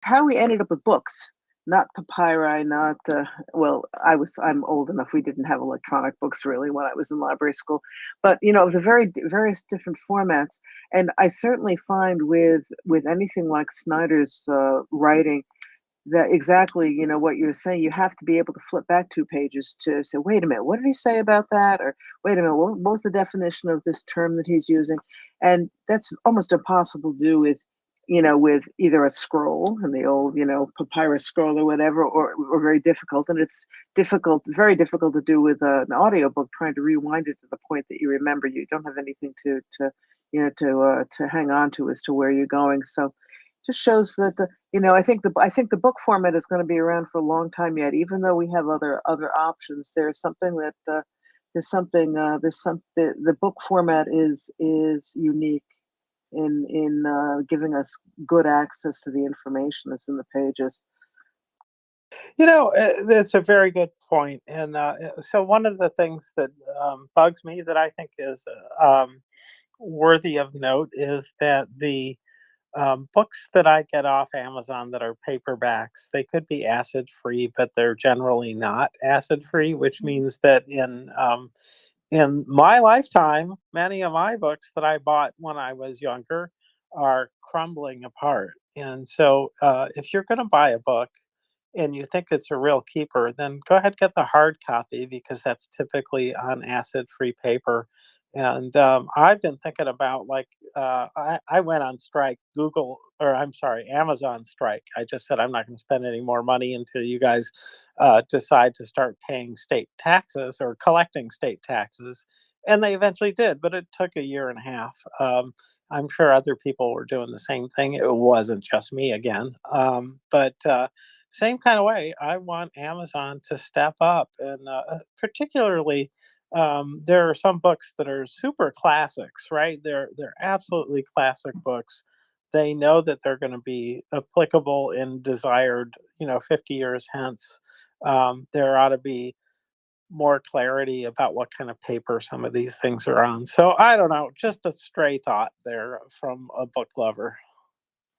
how we ended up with books, not papyri, not well, I'm old enough. We didn't have electronic books really when I was in library school, but the various different formats. And I certainly find with anything like Snyder's writing that exactly, what you're saying, you have to be able to flip back 2 pages to say, "Wait a minute, what did he say about that?" Or, "Wait a minute, what was the definition of this term that he's using?" And that's almost impossible to do with either a scroll and the old, papyrus scroll or whatever, or very difficult. And it's very difficult to do with an audiobook, trying to rewind it to the point that you remember. You don't have anything to hang on to as to where you're going. So just shows that I think the book format is going to be around for a long time yet, even though we have other options. There's something that there's some the book format is unique in giving us good access to the information that's in the pages. That's a very good point. And so one of the things that bugs me that I think is worthy of note is that the books that I get off Amazon that are paperbacks, they could be acid free, but they're generally not acid free, which means that in my lifetime, many of my books that I bought when I was younger are crumbling apart. And so, if you're going to buy a book and you think it's a real keeper, then go ahead, get the hard copy, because that's typically on acid-free paper. And I've been thinking about, like, I went on strike, or I'm sorry, Amazon strike. I just said I'm not going to spend any more money until you guys decide to start paying state taxes or collecting state taxes. And they eventually did, but it took a year and a half. I'm sure other people were doing the same thing. It wasn't just me again. But same kind of way, I want Amazon to step up, and particularly, there are some books that are super classics, right? They're absolutely classic books. They know that they're going to be applicable and desired, 50 years hence. There ought to be more clarity about what kind of paper some of these things are on. So I don't know, just a stray thought there from a book lover.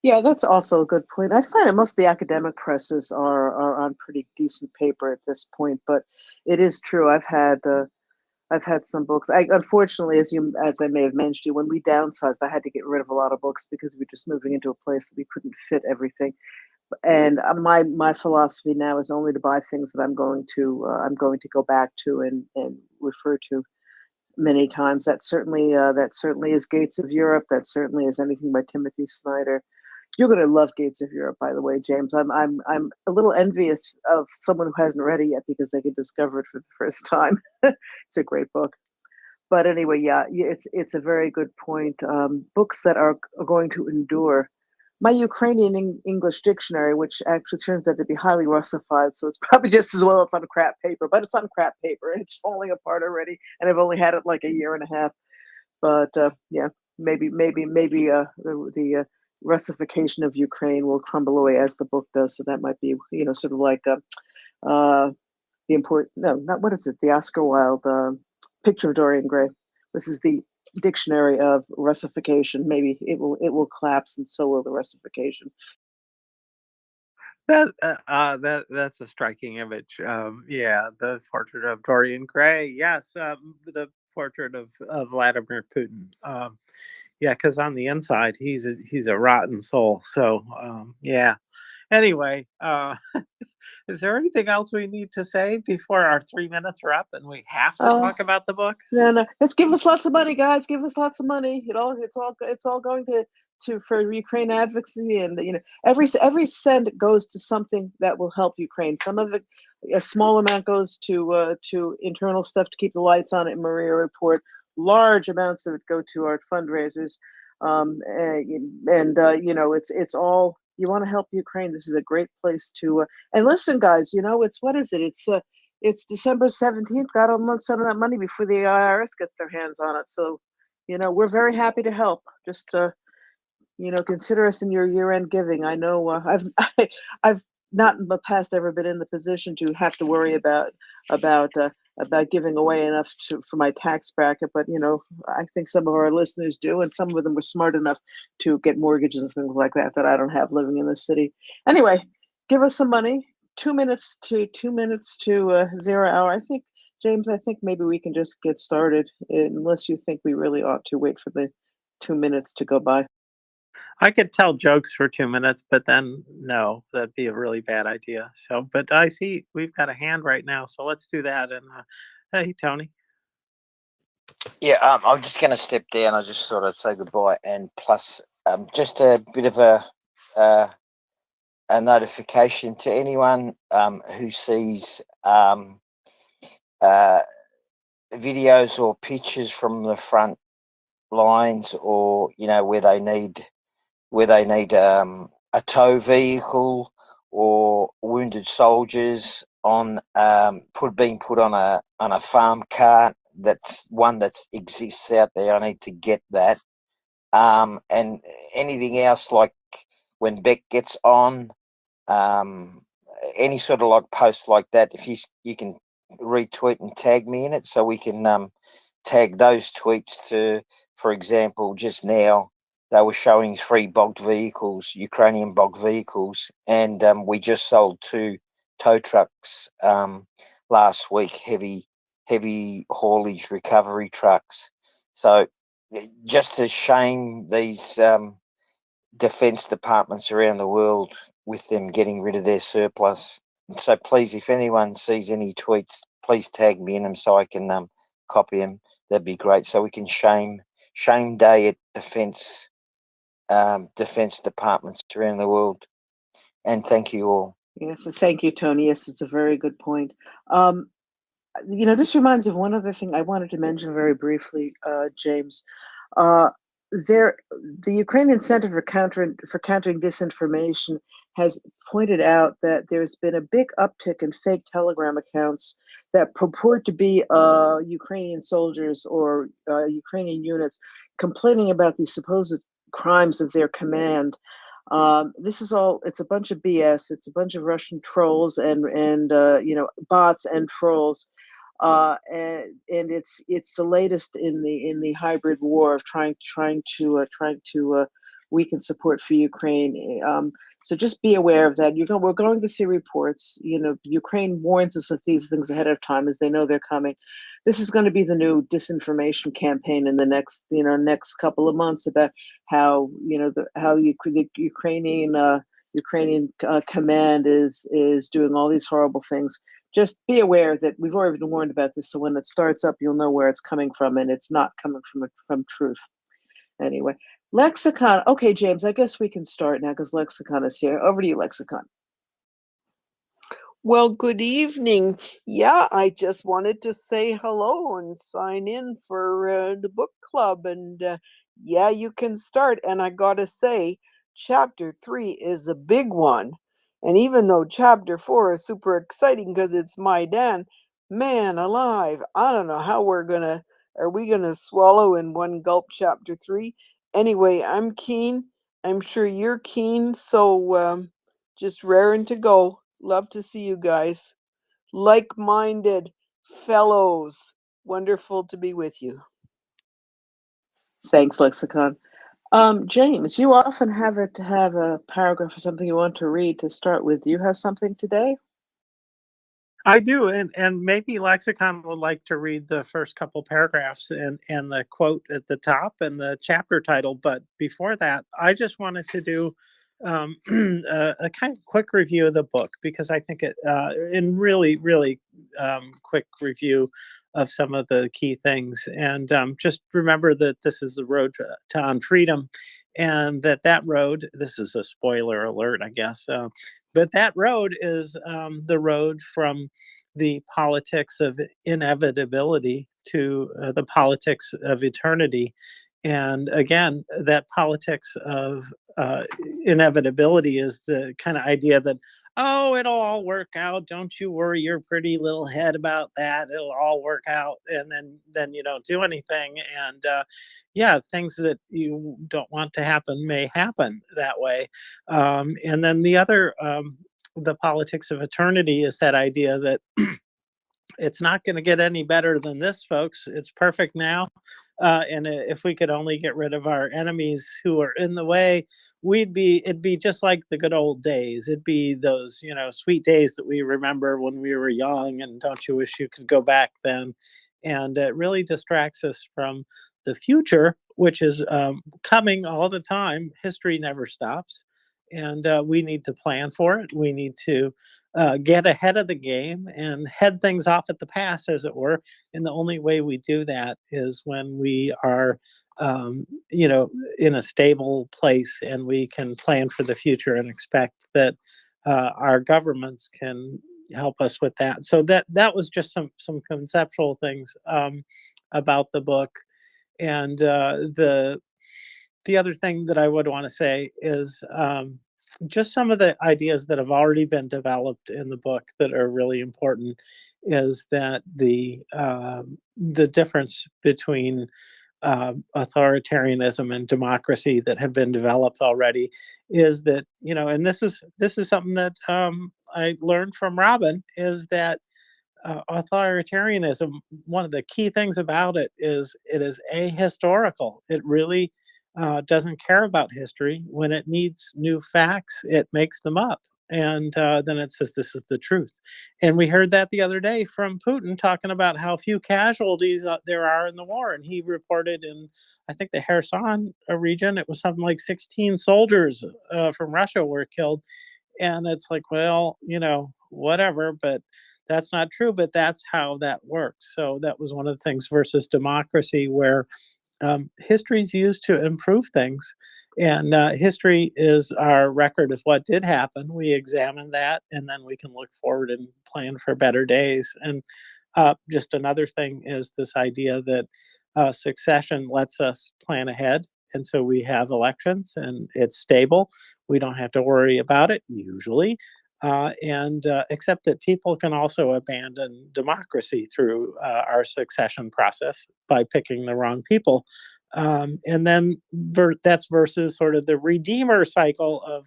Yeah, that's also a good point. I find that most of the academic presses are on pretty decent paper at this point, but it is true. I've had some books. I unfortunately, as I may have mentioned you, when we downsized, I had to get rid of a lot of books because we're just moving into a place that we couldn't fit everything. And my philosophy now is only to buy things that I'm going to go back to and refer to many times. That certainly is Gates of Europe. That certainly is anything by Timothy Snyder. You're going to love Gates of Europe, by the way, James. I'm a little envious of someone who hasn't read it yet because they can discover it for the first time. It's a great book. But anyway, yeah, it's a very good point. Books that are going to endure. My Ukrainian English dictionary, which actually turns out to be highly Russified, so it's probably just as well it's on crap paper, but it's on crap paper and it's falling apart already, and I've only had it like a year and a half. But yeah, maybe the Russification of Ukraine will crumble away as the book does. So that might be, sort of like uh, the important. No, not what is it? The Oscar Wilde Picture of Dorian Gray. This is the dictionary of Russification. Maybe it will collapse, and so will the Russification. That's a striking image. Yeah, the portrait of Dorian Gray. Yes, the portrait of Vladimir Putin. Yeah, because on the inside he's a rotten soul. So yeah. Anyway, is there anything else we need to say before our 3 minutes are up and we have to Uh, talk about the book? No, no. Let's give us lots of money, guys. Give us lots of money. It's all going to for Ukraine advocacy, and every cent goes to something that will help Ukraine. Some of it, a small amount goes to internal stuff to keep the lights on at Maria Report. Large amounts of it go to our fundraisers, and it's all. You want to help Ukraine. This is a great place to. And listen, guys. It's what is it? It's December 17th. Got to unload some of that money before the IRS gets their hands on it. So, we're very happy to help. Just, consider us in your year-end giving. I know I've not in the past ever been in the position to have to worry about about giving away enough for my tax bracket, but I think some of our listeners do, and some of them were smart enough to get mortgages and things like that that I don't have living in the city. Anyway, give us some money. 2 minutes to 0 hour. I think, James, I think maybe we can just get started, unless you think we really ought to wait for the 2 minutes to go by. I could tell jokes for 2 minutes, but then no, that'd be a really bad idea. So, but I see we've got a hand right now, so let's do that. And hey, Tony. Yeah, I'm just going to step down. I just thought I'd say goodbye, and plus, just a bit of a notification to anyone who sees videos or pictures from the front lines, or where they need a tow vehicle or wounded soldiers on being put on a farm cart. That's one that exists out there. I need to get that. And anything else, like when Beck gets on, any sort of like post like that, if you can retweet and tag me in it, so we can tag those tweets to, for example, just now they were showing 3 bogged vehicles, Ukrainian bogged vehicles, and we just sold 2 tow trucks last week, heavy haulage recovery trucks. So just to shame these defense departments around the world with them getting rid of their surplus. So please, if anyone sees any tweets, please tag me in them so I can copy them. That'd be great. So we can shame day at defense departments around the world. And thank you all. Yes, thank you, Tony. Yes, it's a very good point. This reminds me of one other thing I wanted to mention very briefly, James. The Ukrainian Center for Countering Disinformation has pointed out that there's been a big uptick in fake Telegram accounts that purport to be Ukrainian soldiers or Ukrainian units complaining about the supposed crimes of their command. This is it's a bunch of BS. It's a bunch of Russian trolls and bots and trolls. And it's the latest in the hybrid war of trying to weaken support for Ukraine. So just be aware of that. We're going to see reports. Ukraine warns us of these things ahead of time, as they know they're coming. This is going to be the new disinformation campaign in the next couple of months about how the Ukrainian command is doing all these horrible things. Just be aware that we've already been warned about this, so when it starts up, you'll know where it's coming from, and it's not coming from truth. Anyway, Lexicon. Okay, James, I guess we can start now because Lexicon is here. Over to you, Lexicon. Well, good evening. Yeah, I just wanted to say hello and sign in for the book club. And yeah, you can start. And I gotta say, chapter 3 is a big one. And even though chapter 4 is super exciting because it's my Dan, man alive, I don't know how are we gonna swallow in one gulp chapter 3? Anyway, I'm keen. I'm sure you're keen. So just raring to go. Love to see you guys. Like-minded fellows. Wonderful to be with you. Thanks, Lexicon. James, you often have a paragraph or something you want to read to start with. Do you have something today? I do, and maybe Lexicon would like to read the first couple paragraphs and the quote at the top and the chapter title. But before that, I just wanted to do a kind of quick review of the book, because I think it, in really quick review of some of the key things. And just remember that this is the road to on freedom, and that road, this is a spoiler alert, I guess, but that road is the road from the politics of inevitability to the politics of eternity. And again, that politics of inevitability is the kind of idea that, oh, it'll all work out. Don't you worry your pretty little head about that. It'll all work out. And then you don't do anything. And yeah, things that you don't want to happen may happen that way. And then the other, the politics of eternity is that idea that it's not going to get any better than this, folks. It's perfect now. And if we could only get rid of our enemies who are in the way, it'd be just like the good old days. It'd be those, sweet days that we remember when we were young, and don't you wish you could go back then? And it really distracts us from the future, which is coming all the time. History never stops. And we need to plan for it. We need to get ahead of the game and head things off at the pass, as it were. And the only way we do that is when we are, in a stable place, and we can plan for the future and expect that our governments can help us with that. So that was just some conceptual things about the book. And the other thing that I would want to say is just some of the ideas that have already been developed in the book that are really important is that the difference between authoritarianism and democracy that have been developed already is that, and this is something that I learned from Robin, is that authoritarianism, one of the key things about it is ahistorical. It really doesn't care about history. When it needs new facts, it makes them up. And then it says this is the truth. And we heard that the other day from Putin, talking about how few casualties there are in the war. And he reported in, I think, the Kherson region, it was something like 16 soldiers from Russia were killed. And it's like, well, whatever, but that's not true. But that's how that works. So that was one of the things versus democracy, where history is used to improve things. And history is our record of what did happen. We examine that, and then we can look forward and plan for better days. And just another thing is this idea that succession lets us plan ahead. And so we have elections, and it's stable. We don't have to worry about it usually. And except that people can also abandon democracy through our succession process by picking the wrong people. And then that's versus sort of the redeemer cycle of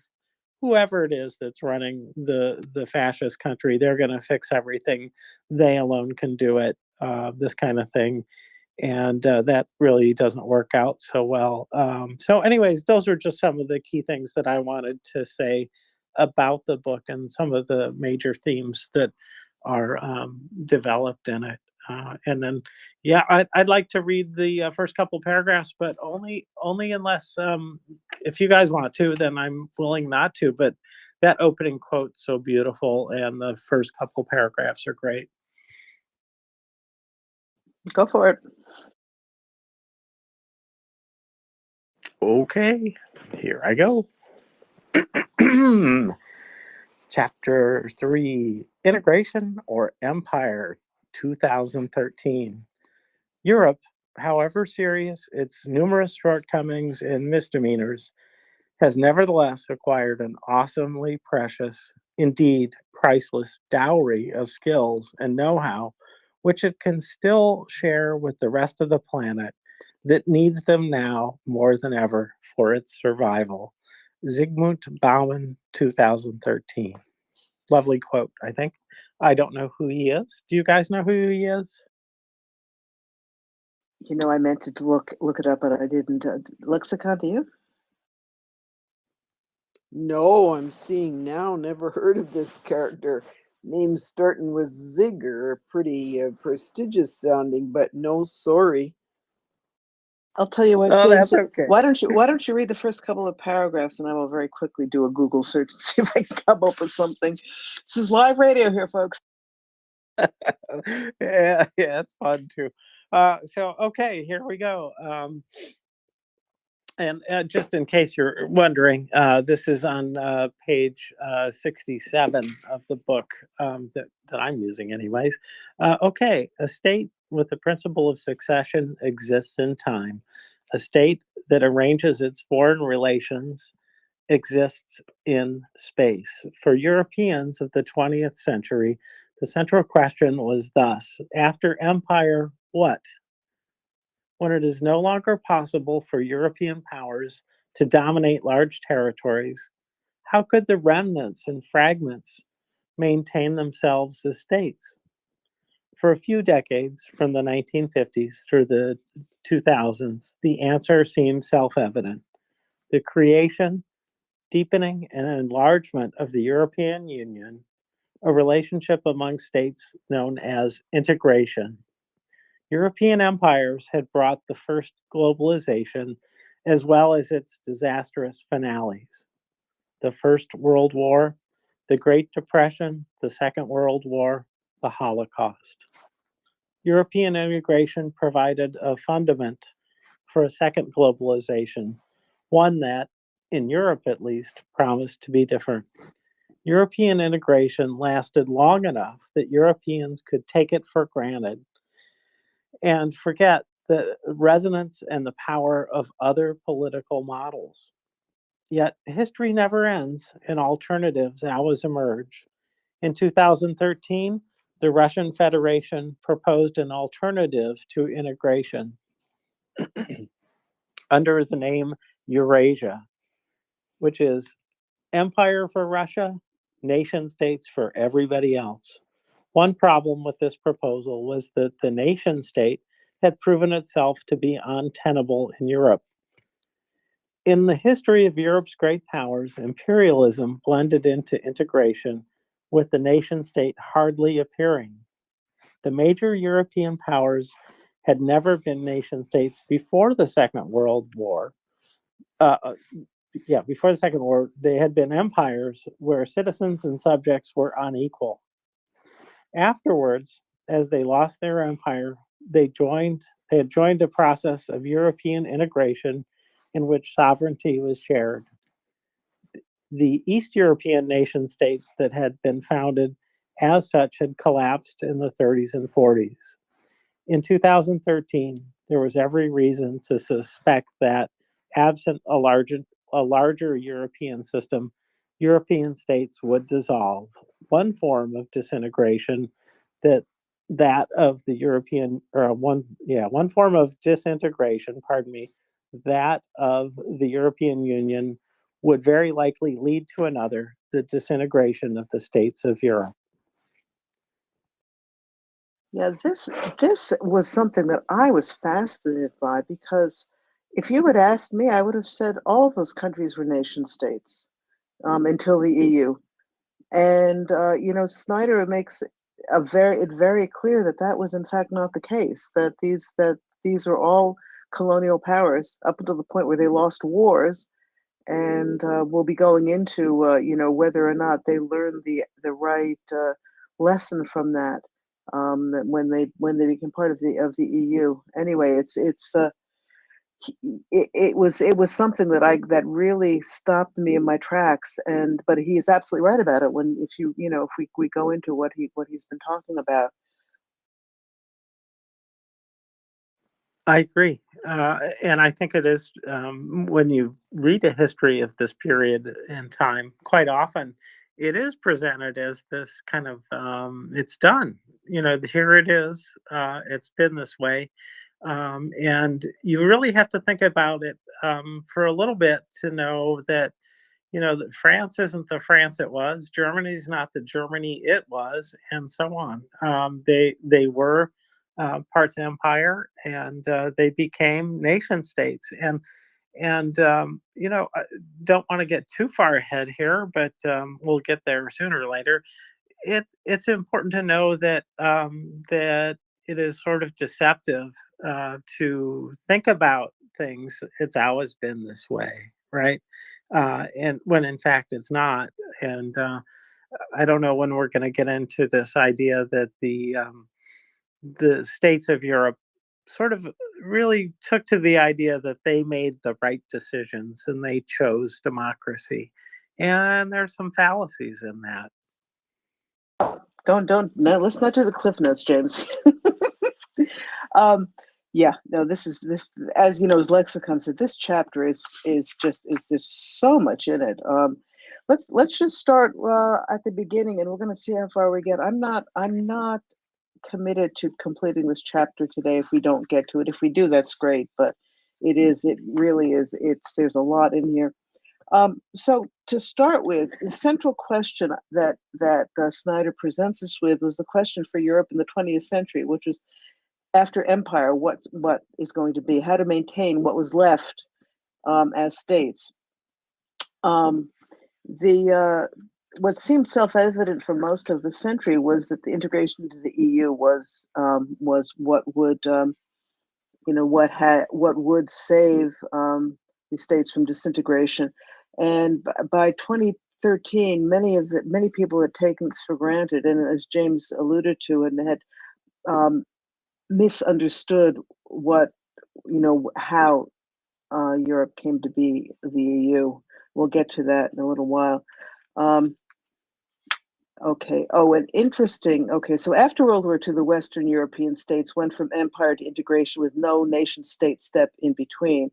whoever it is that's running the fascist country. They're going to fix everything. They alone can do it, this kind of thing. And that really doesn't work out so well. So anyways, those are just some of the key things that I wanted to say about the book and some of the major themes that are developed in it. And then, yeah, I'd like to read the first couple paragraphs, but only unless, if you guys want to, then I'm willing not to. But that opening quote's so beautiful, and the first couple paragraphs are great. Go for it. Okay, here I go. Chapter 3, Integration or Empire, 2013. Europe, however serious its numerous shortcomings and misdemeanors, has nevertheless acquired an awesomely precious, indeed priceless dowry of skills and know-how, which it can still share with the rest of the planet that needs them now more than ever for its survival. Zygmunt Bauman, 2013. Lovely quote, I think. I don't know who he is. Do you guys know who he is? I meant to look it up, but I didn't. Lexicon, do you? No, I'm seeing now. Never heard of this character. Name starting with Zigger, pretty prestigious sounding, but no, sorry. I'll tell you what, Oh, James. that's okay. Why don't you read the first couple of paragraphs, and I will very quickly do a Google search and see if I can come up with something. This is live radio here, folks. yeah, it's fun too. So, okay, here we go. And just in case you're wondering, this is on page 67 of the book that I'm using anyways. Okay, a state with the principle of succession exists in time. A state that arranges its foreign relations exists in space. For Europeans of the 20th century, the central question was thus: after empire, what? When it is no longer possible for European powers to dominate large territories, how could the remnants and fragments maintain themselves as states? For a few decades, from the 1950s through the 2000s, the answer seemed self-evident. The creation, deepening, and enlargement of the European Union, a relationship among states known as integration. European empires had brought the first globalization as well as its disastrous finales. The First World War, the Great Depression, the Second World War, the Holocaust. European immigration provided a fundament for a second globalization, one that, in Europe at least, promised to be different. European integration lasted long enough that Europeans could take it for granted and forget the resonance and the power of other political models. Yet history never ends, and alternatives always emerge. In 2013, the Russian Federation proposed an alternative to integration under the name Eurasia, which is empire for Russia, nation states for everybody else. One problem with this proposal was that the nation state had proven itself to be untenable in Europe. In the history of Europe's great powers, imperialism blended into integration, with the nation state hardly appearing. The major European powers had never been nation states before the Second World War. Before the Second War, they had been empires where citizens and subjects were unequal. Afterwards, as they lost their empire, they had joined a process of European integration in which sovereignty was shared. The East European nation states that had been founded as such had collapsed in the 30s and 40s. In 2013, there was every reason to suspect that, absent a larger European system, European states would dissolve. One form of disintegration one form of disintegration, that of the European Union would very likely lead to another, the disintegration of the states of Europe. Yeah, this was something that I was fascinated by, because if you had asked me, I would have said all of those countries were nation states until the EU. And Snyder makes it very clear that that was in fact not the case. That these are all colonial powers up until the point where they lost wars, and we'll be going into whether or not they learned the right lesson from that. That when they became part of the EU. Anyway, it was something that really stopped me in my tracks. But he is absolutely right about it. If we go into what he's been talking about. I agree. And I think it is, when you read a history of this period in time, quite often it is presented as this kind of, it's done. Here it is. It's been this way. And you really have to think about it for a little bit to know that, that France isn't the France it was. Germany's not the Germany it was, and so on. They were parts empire, and they became nation states. And I don't want to get too far ahead here, but we'll get there sooner or later. It's important to know that that it is sort of deceptive to think about things. It's always been this way, right? And when in fact it's not. And I don't know when we're going to get into this idea that the states of Europe sort of really took to the idea that they made the right decisions and they chose democracy. And there's some fallacies in that. No, let's not do the cliff notes, James. This, as you know, as Lexicon said, this chapter is there's so much in it. Let's just start at the beginning, and we're going to see how far we get. I'm not committed to completing this chapter today if we don't get to it. If we do, that's great, but it really is, there's a lot in here. So to start with, the central question that Snyder presents us with was the question for Europe in the 20th century, which was after empire, what is going to be, how to maintain what was left as states. The what seemed self-evident for most of the century was that the integration into the EU was what would what would save the states from disintegration. And by 2013, many people had taken this for granted, and as James alluded to, and had misunderstood how Europe came to be the EU. We'll get to that in a little while. Okay. Oh, and interesting. Okay, so after World War II, the Western European states went from empire to integration with no nation-state step in between.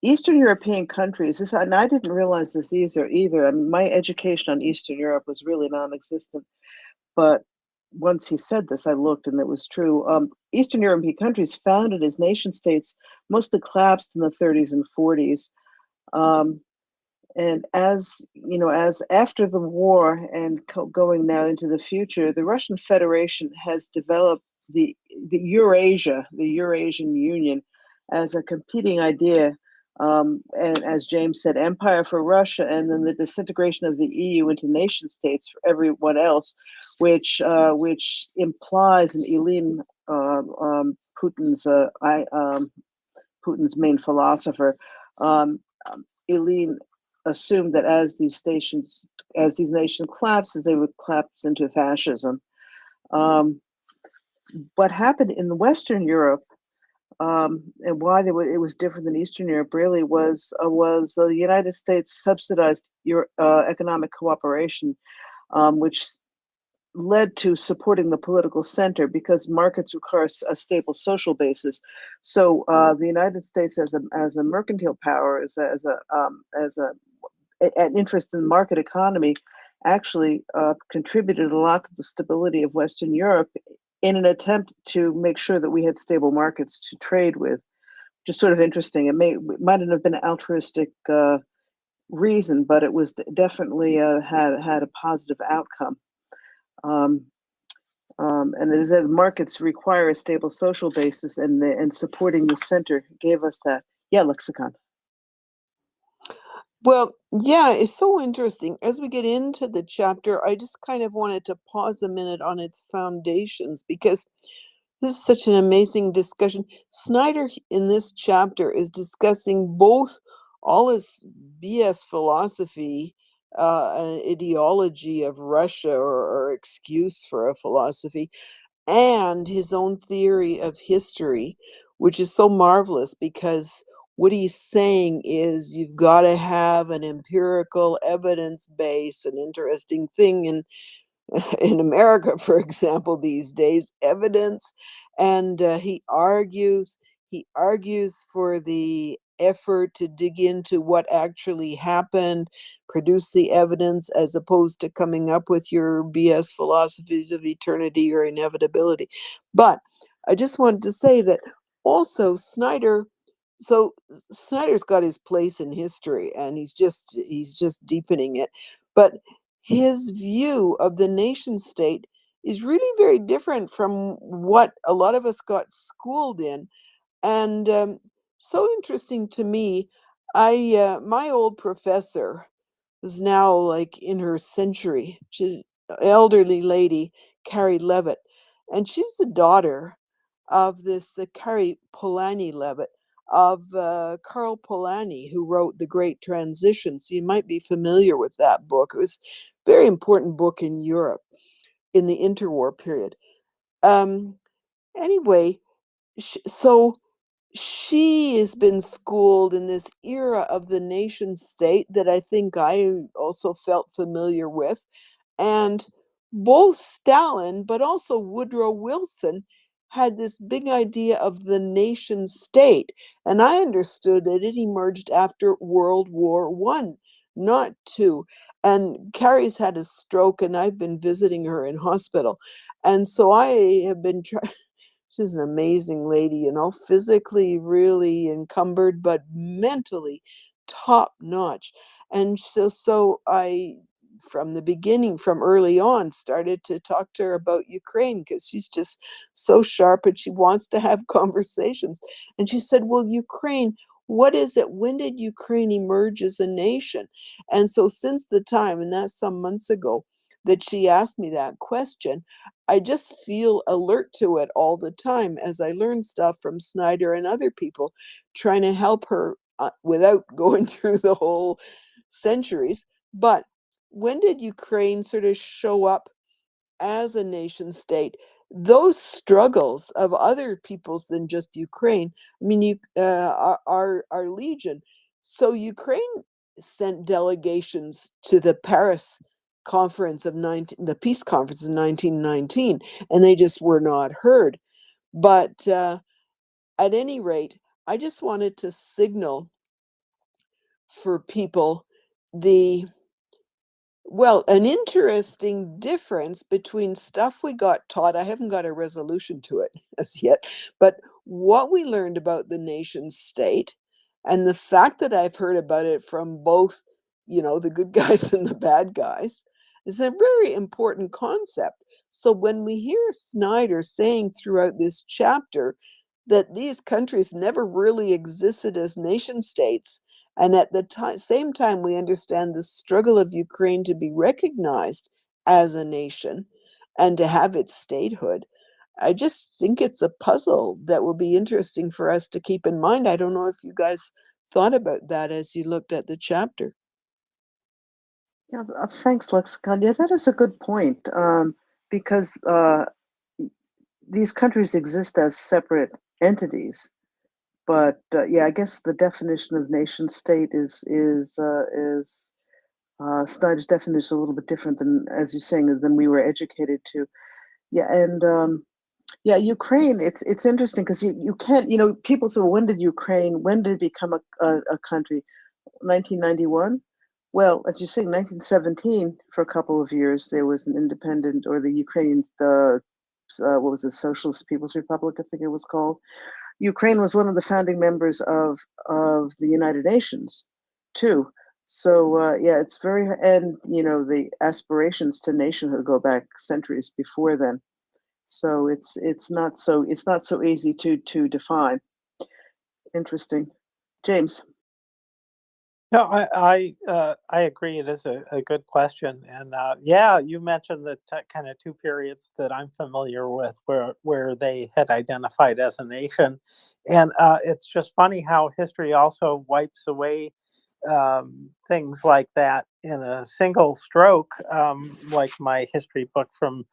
Eastern European countries, and I didn't realize this either. I mean, my education on Eastern Europe was really non-existent. But once he said this, I looked and it was true. Eastern European countries founded as nation states mostly collapsed in the 30s and 40s. And as after the war and going now into the future, the Russian Federation has developed the Eurasian Union, as a competing idea. And as James said, empire for Russia, and then the disintegration of the EU into nation states for everyone else, which implies an Ilyin, Putin's main philosopher. Ilyin assumed that as these nations collapses, they would collapse into fascism. What happened in Western Europe, and why it was different than Eastern Europe, really was the United States subsidized economic cooperation, which led to supporting the political center, because markets require a stable social basis. So the United States, as a mercantile power, as an interest in the market economy, actually contributed a lot to the stability of Western Europe in an attempt to make sure that we had stable markets to trade with. Just sort of interesting. It mightn't have been an altruistic reason, but it was definitely had a positive outcome. And as the markets require a stable social basis, and supporting the center gave us that. Yeah, Lexicon. Well, yeah, it's so interesting. As we get into the chapter, I just kind of wanted to pause a minute on its foundations, because this is such an amazing discussion. Snyder in this chapter is discussing both all his BS philosophy, an ideology of Russia, or excuse for a philosophy, and his own theory of history, which is so marvelous, because what he's saying is you've got to have an empirical evidence base. An interesting thing in America, for example, these days, evidence. And he argues for the effort to dig into what actually happened, produce the evidence, as opposed to coming up with your BS philosophies of eternity or inevitability. But I just wanted to say that also Snyder's got his place in history, and he's just deepening it. But his view of the nation state is really very different from what a lot of us got schooled in. And so interesting to me, my old professor is now like in her century. She's an elderly lady, Carrie Levitt, and she's the daughter of this Carrie Polanyi Levitt, of Carl Polanyi, who wrote The Great Transition. So you might be familiar with that book. It was a very important book in Europe in the interwar period. Anyway, so she has been schooled in this era of the nation state that I think I also felt familiar with. And both Stalin, but also Woodrow Wilson, had this big idea of the nation state. And I understood that it emerged after World War I, not II. And Carrie's had a stroke, and I've been visiting her in hospital. And so I have been trying. She's an amazing lady, physically really encumbered, but mentally top notch. And so I, from the beginning, from early on, started to talk to her about Ukraine, because she's just so sharp and she wants to have conversations. And she said, well, Ukraine, what is it? When did Ukraine emerge as a nation? And so since the time, and that's some months ago, that she asked me that question, I just feel alert to it all the time as I learn stuff from Snyder and other people, trying to help her without going through the whole centuries. But when did Ukraine sort of show up as a nation state? Those struggles of other peoples than just Ukraine, I mean, are legion. So Ukraine sent delegations to the Paris conference of the peace conference in 1919, and they just were not heard. But at any rate, I just wanted to signal for people the an interesting difference between stuff we got taught. I haven't got a resolution to it as yet, but what we learned about the nation state, and the fact that I've heard about it from both, the good guys and the bad guys, is a very important concept. So when we hear Snyder saying throughout this chapter that these countries never really existed as nation states, and at the same time, we understand the struggle of Ukraine to be recognized as a nation and to have its statehood, I just think it's a puzzle that will be interesting for us to keep in mind. I don't know if you guys thought about that as you looked at the chapter. Yeah, thanks, Lexicon. Yeah, that is a good point, because these countries exist as separate entities. But yeah, I guess the definition of nation state is Snyder's definition is a little bit different than, as you're saying, than we were educated to. Yeah, and yeah, Ukraine. It's interesting because you can't, people say, when did it become a country? 1991. Well, as you say, 1917, for a couple of years, there was an independent, or the Ukrainians, what was it, Socialist People's Republic, I think it was called. Ukraine was one of the founding members of the United Nations, too. So yeah, it's very, and the aspirations to nationhood go back centuries before then. So it's not so easy to define. Interesting, James. No, I agree. It is a good question, and yeah, you mentioned the kind of two periods that I'm familiar with, where they had identified as a nation, and it's just funny how history also wipes away things like that in a single stroke, like my history book from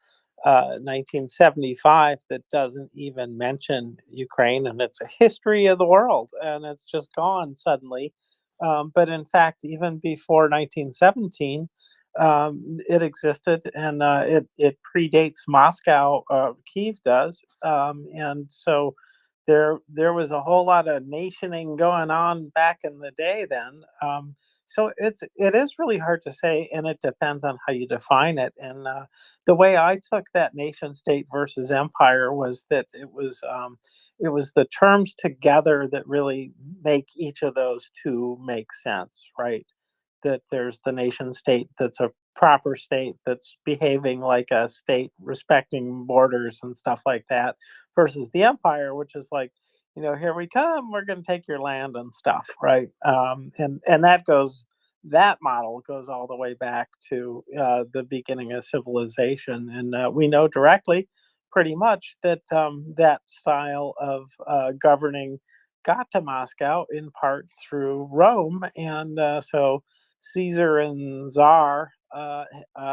1975 that doesn't even mention Ukraine, and it's a history of the world, and it's just gone suddenly. But in fact, even before 1917, it existed, and it predates Moscow. Kiev does, and so there was a whole lot of nationing going on back in the day. Then, so it is really hard to say, and it depends on how you define it. And the way I took that nation state versus empire was that it was the terms together that really make each of those two make sense, right? That there's the nation state that's a proper state that's behaving like a state, respecting borders and stuff like that, versus the empire, which is like, here we come, we're going to take your land and stuff, right? And that model goes all the way back to the beginning of civilization, and we know directly, pretty much, that that style of governing got to Moscow in part through Rome, and so Caesar and Czar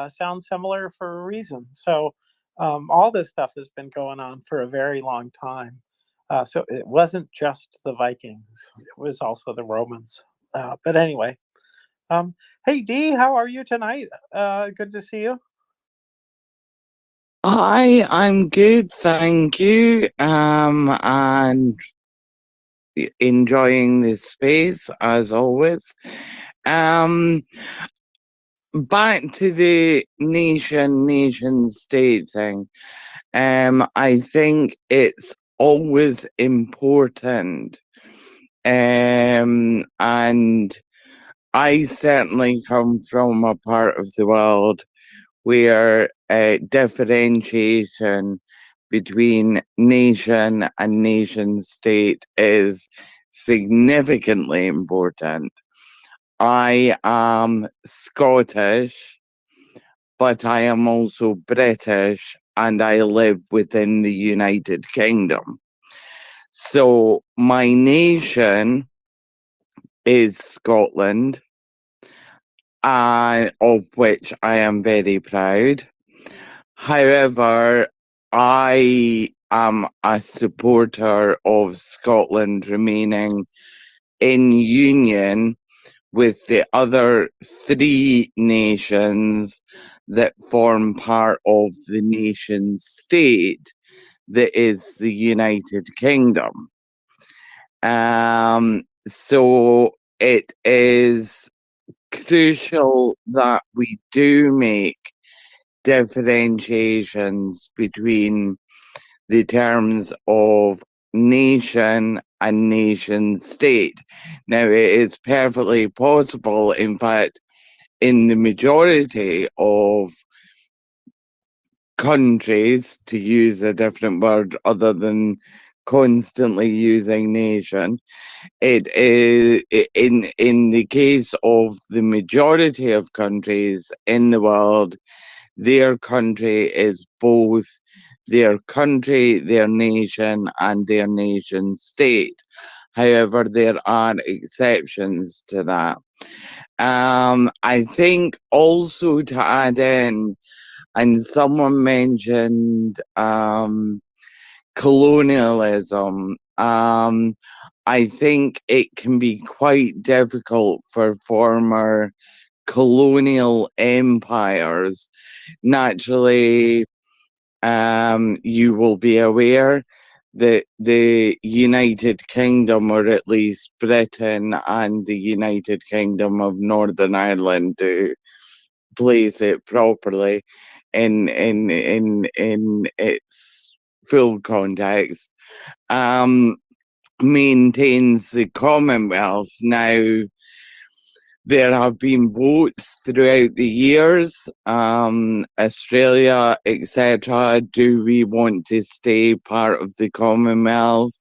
sound similar for a reason. So all this stuff has been going on for a very long time. So it wasn't just the Vikings; it was also the Romans. But anyway, hey Dee, how are you tonight? Good to see you. Hi, I'm good, thank you. And enjoying this space as always. Um, Back to the nation state thing. I think it's always important. And I certainly come from a part of the world where differentiation between nation and nation state is significantly important. I am Scottish, but I am also British and I live within the United Kingdom. So my nation is Scotland, of which I am very proud. However, I am a supporter of Scotland remaining in union with the other three nations that form part of the nation state that is the United Kingdom. So it is crucial that we do make differentiations between the terms of nation and nation state. Now, it is perfectly possible, in fact, in the majority of countries, to use a different word other than constantly using nation, it is in the case of the majority of countries in the world, their country is both their country, their nation, and their nation state. However, there are exceptions to that. I think also to add in, and someone mentioned colonialism. I think it can be quite difficult for former colonial empires. Naturally, you will be aware that the United Kingdom, or at least Britain and the United Kingdom of Northern Ireland, to place it properly in its full context, maintains the Commonwealth. Now, there have been votes throughout the years, Australia, etc. Do we want to stay part of the Commonwealth?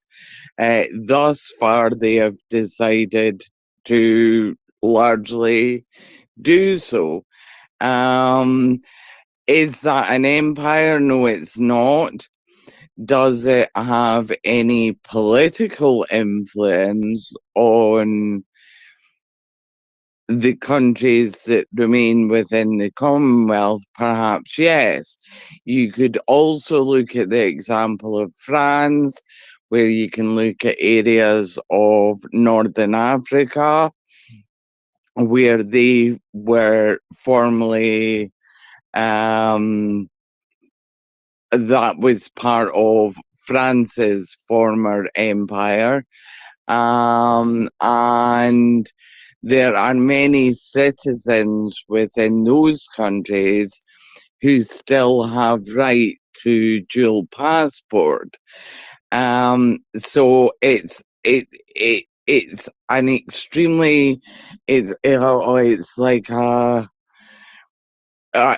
Thus far, they have decided to largely do so. Is that an empire? No, it's not. Does it have any political influence on the countries that remain within the Commonwealth? Perhaps yes. You could also look at the example of France, where you can look at areas of Northern Africa where they were formerly that was part of France's former empire. And there are many citizens within those countries who still have right to dual passport. So it's an extremely it's like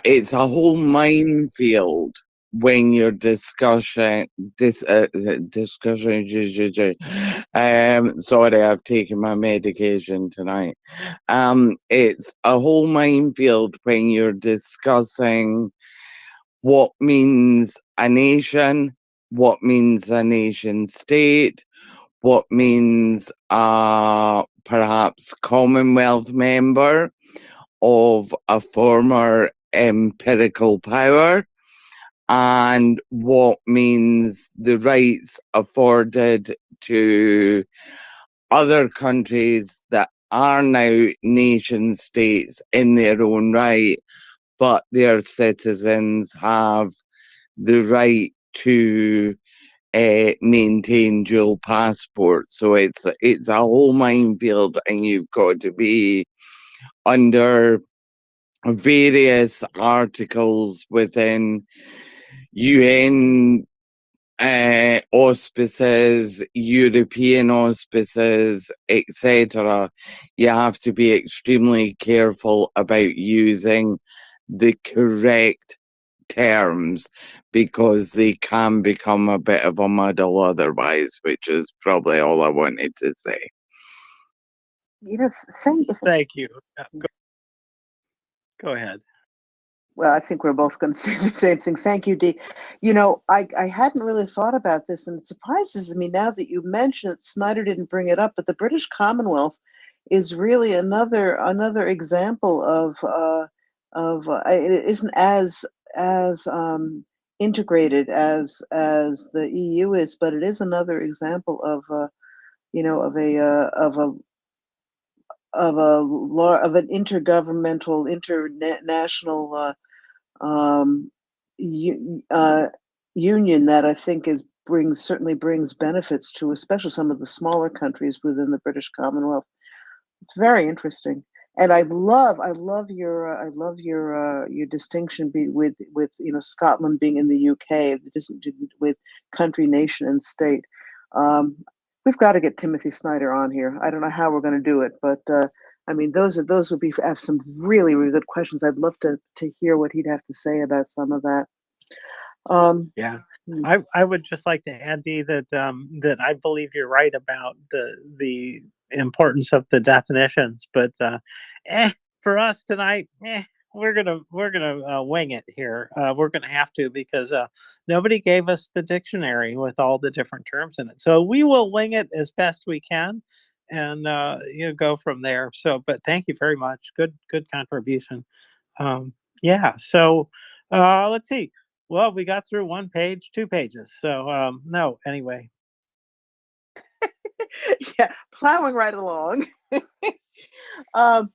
it's a whole minefield when you're discussing sorry, I've taken my medication tonight. It's a whole minefield when you're discussing what means a nation, what means a nation state, what means perhaps Commonwealth member of a former empirical power, and what means the rights afforded to other countries that are now nation states in their own right, but their citizens have the right to maintain dual passport. So it's a whole minefield, and you've got to be under various articles within UN auspices, European auspices, etc., you have to be extremely careful about using the correct terms because they can become a bit of a muddle otherwise, which is probably all I wanted to say. You know, Thank you. Go ahead. well, I think we're both going to say the same thing. Thank you, Dee. You know, I hadn't really thought about this, and it surprises me now that you mentioned it. Snyder didn't bring it up, but the British Commonwealth is really another example of it isn't as integrated as the EU is, but it is another example of you know of an intergovernmental international um, union that I think certainly brings benefits to, especially some of the smaller countries within the British Commonwealth. It's very interesting, and I love your distinction with Scotland being in the UK, with country, nation, and state. Um, we've got to get Timothy Snyder on here. I don't know how we're going to do it, but I mean, those would be have some really really good questions. I'd love to hear what he'd have to say about some of that. Yeah, Hmm. I would just like to add, Dee, that that I believe you're right about the importance of the definitions, but for us tonight, we're gonna wing it here. We're gonna have to because nobody gave us the dictionary with all the different terms in it, so we will wing it as best we can, and go from there. So, but thank you very much. Good contribution. Yeah. So, let's see. Well, we got through 1 page, 2 pages. So, no, anyway. Yeah, plowing right along. um,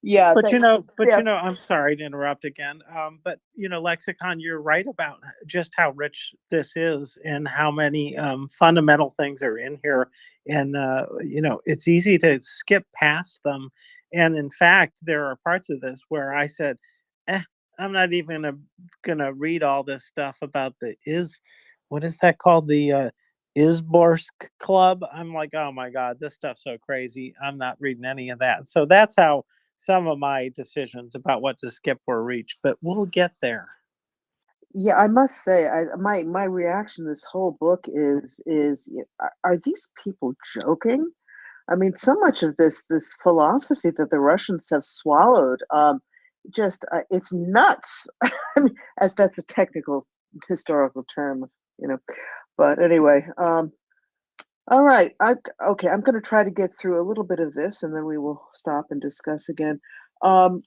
yeah, But yeah, I'm sorry to interrupt again. But Lexicon, you're right about just how rich this is and how many fundamental things are in here. And it's easy to skip past them. And in fact, there are parts of this where I said, I'm not even gonna read all this stuff about what is that called? The Isborsk Club. I'm like, oh my God, this stuff's so crazy. I'm not reading any of that. So that's how some of my decisions about what to skip or reach, but we'll get there. yeah. I must say, my reaction to this whole book is are these people joking? I mean, so much of this philosophy that the Russians have swallowed, just it's nuts. I mean, as that's a technical historical term, you know. But anyway, all right. Okay. I'm going to try to get through a little bit of this, and then we will stop and discuss again. Um,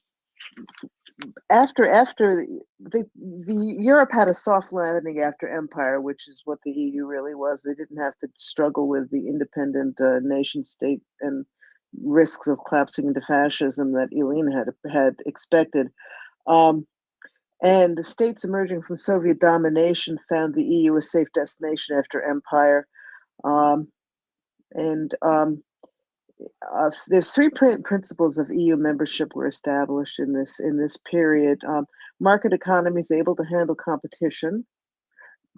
after the Europe had a soft landing after Empire, which is what the EU really was. They didn't have to struggle with the independent nation state and risks of collapsing into fascism that Eileen had expected. Um, and the states emerging from Soviet domination found the EU a safe destination after Empire. Um, and There's three principles of EU membership were established in this period. Market economy is able to handle competition.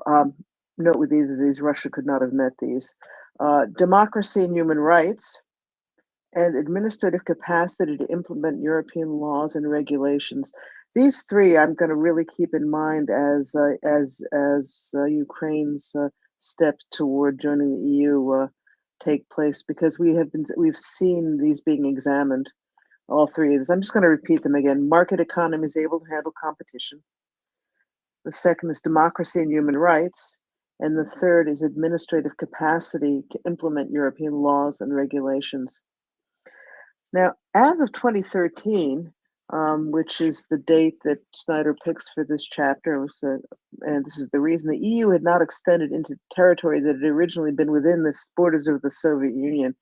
Um, Note with these, Russia could not have met these. Democracy and human rights, and administrative capacity to implement European laws and regulations. These three, I'm going to really keep in mind as Ukraine's step toward joining the EU take place, because we've seen these being examined. All three of these. I'm just going to repeat them again. Market economy is able to handle competition. The second is democracy and human rights. And the third is administrative capacity to implement European laws and regulations. Now, as of 2013, which is the date that Snyder picks for this chapter, and this is the reason, the EU had not extended into territory that had originally been within the borders of the Soviet Union.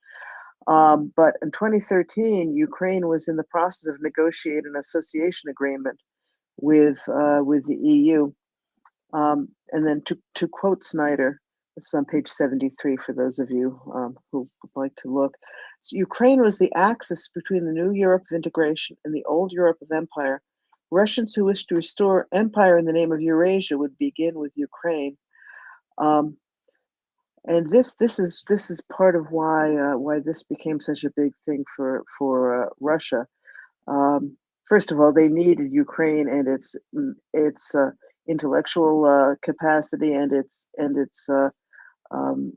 But in 2013, Ukraine was in the process of negotiating an association agreement with the EU. And then to quote Snyder, it's on page 73 for those of you who would like to look. So Ukraine was the axis between the new Europe of integration and the old Europe of empire. Russians who wished to restore empire in the name of Eurasia would begin with Ukraine. Um, and this is part of why this became such a big thing for Russia. First of all, they needed Ukraine and its intellectual capacity and its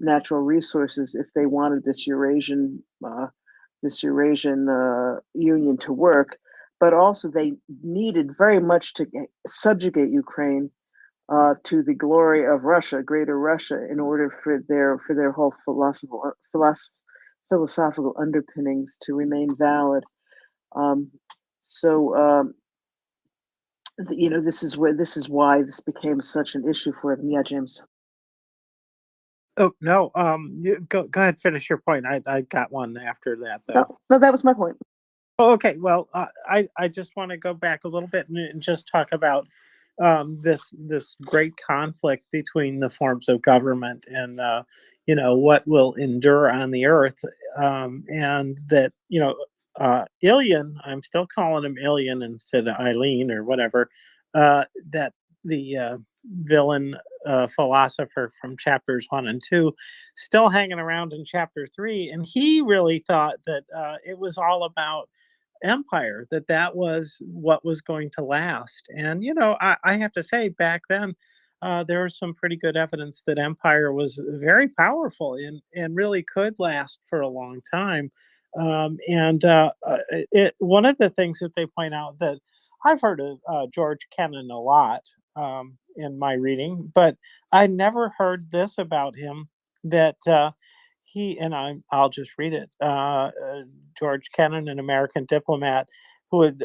natural resources if they wanted this Eurasian union to work. But also, they needed very much to subjugate Ukraine to the glory of Russia, Greater Russia, in order for their whole philosophical underpinnings to remain valid. Um, so this is why this became such an issue for them. Yeah, James. Oh no, you go ahead, finish your point. I got one after that though. No, no, that was my point. Oh, okay. Well, I just want to go back a little bit and just talk about this great conflict between the forms of government and what will endure on the earth, and that Ilian. I'm still calling him Ilian instead of Eileen or whatever. That the villain philosopher from chapters 1 and 2 still hanging around in chapter 3, and he really thought that it was all about empire, that was what was going to last. And I have to say, back then there was some pretty good evidence that empire was very powerful and really could last for a long time. And one of the things that they point out, that I've heard of George Kennan a lot in my reading, but I never heard this about him, that I'll just read it. George Kennan, an American diplomat who would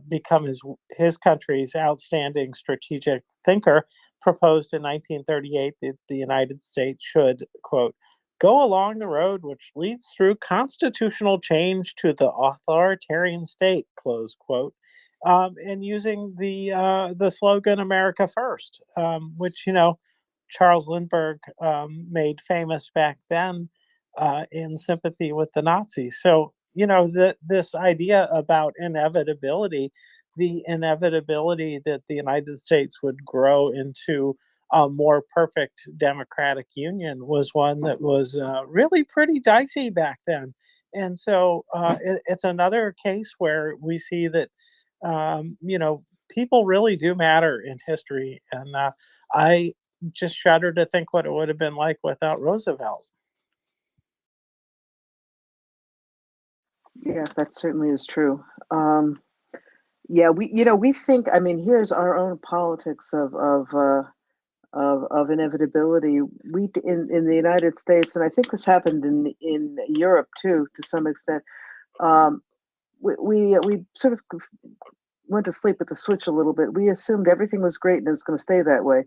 become his country's outstanding strategic thinker, proposed in 1938 that the United States should, quote, go along the road which leads through constitutional change to the authoritarian state, close quote. And using the slogan "America First," which Charles Lindbergh made famous back then in sympathy with the Nazis. So, this idea about inevitability, the inevitability that the United States would grow into a more perfect democratic union, was one that was really pretty dicey back then. And so it's another case where we see that, people really do matter in history. And I just shudder to think what it would have been like without Roosevelt. Yeah, that certainly is true. Yeah, we think. I mean, here's our own politics of inevitability. In the United States, and I think this happened in Europe too, to some extent. Um, we sort of went to sleep at the switch a little bit. We assumed everything was great and it was going to stay that way.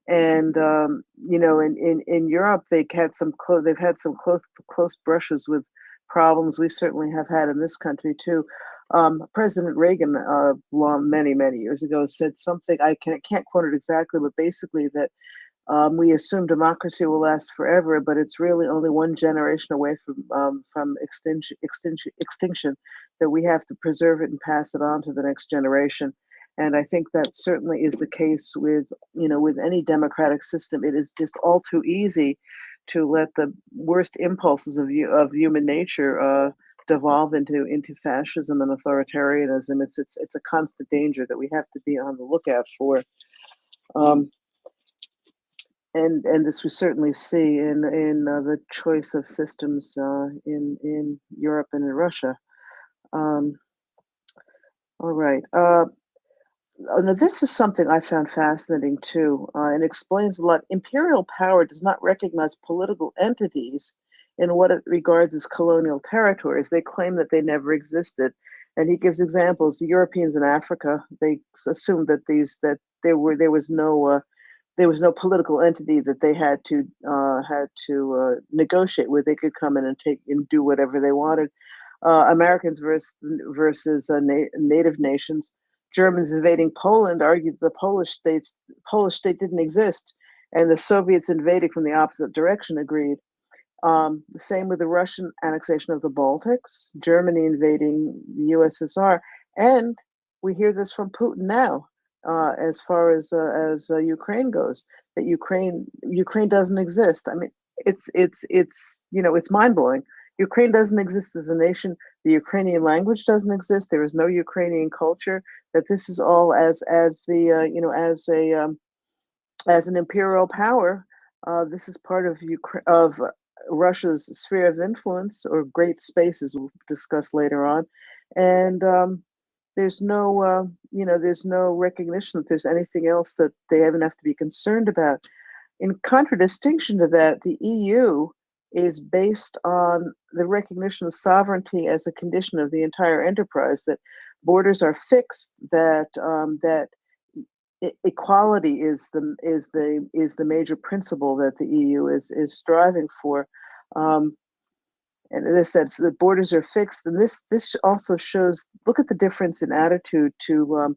And in Europe, they've had some close brushes with problems we certainly have had in this country too. President Reagan, many years ago, said something, can't quote it exactly, but basically that we assume democracy will last forever, but it's really only one generation away from extinction. That we have to preserve it and pass it on to the next generation. And I think that certainly is the case with any democratic system. It is just all too easy to let the worst impulses of human nature devolve into fascism and authoritarianism. It's a constant danger that we have to be on the lookout for. And this we certainly see in the choice of systems in Europe and in Russia. All right. Now this is something I found fascinating too, and explains a lot. Imperial power does not recognize political entities in what it regards as colonial territories. They claim that they never existed, and he gives examples. The Europeans in Africa, they assumed that there was no political entity that they had to negotiate with. They could come in and take and do whatever they wanted. Americans versus native nations. Germans invading Poland argued the Polish state didn't exist, and the Soviets invading from the opposite direction agreed. The same with the Russian annexation of the Baltics, Germany invading the USSR, and we hear this from Putin now. as far as Ukraine goes. That Ukraine doesn't exist. I mean, it's it's mind blowing. Ukraine doesn't exist as a nation. The Ukrainian language doesn't exist. There is no Ukrainian culture. That this is all as the as an imperial power. This is part of Russia's sphere of influence or great space, as we'll discuss later on, and there's no there's no recognition that there's anything else that they even have to be concerned about. In contradistinction to that, the EU is based on the recognition of sovereignty as a condition of the entire enterprise. That borders are fixed. That equality is the major principle that the EU is striving for. And as I said, so the borders are fixed, and this also shows. Look at the difference in attitude to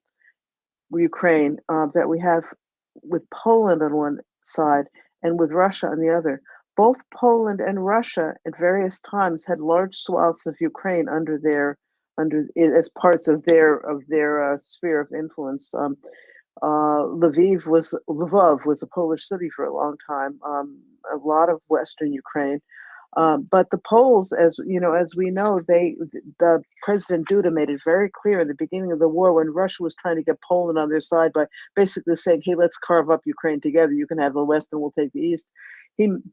Ukraine that we have with Poland on one side and with Russia on the other. Both Poland and Russia at various times had large swaths of Ukraine under as parts of their sphere of influence. Lvov was a Polish city for a long time. A lot of Western Ukraine. But the Poles, as we know, the President Duda made it very clear in the beginning of the war when Russia was trying to get Poland on their side by basically saying, "Hey, let's carve up Ukraine together. You can have the West, and we'll take the East."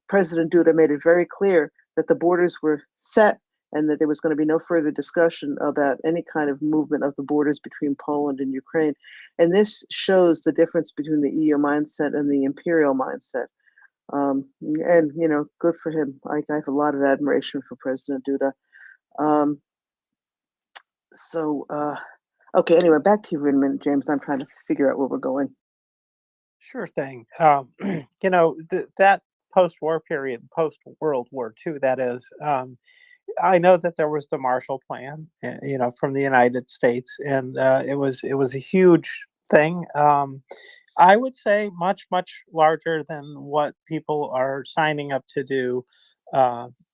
President Duda made it very clear that the borders were set and that there was going to be no further discussion about any kind of movement of the borders between Poland and Ukraine. And this shows the difference between the EU mindset and the imperial mindset. And good for him. I have a lot of admiration for President Duda. Okay. Anyway, back to you for a minute, James. I'm trying to figure out where we're going. Sure thing. That post-war period, post-World War II, that is. I know that there was the Marshall Plan, from the United States, and it was a huge thing. I would say much, much larger than what people are signing up to do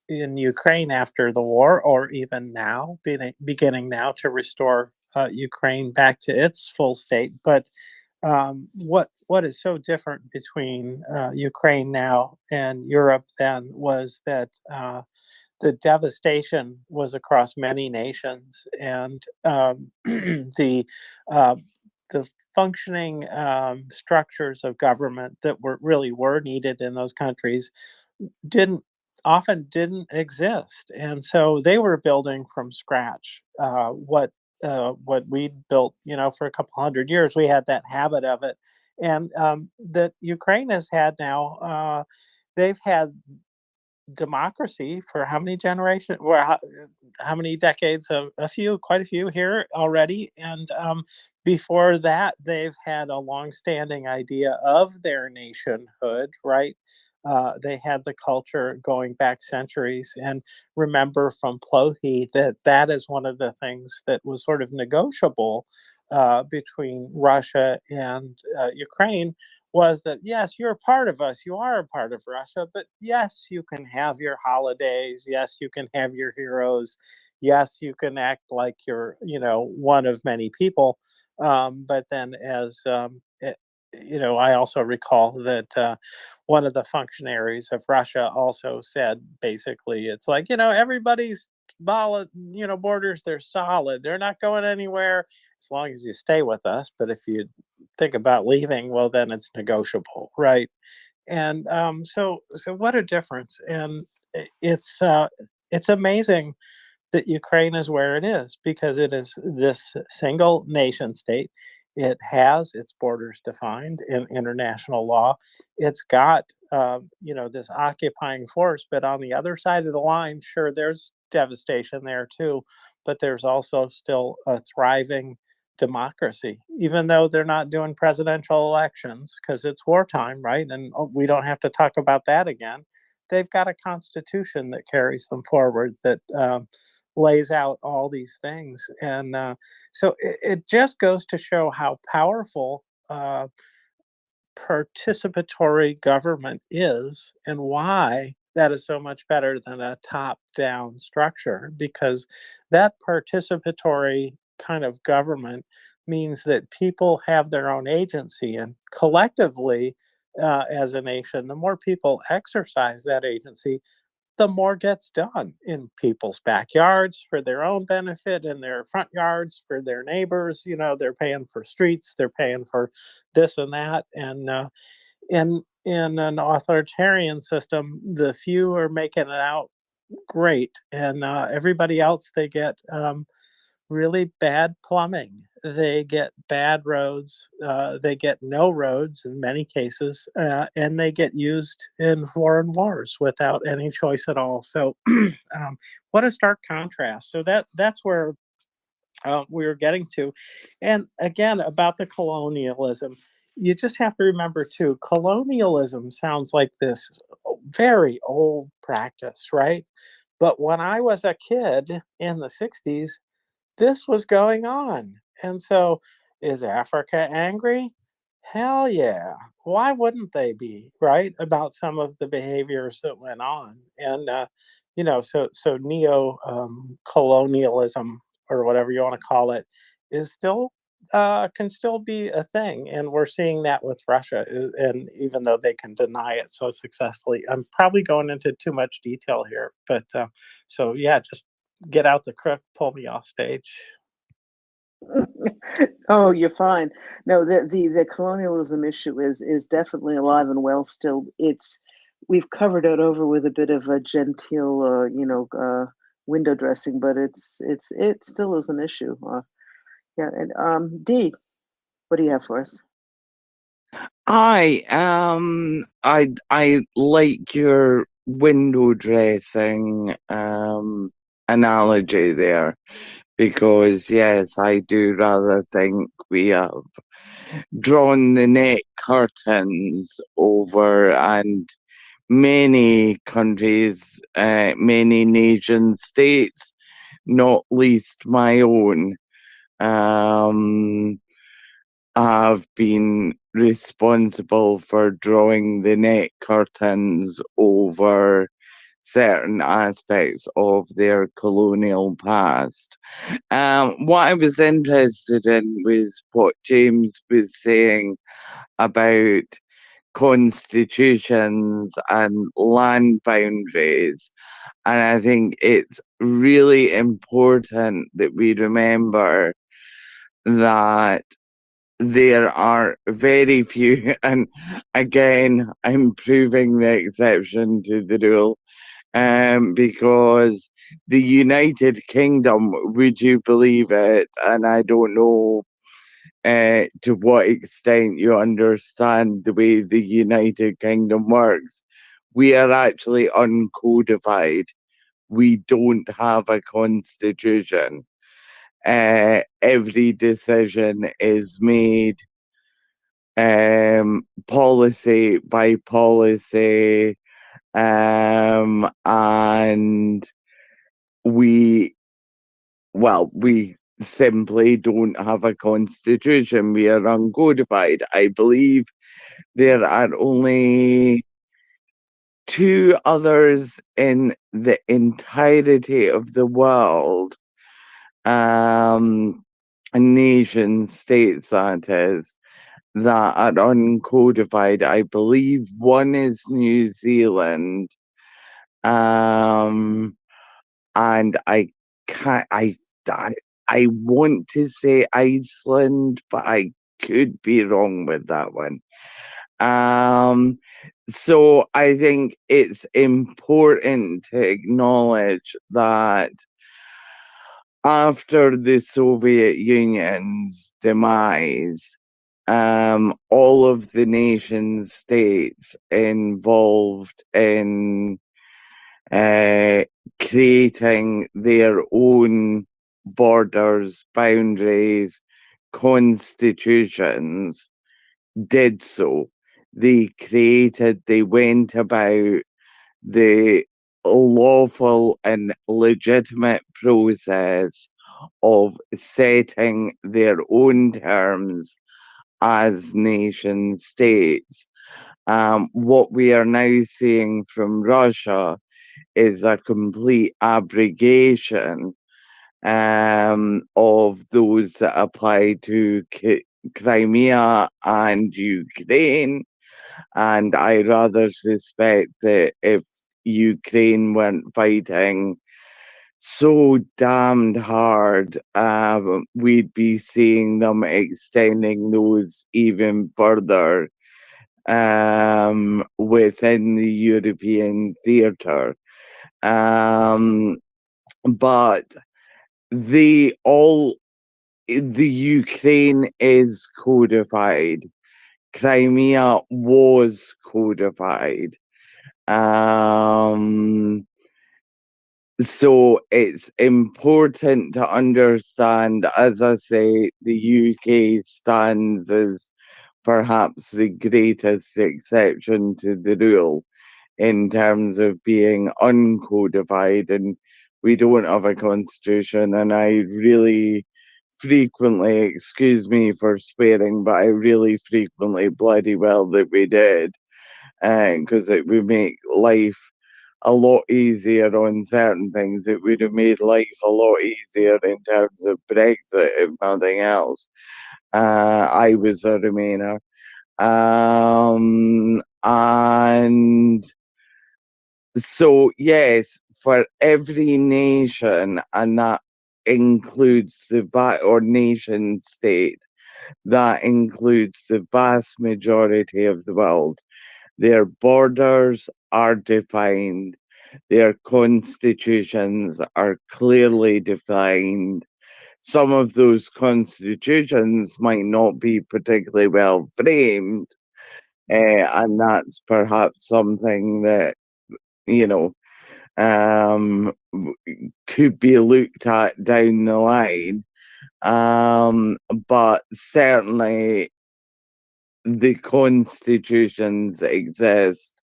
in Ukraine after the war, or even now, beginning now to restore Ukraine back to its full state. But what is so different between Ukraine now and Europe then was that the devastation was across many nations, and the uh, the functioning structures of government that were needed in those countries didn't didn't exist, and so they were building from scratch. What we built, for a couple hundred years, we had that habit of it, and that Ukraine has had now. They've had democracy for how many generations? Well, how many decades? Quite a few here already. And before that, they've had a long-standing idea of their nationhood, right? They had the culture going back centuries, and remember from Plohe that is one of the things that was sort of negotiable between Russia and Ukraine, was that yes, you're a part of us, you are a part of Russia, but yes, you can have your holidays, yes, you can have your heroes, yes, you can act like you're, one of many people. But then, I also recall that one of the functionaries of Russia also said, basically, it's like, everybody's borders, they're solid, they're not going anywhere as long as you stay with us. But if you think about leaving, well, then it's negotiable, right? And so what a difference! And it's amazing that Ukraine is where it is, because it is this single nation state. It has its borders defined in international law. It's got, this occupying force, but on the other side of the line, sure, there's devastation there too, but there's also still a thriving democracy, even though they're not doing presidential elections because it's wartime, right? And we don't have to talk about that again. They've got a constitution that carries them forward, that lays out all these things. And so it just goes to show how powerful participatory government is, and why that is so much better than a top down structure, because that participatory kind of government means that people have their own agency, and collectively, as a nation, the more people exercise that agency, the more gets done in people's backyards for their own benefit, in their front yards for their neighbors. They're paying for streets, they're paying for this and that, and in an authoritarian system, the few are making it out great, and everybody else, they get really bad plumbing. They get bad roads. They get no roads in many cases, and they get used in foreign wars without any choice at all. So, what a stark contrast. So that's where we were getting to, and again about the colonialism. You just have to remember too, colonialism sounds like this very old practice, right? But when I was a kid in the 60s, this was going on. And so, is Africa angry? Hell yeah. Why wouldn't they be, right? About some of the behaviors that went on. And, so neo colonialism, or whatever you want to call it, is still can still be a thing, and we're seeing that with Russia. And even though they can deny it so successfully, I'm probably going into too much detail here, but so yeah, just get out the crook, pull me off stage. Oh, you're fine. No, the colonialism issue is definitely alive and well still. We've covered it over with a bit of a genteel, window dressing, but it still is an issue. Yeah, and D, what do you have for us? I like your window dressing analogy there, because yes, I do rather think we have drawn the net curtains over, and many countries, many nation states, not least my own, have been responsible for drawing the net curtains over certain aspects of their colonial past. What I was interested in was what James was saying about constitutions and land boundaries. And I think it's really important that we remember that there are very few, and again, I'm proving the exception to the rule, because the United Kingdom, would you believe it? And I don't know to what extent you understand the way the United Kingdom works. We are actually uncodified. We don't have a constitution. Every decision is made policy by policy, and we we simply don't have a constitution. We are uncodified. I believe there are only two others in the entirety of the world, nation states that is, that are uncodified. I believe one is New Zealand, um, and I can't. I want to say Iceland, but I could be wrong with that one. So I think it's important to acknowledge that after the Soviet Union's demise, all of the nation states involved in creating their own borders, boundaries, constitutions did so. They went about the lawful and legitimate process of setting their own terms as nation states. What we are now seeing from Russia is a complete abrogation of those that apply to Crimea and Ukraine. And I rather suspect that if Ukraine weren't fighting so damned hard, we'd be seeing them extending those even further within the European theatre. But the Ukraine is codified. Crimea was codified. So it's important to understand, as I say, the UK stands as perhaps the greatest exception to the rule in terms of being uncodified, and we don't have a constitution. And I really frequently, excuse me for swearing, but I really frequently bloody well that we did, because it would make life a lot easier on certain things. It would have made life a lot easier in terms of Brexit, if nothing else. I was a Remainer. And so, yes, for every nation, and that includes or nation state, that includes the vast majority of the world. Their borders are defined, their constitutions are clearly defined. Some of those constitutions might not be particularly well framed, and that's perhaps something that, you know, could be looked at down the line. But certainly the constitutions exist,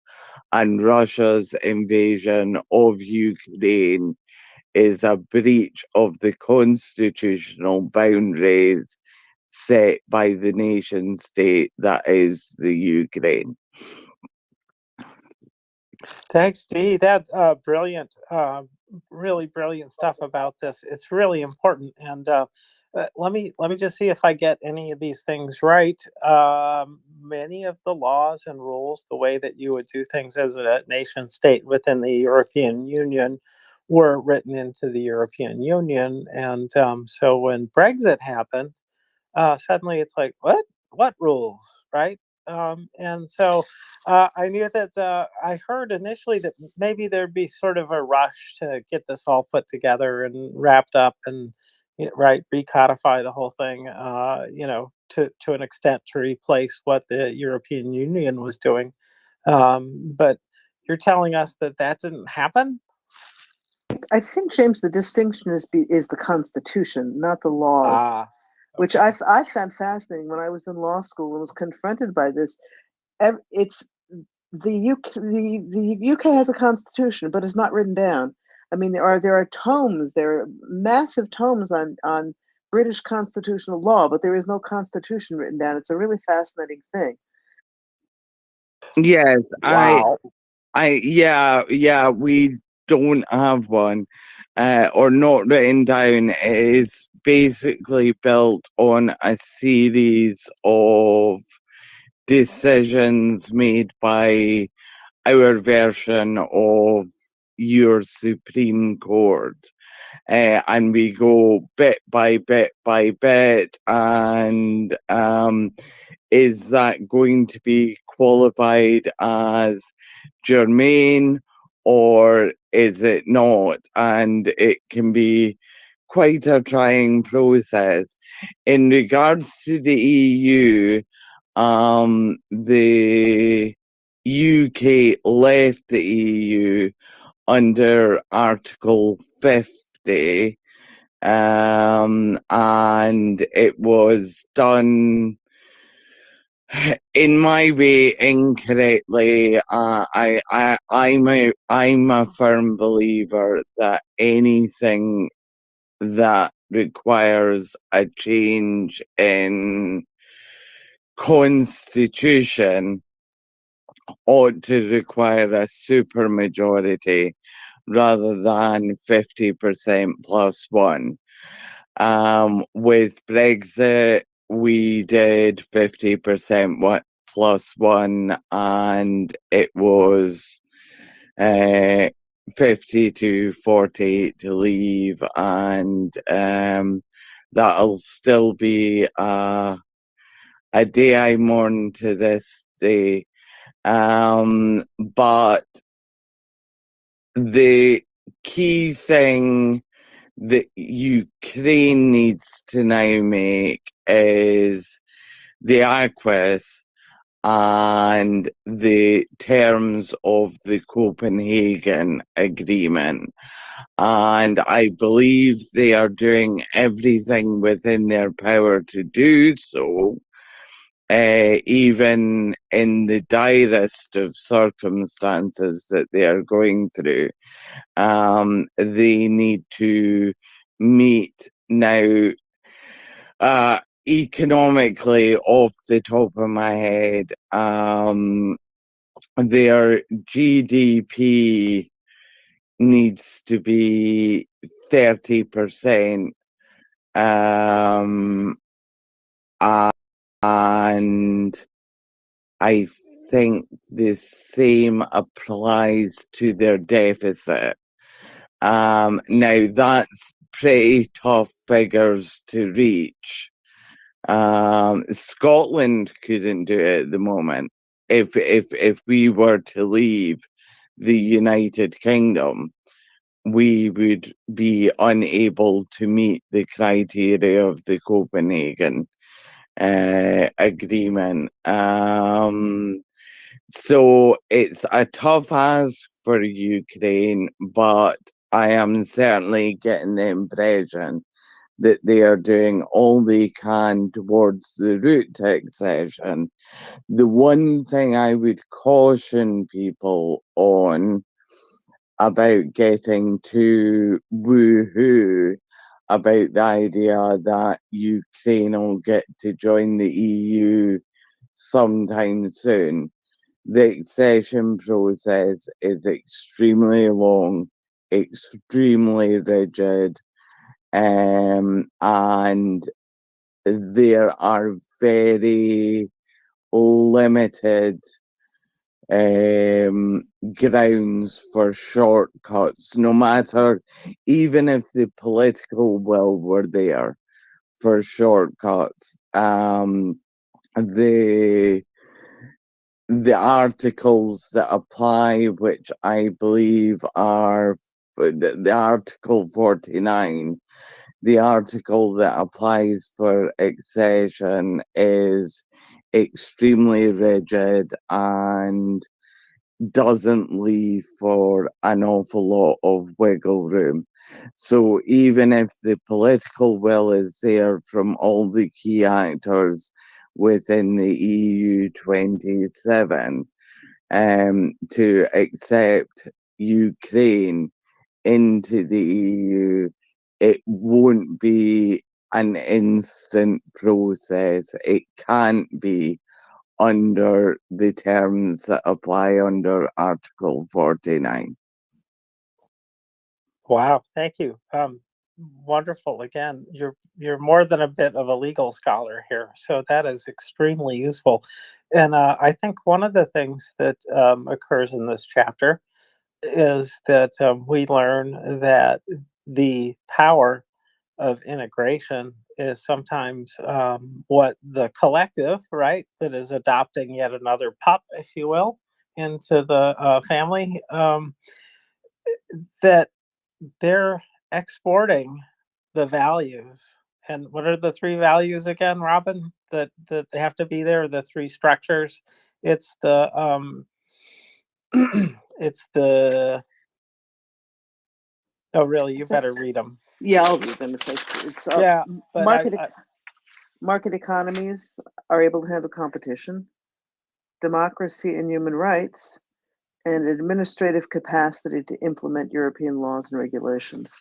and Russia's invasion of Ukraine is a breach of the constitutional boundaries set by the nation state that is the Ukraine. Thanks, Dee. That brilliant, really brilliant stuff about this. It's really important. And let me just see if I get any of these things right. Many of the laws and rules, the way that you would do things as a nation state within the European Union, were written into the European Union. And so when Brexit happened, suddenly it's like, what rules, right? And so I knew that I heard initially that maybe there'd be sort of a rush to get this all put together and wrapped up and right, recodify the whole thing, to an extent to replace what the European Union was doing. But you're telling us that that didn't happen? I think, James, the distinction is the Constitution, not the laws, which Okay. I found fascinating when I was in law school and was confronted by this. It's the UK has a constitution, but it's not written down. I mean, there are tomes, there are massive tomes on British constitutional law, but there is no constitution written down. It's a really fascinating thing. Yes, Wow. yeah, we don't have one, or not written down. It is basically built on a series of decisions made by our version of your Supreme Court. And we go bit by bit by bit, and is that going to be qualified as germane or is it not? And it can be quite a trying process. In regards to the EU, the UK left the EU under Article 50, and it was done in my way incorrectly. I'm a firm believer that anything that requires a change in constitution ought to require a supermajority rather than 50% plus one. With Brexit, we did 50% plus one, and it was 50 to 48 to leave, and that'll still be a day I mourn to this day. But the key thing that Ukraine needs to now make is the ACWIS and the terms of the Copenhagen Agreement. And I believe they are doing everything within their power to do so, even in the direst of circumstances that they are going through. They need to meet now. Economically, off the top of my head, their GDP needs to be 30%, and I think the same applies to their deficit. Now that's pretty tough figures to reach. Scotland couldn't do it at the moment. If we were to leave the United Kingdom, we would be unable to meet the criteria of the Copenhagen Agreement. So it's a tough ask for Ukraine, but I am certainly getting the impression that they are doing all they can towards the route to accession. The one thing I would caution people on about getting too woohoo about the idea that Ukraine will get to join the EU sometime soon. The accession process is extremely long, extremely rigid, and there are very limited grounds for shortcuts, no matter, even if the political will were there for shortcuts. The articles that apply, which I believe are the Article 49, the article that applies for accession is extremely rigid and doesn't leave for an awful lot of wiggle room. So even if the political will is there from all the key actors within the EU 27 to accept Ukraine into the EU, it won't be an instant process. It can't be under the terms that apply under Article 49. Wow, thank you. Wonderful. Again, you're more than a bit of a legal scholar here, so that is extremely useful. And I think one of the things that occurs in this chapter is that we learn that the power of integration is sometimes what the collective, right, that is adopting yet another pup, if you will, into the family, that they're exporting the values. And what are the three values again, Robin? That they have to be there. The three structures. It's the it's the. Oh, really? You better read them. Yeah, I'll read them. It's Yeah, but market economies are able to handle competition, democracy and human rights, and administrative capacity to implement European laws and regulations.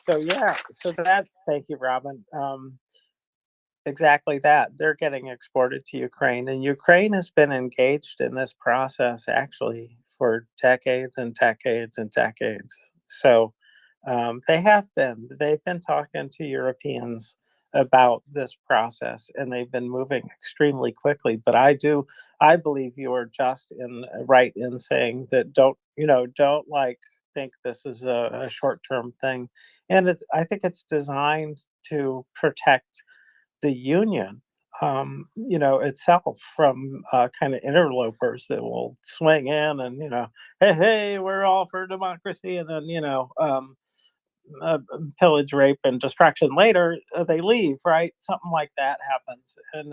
So yeah, so that, thank you, Robin. exactly that. They're getting exported to Ukraine, and Ukraine has been engaged in this process actually for decades and decades and decades. So they've been talking to Europeans about this process, and they've been moving extremely quickly. But I believe you are just right in saying that don't like think this is a short-term thing, and I think it's designed to protect the union, itself from kind of interlopers that will swing in and hey, we're all for democracy, and then pillage, rape, and destruction later, they leave, right? Something like that happens, and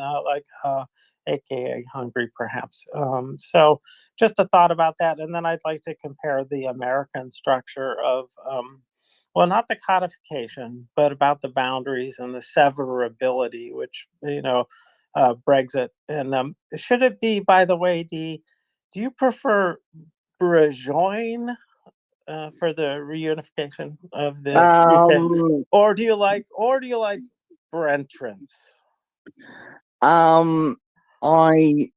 AKA hungry, perhaps. So, just a thought about that, and then I'd like to compare the American structure of, well, not the codification, but about the boundaries and the severability, which Brexit. And should it be, by the way, do you prefer Brejoin for the reunification of the UK, Um, or do you like Brentrance? um, I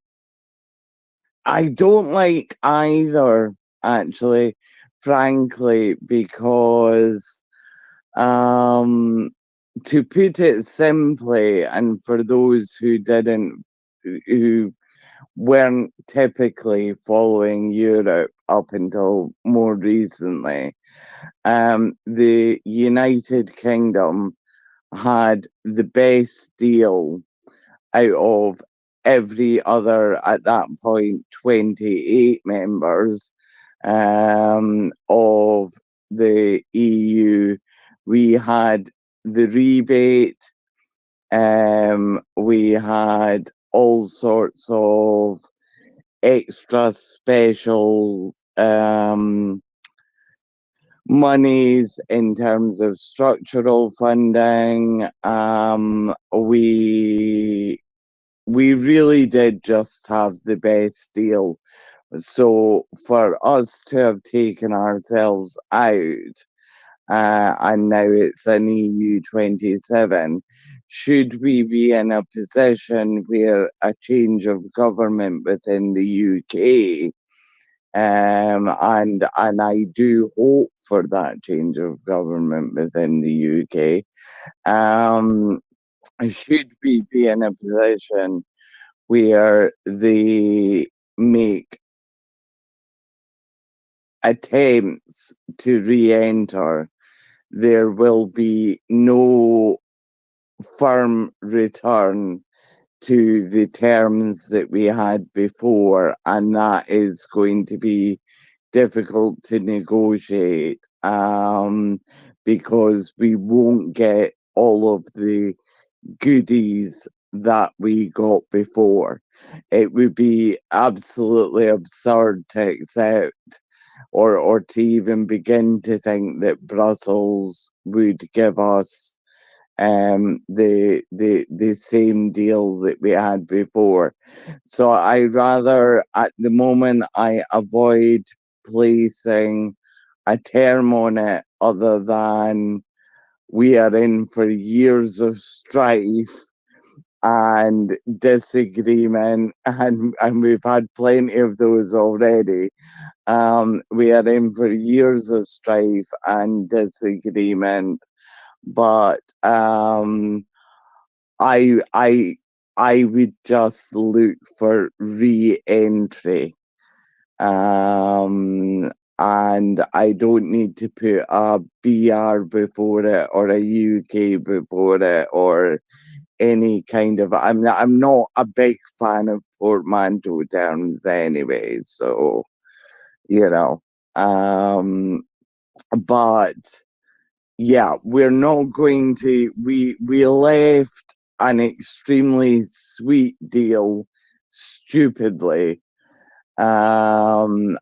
I don't like either, actually, frankly, because um, to put it simply, and for those who weren't typically following Europe up until more recently, the United Kingdom had the best deal out of every other, at that point, 28 members of the EU. We had the rebate, we had all sorts of extra special monies in terms of structural funding. We really did just have the best deal. So for us to have taken ourselves out, and now it's an EU 27, should we be in a position where a change of government within the UK, and I do hope for that change of government within the UK, should we be in a position where they make attempts to re-enter, there will be no firm return to the terms that we had before, and that is going to be difficult to negotiate, because we won't get all of the goodies that we got before. It would be absolutely absurd to accept, or to even begin to think that Brussels would give us the same deal that we had before. So I rather, at the moment, I avoid placing a term on it other than we are in for years of strife and disagreement, and we've had plenty of those already. We are in for years of strife and disagreement, but I I I would just look for re-entry, and I don't need to put a BR before it or a UK before it or any kind of. I'm not a big fan of portmanteau terms anyway, so you know. But yeah, we're not going to. We left an extremely sweet deal stupidly, and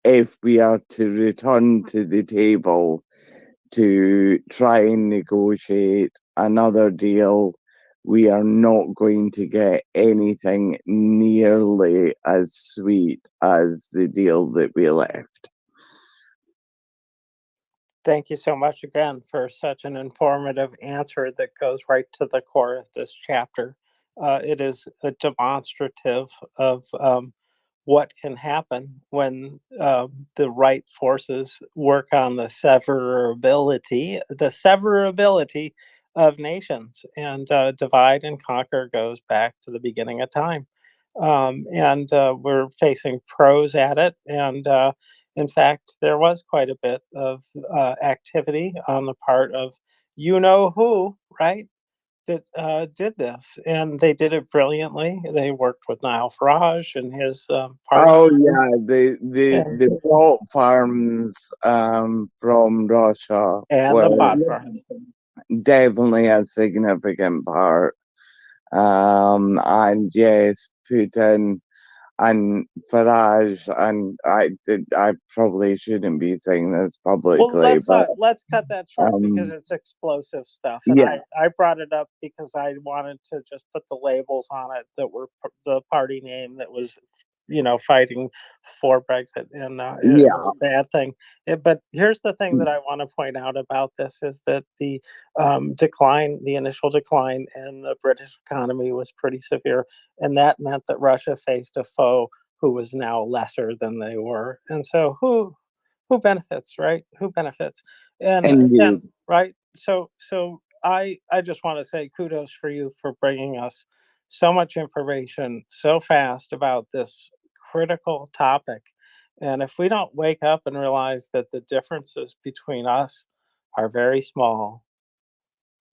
if we are to return to the table to try and negotiate another deal, we are not going to get anything nearly as sweet as the deal that we left. Thank you so much again for such an informative answer that goes right to the core of this chapter. It is a demonstrative of what can happen when the right forces work on the severability of nations, and divide and conquer goes back to the beginning of time. And we're facing pros at it, and in fact, there was quite a bit of activity on the part of you know who, right? That did this, and they did it brilliantly. They worked with Nile Farage and his party, Oh yeah, the and, pot farms from Russia and were the pot farm. definitely a significant part. And yes, Putin and Farage, and I probably shouldn't be saying this Well, publicly, let's but let's cut that short because um it's explosive stuff, and yeah, I brought it up because I wanted to just put the labels on it that were the party name that was, fighting for Brexit, and it was yeah, a bad thing. But here's the thing that I want to point out about this is that the the initial decline in the British economy was pretty severe, and that meant that Russia faced a foe who was now lesser than they were, and so who benefits, right? Who benefits? And again, indeed. right? So I just want to say kudos for you for bringing us so much information so fast about this critical topic. And if we don't wake up and realize that the differences between us are very small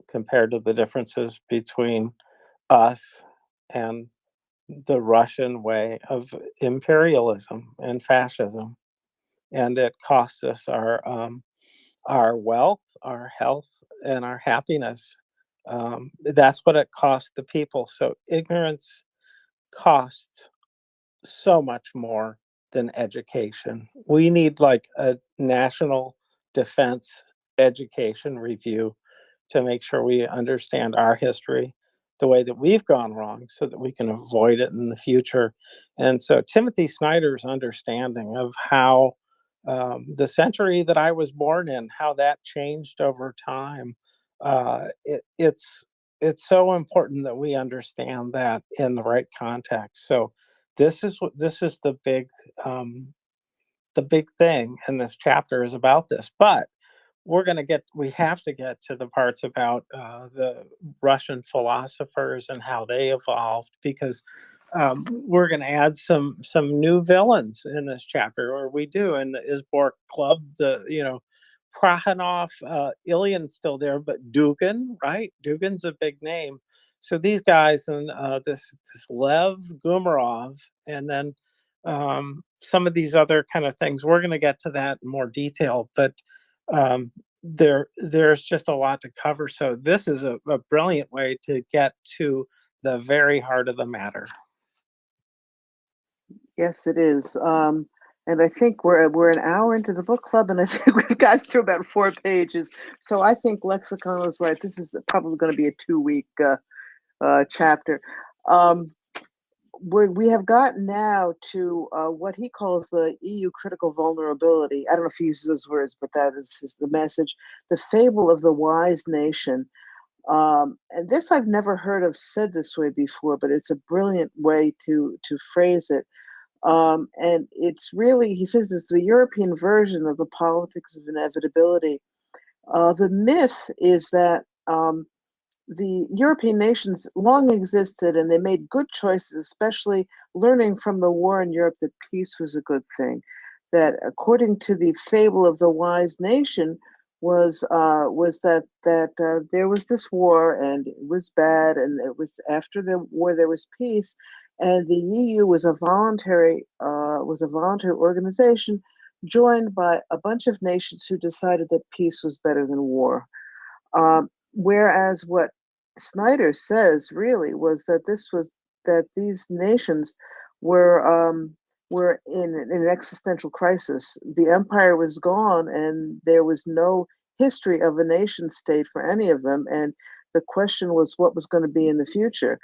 compared to the differences between us and the Russian way of imperialism and fascism, and it costs us our wealth, our health, and our happiness. That's what it costs the people. So ignorance costs so much more than education. We need like a national defense education review to make sure we understand our history, the way that we've gone wrong, so that we can avoid it in the future. And so Timothy Snyder's understanding of how the century that I was born in, how that changed over time, it's so important that we understand that in the right context. So this is the big thing, and this chapter is about this. But we have to get to the parts about the Russian philosophers and how they evolved, because we're going to add some new villains in this chapter, or we do in the Isborg Club. Prahanov, Ilyan's still there, but Dugin, right? Dugin's a big name. So these guys, and this Lev Gumarov, and then some of these other kind of things. We're going to get to that in more detail, but there's just a lot to cover. So this is a brilliant way to get to the very heart of the matter. Yes, it is. And I think we're an hour into the book club, and I think we've gotten through about 4 pages. So I think Lexicon was right. This is probably going to be a 2-week chapter. We have gotten now to what he calls the EU critical vulnerability. I don't know if he uses those words, but that is the message. The fable of the wise nation. And this I've never heard of said this way before, but it's a brilliant way to phrase it. And it's really, he says, it's the European version of the politics of inevitability. The myth is that the European nations long existed and they made good choices, especially learning from the war in Europe that peace was a good thing. That according to the fable of the wise nation was that there was this war and it was bad, and it was after the war there was peace, and the EU was a voluntary organization joined by a bunch of nations who decided that peace was better than war. Whereas what Snyder says really was that these nations were in an existential crisis. The empire was gone, and there was no history of a nation state for any of them, and the question was what was going to be in the future.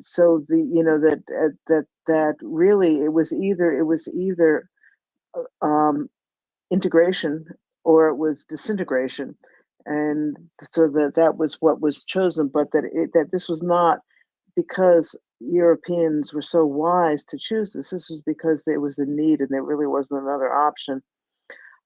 So that really it was either integration or it was disintegration. And so that was what was chosen, but that this was not because Europeans were so wise to choose this. This was because there was a need and there really wasn't another option.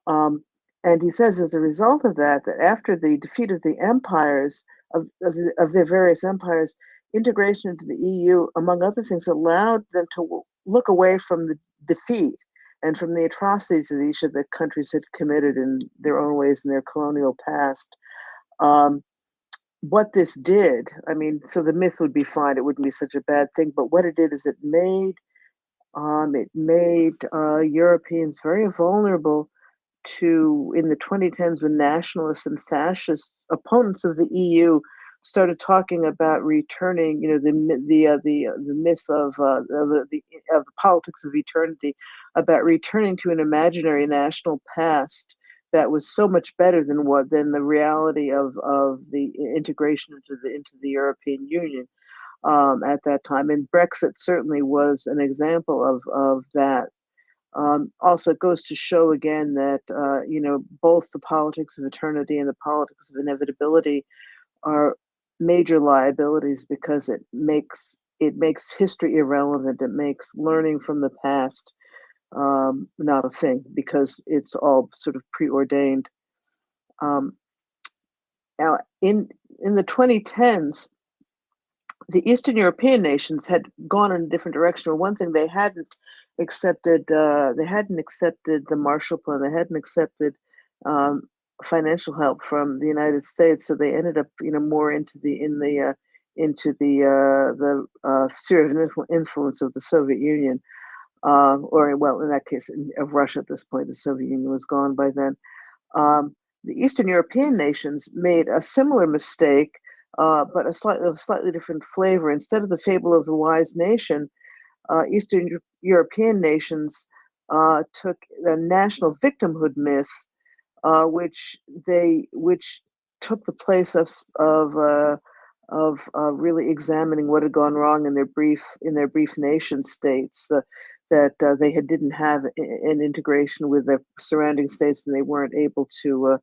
Um, and he says, as a result of that, that after the defeat of the empires, of their various empires, integration into the EU, among other things, allowed them to look away from the defeat and from the atrocities that each of the countries had committed in their own ways in their colonial past. Um, what this did, I mean, so the myth would be fine; it wouldn't be such a bad thing. But what it did is it made Europeans very vulnerable to, in the 2010s, when nationalists and fascist opponents of the EU started talking about returning, the myth of the politics of eternity, about returning to an imaginary national past that was so much better than the reality of the integration into the European Union at that time. And Brexit certainly was an example of that. Also, it goes to show again that both the politics of eternity and the politics of inevitability are major liabilities, because it makes history irrelevant. It makes learning from the past not a thing, because it's all sort of preordained. Um, Now, in the 2010s, the Eastern European nations had gone in a different direction. One thing, they hadn't accepted the Marshall Plan. They hadn't accepted um, financial help from the United States. So they ended up, more into the sphere of influence of the Soviet Union, or well, in that case, of Russia. At this point, the Soviet Union was gone by then. Um, the Eastern European nations made a similar mistake, but a slightly different flavor. Instead of the fable of the wise nation, Eastern European nations took the national victimhood myth, which took the place of really examining what had gone wrong in their brief nation states. That they didn't have an integration with the surrounding states, and they weren't able to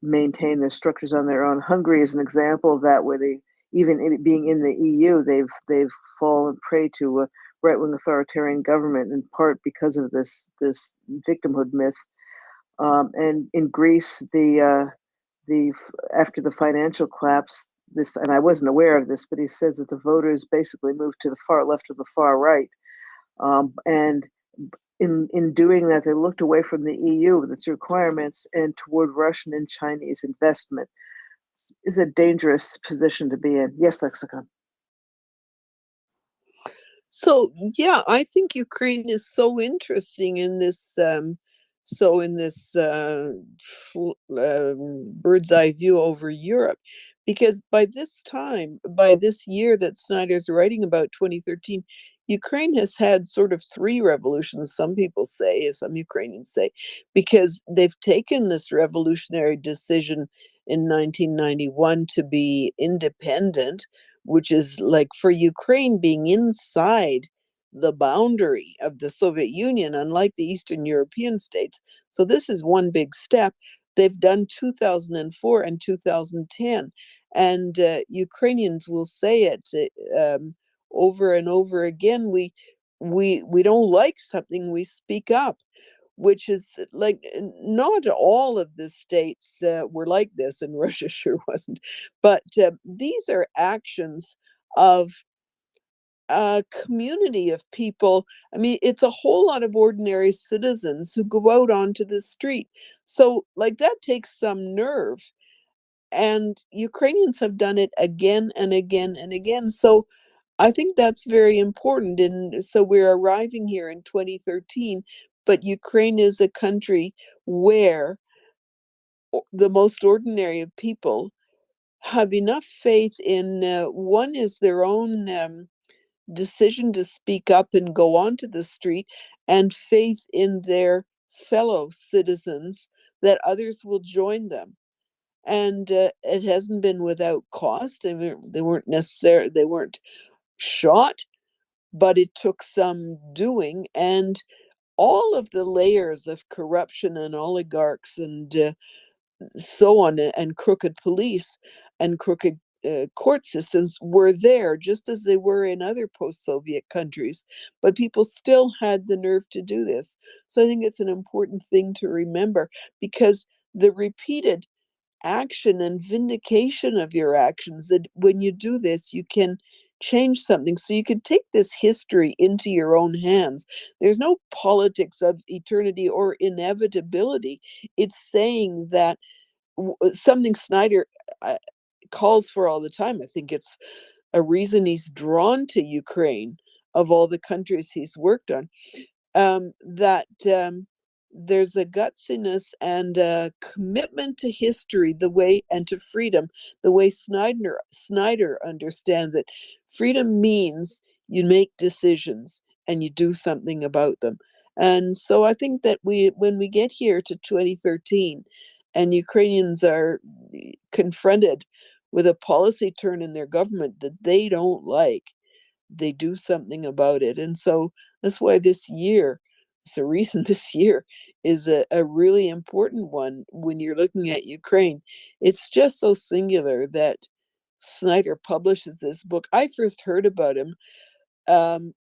maintain their structures on their own. Hungary is an example of that, where being in the EU, they've fallen prey to a right-wing authoritarian government, in part because of this victimhood myth. And in Greece, after the financial collapse, and I wasn't aware of this, but he says that the voters basically moved to the far left or the far right, and in doing that, they looked away from the EU with its requirements and toward Russian and Chinese investment. Is a dangerous position to be in. Yes, Lexicon. So yeah, I think Ukraine is so interesting in this bird's eye view over Europe, because by this year that Snyder's writing about, 2013, Ukraine has had sort of three revolutions, some people say, some Ukrainians say, because they've taken this revolutionary decision in 1991 to be independent, which is like, for Ukraine, being inside the boundary of the Soviet Union, unlike the Eastern European states. So this is one big step. They've done 2004 and 2010. And Ukrainians will say it over and over again. We don't like something, we speak up, which is like, not all of the states were like this, and Russia sure wasn't. But these are actions of a community of people. I mean, it's a whole lot of ordinary citizens who go out onto the street. So, like, that takes some nerve. And Ukrainians have done it again and again and again. So, I think that's very important. And so we're arriving here in 2013, but Ukraine is a country where the most ordinary of people have enough faith in, one is their own decision to speak up and go onto the street, and faith in their fellow citizens that others will join them. And it hasn't been without cost. I mean, they weren't shot, but it took some doing. And all of the layers of corruption and oligarchs and so on, and crooked police and crooked court systems were there, just as they were in other post-Soviet countries, but people still had the nerve to do this. So I think it's an important thing to remember, because the repeated action and vindication of your actions, that when you do this, you can change something. So you can take this history into your own hands. There's no politics of eternity or inevitability. It's saying that something Snyder calls for all the time. I think it's a reason he's drawn to Ukraine of all the countries he's worked on, that there's a gutsiness and a commitment to history, the way, and to freedom, the way Snyder understands it. Freedom means you make decisions and you do something about them. And so I think that when we get here to 2013 and Ukrainians are confronted with a policy turn in their government that they don't like, they do something about it. And so that's why this year, it's a reason this year is a really important one when you're looking at Ukraine. It's just so singular that Snyder publishes this book. I first heard about him.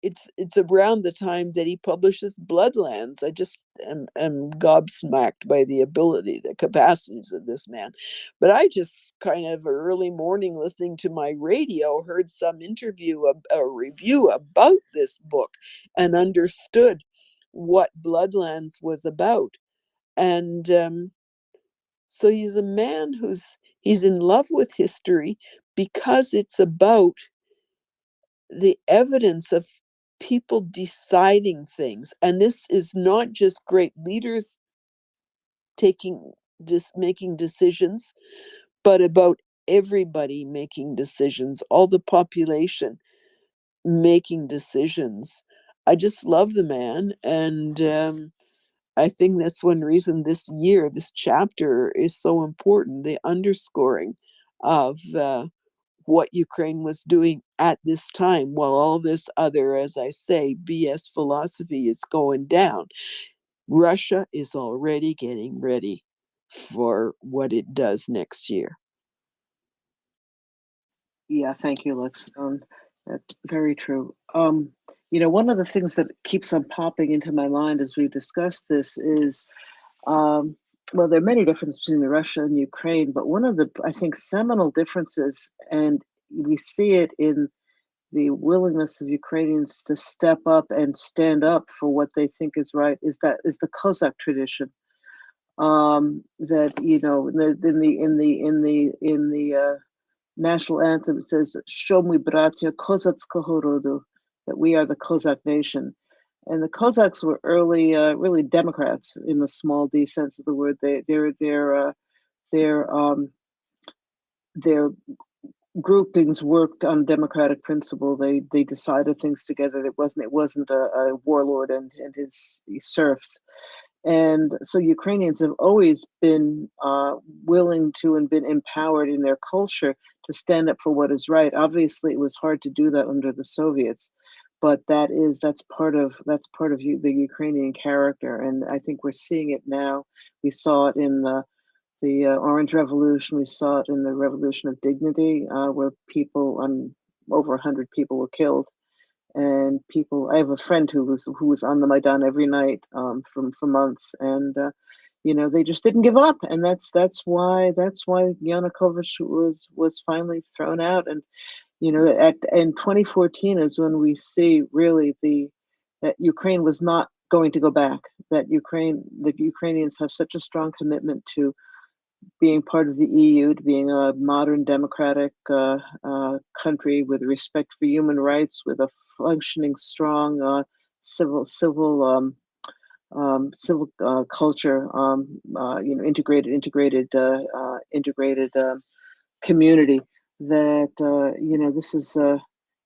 It's around the time that he publishes Bloodlands. I just am gobsmacked by the ability, the capacities of this man. But I just kind of early morning listening to my radio heard some interview, a review about this book, and understood what Bloodlands was about. And so he's a man he's in love with history because it's about the evidence of people deciding things. And this is not just great leaders making decisions, but about everybody making decisions, all the population making decisions. I just love the man. And I think that's one reason this year, this chapter is so important, the underscoring of what Ukraine was doing at this time, while all this other, as I say, BS philosophy is going down. Russia is already getting ready for what it does next year. Yeah, thank you, Lex. That's very true. One of the things that keeps on popping into my mind as we discuss this is, well, there are many differences between the Russia and Ukraine, but one of the, I think, seminal differences, and we see it in the willingness of Ukrainians to step up and stand up for what they think is right, is the Cossack tradition. That in the national anthem, it says "Що ми, браття козацького роду," that we are the Cossack nation. And the Cossacks were early, really Democrats in the small d sense of the word. Their groupings worked on democratic principle. They decided things together. It wasn't a warlord and his serfs. And so Ukrainians have always been willing to and been empowered in their culture to stand up for what is right. Obviously, it was hard to do that under the Soviets, but that's part of the Ukrainian character, and I think we're seeing it now. We saw it in the Orange Revolution. We saw it in the Revolution of Dignity, where over 100 people were killed. And people, I have a friend who was on the Maidan every night for months, and they just didn't give up, and that's why Yanukovych was finally thrown out. And in 2014 is when we see really that Ukraine was not going to go back. The Ukrainians have such a strong commitment to being part of the EU, to being a modern democratic country with respect for human rights, with a functioning, strong civil culture, integrated community. That this is.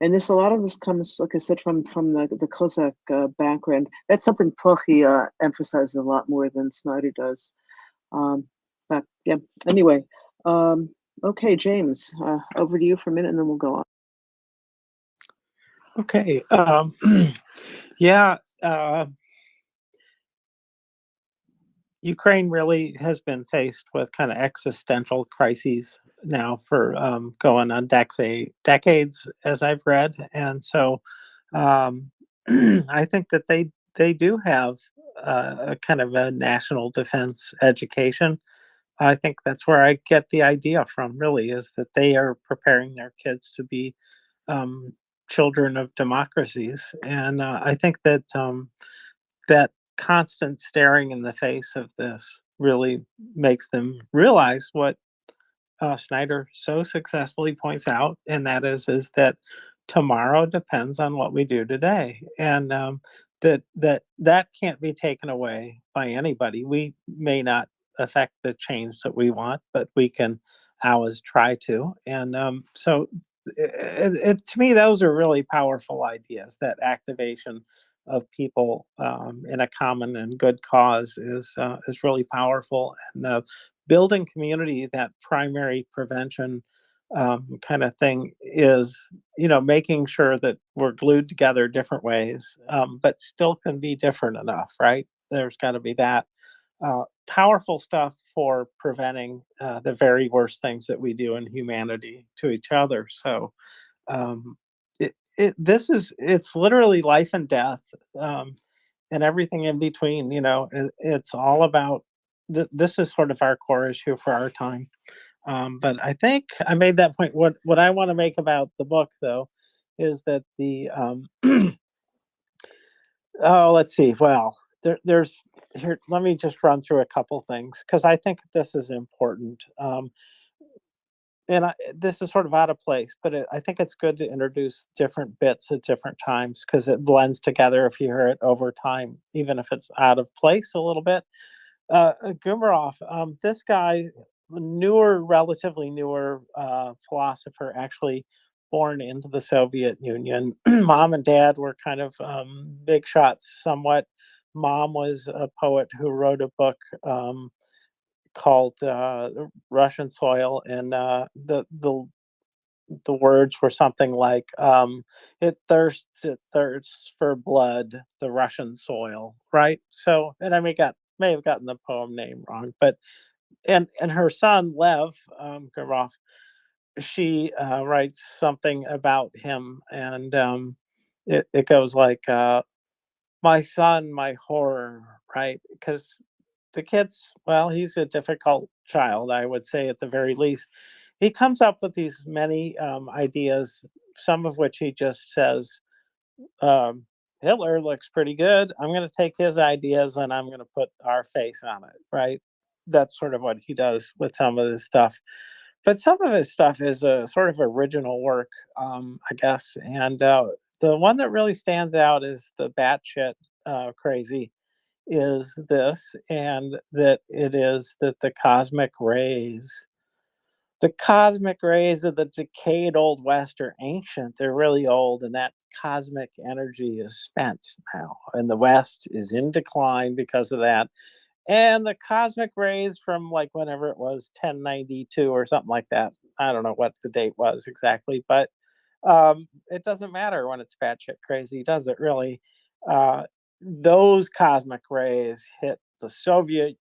And a lot of this comes, like I said, from the Cossack background. That's something Plochy emphasizes a lot more than Snyder does. But yeah, anyway, okay, James, over to you for a minute and then we'll go on. Okay. Yeah. Ukraine really has been faced with kind of existential crises now for going on decades, as I've read, and so um, I think that they do have a kind of a national defense education. I think that's where I get the idea from. Really, is that they are preparing their kids to be um, children of democracies, and I think that that constant staring in the face of this really makes them realize what Snyder so successfully points out, and that is that tomorrow depends on what we do today, and that can't be taken away by anybody. We may not affect the change that we want, but we can always try to. And so, to me, those are really powerful ideas. That activation of people in a common and good cause is really powerful, and building community, that primary prevention kind of thing is, making sure that we're glued together different ways, but still can be different enough, right? There's got to be that powerful stuff for preventing the very worst things that we do in humanity to each other. So um, it's literally life and death, um, and everything in between. It's all about this is sort of our core issue for our time. But I think I made that point. What I want to make about the book, though, is that the oh, let's see. Well, there's here. Let me just run through a couple things because I think this is important. This is sort of out of place, but I think it's good to introduce different bits at different times because it blends together if you hear it over time, even if it's out of place a little bit. Gumarov, this guy, relatively newer philosopher, actually born into the Soviet Union. Mom and dad were kind of big shots somewhat. Mom was a poet who wrote a book called Russian Soil, and the words were something like it thirsts for blood, the Russian soil, right? So, and I may have gotten the poem name wrong, but and her son Lev Garov, she writes something about him, and it goes like my son, my horror, right? Because the kid's, well, he's a difficult child, I would say at the very least. He comes up with these many ideas, some of which he just says, um, Hitler looks pretty good. I'm going to take his ideas and I'm going to put our face on it, right? That's sort of what he does with some of this stuff. But some of his stuff is a sort of original work, I guess. And the one that really stands out is the batshit crazy is this, and that it is that the cosmic rays of the decayed old West are ancient. They're really old, and that cosmic energy is spent now, and the West is in decline because of that. And the cosmic rays from like whenever it was 1092 or something like that. I don't know what the date was exactly, but it doesn't matter when it's batshit crazy, does it really? Uh, those cosmic rays hit the Soviet,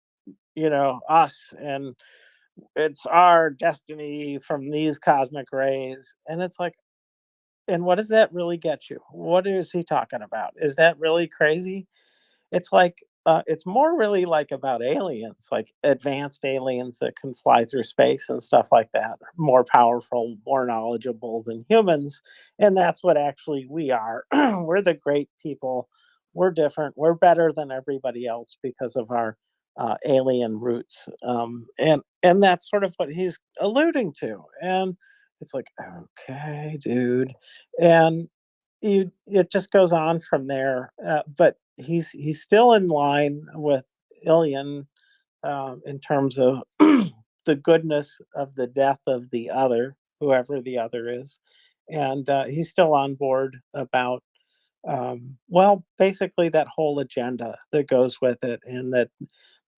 us, and it's our destiny from these cosmic rays. And it's like, and what does that really get you? What is he talking about? Is that really crazy? It's like it's more really like about aliens, like advanced aliens that can fly through space and stuff like that, more powerful, more knowledgeable than humans, and that's what actually we are. We're the great people. We're different. We're better than everybody else because of our alien roots, and that's sort of what he's alluding to. And it's like, okay, dude, and it just goes on from there. But he's still in line with Ilian in terms of the goodness of the death of the other, whoever the other is, and he's still on board about well, basically that whole agenda that goes with it, and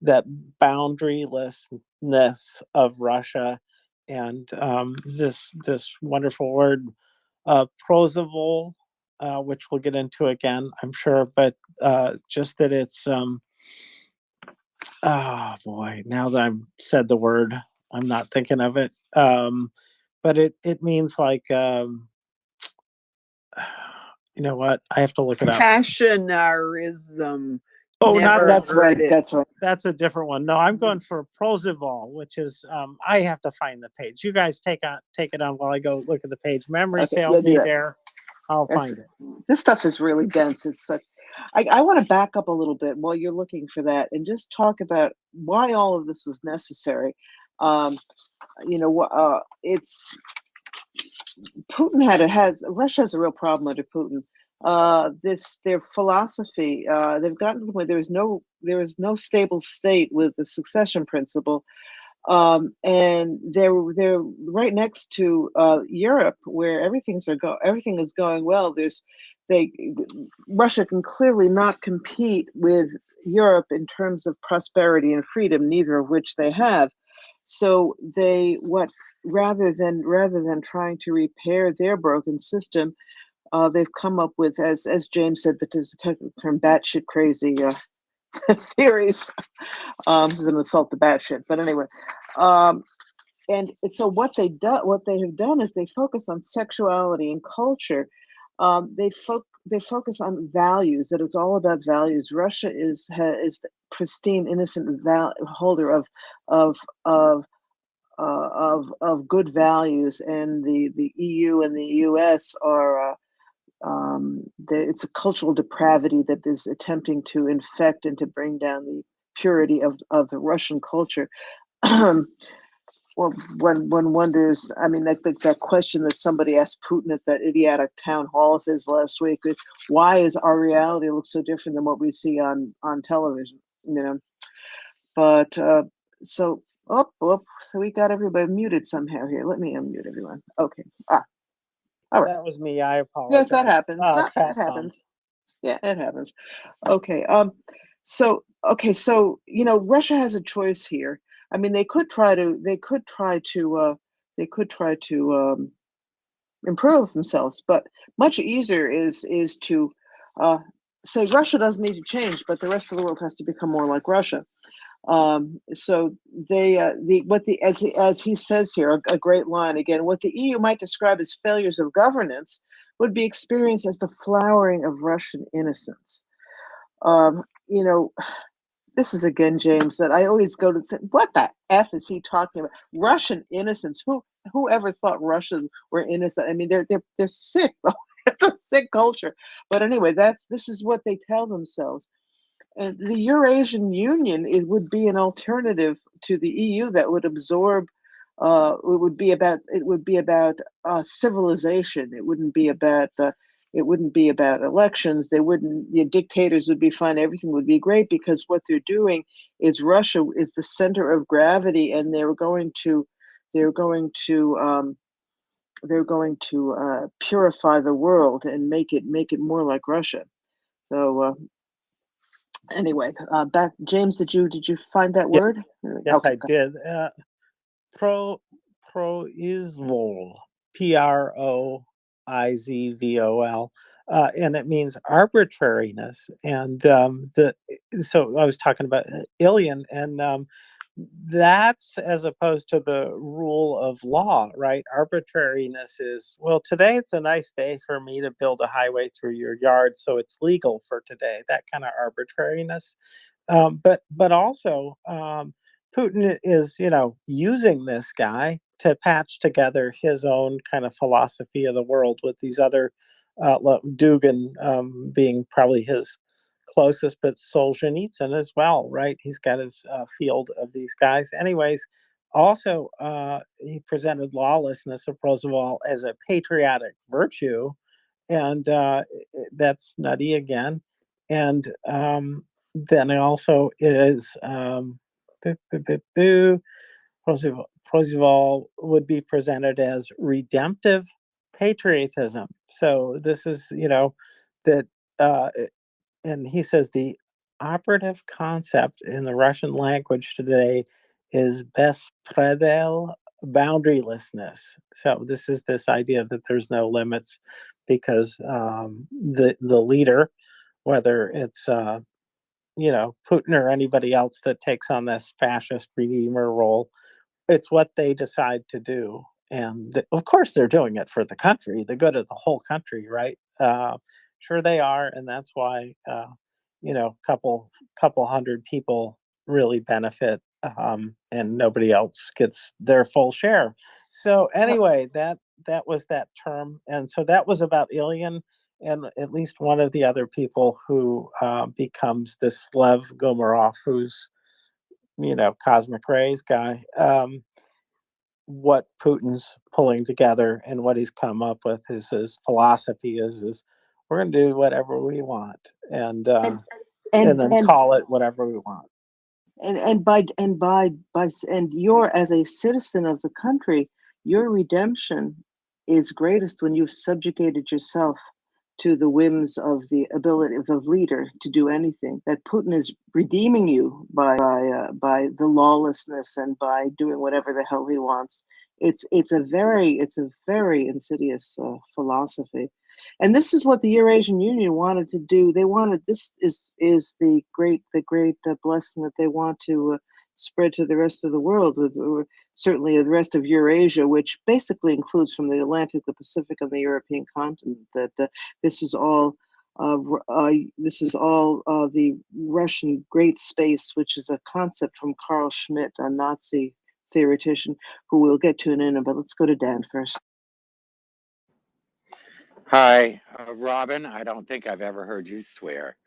that boundarylessness of Russia, and this wonderful word Prozavol, which we'll get into again, I'm sure, but just that it's Oh boy, now that I've said the word, I'm not thinking of it. But it means like you know what? I have to look it up. Passionarism. Oh, not Never that. That's right. heard it. That's right. That's a different one. No, I'm going for Prosival, which is I have to find the page. You guys take it on while I go look at the page. Memory Okay, failed you'll do me that. there. I'll That's, find it. this stuff is really dense. It's such. I want to back up a little bit while you're looking for that and just talk about why all of this was necessary. It's Putin Russia has a real problem under Putin. Their philosophy, they've gotten to the point there is no stable state with the succession principle. And they're right next to Europe, where everything is going well. They Russia can clearly not compete with Europe in terms of prosperity and freedom, neither of which they have. So rather than trying to repair their broken system, they've come up with, as James said, that is the technical term, batshit crazy theories. This is an assault to batshit, but anyway. And so what they have done is they focus on sexuality and culture. They focus on values. That it's all about values. Russia is the pristine, innocent holder of of good values, and the EU and the US are. It's a cultural depravity that is attempting to infect and to bring down the purity of the Russian culture. Well, one wonders, I mean, that question that somebody asked Putin at that idiotic town hall of his last week is, why is our reality look so different than what we see on television? But so so we got everybody muted somehow here. Let me unmute everyone. Okay. All right. That was me. I apologize. Yes, that happens. Fat That thumb. happens. Yeah, it happens. Okay. So Russia has a choice here. I mean, they could try to improve themselves, but much easier is to say Russia doesn't need to change, but the rest of the world has to become more like Russia. So as he says here, a great line again, what the EU might describe as failures of governance would be experienced as the flowering of Russian innocence. Um, you know, this is again, James, that I always go to say, what the F is he talking about? Russian innocence. Whoever thought Russians were innocent? I mean, they're sick. It's a sick culture. But anyway, this is what they tell themselves. And the Eurasian Union, it would be an alternative to the EU that would absorb. It would be about civilization. It wouldn't be about elections. They wouldn't. Dictators would be fine. Everything would be great, because what they're doing is Russia is the center of gravity, and they're going to purify the world and make it more like Russia. So anyway, back, James. Did you find that Yes, word? yes, Okay. I did. Proizvol, Proizvol, and it means arbitrariness. And so I was talking about Ilian, and that's as opposed to the rule of law, right? Arbitrariness is, well, today it's a nice day for me to build a highway through your yard, so it's legal for today. That kind of arbitrariness. But also, Putin is, using this guy to patch together his own kind of philosophy of the world with these other, Dugin being probably his closest, but Solzhenitsyn as well, right? He's got his field of these guys. Anyways, also, he presented lawlessness of Roosevelt as a patriotic virtue, and that's nutty again. And then it also is Proosevelt would be presented as redemptive patriotism. So this is, that, and he says the operative concept in the Russian language today is bespredel, boundarylessness. So this is this idea that there's no limits, because the leader, whether it's Putin or anybody else that takes on this fascist redeemer role. It's what they decide to do. And of course, they're doing it for the country, the good of the whole country, right? Sure they are. And that's why, couple hundred people really benefit, and nobody else gets their full share. So anyway, that was that term. And so that was about Ilian and at least one of the other people who becomes this Lev Gomarov, who's, cosmic rays guy. What Putin's pulling together and what he's come up with is his philosophy is we're going to do whatever we want and then call it whatever we want. And you're, as a citizen of the country, your redemption is greatest when you've subjugated yourself to the whims of the ability of the leader to do anything. That Putin is redeeming you by the lawlessness and by doing whatever the hell he wants. It's a very insidious philosophy, and this is what the Eurasian Union wanted to do. They wanted, this is the great blessing that they want to spread to the rest of the world, with certainly the rest of Eurasia, which basically includes from the Atlantic, the Pacific, and the European continent. That this is all the Russian great space, which is a concept from Carl Schmitt, a Nazi theoretician, who we'll get to in a minute. But let's go to Dan first. Hi, Robin. I don't think I've ever heard you swear.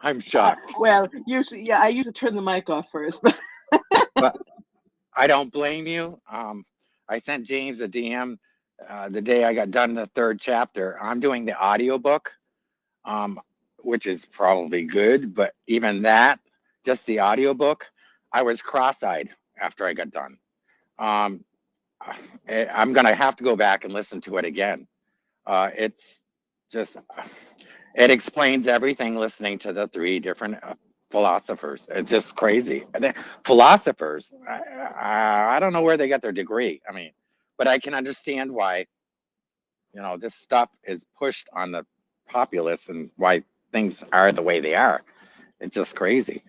I'm shocked. Well, usually, I usually turn the mic off first. But I don't blame you. I sent James a DM the day I got done the 3rd chapter. I'm doing the audiobook, which is probably good, but even that, just the audiobook, I was cross-eyed after I got done. I'm going to have to go back and listen to it again. It's just, it explains everything listening to the 3 different philosophers. It's just crazy. Philosophers, I don't know where they got their degree. I mean, but I can understand why, this stuff is pushed on the populace and why things are the way they are. It's just crazy.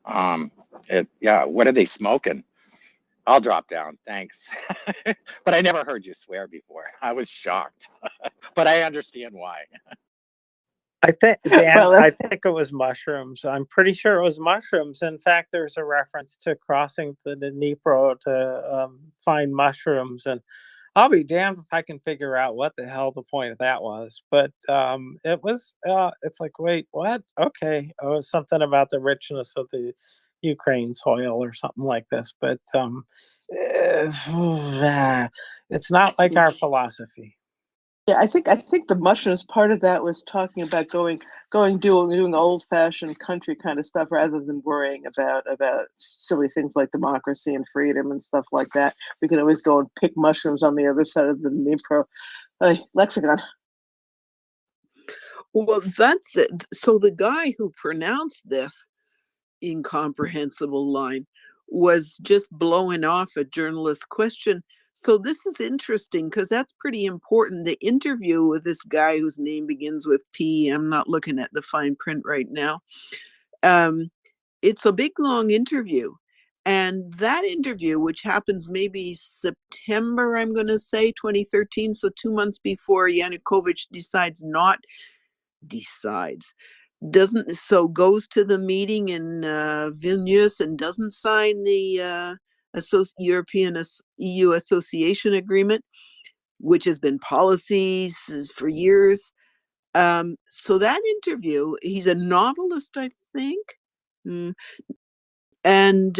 What are they smoking? I'll drop down. Thanks. But I never heard you swear before. I was shocked. But I understand why. I think, Dan, I think it was mushrooms. I'm pretty sure it was mushrooms. In fact, there's a reference to crossing the Dnipro to find mushrooms. And I'll be damned if I can figure out what the hell the point of that was. But it was, it's like, wait, what? Okay. It was something about the richness of the Ukraine soil or something like this. But it's not like our philosophy. Yeah, I think the mushrooms part of that was talking about doing old-fashioned country kind of stuff rather than worrying about silly things like democracy and freedom and stuff like that. We can always go and pick mushrooms on the other side of the Dnipro. Lexicon. Well, that's it. So the guy who pronounced this incomprehensible line was just blowing off a journalist's question. So this is interesting because that's pretty important. The interview with this guy whose name begins with P, I'm not looking at the fine print right now. It's a big, long interview. And that interview, which happens maybe September, I'm going to say, 2013, so 2 months before Yanukovych goes to the meeting in Vilnius and doesn't sign the European EU association agreement, which has been policies for years. So that interview, he's a novelist, I think, and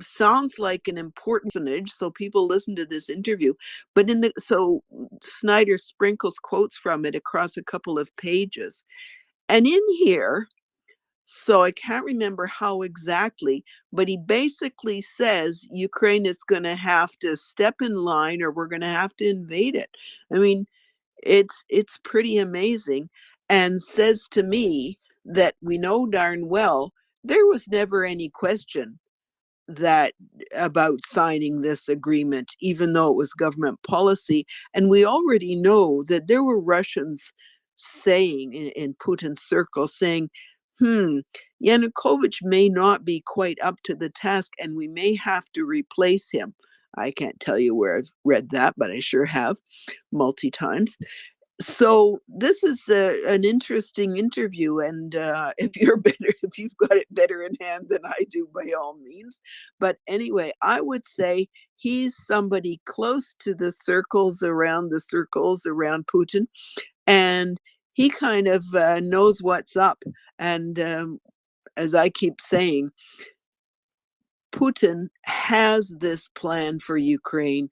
sounds like an important personage. So people listen to this interview, but so Snyder sprinkles quotes from it across a couple of pages, and in here. So I can't remember how exactly, but he basically says Ukraine is going to have to step in line or we're going to have to invade it. I mean, it's pretty amazing, and says to me that we know darn well there was never any question that about signing this agreement, even though it was government policy. And we already know that there were Russians saying in Putin's circle, saying, Yanukovych may not be quite up to the task, and we may have to replace him. I can't tell you where I've read that, but I sure have multi times. So this is an interesting interview, and if you've got it better in hand than I do, by all means. But anyway, I would say he's somebody close to the circles around Putin, and he kind of knows what's up. And as I keep saying, Putin has this plan for Ukraine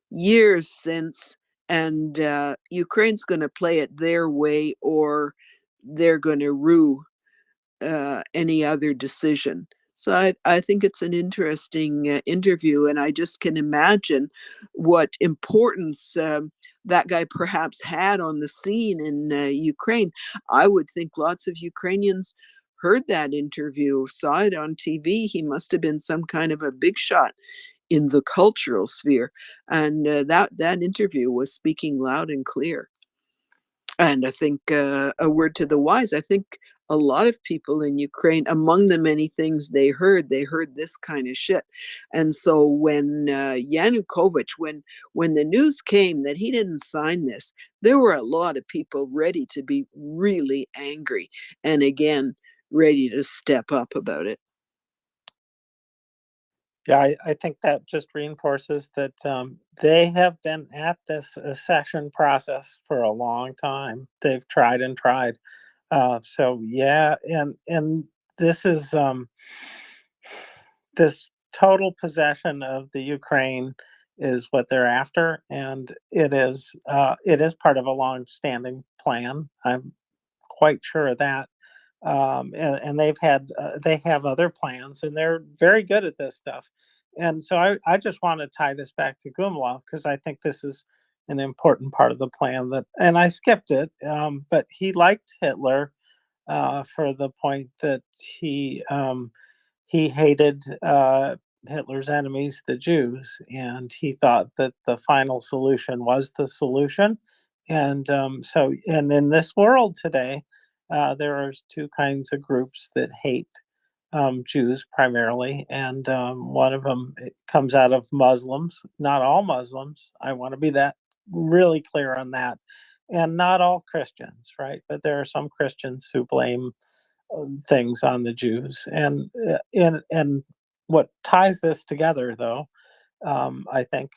years since, and Ukraine's going to play it their way, or they're going to rue any other decision. So I think it's an interesting interview, and I just can imagine what importance that guy perhaps had on the scene in Ukraine. I would think lots of Ukrainians heard that interview, saw it on TV. He must have been some kind of a big shot in the cultural sphere, and that interview was speaking loud and clear. And I think a word to the wise, I think a lot of people in Ukraine, among the many things they heard this kind of shit. And so when Yanukovych, when the news came that he didn't sign this, there were a lot of people ready to be really angry, and again, ready to step up about it. Yeah, I think that just reinforces that they have been at this accession process for a long time. They've tried and tried. So yeah, and this is this total possession of the Ukraine is what they're after, and it is part of a long-standing plan. I'm quite sure of that. And they have other plans, and they're very good at this stuff. And so I just want to tie this back to Gumlov, because I think this is an important part of the plan. And I skipped it, but he liked Hitler for the point that he hated Hitler's enemies, the Jews, and he thought that the final solution was the solution. And and in this world today, there are two kinds of groups that hate Jews primarily, and one of them comes out of Muslims. Not all Muslims. I want to be that really clear on that, and not all Christians, right? But there are some Christians who blame things on the Jews, and what ties this together, though, I think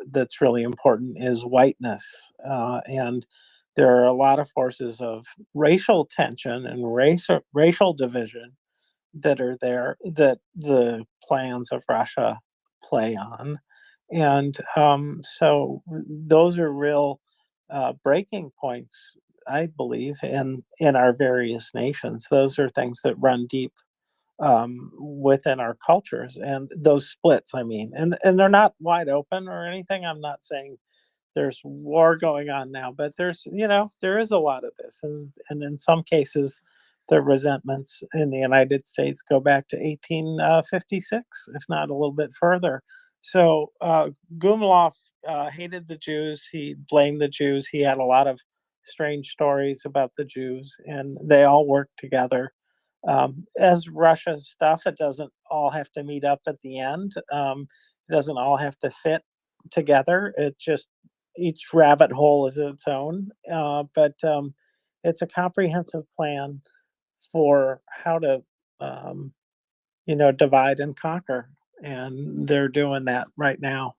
that's really important is whiteness, and there are a lot of forces of racial tension and racial division that are there that the plans of Russia play on, and so those are real breaking points, I believe, in our various nations. Those are things that run deep within our cultures, and those splits, I mean, and they're not wide open or anything. I'm not saying there's war going on now, but there is a lot of this, and in some cases the resentments in the United States go back to 1856, if not a little bit further. So Gumlov hated the Jews. He blamed the Jews. He had a lot of strange stories about the Jews, and they all worked together. As Russia's stuff, it doesn't all have to meet up at the end. It doesn't all have to fit together. It just, each rabbit hole is its own. But it's a comprehensive plan for how to, divide and conquer. And they're doing that right now.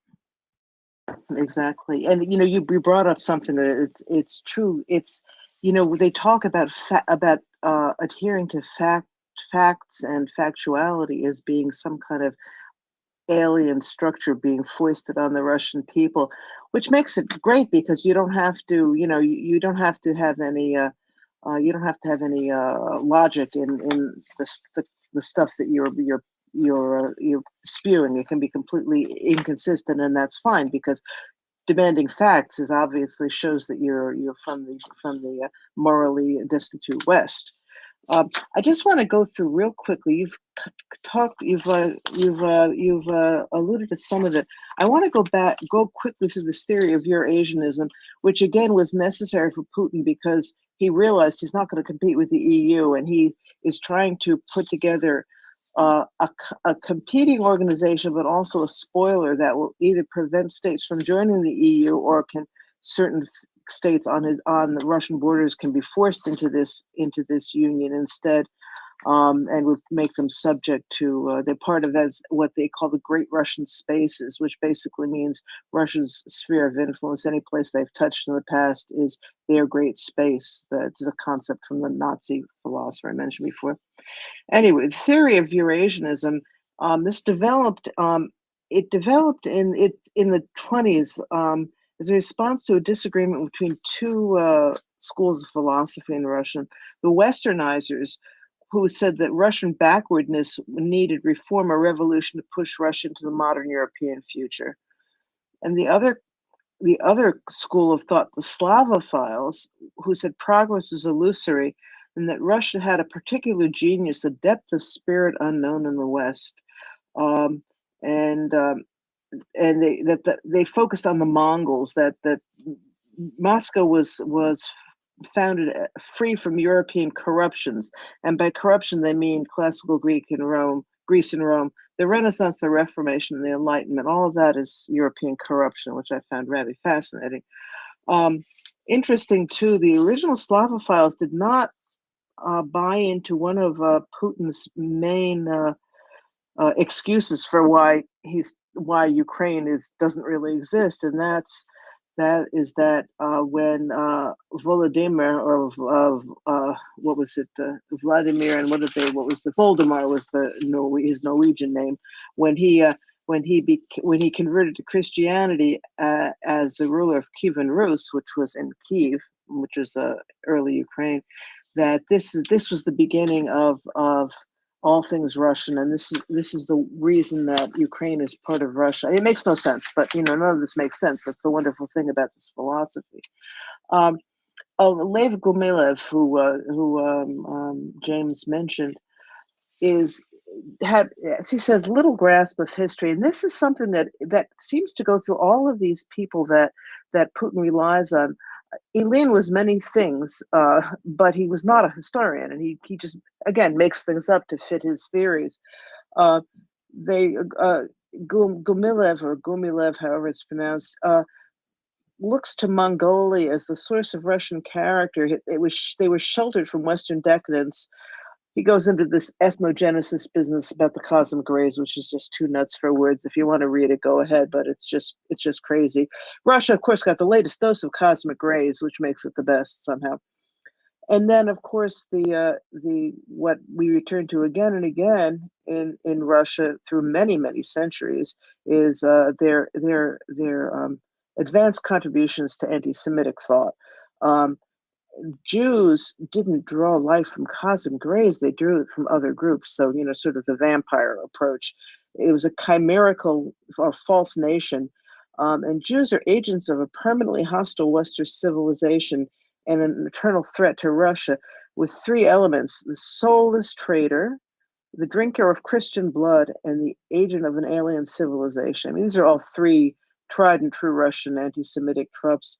Exactly. And you brought up something that it's true. It's they talk about adhering to facts and factuality as being some kind of alien structure being foisted on the Russian people, which makes it great because you don't have to, you don't have to have any logic in the stuff that you're spewing. It can be completely inconsistent, and that's fine because demanding facts is obviously shows that you're from the morally destitute West. I just want to go through real quickly. You've alluded to some of it. I want to go quickly through this theory of Eurasianism, which again was necessary for Putin because he realized he's not going to compete with the EU, and he is trying to put together a competing organization, but also a spoiler that will either prevent states from joining the EU, or can certain states on the Russian borders can be forced into this union instead, and would make them subject to they're part of as what they call the Great Russian Spaces, which basically means Russia's sphere of influence. Any place they've touched in the past is their great space. That's a concept from the Nazi philosopher I mentioned before. Anyway, the theory of Eurasianism, this developed. It developed in the 20s as a response to a disagreement between two schools of philosophy in Russia. The Westernizers, who said that Russian backwardness needed reform or revolution to push Russia into the modern European future, and the other school of thought, the Slavophiles, who said progress was illusory and that Russia had a particular genius, a depth of spirit unknown in the West. And they focused on the Mongols, that Moscow was founded free from European corruptions, and by corruption they mean classical Greece and Rome, the Renaissance, the Reformation, the Enlightenment. All of that is European corruption, which I found rather fascinating. Interesting too, the original Slavophiles did not buy into one of Putin's main excuses for why Ukraine doesn't really exist, and that is that when Volodymyr, or what was it, Vladimir, and what was the Voldemar was his Norwegian name, when he converted to Christianity as the ruler of Kievan Rus, which was in Kiev, which was early Ukraine, that this was the beginning of all things Russian, and this is the reason that Ukraine is part of Russia. It makes no sense, but none of this makes sense. That's the wonderful thing about this philosophy. Lev Gumilev, who James mentioned, had, as he says, little grasp of history, and this is something that seems to go through all of these people that Putin relies on. Ilyin was many things, but he was not a historian, and he just, again, makes things up to fit his theories. Gumilev, however it's pronounced, looks to Mongolia as the source of Russian character. They were sheltered from Western decadence. He goes into this ethnogenesis business about the cosmic rays, which is just too nuts for words. If you want to read it, go ahead, but it's just crazy. Russia, of course, got the latest dose of cosmic rays, which makes it the best somehow. And then, of course, the what we return to again and again in Russia through many centuries is their advanced contributions to anti-Semitic thought. Jews didn't draw life from cosmic rays; they drew it from other groups. So, sort of the vampire approach. It was a chimerical or false nation, and Jews are agents of a permanently hostile Western civilization and an eternal threat to Russia, with three elements: the soulless traitor, the drinker of Christian blood, and the agent of an alien civilization. I mean, these are all three tried and true Russian anti-Semitic tropes.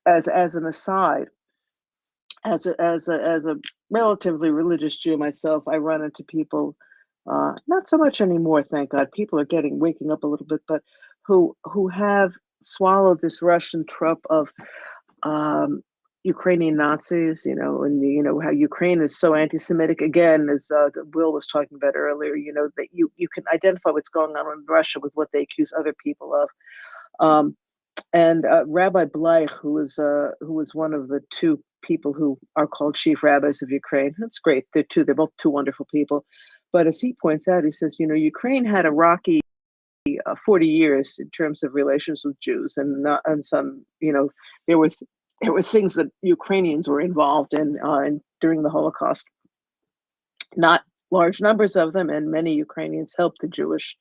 As an aside, as a relatively religious Jew myself, I run into people, not so much anymore, thank God. People are waking up a little bit, but who have swallowed this Russian trope of Ukrainian Nazis, and how Ukraine is so anti-Semitic. Again, as Will was talking about earlier, that you can identify what's going on in Russia with what they accuse other people of. And Rabbi Bleich, who was one of the two people who are called chief rabbis of Ukraine. That's great. They're both two wonderful people. But as he points out, he says, Ukraine had a rocky 40 years in terms of relations with Jews, and some, there were things that Ukrainians were involved in during the Holocaust. Not large numbers of them, and many Ukrainians helped the Jewish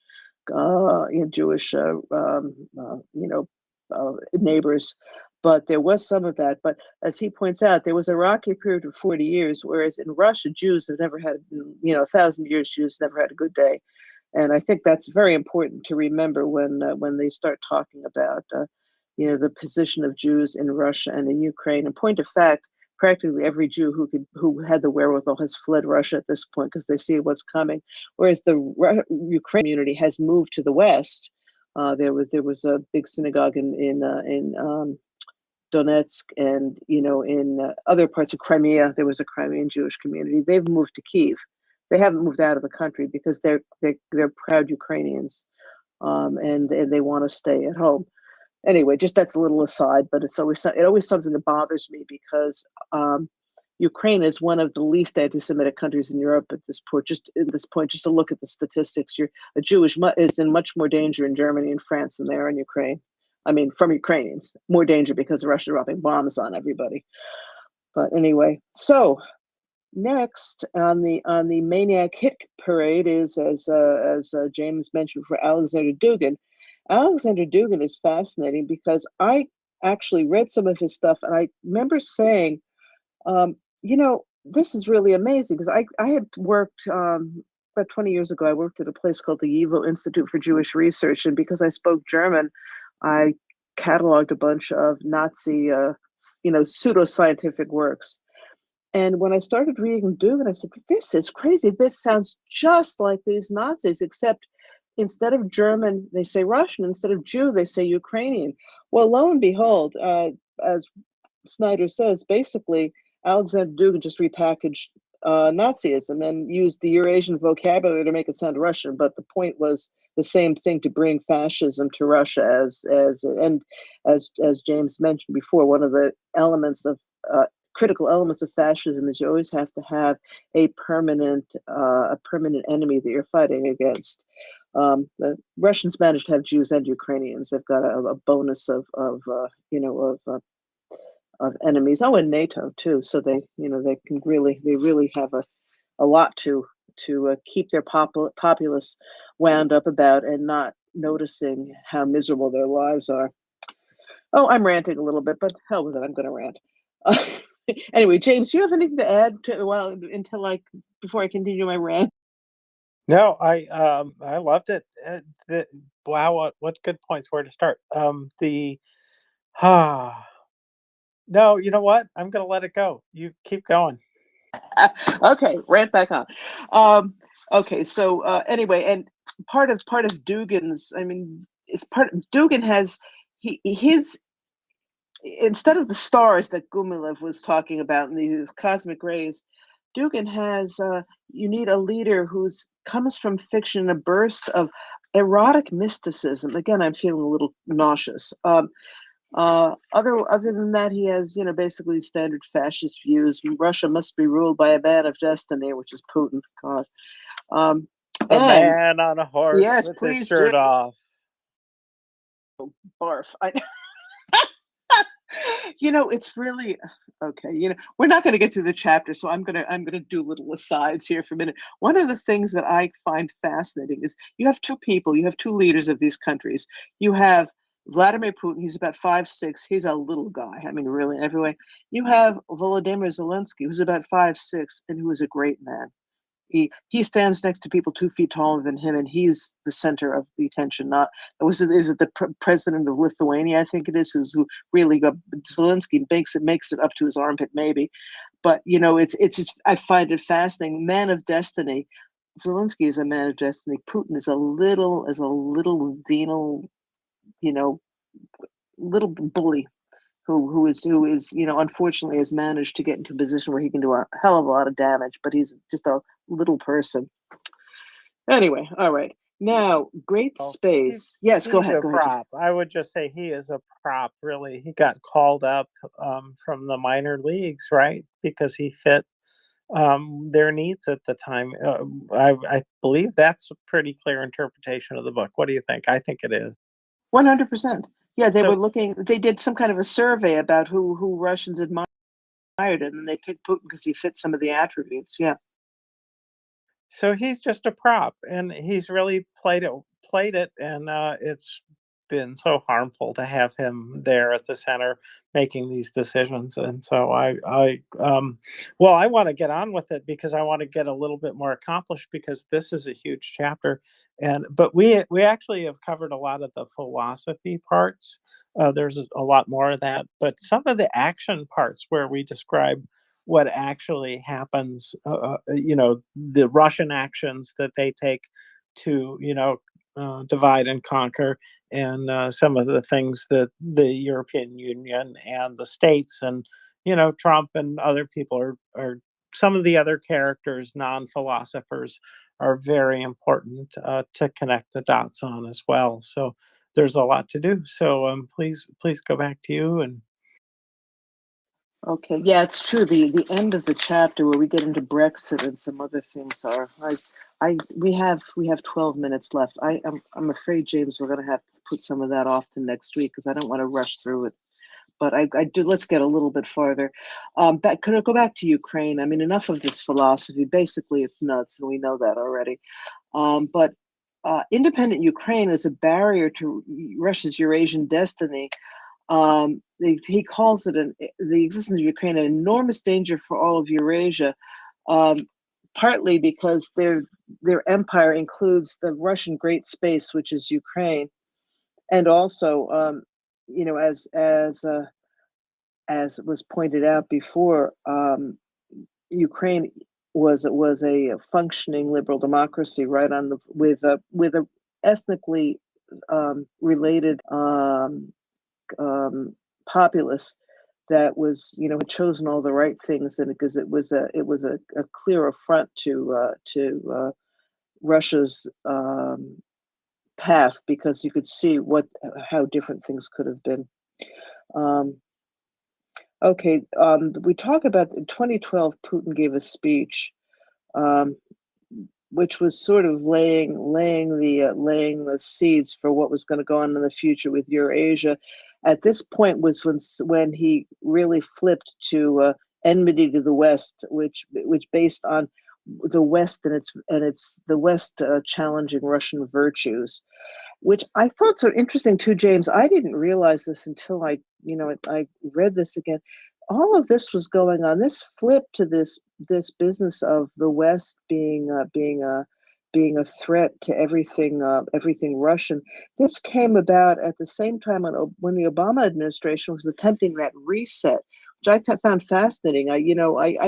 neighbors, but there was some of that. But as he points out, there was a rocky period of 40 years, whereas in Russia, Jews have never had, 1,000 years, Jews never had a good day. And I think that's very important to remember when they start talking about the position of Jews in Russia and in Ukraine. In point of fact, practically every Jew who had the wherewithal has fled Russia at this point because they see what's coming. Whereas the Ukraine community has moved to the West. There was a big synagogue in Donetsk, and in other parts of Crimea there was a Crimean Jewish community. They've moved to Kyiv. They haven't moved out of the country because they're proud Ukrainians, and they want to stay at home. Anyway, just that's a little aside, but it's always something that bothers me because Ukraine is one of the least anti-Semitic countries in Europe at this point. Just to look at the statistics, a Jew is in much more danger in Germany and France than they are in Ukraine. I mean, from Ukrainians, more danger because Russia dropping bombs on everybody. But anyway, so next on the Maniac Hit Parade is, as James mentioned, for Alexander Dugin. Alexander Dugin is fascinating because I actually read some of his stuff, and I remember saying, this is really amazing because I had worked about 20 years ago. I worked at a place called the YIVO Institute for Jewish Research, and because I spoke German, I cataloged a bunch of Nazi, pseudoscientific works. And when I started reading Dugin, I said, this is crazy. This sounds just like these Nazis, except instead of German, they say Russian. Instead of Jew, they say Ukrainian. Well, lo and behold, as Snyder says, basically, Alexander Dugin just repackaged Nazism and used the Eurasian vocabulary to make it sound Russian. But the point was the same thing, to bring fascism to Russia, as James mentioned before. One of the elements of critical elements of fascism is you always have to have a permanent enemy that you're fighting against. The Russians managed to have Jews and Ukrainians. They've got a bonus of enemies. Oh, and NATO too. So they really have a lot to keep their populace wound up about and not noticing how miserable their lives are. Oh, I'm ranting a little bit, but hell with it. I'm going to rant. Anyway, James, do you have anything to add before I continue my rant? No, I loved it. Wow, what good points where to start. No, you know what? I'm going to let it go. You keep going. Okay, rant back on. Okay, so anyway, and part of Dugin's, Dugin has his, instead of the stars that Gumilev was talking about in these cosmic rays, Dugin has, you need a leader who's comes from fiction, a burst of erotic mysticism. Again, I'm feeling a little nauseous. Other than that, he has, basically standard fascist views. Russia must be ruled by a man of destiny, which is Putin. God. A man on a horse, yes, with please, his shirt Jim. off. Barf. It's really okay. We're not going to get through the chapter, so I'm gonna do little asides here for a minute. One of the things that I find fascinating is you have two leaders of these countries. You have Vladimir Putin. He's about 5'6". He's a little guy. I mean, really, in every way. You have Volodymyr Zelensky, who's about 5'6", and who is a great man. He stands next to people 2 feet taller than him, and he's the center of the attention. Is it the president of Lithuania? I think it is, who really got Zelensky makes it up to his armpit, maybe. But it's just, I find it fascinating. Man of destiny. Zelensky is a man of destiny. Putin is a little venal, little bully who is unfortunately has managed to get into a position where he can do a hell of a lot of damage, but he's just a little person. Anyway, all right. Now, great space. Yes, go ahead. He's a prop. I would just say he is a prop, really. He got called up from the minor leagues, right? Because he fit their needs at the time. I believe that's a pretty clear interpretation of the book. What do you think? I think it is. 100%. Yeah, they did some kind of a survey about who Russians admired, and then they picked Putin because he fit some of the attributes. Yeah. So he's just a prop, and he's really played it, and it's been so harmful to have him there at the center making these decisions. And so well, I want to get on with it because I want to get a little bit more accomplished because this is a huge chapter. But we actually have covered a lot of the philosophy parts. There's a lot more of that, but some of the action parts where we describe what actually happens, the Russian actions that they take to, divide and conquer, and some of the things that the European Union and the states and, Trump and other people are some of the other characters, non-philosophers, are very important to connect the dots on as well. So there's a lot to do. So please go back to you. And Okay, yeah, it's true. The end of the chapter where we get into Brexit and some other things are we have 12 minutes left. I'm afraid, James, we're gonna have to put some of that off to next week because I don't want to rush through it. But I do. Let's get a little bit farther. Could I go back to Ukraine? I mean, enough of this philosophy. Basically, it's nuts, and we know that already. But independent Ukraine is a barrier to Russia's Eurasian destiny. He calls it the existence of Ukraine an enormous danger for all of Eurasia, um, partly because their empire includes the Russian Great Space, which is Ukraine, and also, as was pointed out before, Ukraine was a functioning liberal democracy, right on the with a ethnically related populace that was, had chosen all the right things, and because it was a clear affront to Russia's path, because you could see how different things could have been. Okay, we talk about in 2012, Putin gave a speech, which was sort of laying the seeds for what was going to go on in the future with Eurasia. At this point was when he really flipped to enmity to the West, which based on the West and the West challenging Russian virtues, which I thought so interesting too, James. I didn't realize this until I read this again. All of this was going on. This flip to this business of the West being a threat to everything Russian. This came about at the same time when the Obama administration was attempting that reset, which I found fascinating. I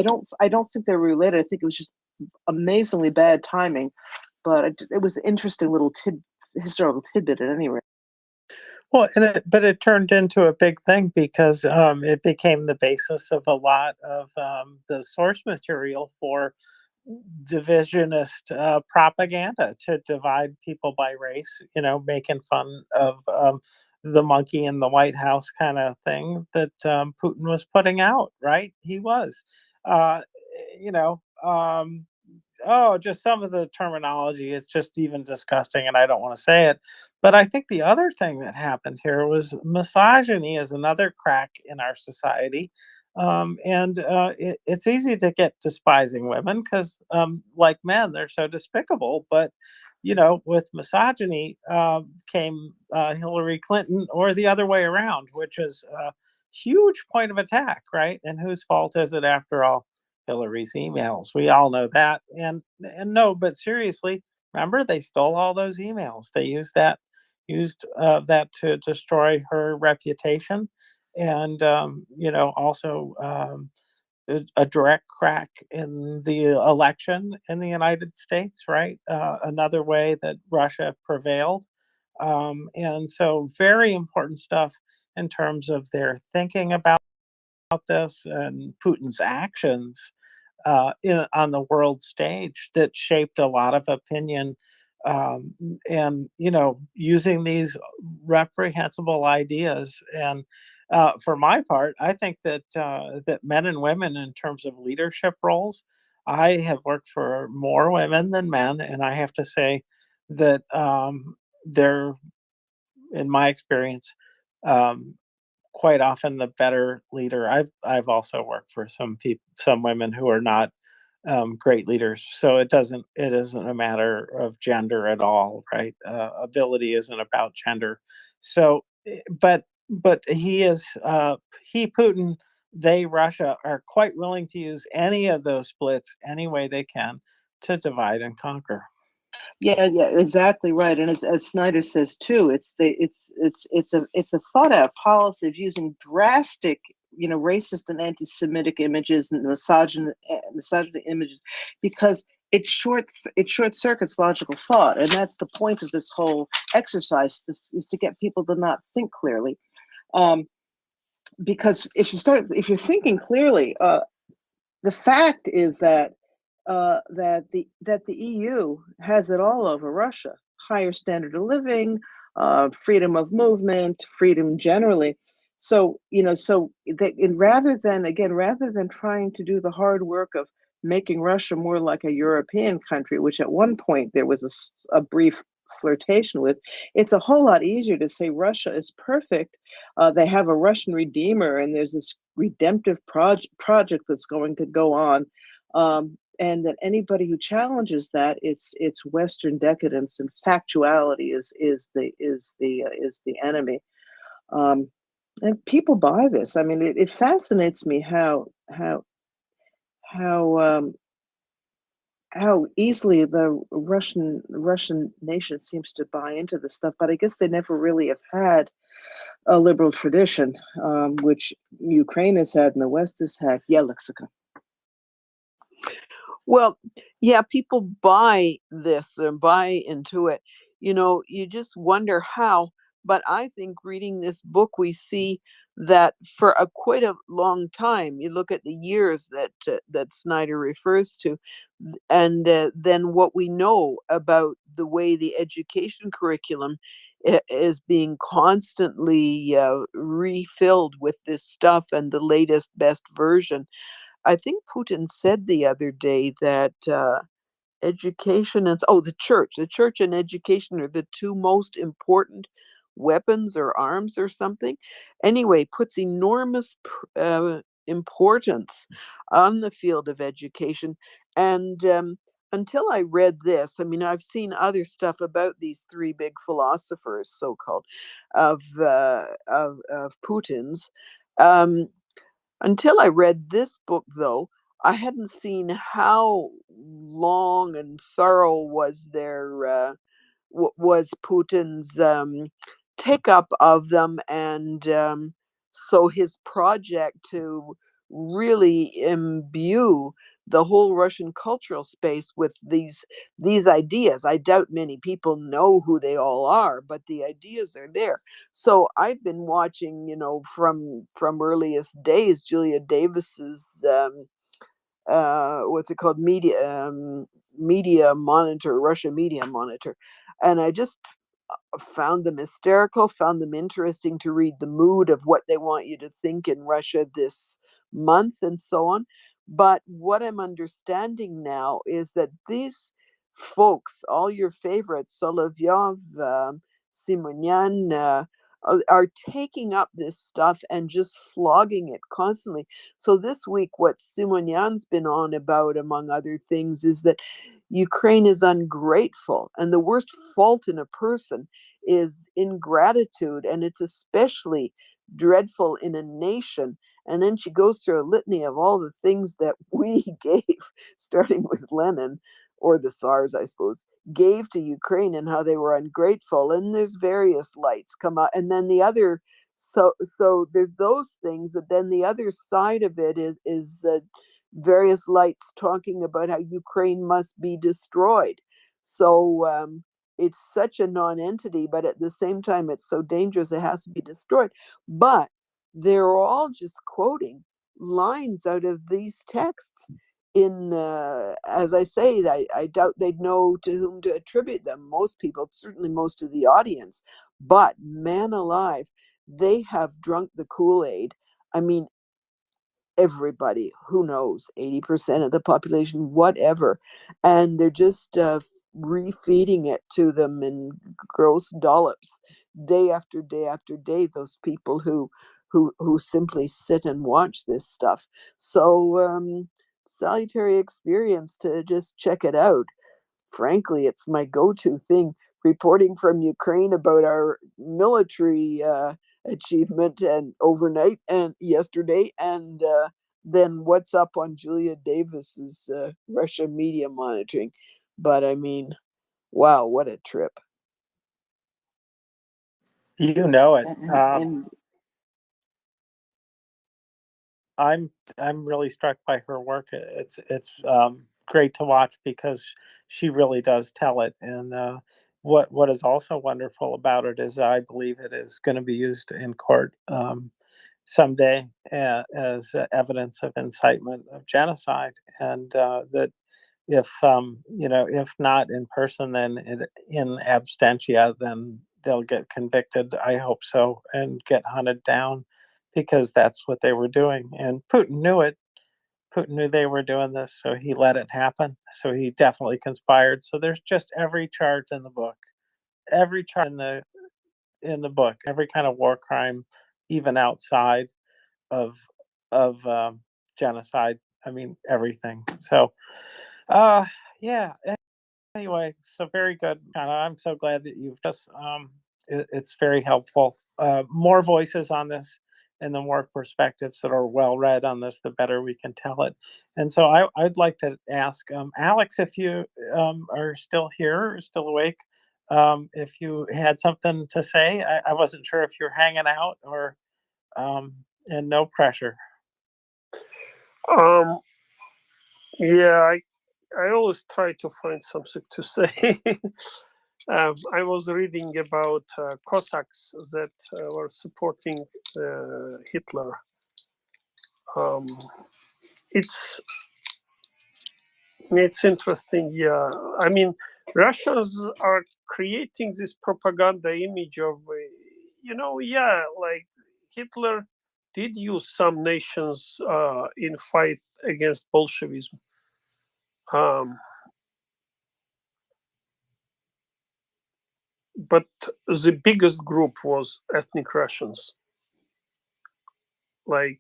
don't think they're related. I think it was just amazingly bad timing, but it was an interesting little historical tidbit at any rate. well, but it turned into a big thing because it became the basis of a lot of the source material for divisionist propaganda to divide people by race, making fun of the monkey in the White House kind of thing that Putin was putting out, right? He was. Uh, you know, um, oh, just some of the terminology is just even disgusting, and I don't want to say it. But I think the other thing that happened here was misogyny is another crack in our society. And it's easy to get despising women because, like men, they're so despicable. But, with misogyny came Hillary Clinton, or the other way around, which is a huge point of attack, right? And whose fault is it after all? Hillary's emails. We all know that. And no, but seriously, remember they stole all those emails. They used that to destroy her reputation, and also a direct crack in the election in the United States. Right, another way that Russia prevailed, and so very important stuff in terms of their thinking about this and Putin's actions on the world stage that shaped a lot of opinion. And using these reprehensible ideas. And for my part, I think that men and women, in terms of leadership roles, I have worked for more women than men, and I have to say that they're, in my experience, um, quite often the better leader. I've also worked for some women who are not great leaders. So it isn't a matter of gender at all, right? Ability isn't about gender. So, but Putin, they, Russia, are quite willing to use any of those splits any way they can to divide and conquer. Yeah, exactly right. And as Snyder says too, it's a thought out policy of using drastic, racist and anti-Semitic images and misogynist images, because it short circuits logical thought, and that's the point of this whole exercise. Is to get people to not think clearly, because if you're thinking clearly, the fact is that that the EU has it all over Russia: higher standard of living, freedom of movement, freedom generally. So rather than trying to do the hard work of making Russia more like a European country, which at one point there was a brief flirtation with, it's a whole lot easier to say Russia is perfect. They have a Russian Redeemer, and there's this redemptive project that's going to go on. And that anybody who challenges that, it's Western decadence, and factuality is the enemy. And people buy this. I mean, it fascinates me how easily the Russian nation seems to buy into this stuff. But I guess they never really have had a liberal tradition, which Ukraine has had and the West has had. Yeah, Lexica. Well, yeah, people buy this or buy into it. You just wonder how. But I think reading this book, we see that for quite a long time, you look at the years that Snyder refers to, and then what we know about the way the education curriculum is being constantly refilled with this stuff and the latest, best version. I think Putin said the other day that education and the church and education are the two most important weapons or arms or something. Anyway, puts enormous importance on the field of education. And until I read this, I mean, I've seen other stuff about these three big philosophers, so-called, of Putin's. Until I read this book, though, I hadn't seen how long and thorough was Putin's take up of them, and so his project to really imbue the whole Russian cultural space with these ideas. I doubt many people know who they all are, but the ideas are there. So I've been watching, from earliest days, Julia Davis's what's it called, media monitor, Russia Media Monitor, and I just found them hysterical, found them interesting to read the mood of what they want you to think in Russia this month and so on. But what I'm understanding now is that these folks, all your favorites, Solovyov, Simonyan, are taking up this stuff and just flogging it constantly. So this week, what Simonyan's been on about, among other things, is that Ukraine is ungrateful, and the worst fault in a person is ingratitude, and it's especially dreadful in a nation. And then she goes through a litany of all the things that we gave, starting with Lenin, or the Tsars, I suppose, gave to Ukraine, and how they were ungrateful. And there's various lights come out, and then the other. So there's those things, but then the other side of it is various lights talking about how Ukraine must be destroyed. So it's such a non-entity, but at the same time, it's so dangerous it has to be destroyed. But they're all just quoting lines out of these texts. As I say, I doubt they'd know to whom to attribute them. Most people, certainly most of the audience, but man alive, they have drunk the Kool-Aid. I mean, everybody, who knows, 80% of the population, whatever, and they're just refeeding it to them in gross dollops, day after day after day. Those people who simply sit and watch this stuff. So salutary experience to just check it out. Frankly, it's my go-to thing. reporting from Ukraine about our military achievement and overnight and yesterday, and then what's up on Julia Davis's Russia media monitoring. But I mean, wow, what a trip. You know it. And I'm really struck by her work. It's great to watch because she really does tell it. And what is also wonderful about it is I believe it is going to be used in court someday as evidence of incitement of genocide, and that if if not in person, then in absentia, then they'll get convicted. I hope so, and get hunted down, because that's what they were doing. And Putin knew it. Putin knew they were doing this, so he let it happen. So he definitely conspired. So there's just every charge in the book, every charge in the book, every kind of war crime, even outside of genocide. I mean, everything. So, yeah. Anyway, so very good, Anna. I'm so glad that you've just. It's very helpful. More voices on this, and the more perspectives that are well read on this, the better we can tell it. And so I'd like to ask Alex, if you are still here, or still awake, if you had something to say. I wasn't sure if you're hanging out or, and no pressure. Yeah, I always try to find something to say. I was reading about Cossacks that were supporting Hitler. It's interesting, yeah. I mean, Russians are creating this propaganda image of, yeah, like Hitler did use some nations in fight against Bolshevism. But the biggest group was ethnic Russians, like,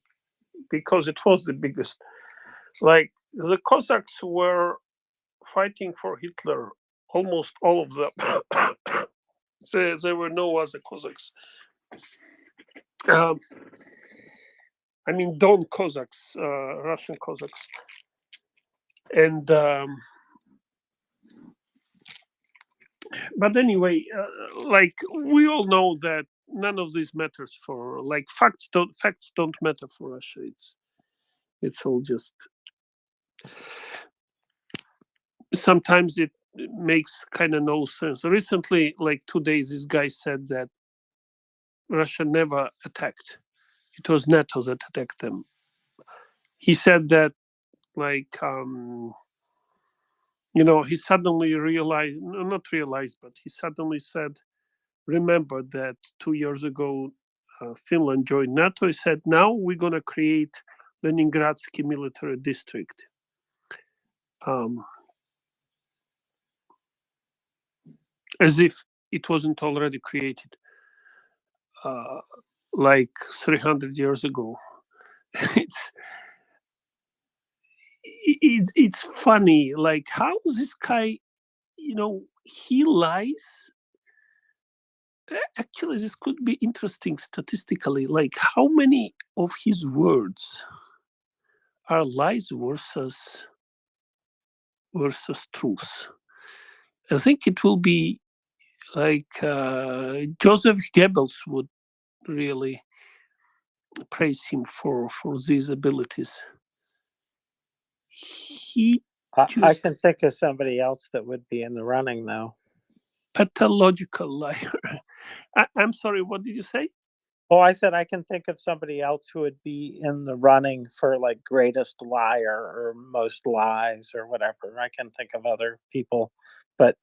because it was the biggest. Like, the Cossacks were fighting for Hitler, almost all of them. There were no other Cossacks. I mean, Don Cossacks, Russian Cossacks. And but anyway, like, we all know that none of this matters for, like, facts don't matter for Russia. It's all just, sometimes it makes kind of no sense. Recently, like 2 days, this guy said that Russia never attacked. It was NATO that attacked them. He said that, like, he suddenly realized, not realized, but he suddenly said, remember that 2 years ago, Finland joined NATO. He said, now we're going to create Leningradsky military district. As if it wasn't already created, like 300 years ago. It's funny, like, how this guy, he lies. Actually, this could be interesting statistically, like how many of his words are lies versus truth. I think it will be like Joseph Goebbels would really praise him for these abilities. I can think of somebody else that would be in the running, though. Pathological liar. I'm sorry, what did you say? Oh, I said I can think of somebody else who would be in the running for, like, greatest liar or most lies or whatever. I can think of other people, but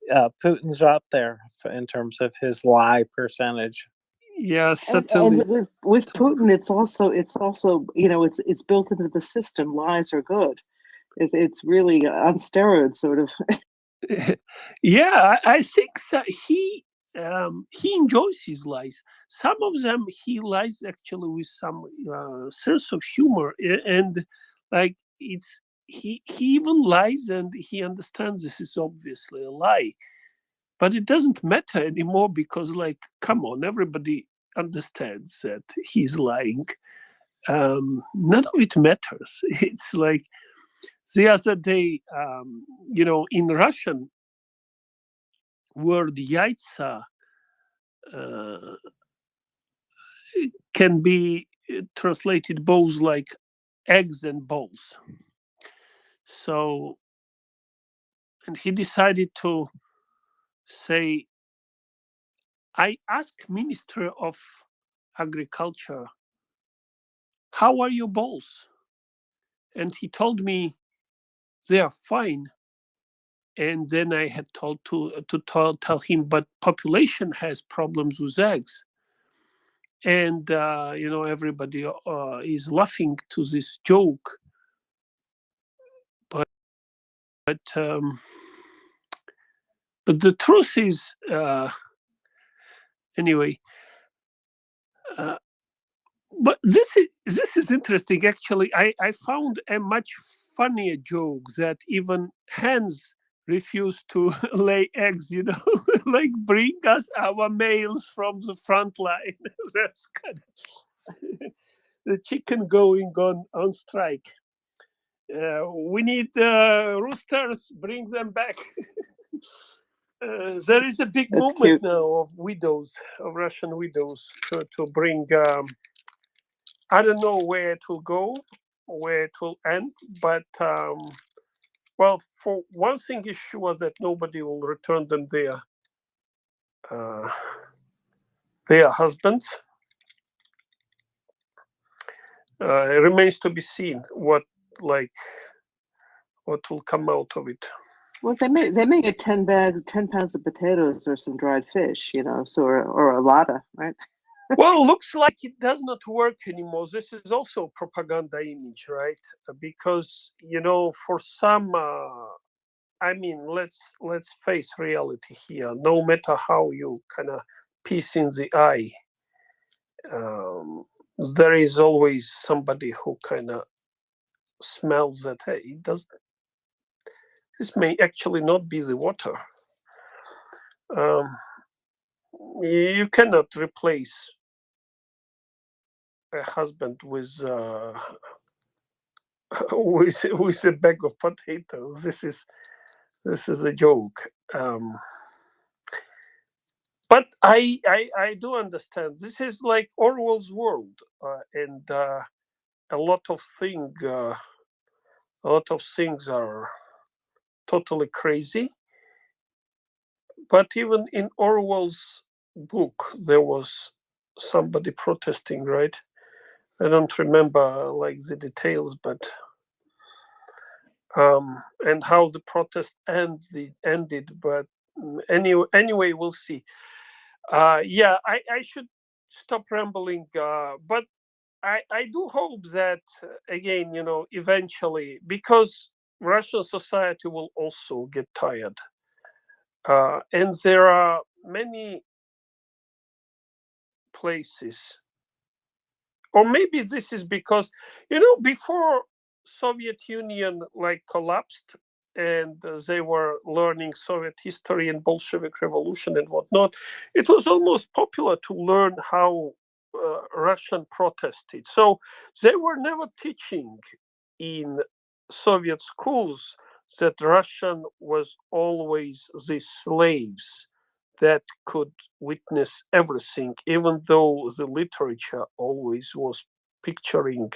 Putin's up there in terms of his lie percentage. Yeah, and with Putin, it's also it's built into the system. Lies are good. It's really on steroids, sort of. Yeah, I think that he enjoys his lies. Some of them he lies actually with some sense of humor, and like he even lies and he understands this is obviously a lie, But it doesn't matter anymore because, like, come on, everybody understands that he's lying. None of it matters. It's like the other day, in Russian word yaitsa can be translated both like eggs and balls. So, and he decided to say, I asked Minister of Agriculture, how are your balls? And he told me they are fine. And then I had told to tell him, but population has problems with eggs. And everybody is laughing to this joke. But the truth is, anyway. But this is interesting. Actually, I found a much funnier joke that even hens refuse to lay eggs. Like bring us our males from the front line. That's kind of the chicken going on strike. We need roosters. Bring them back. There is a big That's movement cute. now of widows, of Russian widows, to bring. I don't know where it will go, where it will end, but well, for one thing is sure that nobody will return them their husbands. It remains to be seen what will come out of it. Well, they may get 10 pounds of potatoes or some dried fish, so or a lotta, right? Well, looks like it does not work anymore. This is also propaganda image, right? Because for some, I mean, let's face reality here. No matter how you kind of piece in the eye, there is always somebody who kind of smells that, hey, it does. This may actually not be the water. You cannot replace a husband with with a bag of potatoes. This is a joke. But I do understand. This is like Orwell's world, and a lot of things are totally crazy. But even in Orwell's book, there was somebody protesting, right? I don't remember like the details, but and how the protest ended. But anyway, we'll see. Yeah, I should stop rambling. But I do hope that again, eventually, because Russian society will also get tired, and there are many places, or maybe this is because before Soviet Union like collapsed, and they were learning Soviet history and Bolshevik Revolution and whatnot. It was almost popular to learn how Russian protested. So they were never teaching in Soviet schools that Russian was always the slaves that could witness everything, even though the literature always was picturing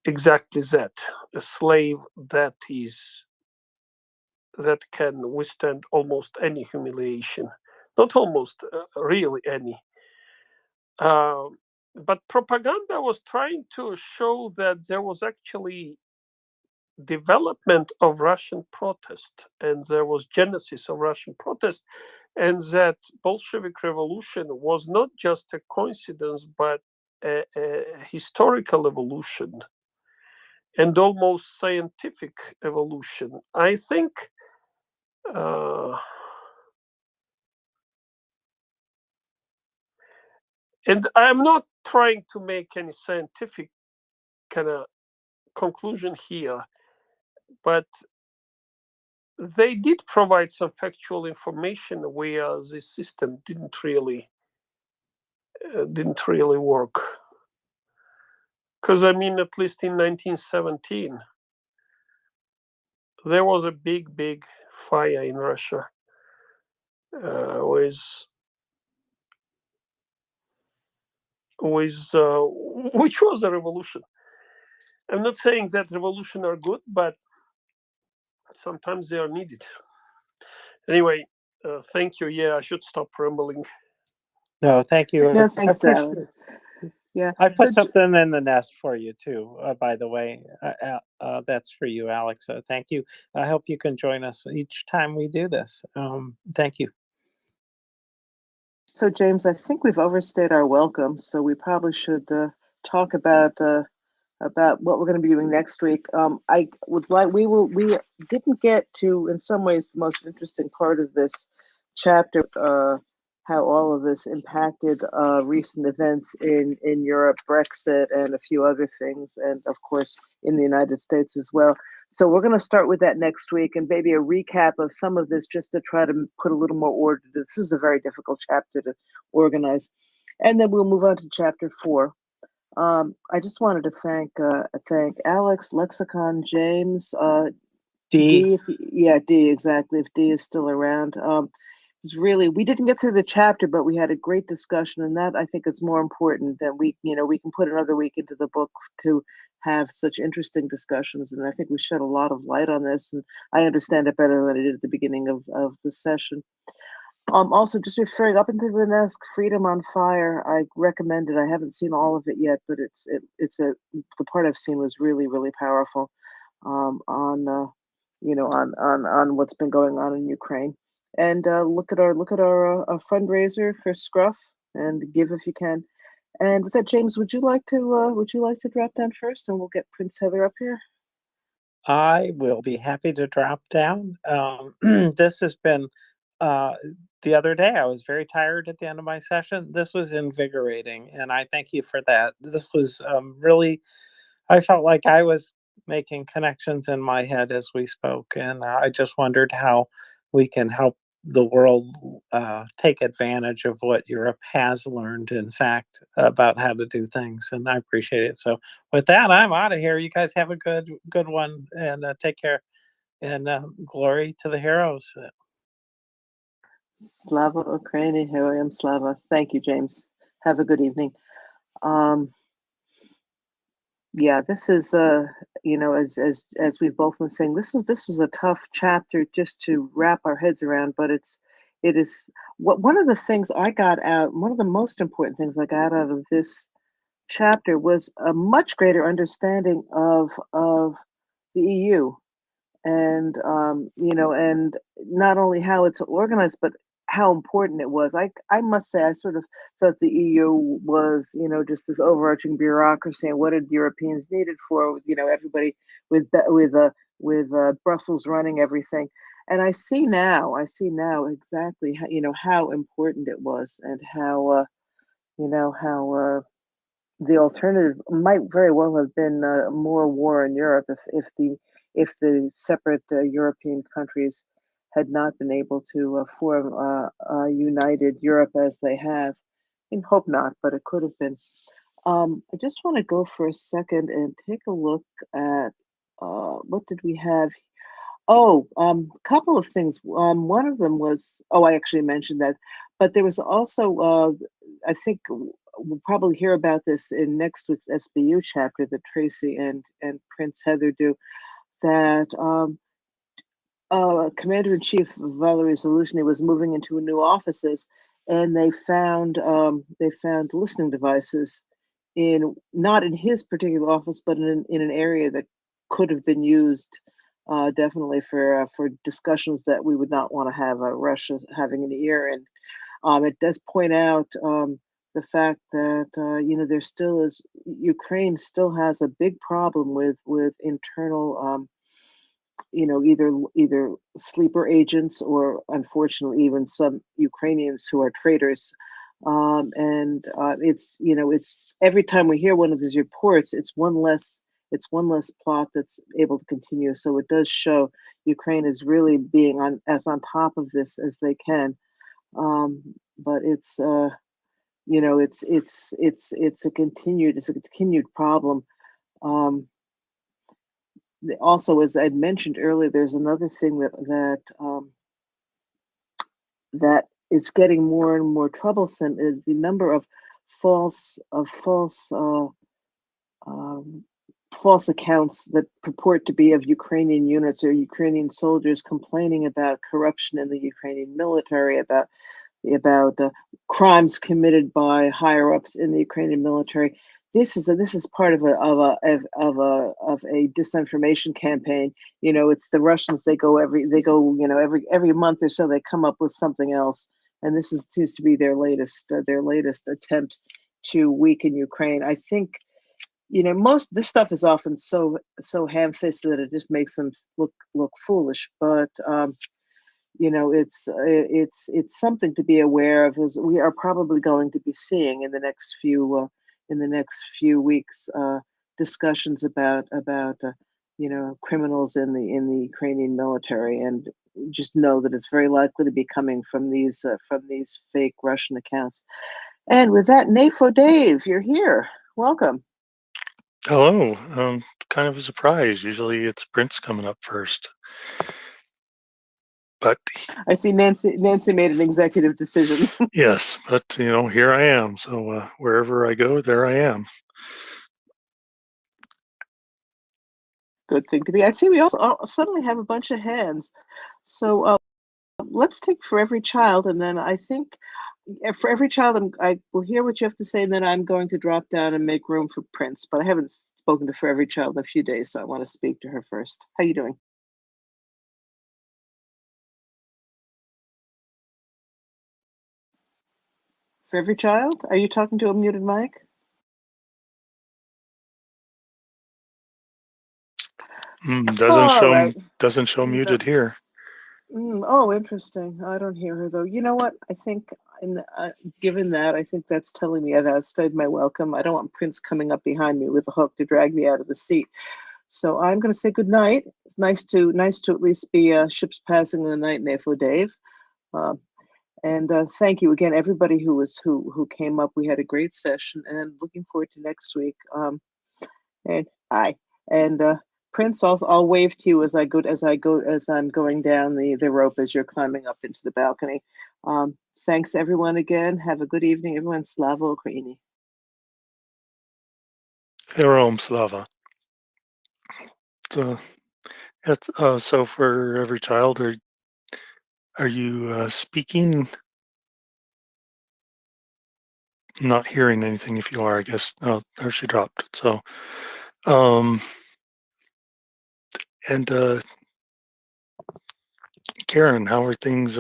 exactly that, a slave that can withstand almost any humiliation, not almost, really any. But propaganda was trying to show that there was actually development of Russian protest, and there was genesis of Russian protest, and that Bolshevik Revolution was not just a coincidence, but a historical evolution and almost scientific evolution. I think and I'm not trying to make any scientific kind of conclusion here, but they did provide some factual information where the system didn't really work. Because I mean, at least in 1917, there was a big fire in Russia which was a revolution. I'm not saying that revolutions are good, but sometimes they are needed. Anyway, thank you. Yeah, I should stop rambling. No, thank you. No, I thanks, appreciate Alex. it. Yeah. I put So, something in the nest for you too, by the way. That's for you, Alex. Thank you. I hope you can join us each time we do this. Thank you. so James, I think we've overstayed our welcome, so we probably should talk about what we're going to be doing next week. I would like we didn't get to, in some ways, the most interesting part of this chapter, how all of this impacted recent events in Europe, Brexit, and a few other things, and of course in the United States as well. So we're going to start with that next week, and maybe a recap of some of this, just to try to put a little more order. This is a very difficult chapter to organize, and then we'll move on to chapter 4. I just wanted to thank Alex, Lexicon, James, D. D, exactly. If D is still around, it's really, we didn't get through the chapter, but we had a great discussion, and that I think is more important than we can put another week into the book to have such interesting discussions, and I think we shed a lot of light on this, and I understand it better than I did at the beginning of the session. Also, just referring up into the nest, Freedom on Fire. I recommend it. I haven't seen all of it yet, but the part I've seen was really, really powerful. On what's been going on in Ukraine, and look at our fundraiser for Scruff, and give if you can. And with that, James, would you like to drop down first, and we'll get Prince Heather up here? I will be happy to drop down. This has been. The other day, I was very tired at the end of my session. This was invigorating, and I thank you for that. This was really, I felt like I was making connections in my head as we spoke, and I just wondered how we can help the world take advantage of what Europe has learned, in fact, about how to do things, and I appreciate it. So with that, I'm out of here. You guys have a good one, and take care, and glory to the heroes. Slava Ukraini, Heroyam Slava. Thank you, James. Have a good evening. Yeah, this is as we've both been saying, this was a tough chapter just to wrap our heads around, but it is one of the things I got out, one of the most important things I got out of this chapter was a much greater understanding of the EU, and and not only how it's organized, but how important it was. I must say, I sort of thought the EU was, just this overarching bureaucracy, and what did Europeans need it for? Everybody with Brussels running everything. And I see now exactly how important it was, and how the alternative might very well have been more war in Europe if the separate European countries had not been able to form a united Europe as they have. I hope not, but it could have been. I just want to go for a second and take a look at what did we have. Oh, a couple of things. One of them was, I actually mentioned that, but there was also, I think we'll probably hear about this in next week's SBU chapter that Tracy and Prince Heather do, that Commander-in-Chief Valery Zaluzhny was moving into new offices, and they found listening devices not in his particular office, but in an area that could have been used definitely for discussions that we would not want to have Russia having an ear in. It does point out the fact that there still is, Ukraine still has a big problem with internal either sleeper agents, or unfortunately even some Ukrainians who are traitors. And it's every time we hear one of these reports, it's one less plot that's able to continue. So it does show Ukraine is really being on top of this as they can. But it's it's a continued problem. Also, as I'd mentioned earlier, there's another thing that is getting more and more troublesome is the number of false false accounts that purport to be of Ukrainian units or Ukrainian soldiers complaining about corruption in the Ukrainian military, about crimes committed by higher ups in the Ukrainian military. This is part of a disinformation campaign. It's the Russians. They go every month or so they come up with something else, and seems to be their latest attempt to weaken Ukraine. I think most this stuff is often so ham-fisted that it just makes them look foolish, but it's something to be aware of, as we are probably going to be seeing in the next few weeks discussions about criminals in the Ukrainian military, and just know that it's very likely to be coming from these fake Russian accounts. And with that, NAFO Dave, you're here. Welcome. Hello. Kind of a surprise. Usually it's Prince coming up first. But I see Nancy made an executive decision. yes, but here I am. So wherever I go, there I am. Good thing to be. I see we also suddenly have a bunch of hands. So let's take For Every Child, and then I think For Every Child, I will hear what you have to say, and then I'm going to drop down and make room for Prince. But I haven't spoken to For Every Child in a few days, so I want to speak to her first. How you doing? For Every Child? Are you talking to a muted mic? Doesn't show muted here. Oh, interesting. I don't hear her though. You know what? I think, given that, I think that's telling me I've outstayed my welcome. I don't want Prince coming up behind me with a hook to drag me out of the seat. So I'm going to say good night. It's nice to at least be ships passing in the night, NAFO Dave. And thank you again, everybody who came up. We had a great session, and looking forward to next week. And hi, and Prince, I'll wave to you as I'm going down the rope as you're climbing up into the balcony. Thanks everyone again. Have a good evening, everyone. Slava Ukraini. Heroam Slava. So so For Every Child, are you speaking? Not hearing anything. If you are, I guess. Oh, there she dropped. So, and Karen, how are things?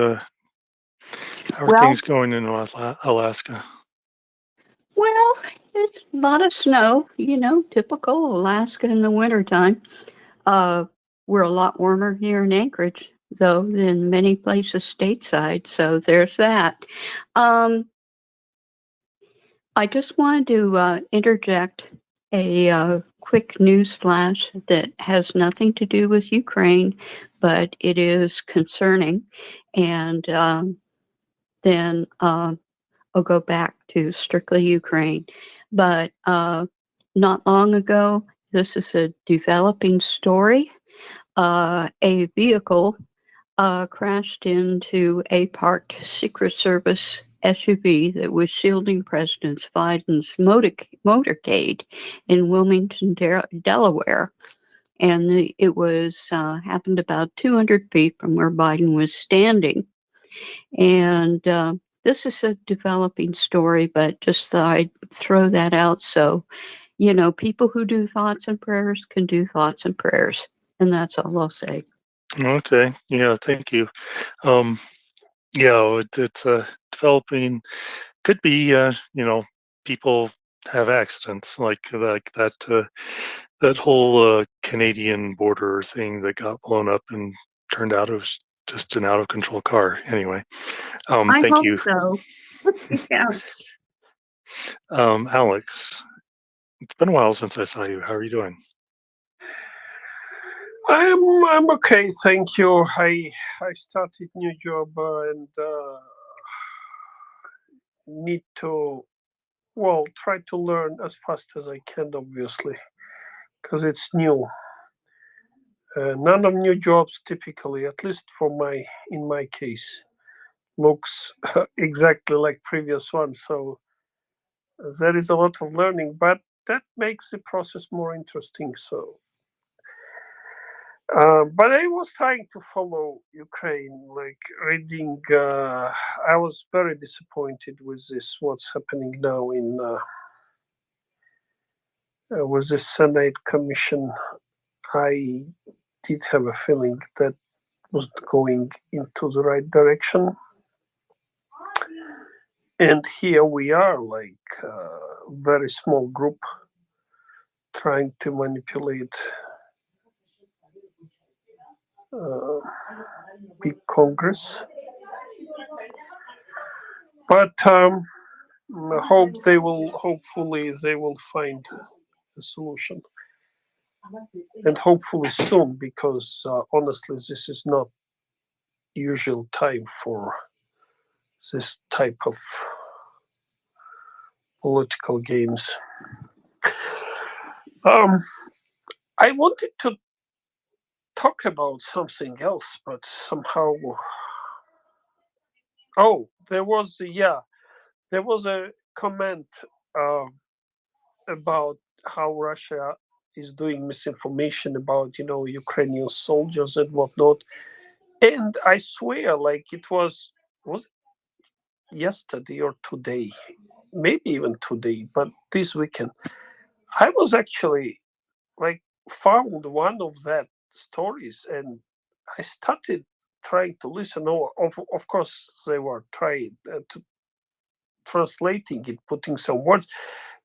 Things going in Alaska? Well, it's a lot of snow, typical Alaska in the wintertime. We're a lot warmer here in Anchorage, though, than many places stateside, so there's that. I just wanted to interject a quick news flash that has nothing to do with Ukraine, but it is concerning. And then I'll go back to strictly Ukraine. But not long ago, this is a developing story. A vehicle crashed into a parked Secret Service SUV that was shielding President Biden's motorcade in Wilmington, Delaware. And it was happened about 200 feet from where Biden was standing. And this is a developing story, but just thought I'd throw that out. So, people who do thoughts and prayers can do thoughts and prayers. And that's all I'll say. Okay. Yeah. Thank you. It's developing. Could be. People have accidents like that. That whole Canadian border thing that got blown up and turned out it was just an out of control car. Anyway, thank you. So. Yeah. Alex, it's been a while since I saw you. How are you doing? I'm okay, thank you. I started new job and need to try to learn as fast as I can, obviously, because it's new. None of new jobs typically, at least in my case, looks exactly like previous ones. So there is a lot of learning, but that makes the process more interesting. So. But I was trying to follow Ukraine, like reading. I was very disappointed with this. What's happening now in with the Senate Commission? I did have a feeling that was going into the right direction, and here we are, like a very small group trying to manipulate big Congress. But hopefully they will find a solution, and hopefully soon, because honestly this is not usual time for this type of political games. I wanted to talk about something else, but somehow there was a comment about how Russia is doing misinformation about Ukrainian soldiers and whatnot. And I swear, like it was yesterday or today, maybe even today, but this weekend, I was actually like found one of that stories, and I started trying to listen. Of course, they were trying to translating it, putting some words,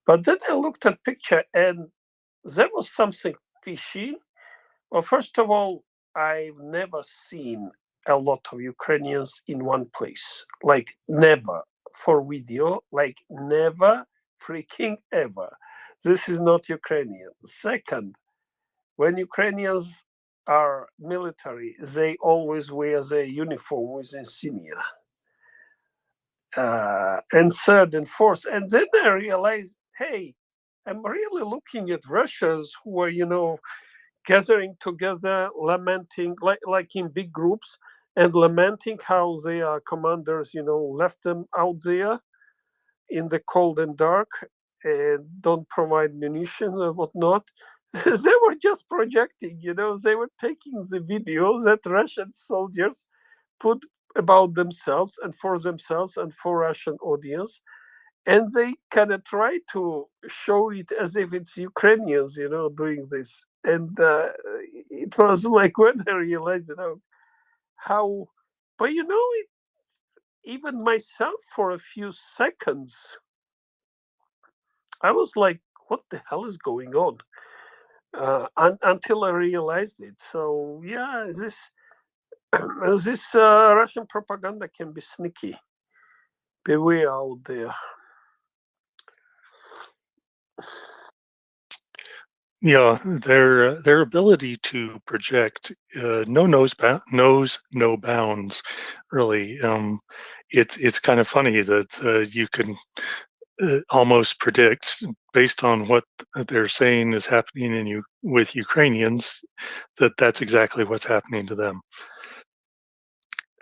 but then I looked at picture, and there was something fishy. Well, first of all, I've never seen a lot of Ukrainians in one place. Like never for video, like never freaking ever. This is not Ukrainian. Second, when Ukrainians are military, they always wear their uniform with insignia. And third and fourth, and then I realized, hey, I'm really looking at Russians who are, gathering together, lamenting, like in big groups, and lamenting how their commanders, left them out there in the cold and dark and don't provide munitions and whatnot. They were just projecting, they were taking the videos that Russian soldiers put about themselves and for Russian audience, and they kind of try to show it as if it's Ukrainians, doing this. And it was like when I realized, how, but it, even myself for a few seconds, I was like, what the hell is going on? Until I realized it. So yeah, this Russian propaganda can be sneaky. Beware out there. Yeah, their ability to project knows no bounds. Really, it's kind of funny that you can almost predict based on what they're saying is happening with Ukrainians that's exactly what's happening to them.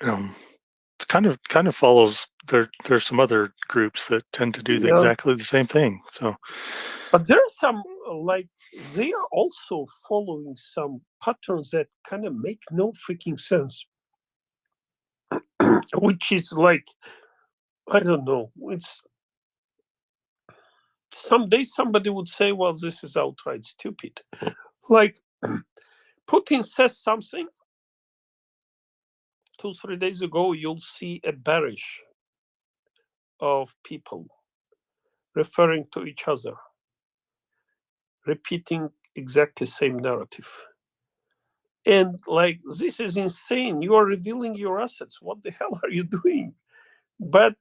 It kind of follows. There's some other groups that tend to do exactly the same thing. So. But there are some, like, they are also following some patterns that kind of make no freaking sense. Which is like, I don't know, it's someday somebody would say, well, this is outright stupid. Like, Putin says something, 2-3 days ago, you'll see a barrage of people referring to each other, repeating exactly same narrative. And like, this is insane. You are revealing your assets. What the hell are you doing? But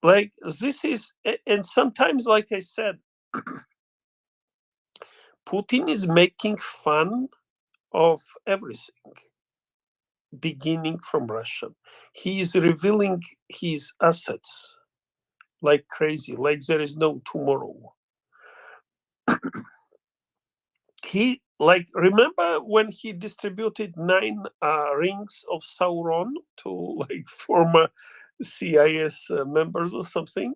like, this is, and sometimes, like I said, Putin is making fun of everything, beginning from Russia. He is revealing his assets like crazy, like there is no tomorrow. He, like, remember when he distributed 9 rings of Sauron to like former CIS members or something?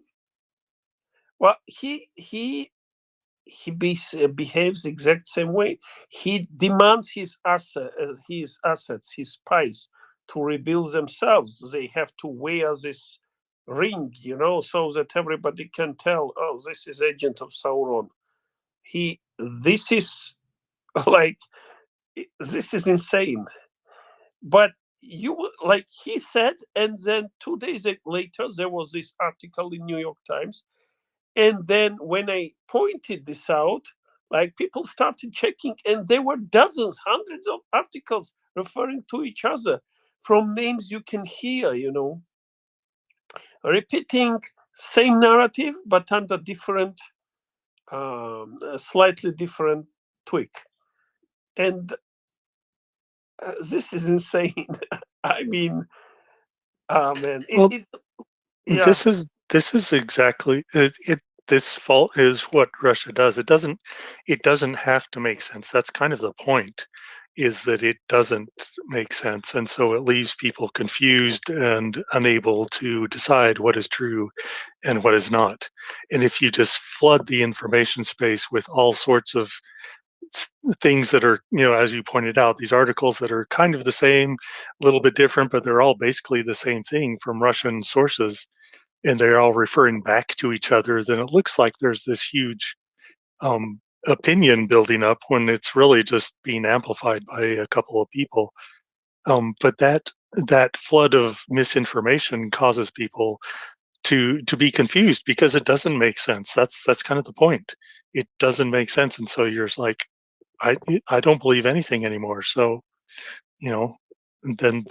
Well, he behaves exact same way. He demands his assets, his spies, to reveal themselves. They have to wear this ring, so that everybody can tell, oh, this is agent of Sauron. This is like, this is insane. But like he said, and then 2 days later there was this article in New York Times. And then when I pointed this out, like people started checking, and there were dozens, hundreds of articles referring to each other from names you can hear, repeating same narrative but under different, slightly different tweak. And this is insane. I mean, man, Well, it's yeah. this is exactly it. This fault is what Russia does. It doesn't have to make sense. That's kind of the point, is that it doesn't make sense, and so it leaves people confused and unable to decide what is true and what is not. And if you just flood the information space with all sorts of things that are, as you pointed out, these articles that are kind of the same, a little bit different, but they're all basically the same thing from Russian sources, and they're all referring back to each other, then it looks like there's this huge opinion building up when it's really just being amplified by a couple of people. But that flood of misinformation causes people to be confused because it doesn't make sense. That's kind of the point. It doesn't make sense, and so you're just like, I don't believe anything anymore. So, you know, then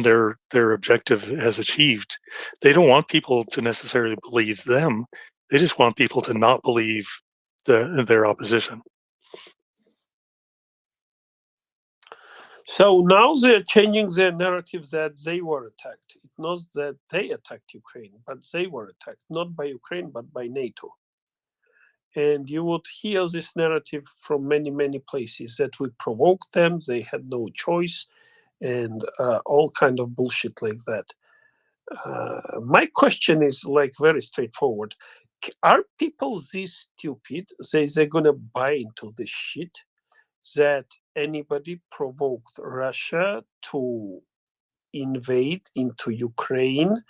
their objective has achieved. They don't want people to necessarily believe them. They just want people to not believe their opposition. So now they're changing their narrative that they were attacked. It's not that they attacked Ukraine, but they were attacked, not by Ukraine, but by NATO. And you would hear this narrative from many, many places that we provoked them, they had no choice, and all kind of bullshit like that. My question is like very straightforward. Are people this stupid? They're gonna buy into this shit that anybody provoked Russia to invade into Ukraine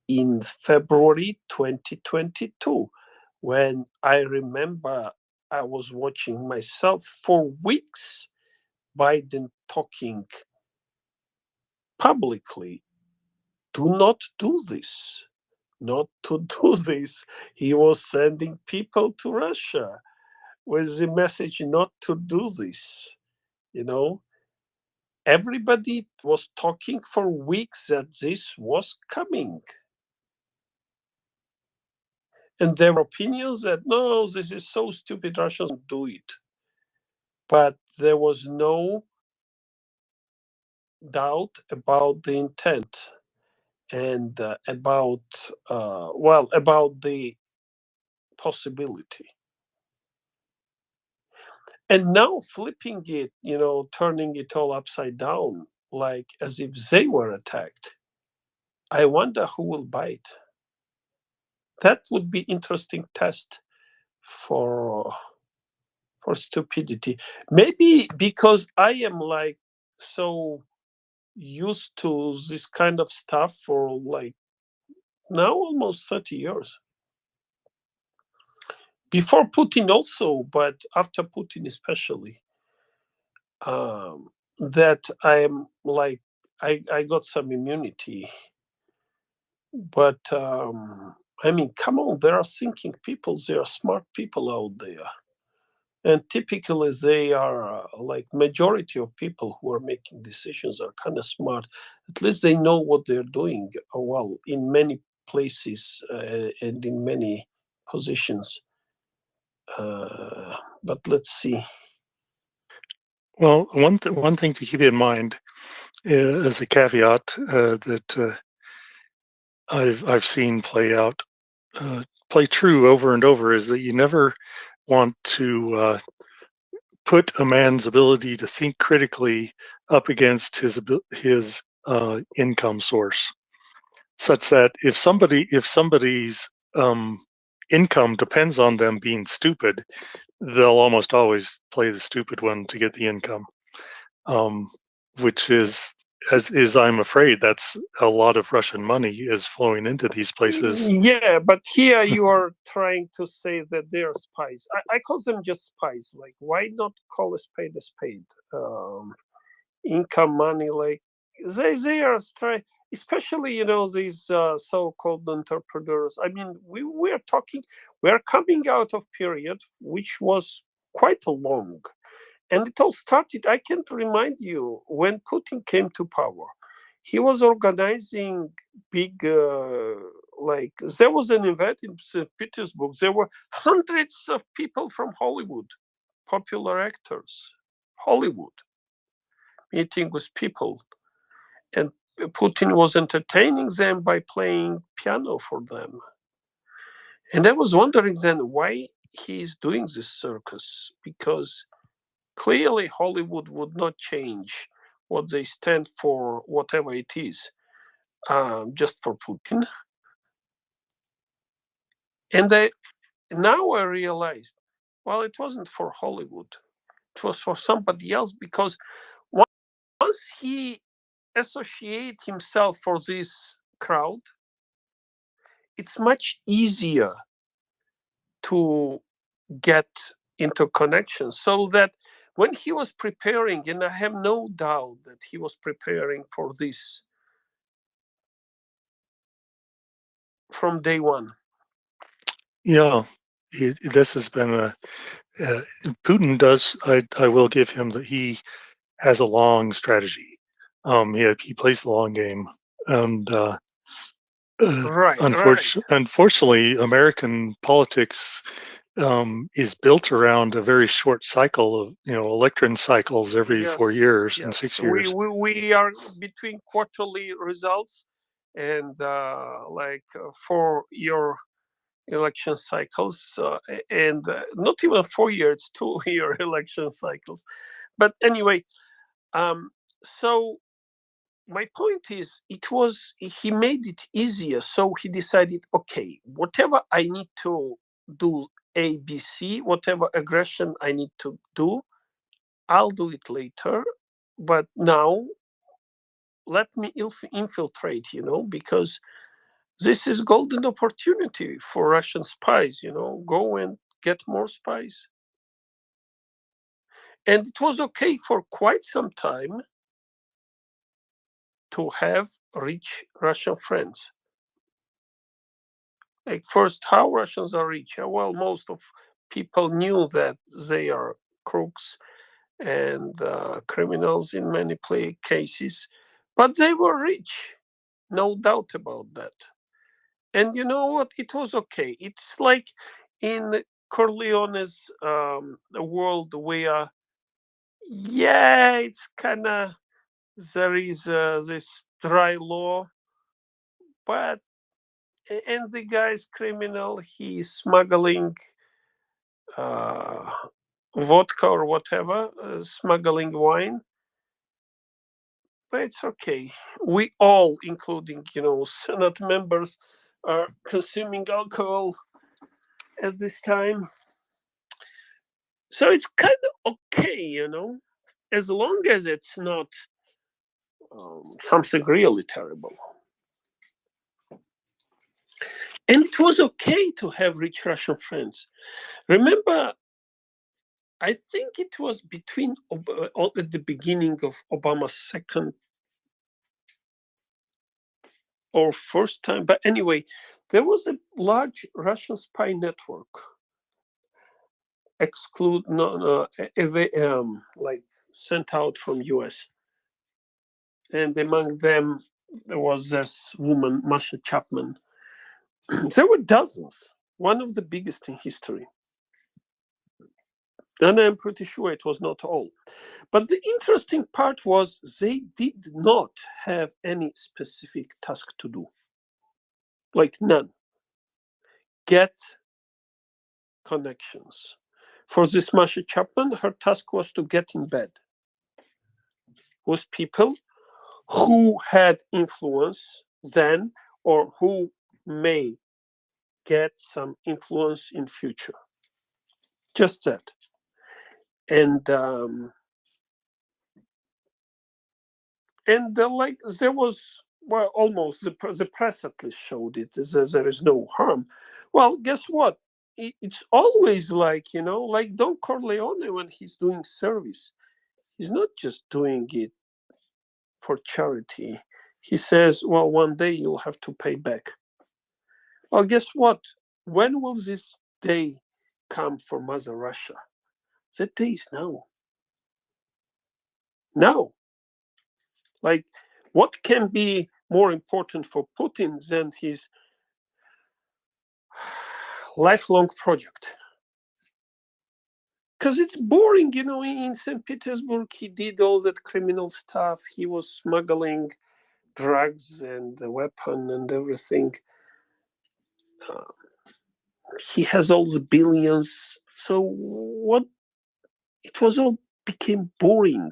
in February 2022, when I remember I was watching myself for weeks, Biden talking publicly, do not do this, not to do this. He was sending people to Russia with the message not to do this, Everybody was talking for weeks that this was coming. And there were opinions that, no, this is so stupid, Russians don't do it. But there was no doubt about the intent and about the possibility. And now flipping it, turning it all upside down, like as if they were attacked. I wonder who will bite. That would be interesting test for stupidity. Maybe because I am like so used to this kind of stuff for like now almost 30 years. Before Putin also, but after Putin especially. That I am like I got some immunity. But I mean, come on, there are thinking people, there are smart people out there. And typically they are like majority of people who are making decisions are kind of smart. At least they know what they're doing. Well, in many places and in many positions. But let's see. Well, one thing to keep in mind as a caveat that I've seen play true over and over is that you never want to put a man's ability to think critically up against his income source, such that if somebody's income depends on them being stupid, they'll almost always play the stupid one to get the income, which is, as I'm afraid, that's a lot of Russian money is flowing into these places. Yeah, but here you are trying to say that they are spies. I call them just spies. Like, why not call a spade a spade? Income money, like they are trying, especially these so-called entrepreneurs. I mean, we are coming out of period which was quite long, and it all started. I can't remind you when Putin came to power. He was organizing big, like there was an event in St. Petersburg. There were hundreds of people from Hollywood, popular actors, Hollywood, meeting with people, and Putin was entertaining them by playing piano for them. And I was wondering then why he's doing this circus, because clearly Hollywood would not change what they stand for, whatever it is, just for Putin. And now I realized, well, it wasn't for Hollywood. It was for somebody else, because once he associate himself for this crowd, it's much easier to get into connection. So that when he was preparing, and I have no doubt that he was preparing for this from day one. Yeah, this has been Putin does. I will give him that he has a long strategy. He plays the long game, and Right. unfortunately, American politics is built around a very short cycle of election cycles every 4 years and 6 years. We are between quarterly results and for your election cycles, and not even 4 years, 2 year election cycles. But anyway, so my point is, he made it easier. So he decided, okay, whatever I need to do, A, B, C, whatever aggression I need to do, I'll do it later. But now let me infiltrate, because this is golden opportunity for Russian spies, go and get more spies. And it was okay for quite some time to have rich Russian friends. Like, first, how Russians are rich? Well, most of people knew that they are crooks and criminals in many cases, but they were rich, no doubt about that. And you know what? It was okay. It's like in Corleone's world where, yeah, it's kind of, there is this dry law, but and the guy's criminal. He's smuggling uh, vodka or whatever, smuggling wine. But it's okay. We all, including Senate members, are consuming alcohol at this time. So it's kind of okay, as long as it's not something really terrible. And it was okay to have rich Russian friends. Remember, I think it was between at the beginning of Obama's second or first time, but anyway, there was a large Russian spy network, like sent out from US, and among them there was this woman, Masha Chapman. There were dozens, one of the biggest in history. And I'm pretty sure it was not all. But the interesting part was they did not have any specific task to do. Like none. Get connections. For this Masha Chapman, her task was to get in bed with people who had influence then or who may get some influence in future. Just that. And like there was, well, almost the press at least showed it. There is no harm. Well, guess what? It's always like, like Don Corleone when he's doing service. He's not just doing it for charity. He says, well, one day you'll have to pay back. Well, guess what? When will this day come for Mother Russia? That day is now. Now. Like, what can be more important for Putin than his lifelong project? Because it's boring, in St. Petersburg, he did all that criminal stuff. He was smuggling drugs and a weapon and everything. He has all the billions. So what? It was all became boring.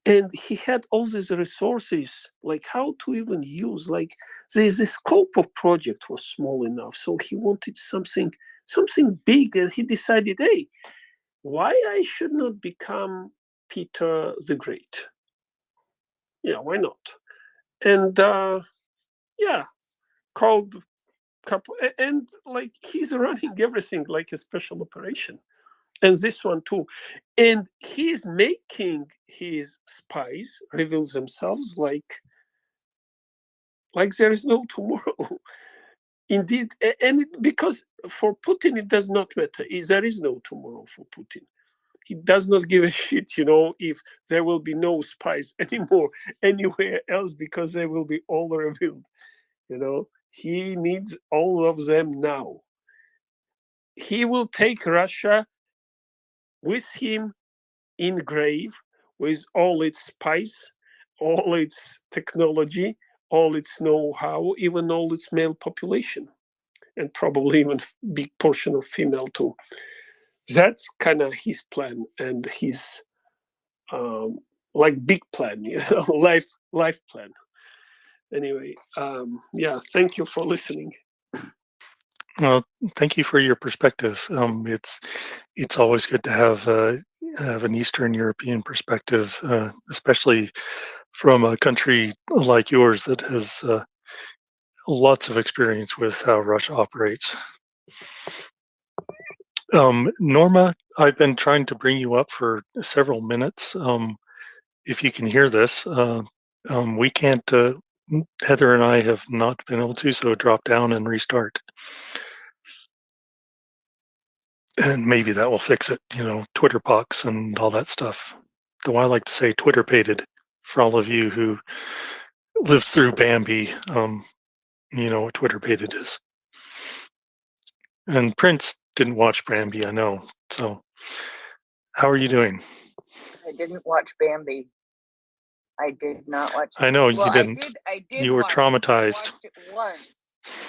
And he had all these resources, like how to even use, like the scope of project was small enough. So he wanted something big, and he decided, hey, why I should not become Peter the Great? Yeah, why not? And called couple, and like he's running everything like a special operation, and this one too. And he's making his spies reveal themselves like there is no tomorrow. Indeed, and because for Putin it does not matter. There is no tomorrow for Putin. He does not give a shit, if there will be no spies anymore anywhere else, because they will be all revealed. He needs all of them now. He will take Russia with him in grave, with all its spies, all its technology, all its know-how, even all its male population, and probably even big portion of female too. That's kind of his plan and his like big plan, life plan. Anyway, thank you for listening. Well, thank you for your perspective. It's always good to have an Eastern European perspective, especially from a country like yours that has lots of experience with how Russia operates. Norma, I've been trying to bring you up for several minutes. If you can hear this, we can't. Heather and I have not been able to, so drop down and restart. And maybe that will fix it, Twitter pox and all that stuff. Though I like to say Twitter pated for all of you who lived through Bambi. You know what Twitter pated is. And Prince didn't watch Bambi, I know. So, how are you doing? I didn't watch Bambi. I did not watch. I know you didn't. I did. You were traumatized.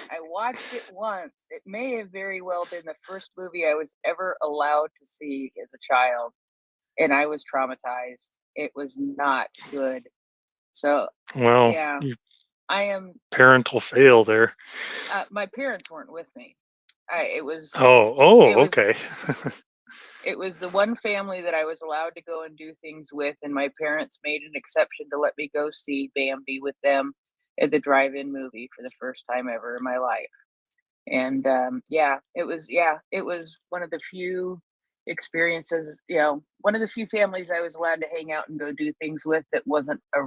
I watched it once. It may have very well been the first movie I was ever allowed to see as a child, and I was traumatized. It was not good. So, well, yeah, I am parental fail there. My parents weren't with me. It was. Okay. It was the one family that I was allowed to go and do things with, and my parents made an exception to let me go see Bambi with them at the drive-in movie for the first time ever in my life. And it was one of the few experiences, one of the few families I was allowed to hang out and go do things with that wasn't a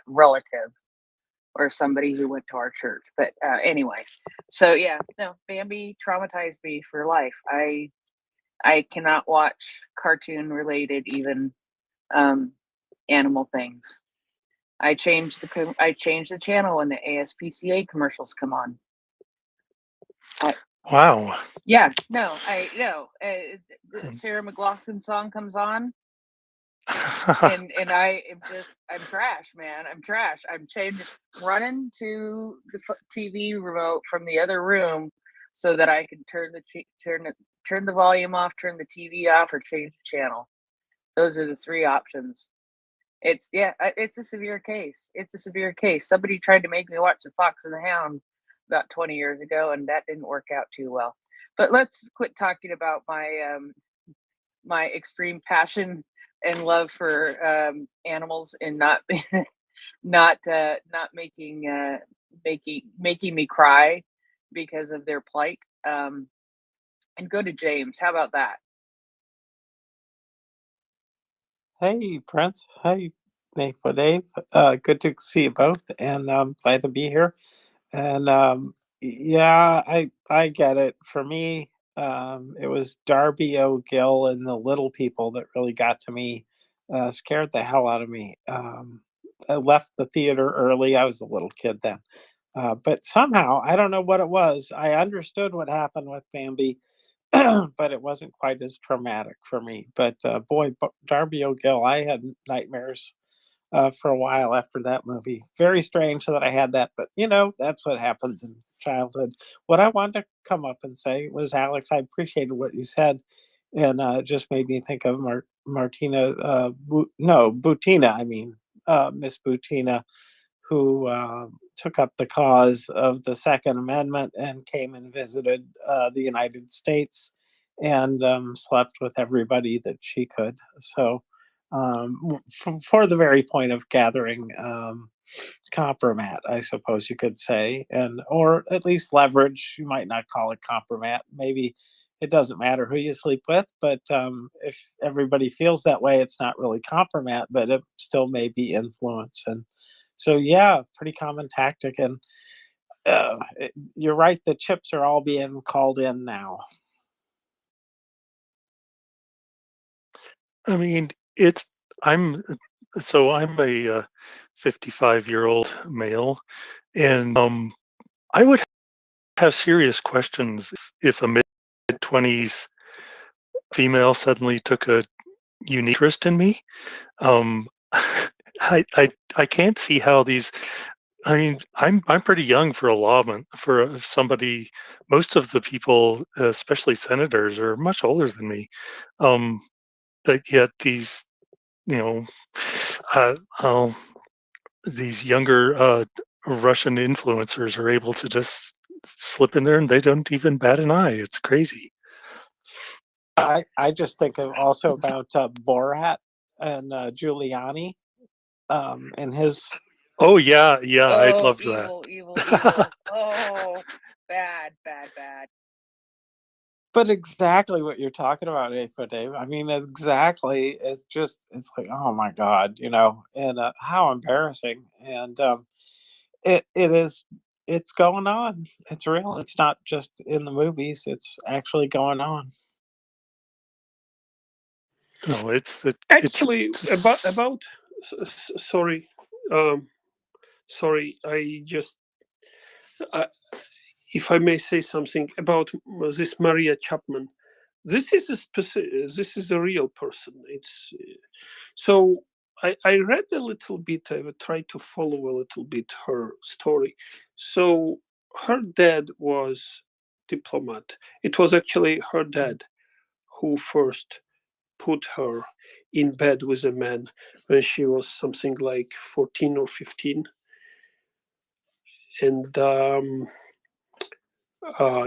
relative or somebody who went to our church. But anyway, so Bambi traumatized me for life. I cannot watch cartoon related, even animal things. I change the channel when the ASPCA commercials come on. Wow. Yeah, no, I no. The Sarah McLachlan song comes on, and I am I'm trash, man. I'm trash. I'm running to the TV remote from the other room so that I can turn the volume off, turn the TV off, or change the channel. Those are the three options. It's it's a severe case. It's a severe case. Somebody tried to make me watch The Fox and the Hound about 20 years ago, and that didn't work out too well. But let's quit talking about my extreme passion and love for animals, and not not making me cry because of their plight. And go to James. How about that? Hey, Prince. Hey, Nate for Dave. Good to see you both, and glad to be here. And yeah, I get it. For me, it was Darby O'Gill and the Little People that really got to me. Scared the hell out of me. I left the theater early. I was a little kid then. But somehow, I don't know what it was. I understood what happened with Bambi, but it wasn't quite as traumatic for me. But boy, Darby O'Gill, I had nightmares for a while after that movie. Very strange that I had that, but that's what happens in childhood. What I wanted to come up and say was, Alex, I appreciated what you said, and it just made me think of Martina, no, Butina, I mean, Miss Butina, who took up the cause of the Second Amendment and came and visited the United States and slept with everybody that she could. So, for the very point of gathering compromat, I suppose you could say, and or at least leverage. You might not call it compromat. Maybe it doesn't matter who you sleep with, but if everybody feels that way, it's not really compromat, but it still may be influence. And so, yeah, pretty common tactic. And you're right, the chips are all being called in now. I mean, I'm I'm a 55-year-old male, and I would have serious questions if a mid-20s female suddenly took a unique interest in me. Um, I can't see how these. I mean, I'm pretty young for a lawman, for somebody. Most of the people, especially senators, are much older than me. Um, but yet these, you know, uh, uh, these younger Russian influencers are able to just slip in there and they don't even bat an eye. It's crazy. I just think of also about Borat and Giuliani and his. Oh yeah, yeah, I'd Oh, love that. evil, evil, evil. Oh, bad, bad, bad. But exactly what you're talking about, Afa Dave. I mean, exactly. It's like, oh my God, and how embarrassing. And it is, it's going on. It's real. It's not just in the movies. It's actually going on. No, Actually, it's sorry, um, sorry, I, if I may say something about this Maria Chapman. This is a real person. It's so I read a little bit. I tried to follow a little bit her story. So her dad was diplomat. It was actually her dad who first put her in bed with a man when she was something like 14 or 15. And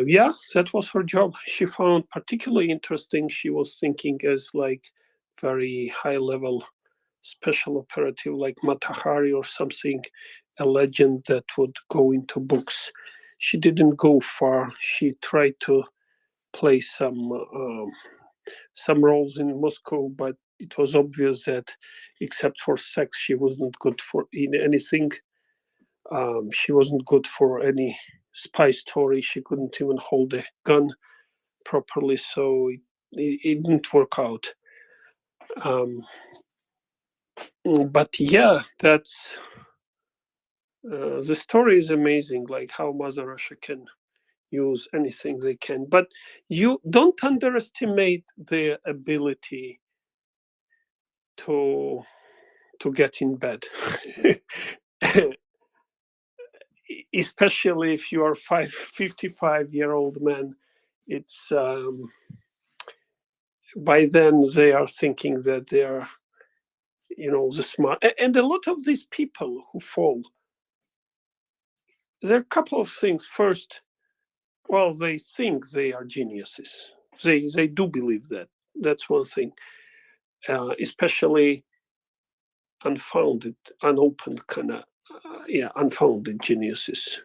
yeah, that was her job. She found particularly interesting. She was thinking as like very high level special operative like Matahari or something, a legend that would go into books. She didn't go far. She tried to play some roles in Moscow, but it was obvious that except for sex, she wasn't good for in anything. She wasn't good for any spy story. She couldn't even hold a gun properly, so it didn't work out. Um, but yeah, that's the story is amazing. Like how Mother Russia can use anything they can. But you don't underestimate their ability to get in bed. Especially if you are 55-year-old man. It's by then they are thinking that they are, the smart. And a lot of these people who fall, there are a couple of things. First, well, they think they are geniuses. They do believe that. That's one thing. Especially unfounded, unopened kind of, unfounded geniuses.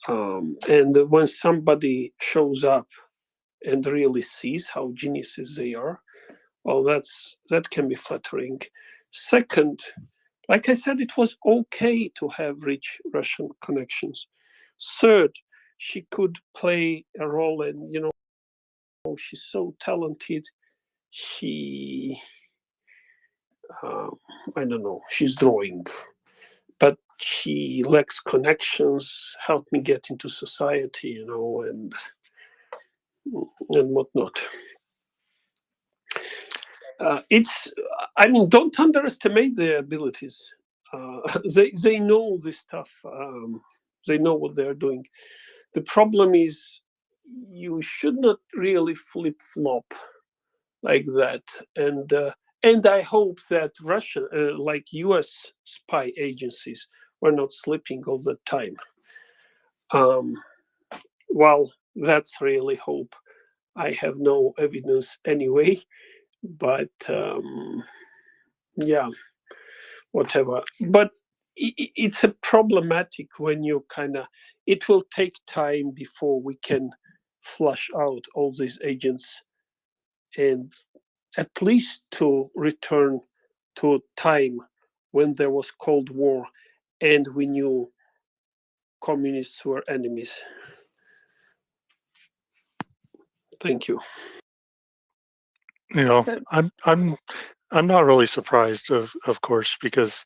And when somebody shows up and really sees how geniuses they are, well, that can be flattering. Second, like I said, it was okay to have rich Russian connections. Third, she could play a role, and she's so talented. She, I don't know, she's drawing, but she lacks connections. Helped me get into society, and whatnot. Don't underestimate their abilities. They know this stuff. They know what they're doing. The problem is you should not really flip flop like that. And I hope that Russian, like U.S. spy agencies, were not sleeping all the time. Well, that's really hope. I have no evidence anyway, but yeah, whatever. But it's a problematic when you it will take time before we can flush out all these agents, and at least to return to a time when there was Cold War and we knew communists were enemies. Thank you. I'm not really surprised, of course, because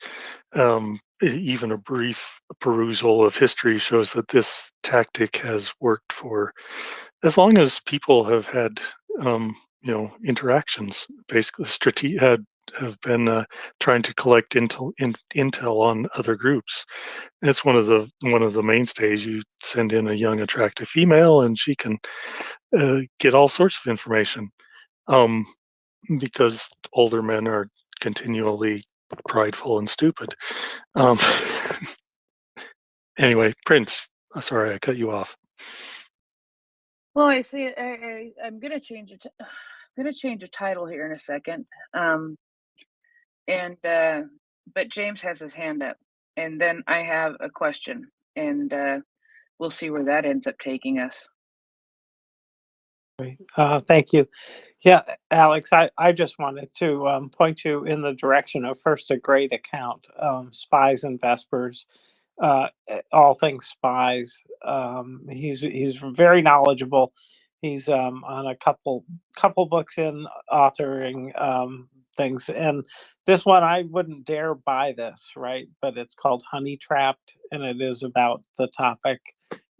even a brief perusal of history shows that this tactic has worked for as long as people have had interactions. Basically, have been trying to collect intel on other groups. It's one of the mainstays. You send in a young, attractive female, and she can get all sorts of information. Because older men are continually prideful and stupid. Anyway, Prince, sorry I cut you off. Well, I see. I'm gonna change it. I'm gonna change the title here in a second. But James has his hand up, and then I have a question, and we'll see where that ends up taking us. Thank you. Yeah, Alex, I just wanted to point you in the direction of first a great account, Spies and Vespers, all things spies. He's very knowledgeable. He's on a couple books in authoring things, and this one I wouldn't dare buy this, right? But it's called Honey Trapped, and it is about the topic.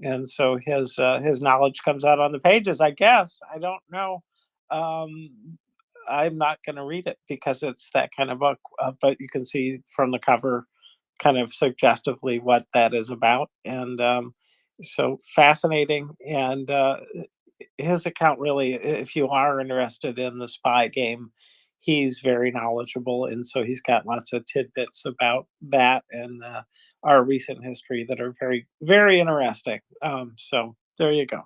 And so his knowledge comes out on the pages, I guess. I don't know. I'm not going to read it because it's that kind of book, but you can see from the cover kind of suggestively what that is about. And so fascinating. And his account really, if you are interested in the spy game, he's very knowledgeable, and so he's got lots of tidbits about that and our recent history that are very, very interesting. So there you go.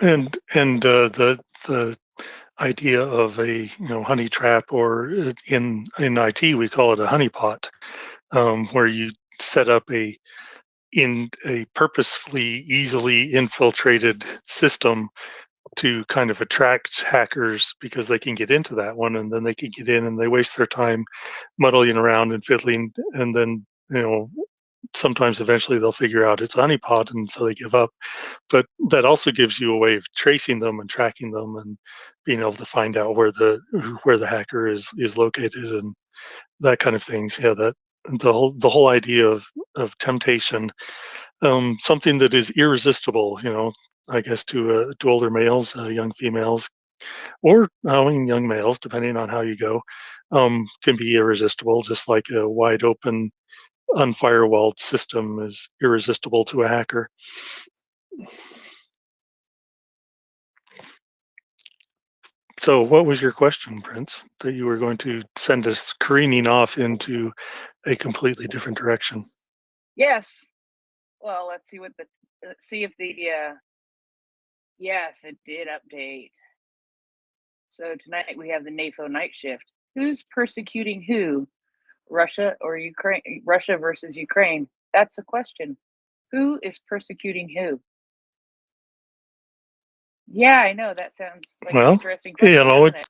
And the idea of a honey trap, or in IT we call it a honeypot, where you set up in a purposefully easily infiltrated system to kind of attract hackers, because they can get into that one, and then they can get in and they waste their time muddling around and fiddling, and then sometimes eventually they'll figure out it's a honeypot, and so they give up. But that also gives you a way of tracing them and tracking them and being able to find out where the hacker is located and that kind of things. Yeah, the whole idea of temptation, something that is irresistible, I guess to older males, young females, or young males, depending on how you go, can be irresistible, just like a wide open, unfirewalled system is irresistible to a hacker. So what was your question, Prince, that you were going to send us careening off into a completely different direction? Yes. Well, let's see if the yes, it did update. So tonight we have the NAFO night shift. Who's persecuting who? Russia or Ukraine? Russia versus Ukraine. That's the question. Who is persecuting who? Yeah, I know. That sounds like an interesting question, doesn't it?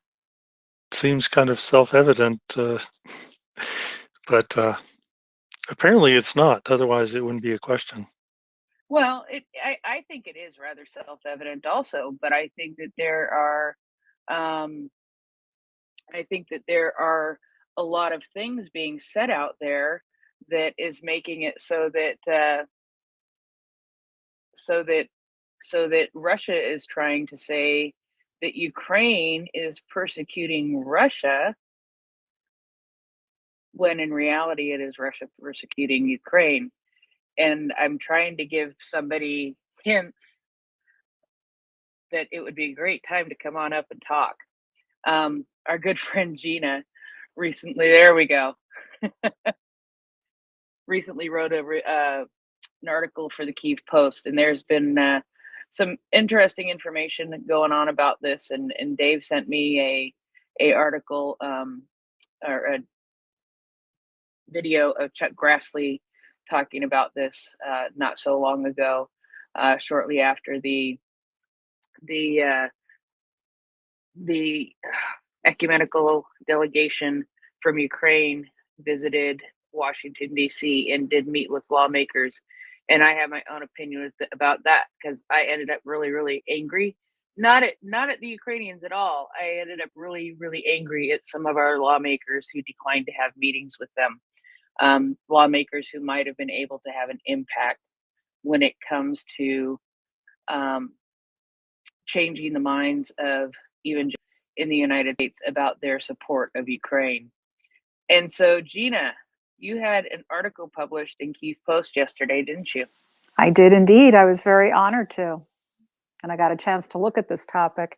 Seems kind of self-evident, but apparently it's not. Otherwise, it wouldn't be a question. Well, I think it is rather self-evident also, but I think that there are a lot of things being said out there that is making it so that Russia is trying to say that Ukraine is persecuting Russia, when in reality it is Russia persecuting Ukraine. And I'm trying to give somebody hints that it would be a great time to come on up and talk. Our good friend Gina recently, there we go, recently wrote an article for the Kyiv Post, and there's been some interesting information going on about this. And Dave sent me a article or a video of Chuck Grassley talking about this not so long ago, shortly after the ecumenical delegation from Ukraine visited Washington, D.C. and did meet with lawmakers. And I have my own opinion about that, because I ended up really, really angry. Not at the Ukrainians at all. I ended up really, really angry at some of our lawmakers who declined to have meetings with them. Lawmakers who might have been able to have an impact when it comes to changing the minds of even in the United States about their support of Ukraine. And so, Gina, you had an article published in Kyiv Post yesterday, didn't you? I did indeed. I was very honored to. And I got a chance to look at this topic.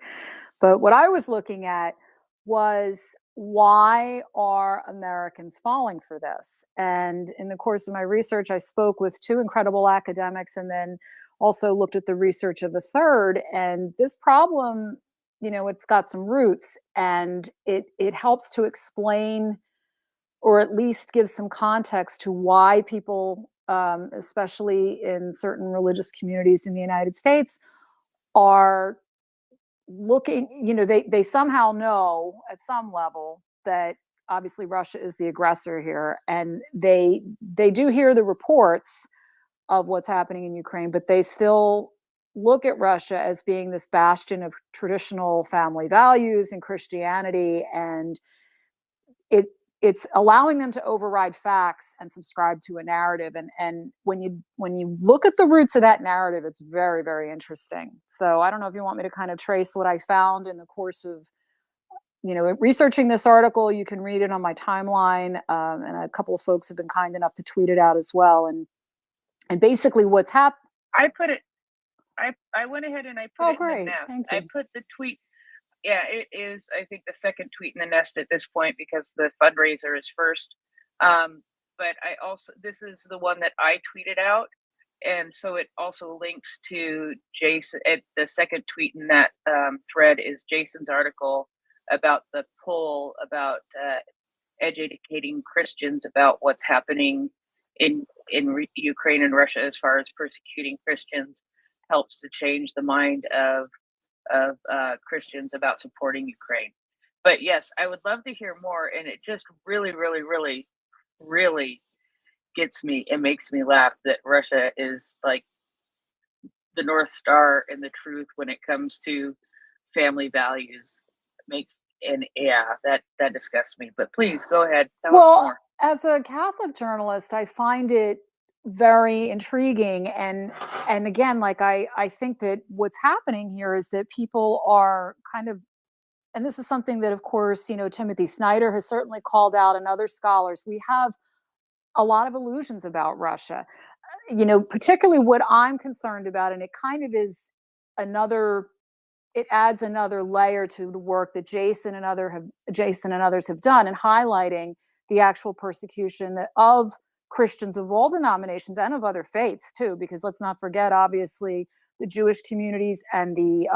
But what I was looking at was, why are Americans falling for this? And in the course of my research, I spoke with two incredible academics and then also looked at the research of a third. And this problem, it's got some roots, and it helps to explain, or at least give some context to why people, especially in certain religious communities in the United States, are looking, they somehow know at some level that obviously Russia is the aggressor here, and they do hear the reports of what's happening in Ukraine, but they still look at Russia as being this bastion of traditional family values and Christianity, and it's allowing them to override facts and subscribe to a narrative. And when you look at the roots of that narrative, it's very, very interesting. So I don't know if you want me to kind of trace what I found in the course of, researching this article. You can read it on my timeline, and a couple of folks have been kind enough to tweet it out as well. And basically what's happened. I went ahead and I put it in the nest. I put the tweet. Yeah, it is, I think, the second tweet in the nest at this point, because the fundraiser is first. But this is the one that I tweeted out. And so it also links to Jason. The second tweet in that thread is Jason's article about the poll about educating Christians about what's happening in Ukraine and Russia as far as persecuting Christians helps to change the mind of Christians about supporting Ukraine. But yes, I would love to hear more. And it just really, really, really, really gets me. It makes me laugh that Russia is like the North Star and the truth when it comes to family values. That disgusts me. But please go ahead, tell us more. as a Catholic journalist, I find it very intriguing. And again, like I think that what's happening here is that people are kind of, and this is something that, of course, Timothy Snyder has certainly called out, and other scholars, we have a lot of illusions about Russia. Particularly what I'm concerned about, and it kind of is it adds another layer to the work that Jason and others have done in highlighting the actual persecution of Christians of all denominations and of other faiths too, because let's not forget, obviously, the Jewish communities and the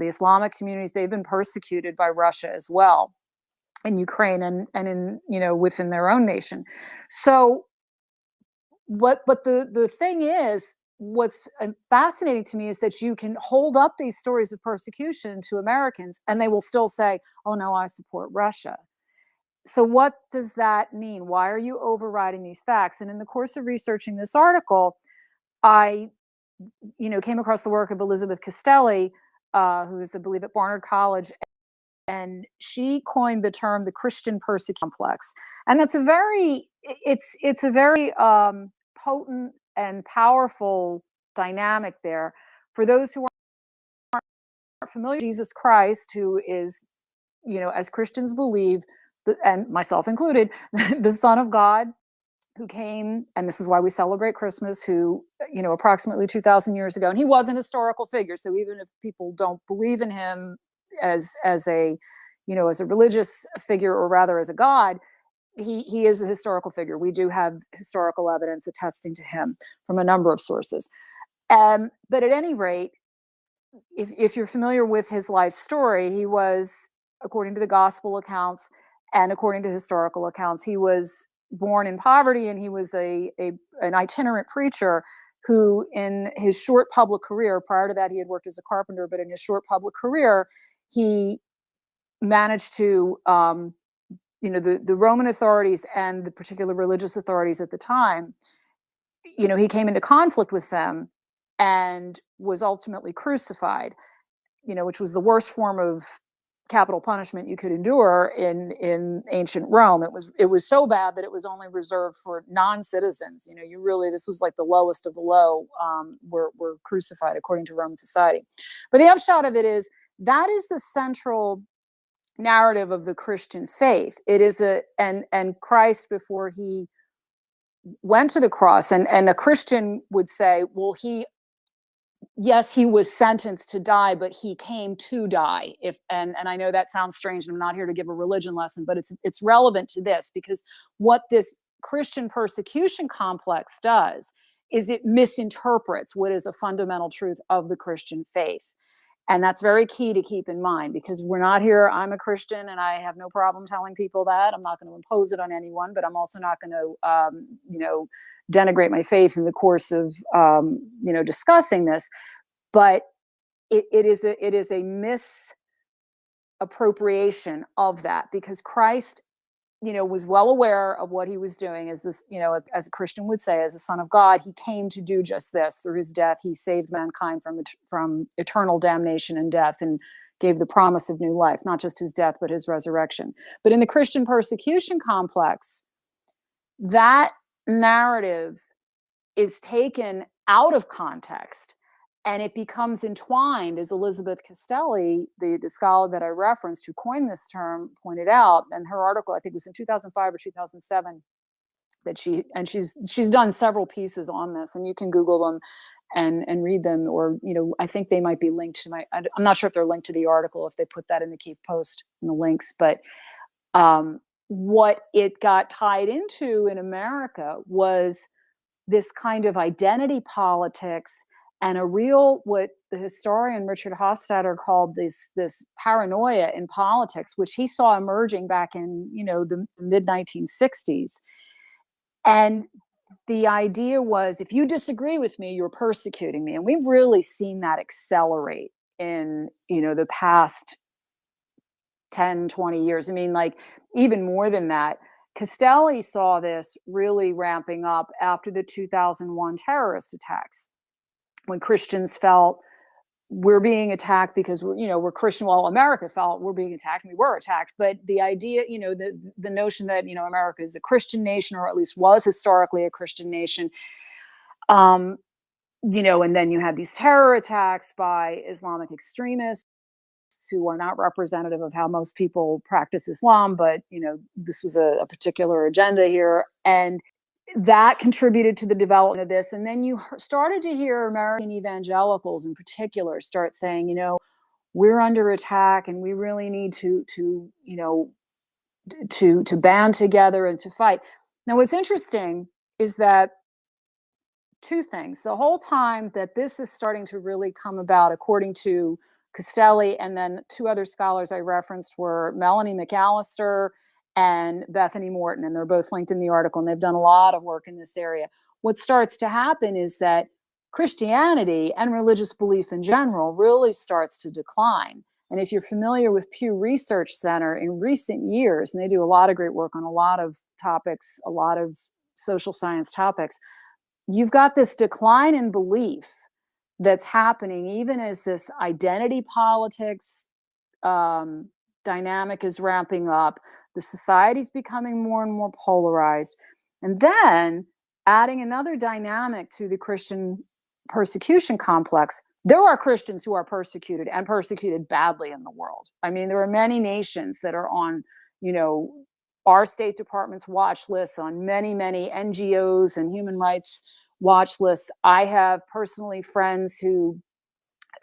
Islamic communities, they've been persecuted by Russia as well, in Ukraine and in within their own nation. So but the thing is, what's fascinating to me is that you can hold up these stories of persecution to Americans and they will still say, oh no, I support Russia. So what does that mean? Why are you overriding these facts? And in the course of researching this article, I came across the work of Elizabeth Castelli, who is, I believe, at Barnard College, and she coined the term the Christian persecution complex. And that's a very potent and powerful dynamic there. For those who aren't familiar with Jesus Christ, who is, as Christians believe, and myself included, the Son of God, who came, and this is why we celebrate Christmas, who, approximately 2,000 years ago, and he was an historical figure. So even if people don't believe in him as a religious figure, or rather as a god, he is a historical figure. We do have historical evidence attesting to him from a number of sources. But at any rate, if you're familiar with his life story, he was, according to the gospel accounts and according to historical accounts, he was born in poverty, and he was an itinerant preacher who, in his short public career, prior to that he had worked as a carpenter, but in his short public career, he managed to, the Roman authorities and the particular religious authorities at the time, he came into conflict with them and was ultimately crucified, which was the worst form of capital punishment you could endure in ancient Rome. It was so bad that it was only reserved for non-citizens. This was like the lowest of the low, were crucified according to Roman society. But the upshot of it is, that is the central narrative of the Christian faith. It is and Christ, before he went to the cross, and a Christian would say, well, yes, he was sentenced to die, but he came to die. And I know that sounds strange, and I'm not here to give a religion lesson, but it's relevant to this, because what this Christian persecution complex does is it misinterprets what is a fundamental truth of the Christian faith. And that's very key to keep in mind, because we're not here, I'm a Christian and I have no problem telling people that. I'm not going to impose it on anyone, but I'm also not going to, denigrate my faith in the course of, discussing this. But it is a misappropriation of that, because Christ, was well aware of what he was doing as this, as a Christian would say, as a Son of God. He came to do just this. Through his death, he saved mankind from eternal damnation and death, and gave the promise of new life, not just his death, but his resurrection. But in the Christian persecution complex, that narrative is taken out of context, and it becomes entwined, as Elizabeth Castelli, the scholar that I referenced, who coined this term, pointed out. And her article, I think, was in 2005 or 2007, that she's done several pieces on this, and you can Google them and read them, or I think they might be linked to I'm not sure if they're linked to the article, if they put that in the Keith Post in the links. But what it got tied into in America was this kind of identity politics, and a real, what the historian Richard Hofstadter called this paranoia in politics, which he saw emerging back in the mid 1960s. And the idea was, if you disagree with me, you're persecuting me. And we've really seen that accelerate in the past 10, 20 years. I mean, like, even more than that. Castelli saw this really ramping up after the 2001 terrorist attacks, when Christians felt we're being attacked because we're Christian. Well, America felt we're being attacked, and we were attacked. But the idea, the notion that America is a Christian nation, or at least was historically a Christian nation, and then you had these terror attacks by Islamic extremists who are not representative of how most people practice Islam, but this was a particular agenda here, and that contributed to the development of this. And then you started to hear American evangelicals in particular start saying, we're under attack and we really need to band together and to fight. Now, what's interesting is that two things. The whole time that this is starting to really come about, according to Costelli, and then two other scholars I referenced were Melanie McAllister and Bethany Morton, and they're both linked in the article, and they've done a lot of work in this area. What starts to happen is that Christianity and religious belief in general really starts to decline. And if you're familiar with Pew Research Center, in recent years, and they do a lot of great work on a lot of topics, a lot of social science topics, you've got this decline in belief that's happening even as this identity politics dynamic is ramping up. The society's becoming more and more polarized. And then adding another dynamic to the Christian persecution complex, there are Christians who are persecuted, and persecuted badly in the world. I mean, there are many nations that are on, our State Department's watch lists, on many, many NGOs and human rights watch lists. I have personally friends who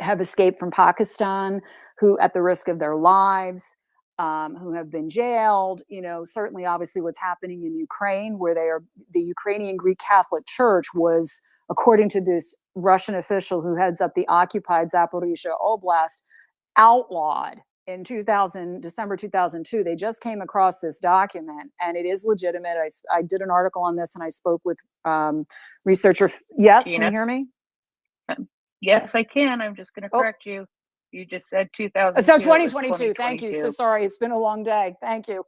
have escaped from Pakistan, who, at the risk of their lives, who have been jailed. Certainly, obviously, what's happening in Ukraine, where the Ukrainian Greek Catholic Church was, according to this Russian official who heads up the occupied Zaporizhzhia Oblast, outlawed in December 2002. They just came across this document, and it is legitimate. I did an article on this, and I spoke with researcher. Yes, Tina, can you hear me? Yes, I can. I'm just going to correct you. You just said 2002. So 2022. Thank you. So sorry. It's been a long day. Thank you.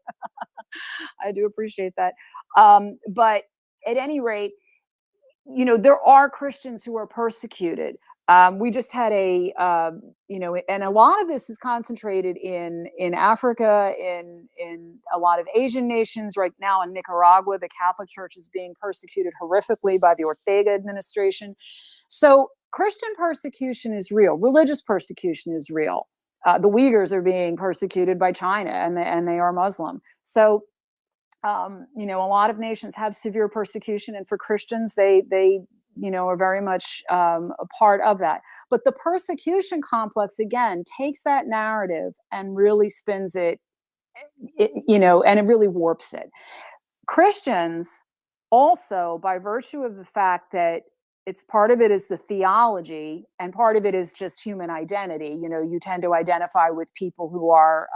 I do appreciate that. But at any rate, there are Christians who are persecuted. We just had and a lot of this is concentrated in Africa, in a lot of Asian nations. Right now in Nicaragua, the Catholic Church is being persecuted horrifically by the Ortega administration. So Christian persecution is real. Religious persecution is real. The Uyghurs are being persecuted by China, and they are Muslim. So, a lot of nations have severe persecution, and for Christians, they are very much a part of that. But the persecution complex, again, takes that narrative and really spins it, and it really warps it. Christians also, by virtue of the fact that part of it is the theology, and part of it is just human identity. You tend to identify with people who are,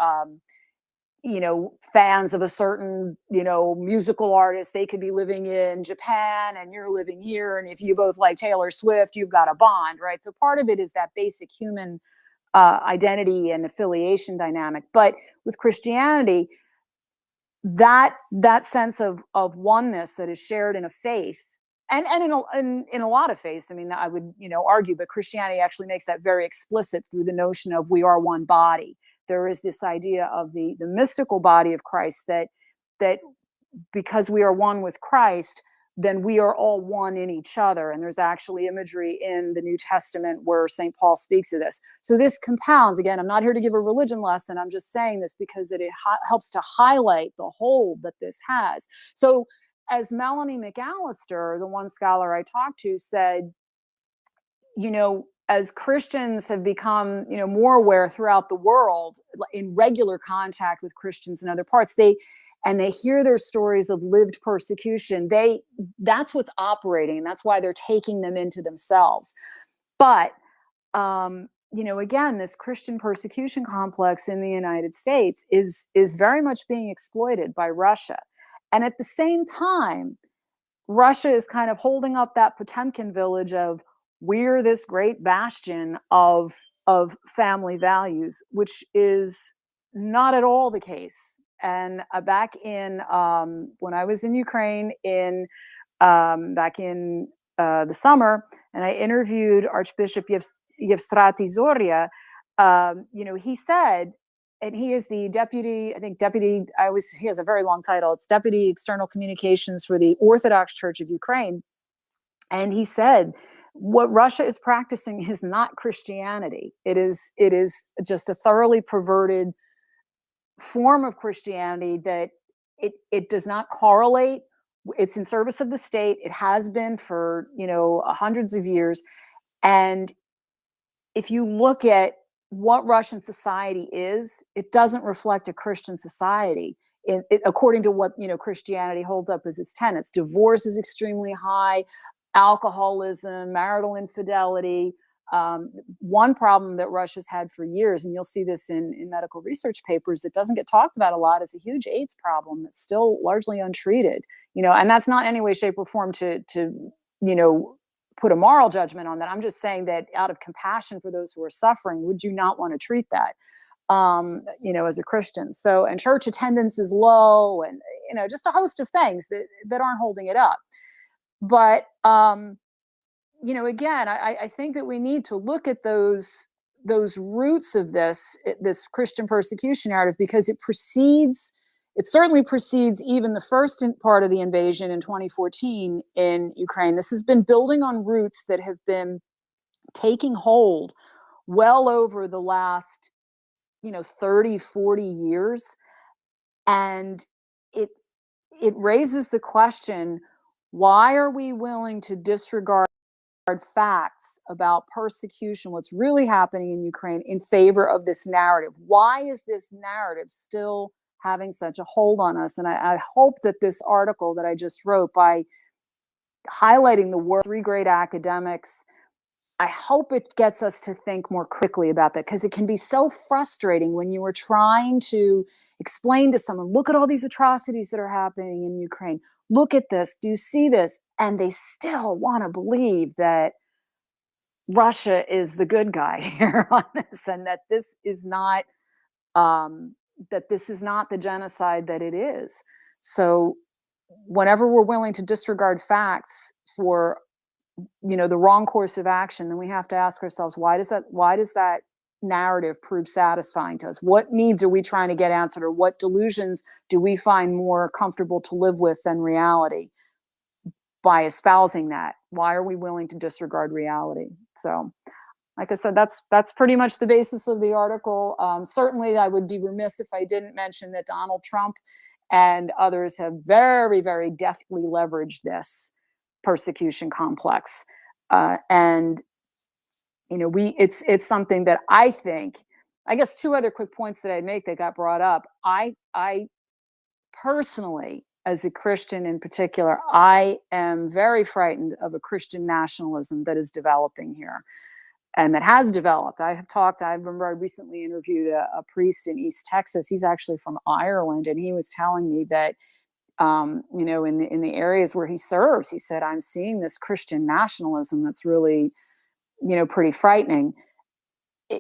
fans of a certain, musical artist. They could be living in Japan and you're living here. And if you both like Taylor Swift, you've got a bond, right? So part of it is that basic human identity and affiliation dynamic. But with Christianity, that sense of oneness that is shared in a faith, and in a lot of faiths, I mean, I would argue, but Christianity actually makes that very explicit through the notion of we are one body. There is this idea of the mystical body of Christ, that because we are one with Christ, then we are all one in each other. And there's actually imagery in the New Testament where St. Paul speaks of this. So this compounds. Again, I'm not here to give a religion lesson. I'm just saying this because it helps to highlight the hold that this has. So as Melanie McAllister, the one scholar I talked to, said, as Christians have become, more aware throughout the world, in regular contact with Christians in other parts, they hear their stories of lived persecution. That's what's operating, and that's why they're taking them into themselves. But, again, this Christian persecution complex in the United States is very much being exploited by Russia. And at the same time, Russia is kind of holding up that Potemkin village of, we're this great bastion of family values, which is not at all the case. And back in when I was in Ukraine back in the summer, and I interviewed Archbishop Yevstrati Zorya, he said, and he is the deputy, he has a very long title. It's Deputy External Communications for the Orthodox Church of Ukraine. And he said, what Russia is practicing is not Christianity. It is just a thoroughly perverted form of Christianity that it does not correlate. It's in service of the state. It has been for, hundreds of years. And if you look at what Russian society is, it doesn't reflect a Christian society. According to what Christianity holds up as its tenets. Divorce is extremely high, alcoholism, marital infidelity. One problem that Russia's had for years, and you'll see this in medical research papers that doesn't get talked about a lot, is a huge AIDS problem that's still largely untreated. And that's not in any way, shape, or form to put a moral judgment on that. I'm just saying that out of compassion for those who are suffering, would you not want to treat that, as a Christian? So, and church attendance is low, and, just a host of things that aren't holding it up. But, again, I think that we need to look at those roots of this Christian persecution narrative, because it certainly precedes even the first part of the invasion in 2014 in Ukraine. This has been building on roots that have been taking hold well over the last, 30, 40 years. And it raises the question, why are we willing to disregard facts about persecution, what's really happening in Ukraine, in favor of this narrative? Why is this narrative still having such a hold on us? And I hope that this article that I just wrote, by highlighting the work of 3 great academics, I hope it gets us to think more critically about that, because it can be so frustrating when you are trying to explain to someone, look at all these atrocities that are happening in Ukraine. Look at this. Do you see this? And they still want to believe that Russia is the good guy here on this, and that this is not the genocide that it is. So whenever we're willing to disregard facts for the wrong course of action, then we have to ask ourselves, why does that narrative prove satisfying to us? What needs are we trying to get answered, or what delusions do we find more comfortable to live with than reality? By espousing that, why are we willing to disregard reality? So, like I said, that's pretty much the basis of the article. Certainly, I would be remiss if I didn't mention that Donald Trump and others have very, very deftly leveraged this persecution complex, and it's something that I think. I guess 2 other quick points that I'd make that got brought up. I personally, as a Christian in particular, I am very frightened of a Christian nationalism that is developing here, and that has developed. I remember I recently interviewed a priest in East Texas. He's actually from Ireland, and he was telling me that, in the areas where he serves, he said, I'm seeing this Christian nationalism that's really, pretty frightening.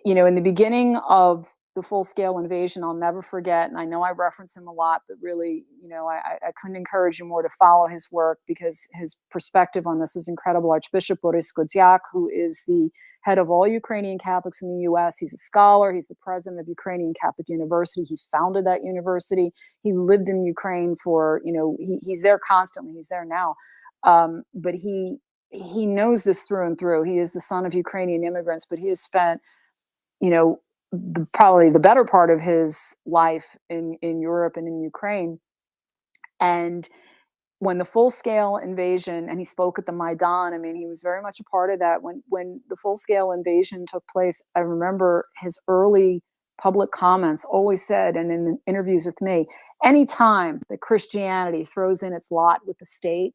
In the beginning of the full-scale invasion, I'll never forget, and I know I reference him a lot, but really, I couldn't encourage you more to follow his work, because his perspective on this is incredible. Archbishop Boris Godziak, who is the head of all Ukrainian Catholics in the U.S., he's a scholar, he's the president of Ukrainian Catholic University, he founded that university, he lived in Ukraine for, he's there constantly, he's there now, but he knows this through and through. He is the son of Ukrainian immigrants, but he has spent, probably the better part of his life in Europe and in Ukraine. And when the full-scale invasion, and he spoke at the Maidan, I mean, he was very much a part of that. When the full-scale invasion took place, I remember his early public comments always said, and in interviews with me, anytime that Christianity throws in its lot with the state,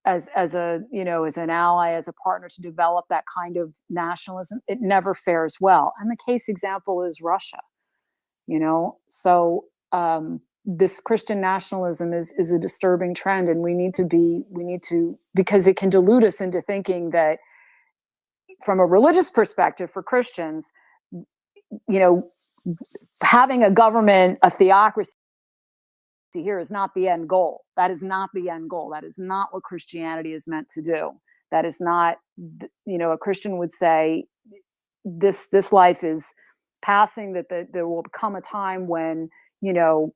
as an ally, as a partner to develop that kind of nationalism, it never fares well. And the case example is Russia. So this Christian nationalism is a disturbing trend, and we need to, because it can delude us into thinking that, from a religious perspective, for Christians, having a government, a theocracy here is not the end goal. That is not the end goal. That is not what Christianity is meant to do. That is not, a Christian would say, this life is passing, that there will come a time when, you know,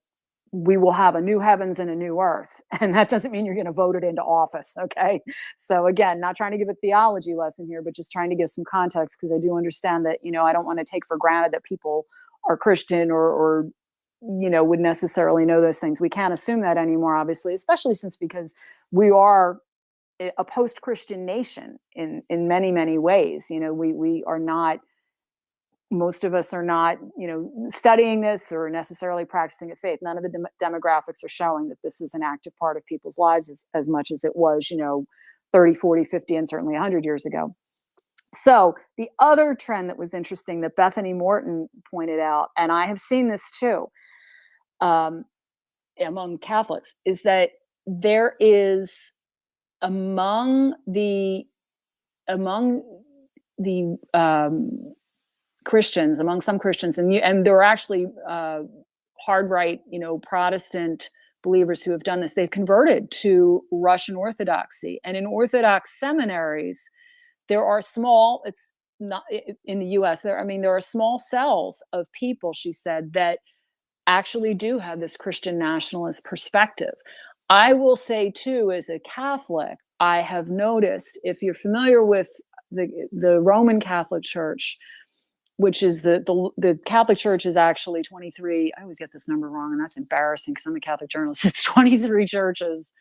we will have a new heavens and a new earth. And that doesn't mean you're going to vote it into office. Okay. So again, not trying to give a theology lesson here, but just trying to give some context, because I do understand that, you know, I don't want to take for granted that people are Christian or, you know, would necessarily know those things. We can't assume that anymore, obviously, especially because we are a post-Christian nation in many, many ways. You know, we are not, most of us are not, you know, studying this or necessarily practicing a faith. None of the demographics are showing that this is an active part of people's lives as much as it was, you know, 30, 40, 50, and certainly 100 years ago. So the other trend that was interesting that Bethany Morton pointed out, and I have seen this too, among Catholics, is that there is among the Christians, among some Christians, and there are actually hard right, you know, Protestant believers who have done this. They've converted to Russian Orthodoxy, and in Orthodox seminaries, there are small. It's not in the U.S. There, I mean, there are small cells of people, she said, that actually do have this Christian nationalist perspective. I will say too, as a Catholic, I have noticed, if you're familiar with the Roman Catholic Church, which is the Catholic Church is actually 23. I always get this number wrong, and that's embarrassing because I'm a Catholic journalist. It's 23 churches,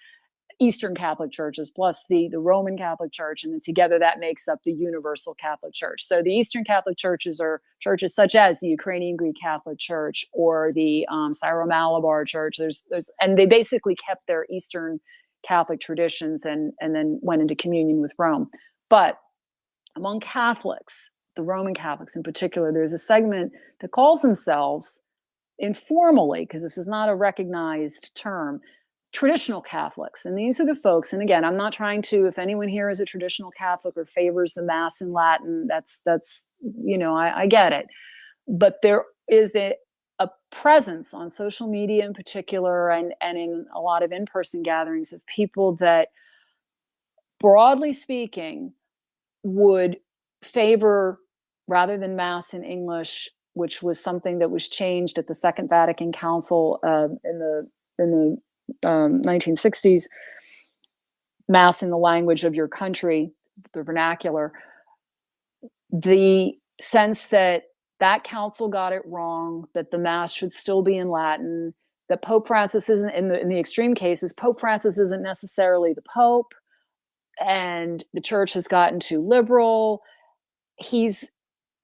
Eastern Catholic churches, plus the Roman Catholic Church, and then together that makes up the Universal Catholic Church. So the Eastern Catholic churches are churches such as the Ukrainian Greek Catholic Church or the Syro-Malabar Church. And they basically kept their Eastern Catholic traditions and then went into communion with Rome. But among Catholics, the Roman Catholics in particular, there's a segment that calls themselves informally, because this is not a recognized term, traditional Catholics. And these are the folks, and again, I'm not trying to, if anyone here is a traditional Catholic or favors the Mass in Latin, that's you know, I get it. But there is a presence on social media in particular, and in a lot of in-person gatherings, of people that, broadly speaking, would favor, rather than Mass in English, which was something that was changed at the Second Vatican Council in the 1960s, Mass in the language of your country, the vernacular. The sense that council got it wrong, that the Mass should still be in Latin, that Pope Francis isn't, in the extreme cases, Pope Francis isn't necessarily the Pope, and the church has gotten too liberal. He's,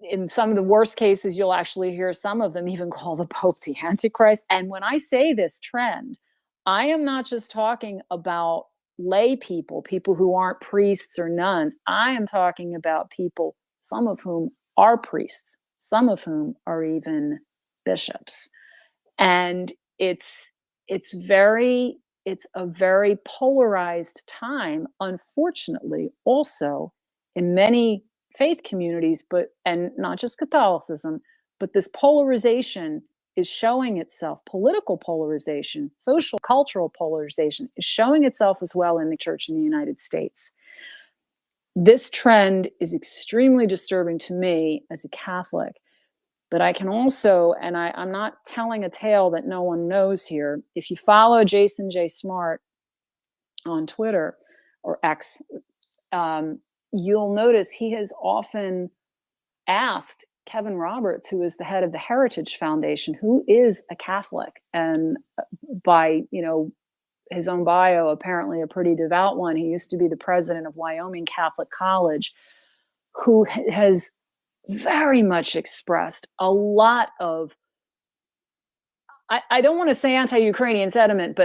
in some of the worst cases, you'll actually hear some of them even call the Pope the Antichrist. And when I say this trend, I am not just talking about lay people who aren't priests or nuns. I am talking about people, some of whom are priests, some of whom are even bishops. And it's a very polarized time, unfortunately, also in many faith communities, and not just Catholicism, but this polarization is showing itself. Political polarization, social, cultural polarization is showing itself as well in the church in the United States. This trend is extremely disturbing to me as a Catholic, but I can also, and I'm not telling a tale that no one knows here. If you follow Jason J. Smart on Twitter or X, you'll notice he has often asked Kevin Roberts, who is the head of the Heritage Foundation, who is a Catholic, and by, you know, his own bio, apparently a pretty devout one. He used to be the president of Wyoming Catholic College, who has very much expressed a lot of, I don't want to say anti-Ukrainian sentiment,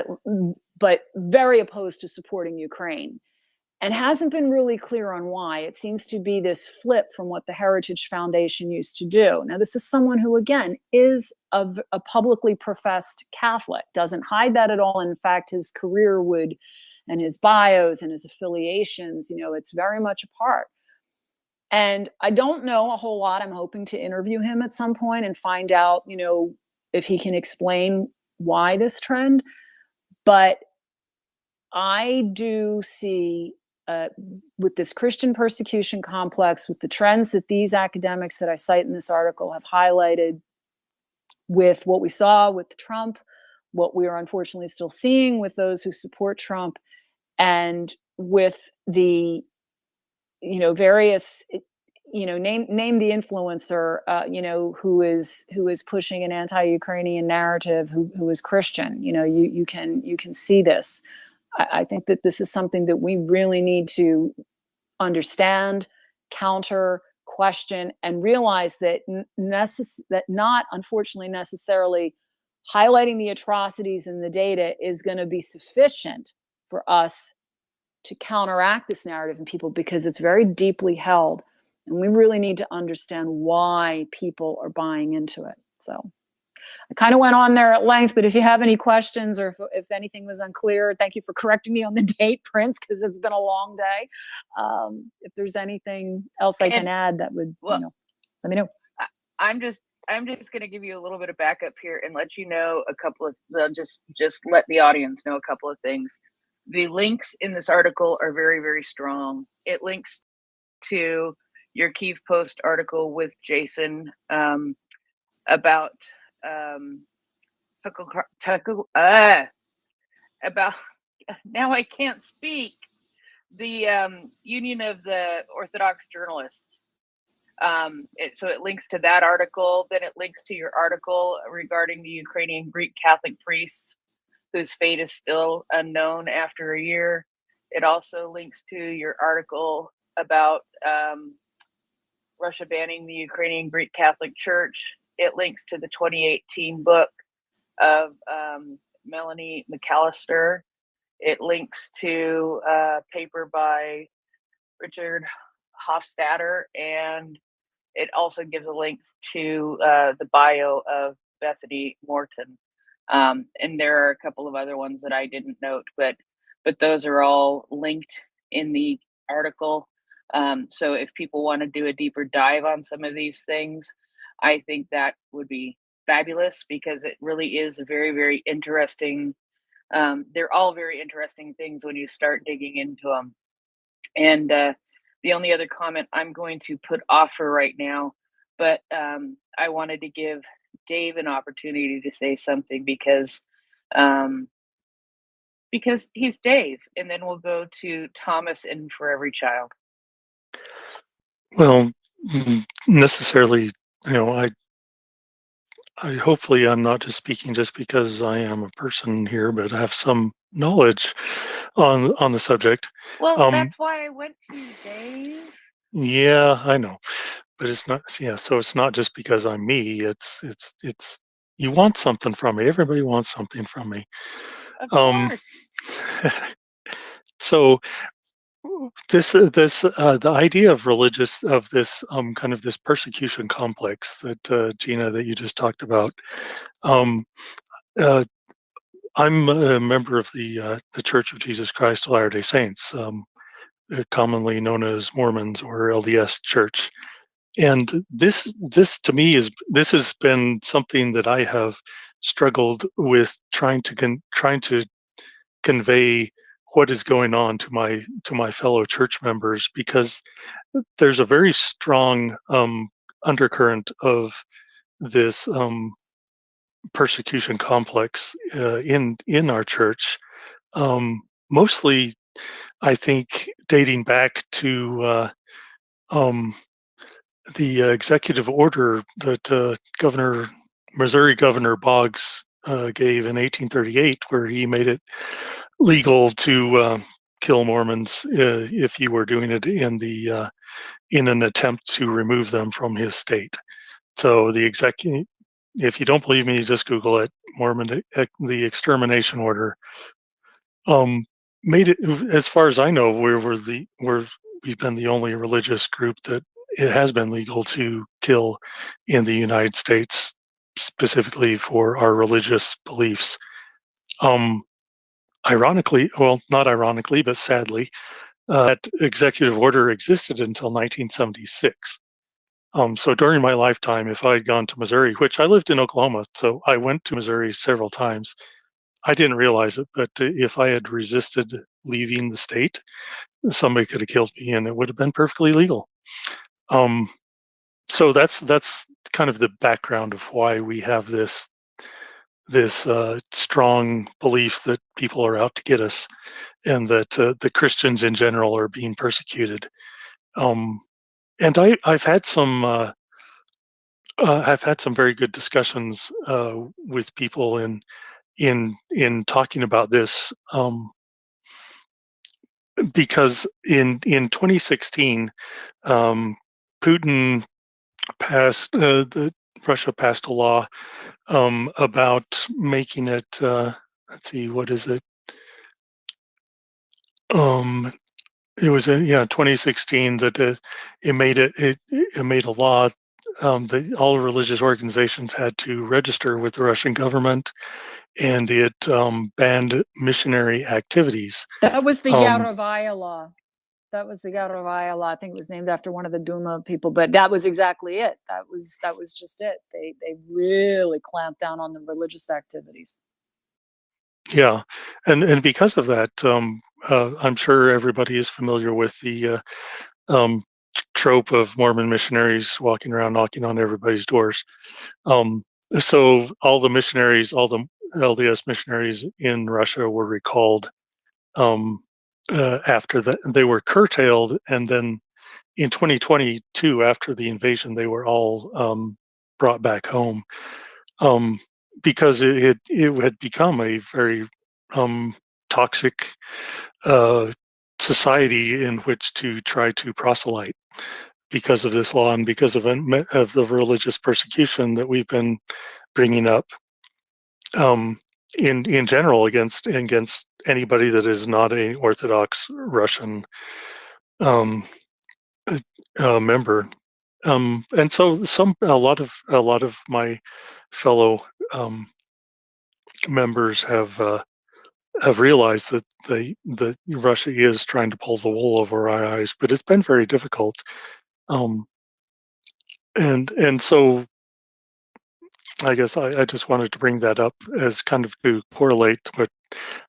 but very opposed to supporting Ukraine, and hasn't been really clear on why. It seems to be this flip from what the Heritage Foundation used to do. Now, this is someone who, again, is a publicly professed Catholic, doesn't hide that at all. In fact, his career would, and his bios and his affiliations, you know, it's very much a part. And I don't know a whole lot. I'm hoping to interview him at some point and find out, you know, if he can explain why this trend. But I do see with this Christian persecution complex, with the trends that these academics that I cite in this article have highlighted, with what we saw with Trump, what we are unfortunately still seeing with those who support Trump, and with the, various, name the influencer, who is pushing an anti-Ukrainian narrative, who is Christian. You can see this. I think that this is something that we really need to understand, counter, question, and realize that that not, unfortunately, necessarily highlighting the atrocities in the data is going to be sufficient for us to counteract this narrative in people, because it's very deeply held, and we really need to understand why people are buying into it. So I kind of went on there at length, but if you have any questions, or if anything was unclear, thank you for correcting me on the date, Prince, because it's been a long day. If there's anything else I can add, that would, let me know. I'm just going to give you a little bit of backup here and let you know a couple of, just let the audience know a couple of things. The links in this article are very, very strong. It links to your Kiev Post article with Jason about about, now I can't speak, the Union of the Orthodox Journalists. So it links to that article. Then it links to your article regarding the Ukrainian Greek Catholic priests whose fate is still unknown after a year. It also links to your article about Russia banning the Ukrainian Greek Catholic Church. It links to the 2018 book of Melanie McAllister. It links to a paper by Richard Hofstadter, and it also gives a link to the bio of Bethany Morton. And there are a couple of other ones that I didn't note, but those are all linked in the article. So if people want to do a deeper dive on some of these things, I think that would be fabulous, because it really is a very, very interesting, they're all very interesting things when you start digging into them. And the only other comment I'm going to put off for right now, but I wanted to give Dave an opportunity to say something, because he's Dave, and then we'll go to Thomas and For Every Child. Well, necessarily, I hopefully I'm not just speaking just because I am a person here, but I have some knowledge on the subject. Well, that's why I went to you, Dave. Yeah, I know, but it's not. Yeah, so it's not just because I'm me. It's you want something from me. Everybody wants something from me. Of course. So the idea of this kind of this persecution complex that Gina, that you just talked about. I'm a member of the Church of Jesus Christ of Latter-day Saints, commonly known as Mormons or LDS Church. And this to me has been something that I have struggled with trying to convey what is going on to my fellow church members, because there's a very strong undercurrent of this persecution complex in our church, mostly I think dating back to the executive order that Missouri Governor Boggs gave in 1838, where he made it legal to kill Mormons if you were doing it in an attempt to remove them from his state. So if you don't believe me, just Google it. The extermination order made it, as far as I know, we've been the only religious group that it has been legal to kill in the United States, specifically for our religious beliefs. Ironically, well, not ironically, but sadly, that executive order existed until 1976. So during my lifetime, if I had gone to Missouri, which I lived in Oklahoma, so I went to Missouri several times, I didn't realize it, but if I had resisted leaving the state. Somebody could have killed me, and it would have been perfectly legal. So that's kind of the background of why we have this strong belief that people are out to get us, and that the Christians in general are being persecuted. And I've had some very good discussions with people in talking about this, because in 2016, Putin Russia passed a law about making it. Let's see, what is it? It was in 2016 that it made a law that all religious organizations had to register with the Russian government, and it banned missionary activities. That was the Yarovaya law. That was the Yarovaya law. I think it was named after one of the Duma people, but that was exactly it. That was just it. They really clamped down on the religious activities. Yeah, and because of that, I'm sure everybody is familiar with the trope of Mormon missionaries walking around knocking on everybody's doors. So all the missionaries, all the LDS missionaries in Russia were recalled after that. They were curtailed, and then in 2022, after the invasion, they were all brought back home, because it had become a very toxic society in which to try to proselyte, because of this law and because of the religious persecution that we've been bringing up in general against anybody that is not an Orthodox Russian member. And so a lot of my fellow members have realized that Russia is trying to pull the wool over our eyes, but it's been very difficult. And so I guess I just wanted to bring that up as kind of to correlate with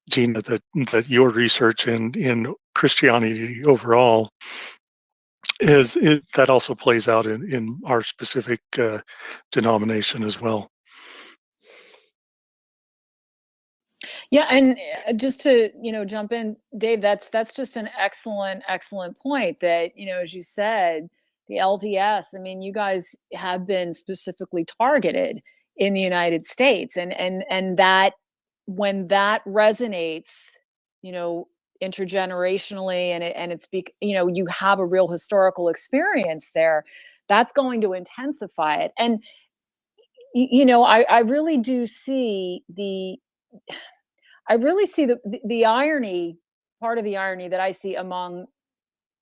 Gina, that your research in Christianity overall that also plays out in our specific denomination as well. Yeah, and just to jump in, Dave, that's just an excellent point. That as you said, the LDS. I mean, you guys have been specifically targeted in the United States, and that when that resonates, intergenerationally, and it's you have a real historical experience there, that's going to intensify it. And I really do see the irony, part of the irony that I see among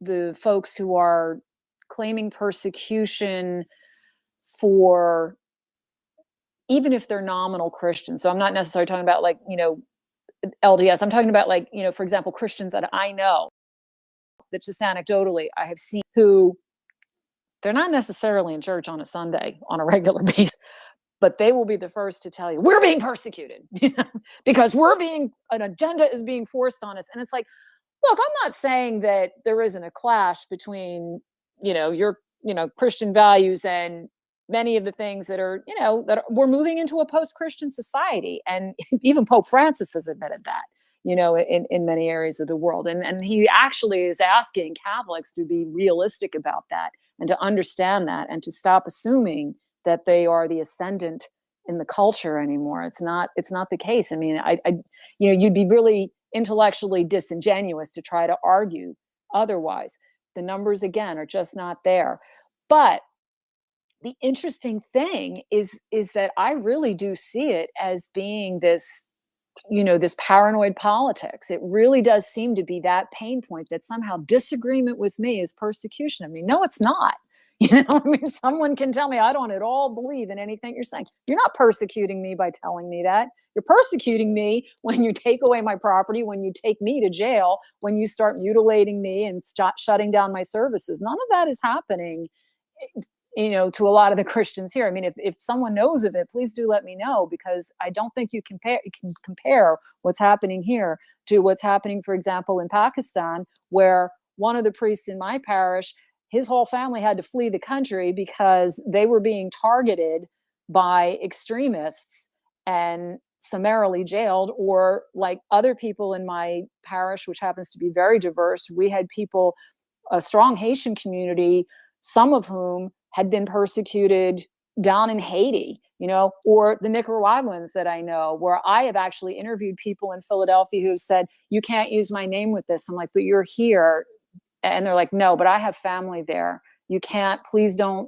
the folks who are claiming persecution for, even if they're nominal Christians. So I'm not necessarily talking about LDS. I'm talking about for example, Christians that I know, that just anecdotally I have seen, who they're not necessarily in church on a Sunday on a regular basis, but they will be the first to tell you, we're being persecuted because an agenda is being forced on us. And it's like, look, I'm not saying that there isn't a clash between, your, Christian values and many of the things that are, we're moving into a post-Christian society. And even Pope Francis has admitted that, in many areas of the world. And he actually is asking Catholics to be realistic about that and to understand that and to stop assuming that they are the ascendant in the culture anymore. It's not the case. I mean, you'd be really intellectually disingenuous to try to argue otherwise. The numbers, again, are just not there. But the interesting thing is that I really do see it as being this, this paranoid politics. It really does seem to be that pain point, that somehow disagreement with me is persecution. I mean, no, it's not. I mean, someone can tell me I don't at all believe in anything you're saying. You're not persecuting me by telling me that. You're persecuting me when you take away my property, when you take me to jail, when you start mutilating me and shutting down my services. None of that is happening to a lot of the Christians here. I mean, if someone knows of it, please do let me know, because I don't think you can compare what's happening here to what's happening, for example, in Pakistan, where one of the priests in my parish, his whole family had to flee the country because they were being targeted by extremists and summarily jailed. Or like other people in my parish, which happens to be very diverse, we had people, a strong Haitian community, some of whom had been persecuted down in Haiti, or the Nicaraguans that I know, where I have actually interviewed people in Philadelphia who have said, you can't use my name with this. I'm like, but you're here. And they're like, no, but I have family there. You can't, please don't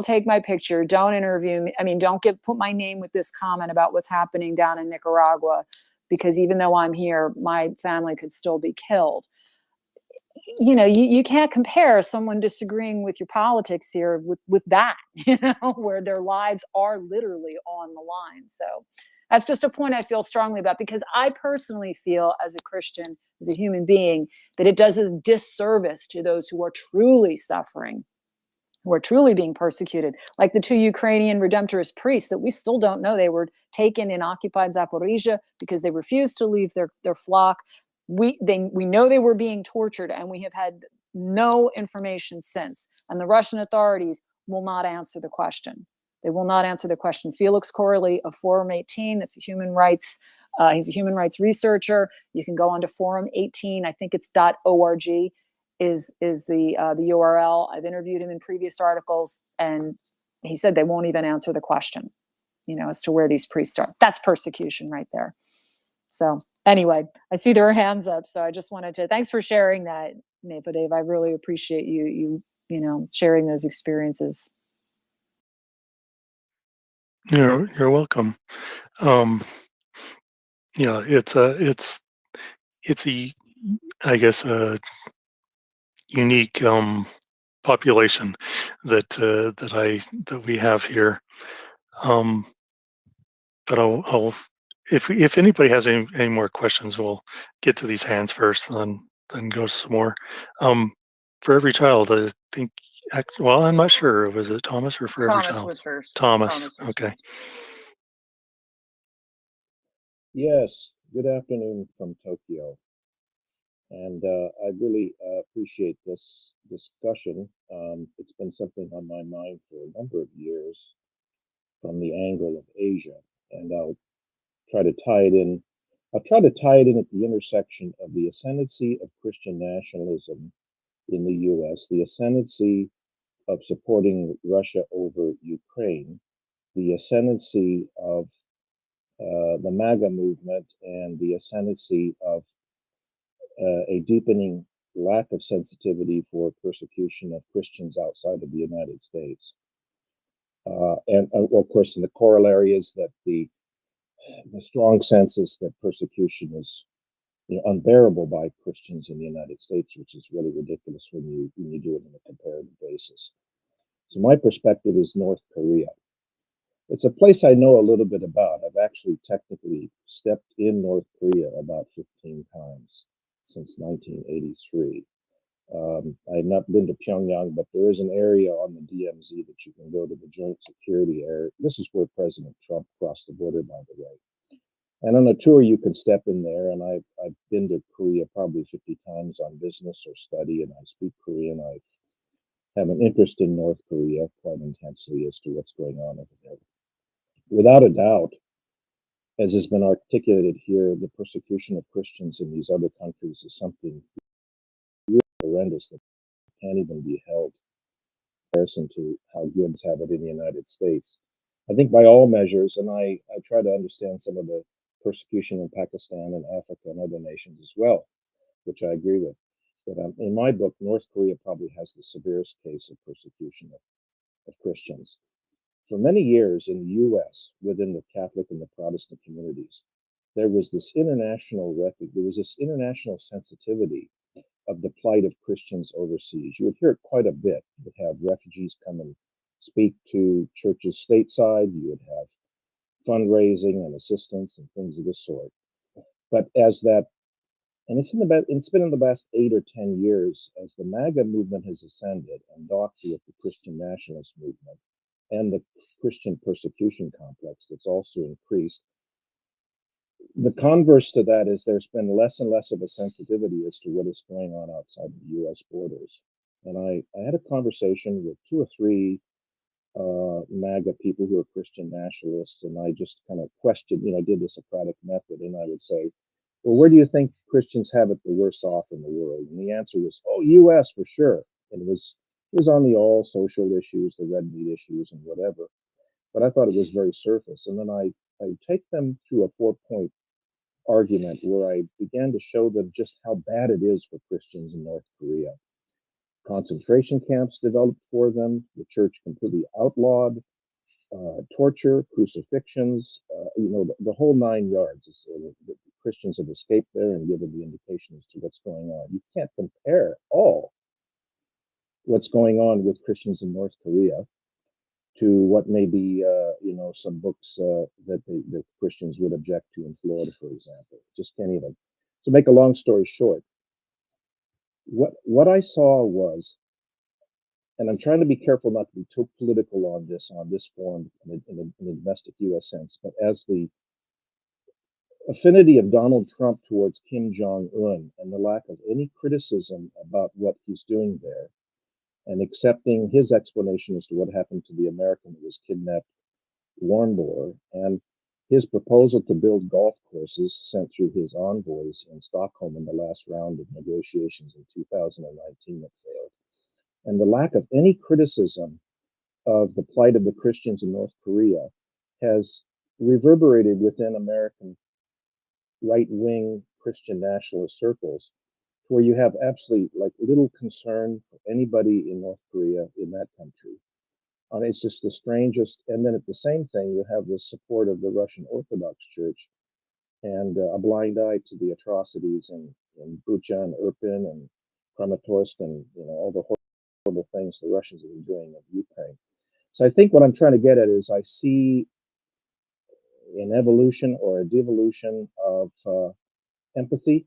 take my picture. Don't interview me. I mean, don't put my name with this comment about what's happening down in Nicaragua, because even though I'm here, my family could still be killed. You can't compare someone disagreeing with your politics here with that, where their lives are literally on the line. So that's just a point I feel strongly about, because I personally feel, as a Christian, as a human being, that it does a disservice to those who are truly suffering, who are truly being persecuted, like the 2 Ukrainian Redemptorist priests that we still don't know. They were taken in occupied Zaporizhia because they refused to leave their flock. We know they were being tortured, and we have had no information since. And the Russian authorities will not answer the question. They will not answer the question. Felix Corley of Forum 18, that's a human rights, he's a human rights researcher. You can go onto Forum 18, I think it's .org is the URL. I've interviewed him in previous articles, and he said they won't even answer the question, as to where these priests are. That's persecution right there. So anyway, I see there are hands up. So I just wanted to, thanks for sharing that, Napa Dave. I really appreciate you sharing those experiences. You're welcome. It's a I guess a unique population that we have here. But I'll if anybody has any more questions, we'll get to these hands first, and then go some more. For every child, I think. Well, I'm not sure. Was it Thomas or for every Thomas child? was first. Thomas. Was Okay. first. Yes, good afternoon from Tokyo. And I really appreciate this discussion. It's been something on my mind for a number of years from the angle of Asia. And I'll try to tie it in. I'll try to tie it in at the intersection of the ascendancy of Christian nationalism in the US, the ascendancy of supporting Russia over Ukraine, the ascendancy of the MAGA movement, and the ascendancy of a deepening lack of sensitivity for persecution of Christians outside of the United States. And of course, the corollary is that the strong sense is that persecution is unbearable by Christians in the United States, which is really ridiculous when you do it on a comparative basis. So my perspective is North Korea. It's a place I know a little bit about. I've actually technically stepped in North Korea about 15 times since 1983. I've not been to Pyongyang, but there is an area on the DMZ that you can go to, the joint security area. This is where President Trump crossed the border, by the way. And on a tour, you can step in there. And I've been to Korea probably 50 times on business or study, and I speak Korean. I have an interest in North Korea quite intensely as to what's going on over there. Without a doubt, as has been articulated here, the persecution of Christians in these other countries is something really horrendous that can't even be held in comparison to how good have it in the United States. I think by all measures, and I try to understand some of the persecution in Pakistan and Africa and other nations as well, which I agree with. But in my book, North Korea probably has the severest case of persecution of Christians. For many years in the U.S., within the Catholic and the Protestant communities, there was this international sensitivity of the plight of Christians overseas. You would hear it quite a bit. You would have refugees come and speak to churches stateside. You would have fundraising and assistance and things of this sort. But as that And it's been in the past 8 or 10 years as the MAGA movement has ascended and docked with the Christian nationalist movement and the Christian persecution complex that's also increased. The converse to that is there's been less and less of a sensitivity as to what is going on outside the U.S. borders. And I had a conversation with 2 or 3 MAGA people who are Christian nationalists, and I just kind of questioned, did the Socratic method, and I would say, well, where do you think Christians have it the worst off in the world? And the answer was, oh, U.S. for sure. And it was on the all social issues, the red meat issues, and whatever. But I thought it was very surface. And then I take them through a 4-point argument where I began to show them just how bad it is for Christians in North Korea. Concentration camps developed for them, the church completely outlawed, torture, crucifixions, the whole 9 yards. The Christians have escaped there and given the indication as to what's going on. You can't compare all what's going on with Christians in North Korea to what may be, some books that the Christians would object to in Florida, for example. Just can't even. To make a long story short, what I saw was, and I'm trying to be careful not to be too political on this forum in a domestic U.S. sense, but as the affinity of Donald Trump towards Kim Jong-un and the lack of any criticism about what he's doing there, and accepting his explanation as to what happened to the American who was kidnapped, Warnbor, and his proposal to build golf courses sent through his envoys in Stockholm in the last round of negotiations in 2019 that failed, and the lack of any criticism of the plight of the Christians in North Korea has reverberated within American right-wing Christian nationalist circles, where you have absolutely little concern for anybody in North Korea in that country. It's just the strangest. And then at the same thing, you have the support of the Russian Orthodox Church and a blind eye to the atrocities in Bucha and Irpin and Kramatorsk and all the horrible things the Russians have been doing in Ukraine. So I think what I'm trying to get at is I see an evolution or a devolution of empathy,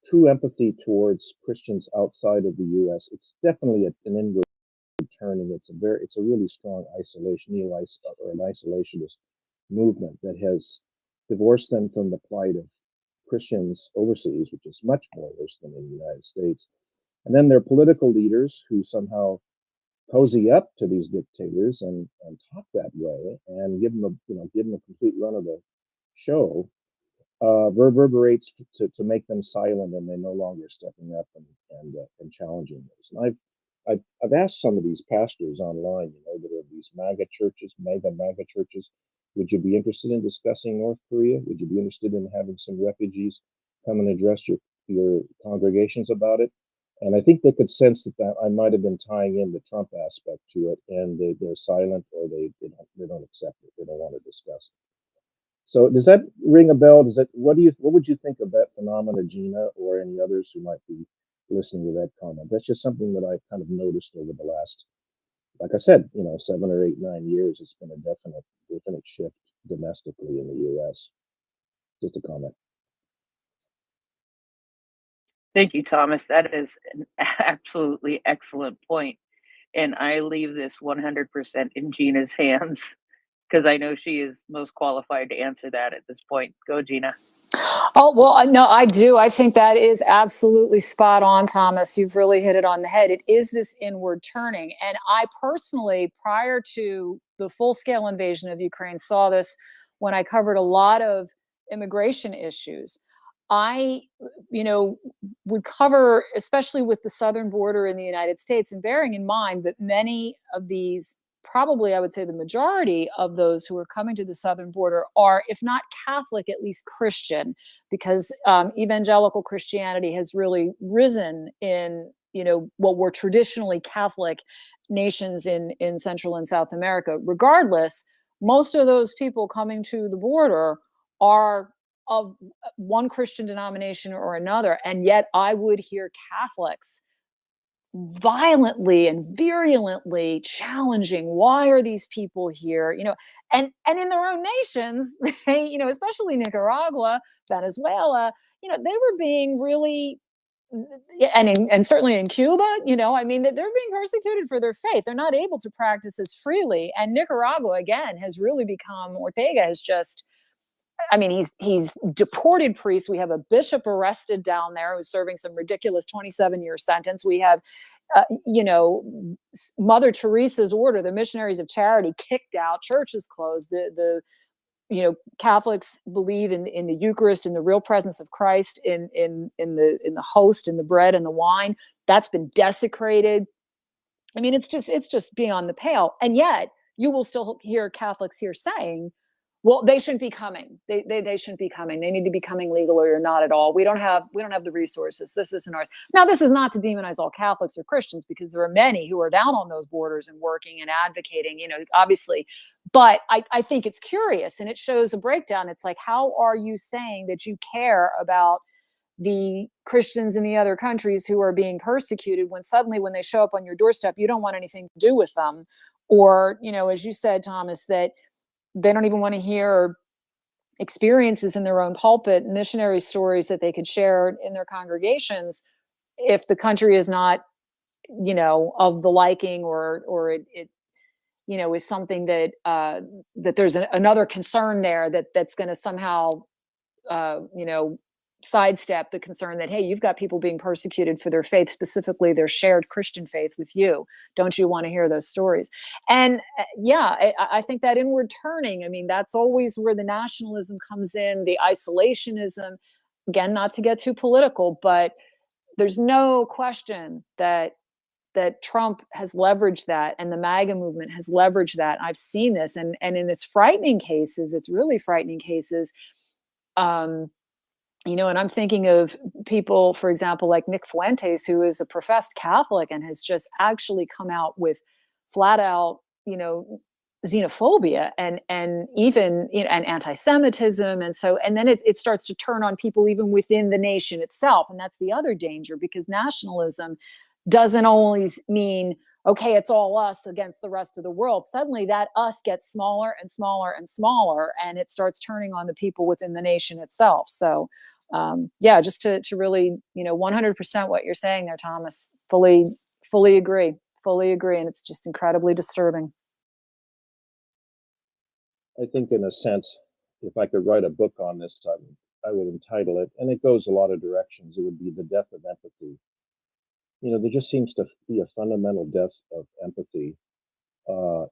true empathy towards Christians outside of the U.S. It's definitely an inward turning. It's a really strong or an isolationist movement that has divorced them from the plight of Christians overseas, which is much more worse than in the United States. And then there are political leaders who somehow cozy up to these dictators and talk that way and give them a complete run of the show, reverberates to make them silent, and they're no longer stepping up and challenging those. And I've asked some of these pastors online, that are these MAGA churches, MAGA churches, would you be interested in discussing North Korea? Would you be interested in having some refugees come and address your congregations about it? And I think they could sense that I might have been tying in the Trump aspect to it, and they're silent, or they don't accept it. They don't want to discuss it. So does that ring a bell? What would you think of that phenomena, Gina, or any others who might be listening to that comment? That's just something that I've kind of noticed over the last, like I said, 7 or 8, 9 years. It's been a definite shift domestically in the U.S. Just a comment. Thank you, Thomas. That is an absolutely excellent point. And I leave this 100% in Gina's hands because I know she is most qualified to answer that at this point. Go, Gina. Oh, well, no, I do. I think that is absolutely spot on, Thomas. You've really hit it on the head. It is this inward turning. And I personally, prior to the full-scale invasion of Ukraine, saw this when I covered a lot of immigration issues. I, would cover, especially with the southern border in the United States, and bearing in mind that many of these, probably I would say the majority of those who are coming to the southern border are, if not Catholic, at least Christian, because evangelical Christianity has really risen in, what were traditionally Catholic nations in Central and South America. Regardless, most of those people coming to the border are of one Christian denomination or another. And yet I would hear Catholics violently and virulently challenging, why are these people here? And in their own nations, they, especially Nicaragua, Venezuela, they were being really, and certainly in Cuba, I mean, that they're being persecuted for their faith. They're not able to practice as freely. And Nicaragua, again, has really become, Ortega has just, I mean, he's deported priests. We have a bishop arrested down there who's serving some ridiculous 27-year sentence. We have, Mother Teresa's order, the Missionaries of Charity, kicked out, churches closed. The Catholics believe in the Eucharist, in the real presence of Christ, in the host, in the bread and the wine. That's been desecrated. I mean, it's just beyond the pale. And yet you will still hear Catholics here saying, well, they shouldn't be coming. They shouldn't be coming. They need to be coming legal, or you're not at all. We don't have the resources. This isn't ours. Now, this is not to demonize all Catholics or Christians, because there are many who are down on those borders and working and advocating, obviously. But I think it's curious, and it shows a breakdown. It's like, how are you saying that you care about the Christians in the other countries who are being persecuted, when suddenly, when they show up on your doorstep, you don't want anything to do with them? Or, as you said, Thomas, that they don't even want to hear experiences in their own pulpit, missionary stories that they could share in their congregations, if the country is not, of the liking, or it is something that that there's another concern there that's going to somehow sidestep the concern that, hey, you've got people being persecuted for their faith, specifically their shared Christian faith with you. Don't you want to hear those stories? And I think that inward turning, I mean, that's always where the nationalism comes in, the isolationism. Again, not to get too political, but there's no question that Trump has leveraged that, and the MAGA movement has leveraged that. I've seen this, and in its frightening cases, it's really frightening cases. And I'm thinking of people, for example, like Nick Fuentes, who is a professed Catholic and has just actually come out with flat out, xenophobia and even and anti-Semitism. And then it starts to turn on people even within the nation itself. And that's the other danger, because nationalism doesn't always mean, okay, it's all us against the rest of the world. Suddenly that us gets smaller and smaller and smaller, and it starts turning on the people within the nation itself. So just to really, 100% what you're saying there, Thomas, fully agree. And it's just incredibly disturbing. I think, in a sense, if I could write a book on this, I would entitle it, and it goes a lot of directions, it would be The Death of Empathy. There just seems to be a fundamental death of empathy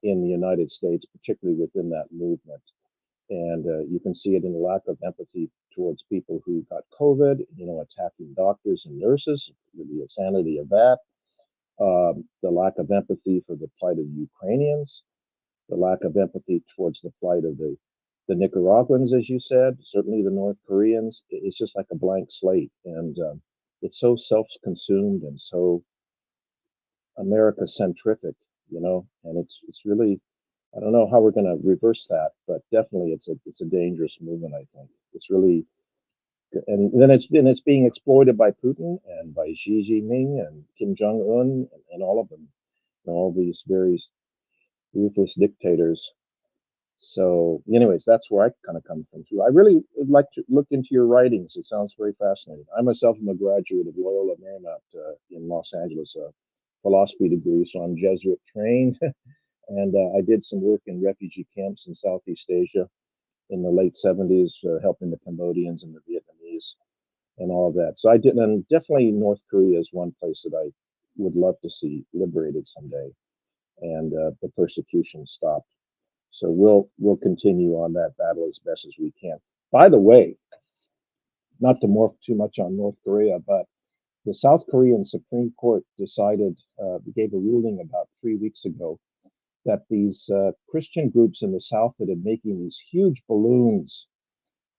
in the United States, particularly within that movement. And you can see it in the lack of empathy towards people who got COVID, attacking doctors and nurses, the insanity of that, the lack of empathy for the plight of the Ukrainians, the lack of empathy towards the plight of the Nicaraguans, as you said, certainly the North Koreans. It's just like a blank slate. And it's so self-consumed and so America-centrific, and it's really, I don't know how we're going to reverse that, but definitely it's a dangerous movement. I think it's really, and then it's being exploited by Putin and by Xi Jinping and Kim Jong Un and all of them, all these very ruthless dictators. So, anyways, that's where I kind of come from too. I really would like to look into your writings. It sounds very fascinating. I myself am a graduate of Loyola Marymount in Los Angeles, a philosophy degree, so I'm Jesuit trained. And I did some work in refugee camps in Southeast Asia in the late 70s, helping the Cambodians and the Vietnamese and all of that. So I did, and definitely North Korea is one place that I would love to see liberated someday, and the persecution stopped. So we'll continue on that battle as best as we can. By the way, not to morph too much on North Korea, but the South Korean Supreme Court gave a ruling about 3 weeks ago that these Christian groups in the South that are making these huge balloons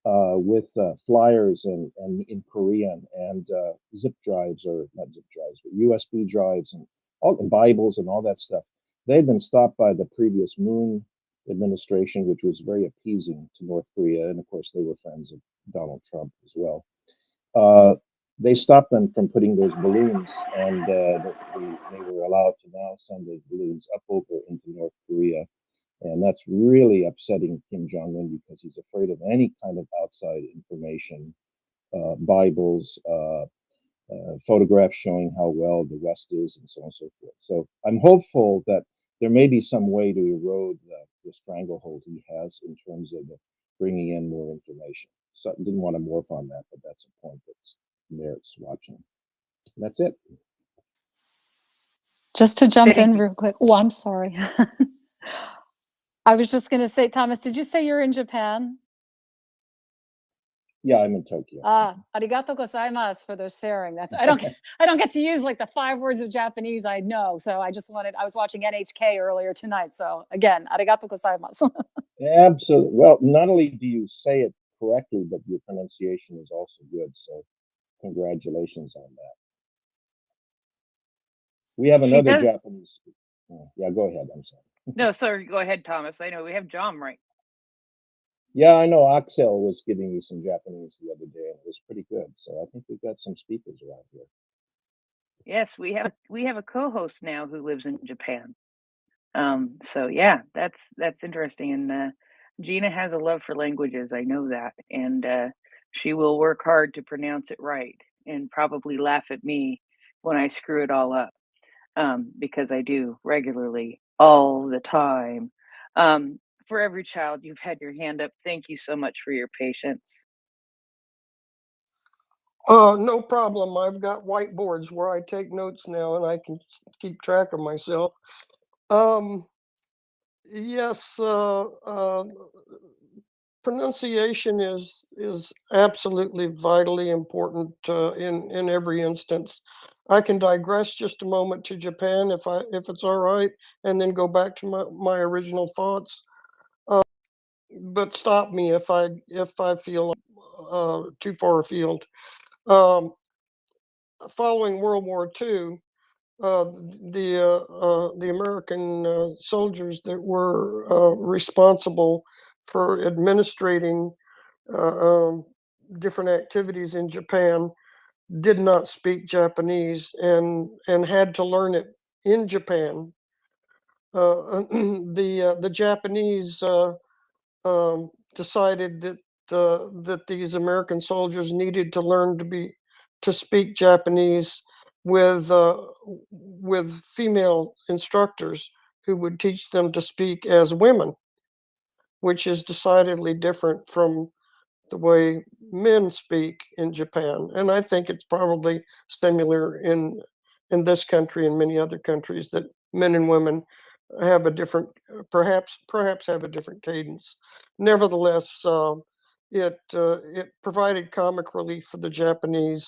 with flyers and in Korean and zip drives, or not zip drives, but USB drives and all the Bibles and all that stuff. They'd been stopped by the previous Moon administration, which was very appeasing to North Korea, and of course they were friends of Donald Trump as well. They stopped them from putting those balloons, and they were allowed to now send those balloons up over into North Korea. And that's really upsetting Kim Jong Un, because he's afraid of any kind of outside information Bibles, photographs showing how well the West is, and so on and so forth. So I'm hopeful that there may be some way to erode the stranglehold he has in terms of bringing in more information. So I didn't want to morph on that, but that's a point that's merits watching. And that's it. Just to jump Thank in you. real quick. Oh, I'm sorry. I was just going to say, Thomas, did you say you're in Japan? Yeah, I'm in Tokyo. Arigato gozaimasu for the sharing. That's I don't get to use like the 5 words of Japanese I know. So I was watching NHK earlier tonight. So again, arigato gozaimasu. Absolutely. Well, not only do you say it correctly, but your pronunciation is also good. So congratulations on that. We have She another does. Japanese speaker. Yeah, go ahead. I'm sorry. No, sorry. Go ahead, Thomas. I know we have John right. Yeah, I know Axel was giving me some Japanese the other day, and it was pretty good. So I think we've got some speakers around here. Yes, we have a co-host now who lives in Japan. So yeah, that's interesting. And Gina has a love for languages. I know that, and she will work hard to pronounce it right, and probably laugh at me when I screw it all up, because I do regularly, all the time. For every child, you've had your hand up. Thank you so much for your patience. No problem. I've got whiteboards where I take notes now, and I can keep track of myself. Yes, pronunciation is absolutely vitally important in every instance. I can digress just a moment to Japan if it's all right, and then go back to my original thoughts. But stop me if I feel too far afield. Um, Following World War II, the American soldiers that were responsible for administrating different activities in Japan did not speak Japanese and had to learn it in Japan. The Japanese decided that these American soldiers needed to learn to speak Japanese with female instructors who would teach them to speak as women, which is decidedly different from the way men speak in Japan. And I think it's probably similar in this country and many other countries that men and women have a different, perhaps have a different cadence. Nevertheless, it provided comic relief for the Japanese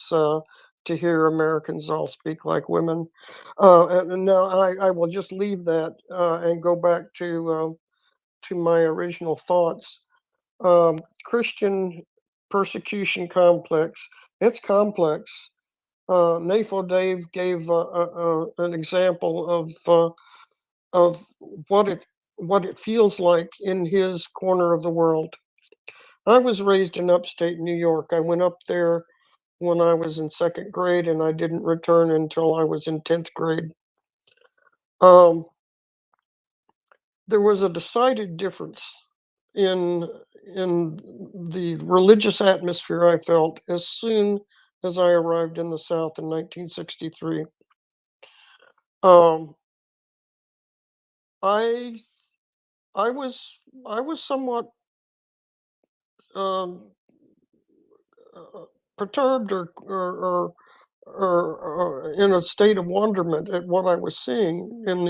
to hear Americans all speak like women. And now I will just leave that and go back to my original thoughts. Christian persecution complex. It's complex. NAFO Dave gave an example of what it feels like in his corner of the world. I was raised in upstate New York. I went up there when I was in second grade, and I didn't return until I was in 10th grade. There was a decided difference in the religious atmosphere I felt as soon as I arrived in the South in 1963. Um, I I was somewhat um, perturbed or in a state of wonderment at what I was seeing in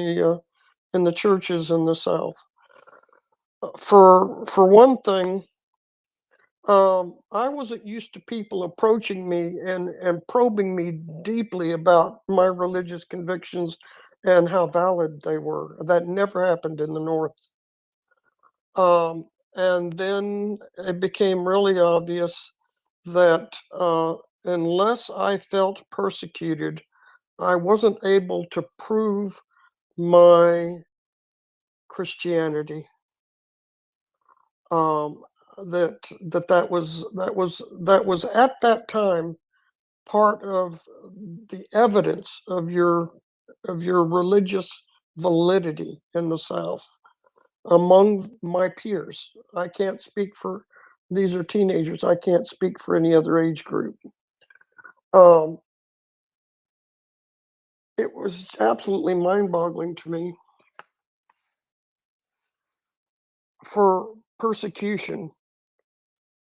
the churches in the South. For one thing, I wasn't used to people approaching me and probing me deeply about my religious convictions and how valid they were. That never happened in the North. And then it became really obvious that unless I felt persecuted, I wasn't able to prove my Christianity. Um, that was at that time part of the evidence of your religious validity in the South among my peers. I can't speak these are teenagers. I can't speak for any other age group. It was absolutely mind-boggling to me for persecution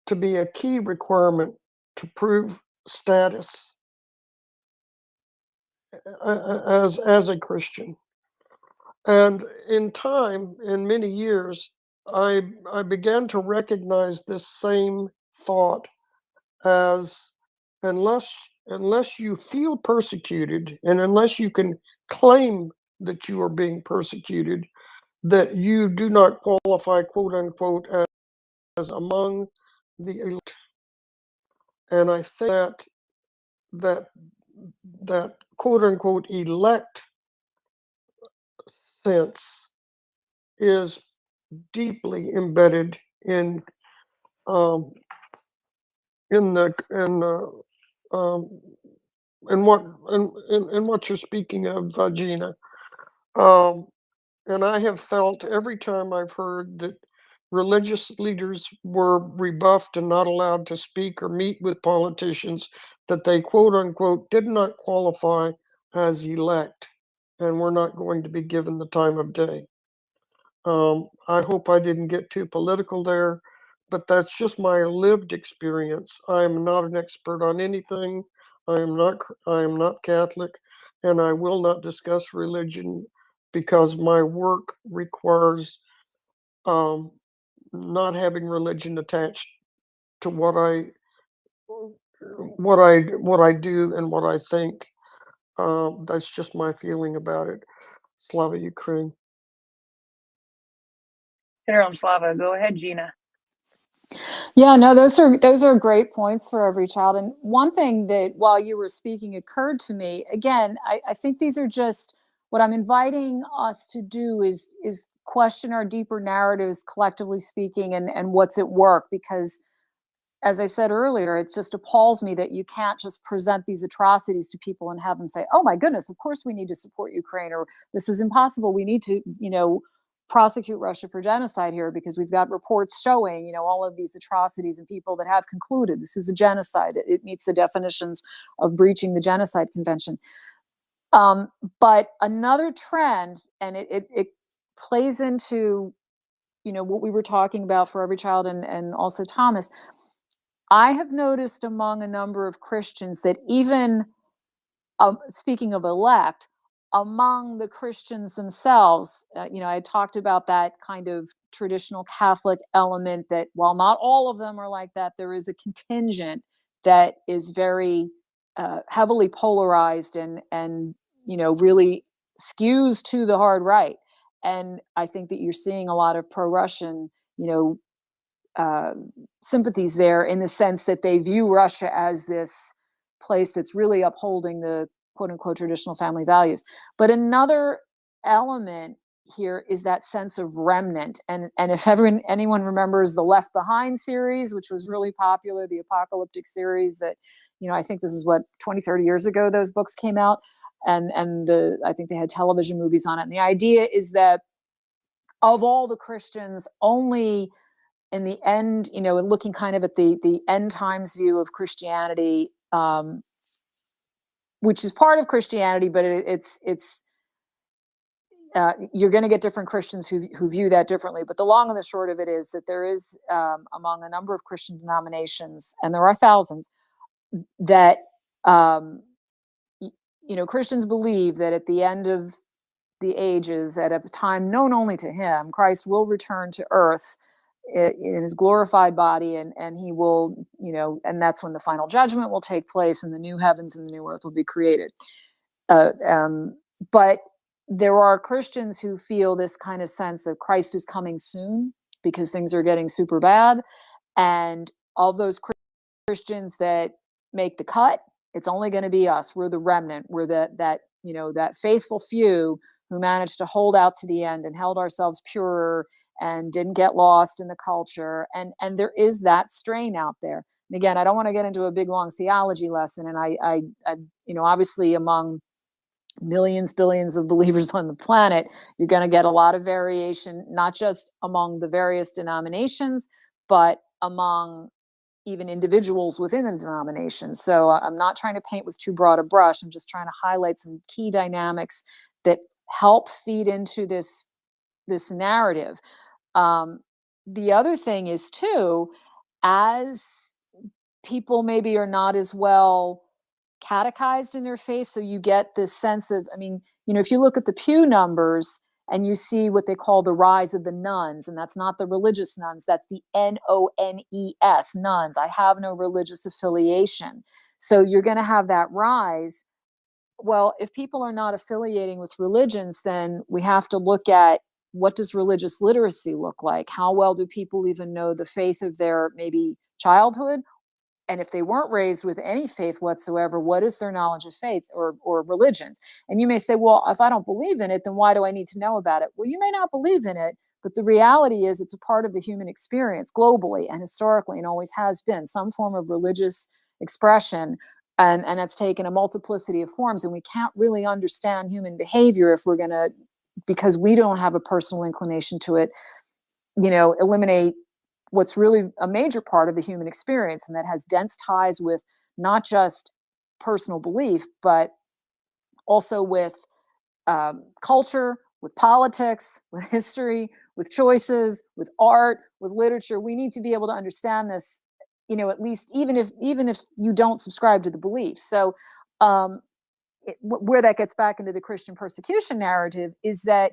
to be a key requirement to prove status as a Christian. And in time, in many years, I began to recognize this same thought as unless you feel persecuted and unless you can claim that you are being persecuted, that you do not qualify, quote unquote, as among the elite. And I think that quote unquote elect sense is deeply embedded in um, in the in what you're speaking of, Gina. And I have felt every time I've heard that religious leaders were rebuffed and not allowed to speak or meet with politicians, that they quote unquote did not qualify as elect and were not going to be given the time of day. I hope I didn't get too political there, but that's just my lived experience. I am not an expert on anything. I am not Catholic, and I will not discuss religion because my work requires not having religion attached to what I do and what I think. That's just my feeling about it. Slava Ukraine. Slava, go ahead, Gina. Yeah, no, those are great points for every child. And one thing that while you were speaking occurred to me, again, I think these are just what I'm inviting us to do is question our deeper narratives, collectively speaking, and what's at work. Because as I said earlier, it just appalls me that you can't just present these atrocities to people and have them say, oh my goodness, of course we need to support Ukraine, or this is impossible. We need to, prosecute Russia for genocide here because we've got reports showing, all of these atrocities and people that have concluded this is a genocide. It meets the definitions of breaching the Genocide Convention. But another trend, and it plays into, what we were talking about for every child and also Thomas, I have noticed among a number of Christians that even, speaking of elect, among the Christians themselves, I talked about that kind of traditional Catholic element that while not all of them are like that, there is a contingent that is very heavily polarized and really skews to the hard right. And I think that you're seeing a lot of pro-Russian, sympathies there in the sense that they view Russia as this place that's really upholding the quote unquote traditional family values. But another element here is that sense of remnant. And if anyone remembers the Left Behind series, which was really popular, the apocalyptic series that, I think this is 20, 30 years ago, those books came out. And I think they had television movies on it. And the idea is that of all the Christians, only in the end, and looking kind of at the end times view of Christianity, which is part of Christianity, but it's you're going to get different Christians who view that differently. But the long and the short of it is that there is, among a number of Christian denominations, and there are thousands, that Christians believe that at the end of the ages, at a time known only to Him, Christ will return to earth in His glorified body, and He will, and that's when the final judgment will take place, and the new heavens and the new earth will be created. But there are Christians who feel this kind of sense that Christ is coming soon because things are getting super bad, and all those Christians that make the cut, it's only going to be us. We're the remnant. We're that faithful few who managed to hold out to the end and held ourselves pure and didn't get lost in the culture. And there is that strain out there. And again, I don't want to get into a big, long theology lesson. And I obviously among millions, billions of believers on the planet, you're going to get a lot of variation, not just among the various denominations, but among even individuals within the denomination. So I'm not trying to paint with too broad a brush. I'm just trying to highlight some key dynamics that help feed into this narrative. The other thing is too, as people maybe are not as well catechized in their faith, so you get this sense of, I mean, if you look at the Pew numbers and you see what they call the rise of the nuns, and that's not the religious nuns, that's the NONES, nuns. I have no religious affiliation. So you're going to have that rise. Well, if people are not affiliating with religions, then we have to look at, what does religious literacy look like? How well do people even know the faith of their maybe childhood? And if they weren't raised with any faith whatsoever, what is their knowledge of faith or religions? And you may say, well, if I don't believe in it, then why do I need to know about it? Well, you may not believe in it, but the reality is it's a part of the human experience globally and historically, and always has been some form of religious expression. And it's taken a multiplicity of forms. And we can't really understand human behavior if we're going to, because we don't have a personal inclination to it, eliminate what's really a major part of the human experience, and that has dense ties with not just personal belief, but also with culture, with politics, with history, with choices, with art, with literature. We need to be able to understand this, at least even if you don't subscribe to the beliefs. So where that gets back into the Christian persecution narrative is that,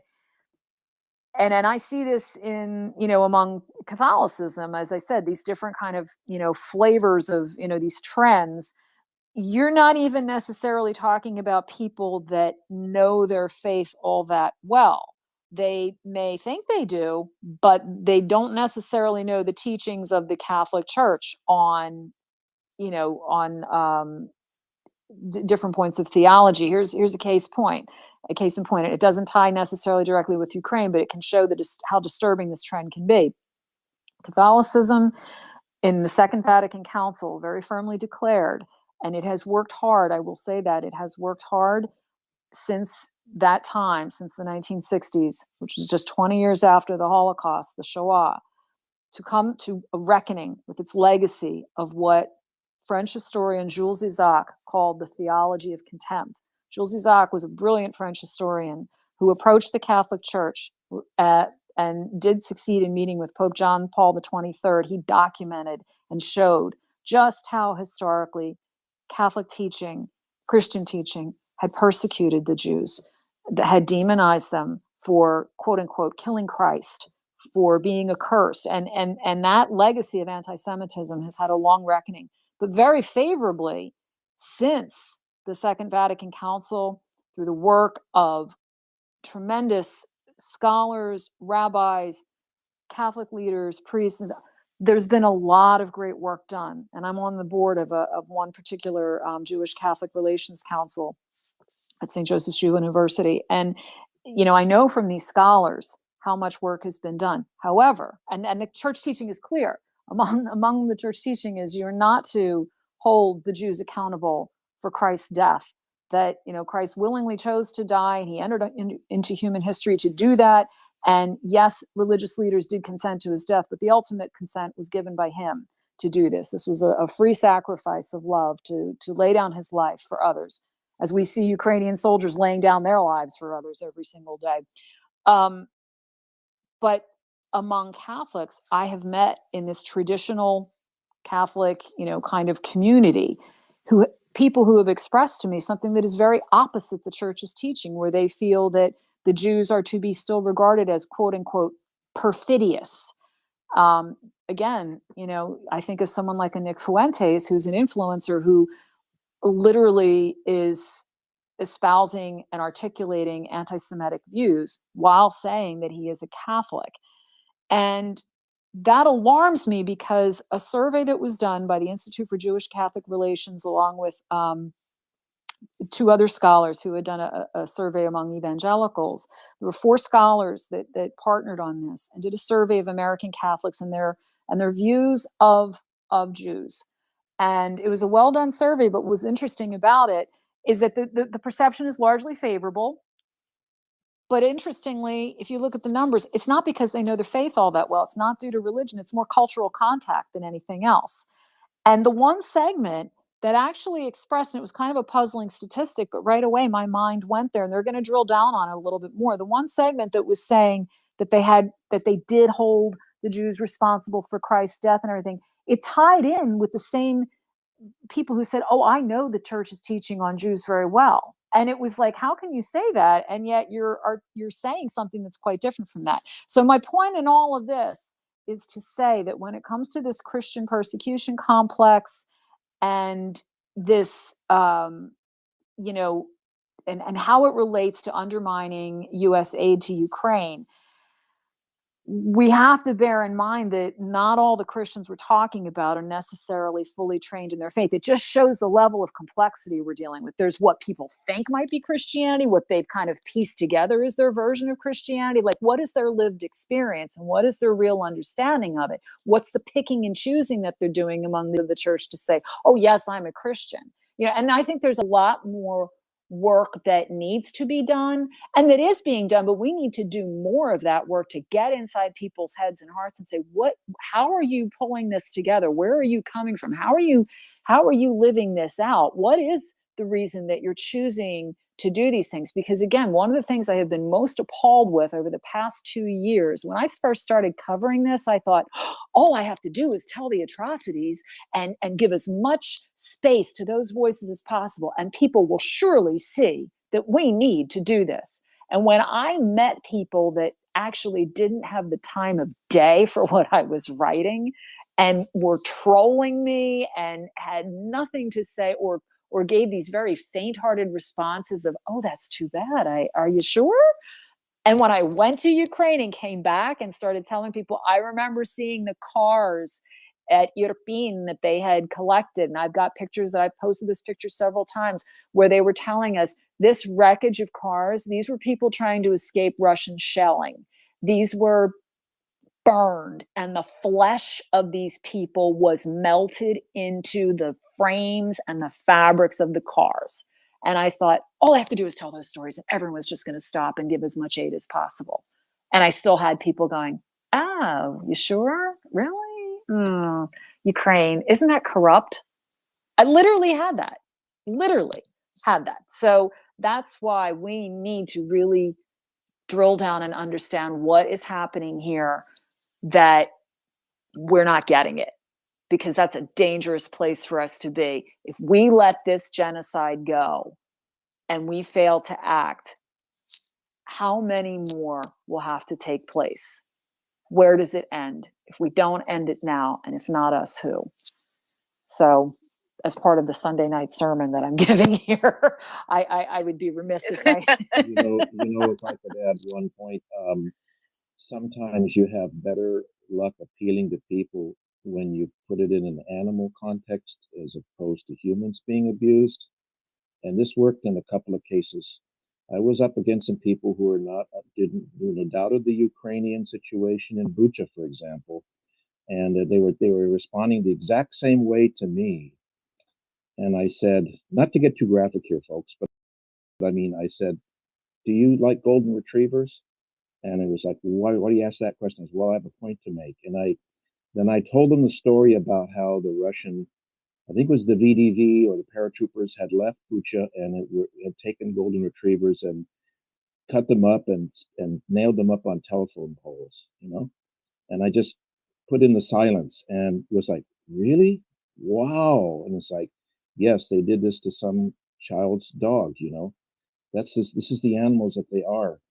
and I see this in, among Catholicism, as I said, these different kind of, flavors of, these trends. You're not even necessarily talking about people that know their faith all that well. They may think they do, but they don't necessarily know the teachings of the Catholic Church on, different points of theology. Here's a case in point. It doesn't tie necessarily directly with Ukraine, but it can show how disturbing this trend can be. Catholicism in the Second Vatican Council very firmly declared, and it has worked hard, I will say that, it has worked hard since that time, since the 1960s, which was just 20 years after the Holocaust, the Shoah, to come to a reckoning with its legacy of what French historian Jules Isaac called the theology of contempt. Jules Isaac was a brilliant French historian who approached the Catholic Church and did succeed in meeting with Pope John Paul XXIII. He documented and showed just how historically Catholic teaching, Christian teaching, had persecuted the Jews, that had demonized them for, quote unquote, killing Christ, for being accursed. And that legacy of anti-Semitism has had a long reckoning, but very favorably since the Second Vatican Council, through the work of tremendous scholars, rabbis, Catholic leaders, priests. There's been a lot of great work done. And I'm on the board of one particular Jewish Catholic Relations Council at St. Joseph's University. And, I know from these scholars how much work has been done. However, and the church teaching is clear. Among the church teaching is you're not to hold the Jews accountable for Christ's death, that, Christ willingly chose to die, and he entered into human history to do that. And yes, religious leaders did consent to his death, but the ultimate consent was given by him to do this. This was a free sacrifice of love to lay down his life for others, as we see Ukrainian soldiers laying down their lives for others every single day. But among Catholics, I have met in this traditional Catholic, kind of community, people who have expressed to me something that is very opposite the church's teaching, where they feel that the Jews are to be still regarded as, quote unquote, perfidious. Again, I think of someone like a Nick Fuentes, who's an influencer who literally is espousing and articulating anti-Semitic views while saying that he is a Catholic. And that alarms me, because a survey that was done by the Institute for Jewish Catholic Relations, along with two other scholars who had done a survey among evangelicals, there were 4 scholars that partnered on this and did a survey of American Catholics and their views of Jews. And it was a well done survey, but what was interesting about it is that the perception is largely favorable. But interestingly, if you look at the numbers, it's not because they know their faith all that well. It's not due to religion. It's more cultural contact than anything else. And the one segment that actually expressed, and it was kind of a puzzling statistic, but right away my mind went there, and they're going to drill down on it a little bit more. The one segment that was saying that they did hold the Jews responsible for Christ's death and everything, it tied in with the same people who said, "Oh, I know the church is teaching on Jews very well." And it was like, how can you say that? And yet you're saying something that's quite different from that. So my point in all of this is to say that when it comes to this Christian persecution complex and this, you know, and how it relates to undermining U.S. aid to Ukraine, we have to bear in mind that not all the Christians we're talking about are necessarily fully trained in their faith. It just shows the level of complexity we're dealing with. There's what people think might be Christianity, what they've kind of pieced together as their version of Christianity. Like, what is their lived experience and what is their real understanding of it? What's the picking and choosing that they're doing among the church to say, "Oh, yes, I'm a Christian." You know, and I think there's a lot more work that needs to be done and that is being done, but we need to do more of that work to get inside people's heads and hearts and say, how are you pulling this together? Where are you coming from? How are you living this out? What is the reason that you're choosing to do these things? Because again, one of the things I have been most appalled with over the past 2 years, when I first started covering this, I thought, all I have to do is tell the atrocities and give as much space to those voices as possible, and people will surely see that we need to do this. And when I met people that actually didn't have the time of day for what I was writing and were trolling me and had nothing to say or gave these very faint-hearted responses of, "Oh, that's too bad. Are you sure?" And when I went to Ukraine and came back and started telling people, I remember seeing the cars at Irpin that they had collected. And I've got pictures that I've posted this picture several times where they were telling us this wreckage of cars, these were people trying to escape Russian shelling. These were burned, and the flesh of these people was melted into the frames and the fabrics of the cars. And I thought, all I have to do is tell those stories, and everyone's just going to stop and give as much aid as possible. And I still had people going, "Oh, you sure? Really? Ukraine, isn't that corrupt?" I literally had that. So that's why we need to really drill down and understand what is happening here, that we're not getting it, because that's a dangerous place for us to be. If we let this genocide go and we fail to act, how many more will have to take place? Where does it end? If we don't end it now, and if not us, who? So, as part of the Sunday night sermon that I'm giving here, I would be remiss if I. If I could add one point, sometimes you have better luck appealing to people when you put it in an animal context as opposed to humans being abused. And this worked in a couple of cases. I was up against some people who doubted the Ukrainian situation in Bucha, for example, and they were responding the exact same way to me. And I said, not to get too graphic here, folks, but I said, "Do you like golden retrievers?" And it was like, why do you ask that question? I said, "Well, I have a point to make." And then I told them the story about how the Russian, I think it was the VDV or the paratroopers, had left Bucha and had taken golden retrievers and cut them up and nailed them up on telephone poles, And I just put in the silence and was like, "Really? Wow." And it's like, yes, they did this to some child's dog, This is the animals that they are.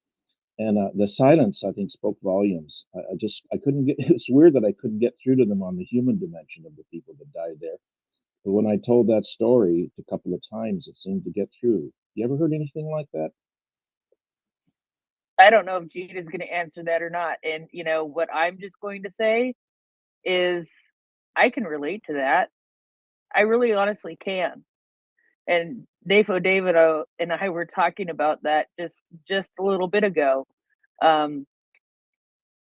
And the silence, I think, spoke volumes. I couldn't get, it's weird that I couldn't get through to them on the human dimension of the people that died there. But when I told that story a couple of times, it seemed to get through. You ever heard anything like that? I don't know if Gina's going to answer that or not. And, what I'm just going to say is I can relate to that. I really honestly can. And David and I were talking about that just a little bit ago.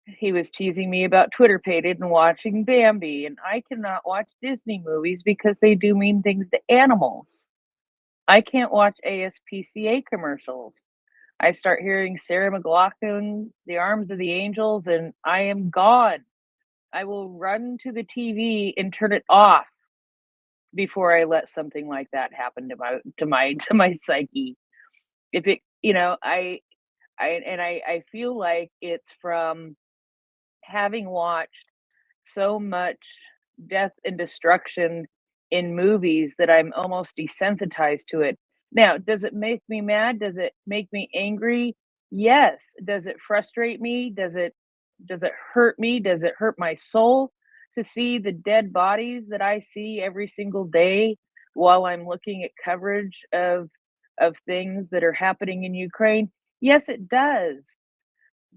He was teasing me about Twitter Pated and watching Bambi, and I cannot watch Disney movies because they do mean things to animals. I can't watch ASPCA commercials. I start hearing Sarah McLachlan, The Arms of the Angels, and I am gone. I will run to the TV and turn it off before I let something like that happen to my psyche. If it, I feel like it's from having watched so much death and destruction in movies that I'm almost desensitized to it. Now, does it make me mad? Does it make me angry? Yes. Does it frustrate me? Does it hurt me? Does it hurt my soul to see the dead bodies that I see every single day while I'm looking at coverage of things that are happening in Ukraine? Yes, it does.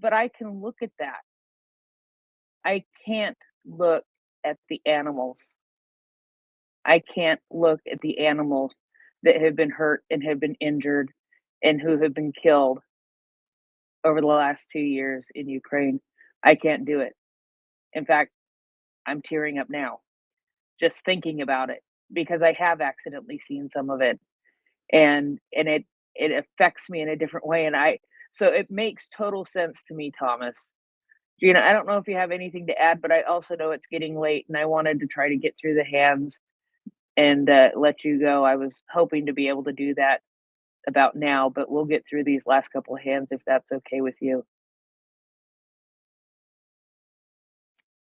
But I can look at that. I can't look at the animals. I can't look at the animals that have been hurt and have been injured and who have been killed over the last 2 years in Ukraine. I can't do it. In fact, I'm tearing up now just thinking about it because I have accidentally seen some of it, and it affects me in a different way, and so it makes total sense to me, Thomas. Gina, I don't know if you have anything to add, but I also know it's getting late and I wanted to try to get through the hands and let you go. I was hoping to be able to do that about now, but we'll get through these last couple of hands if that's okay with you.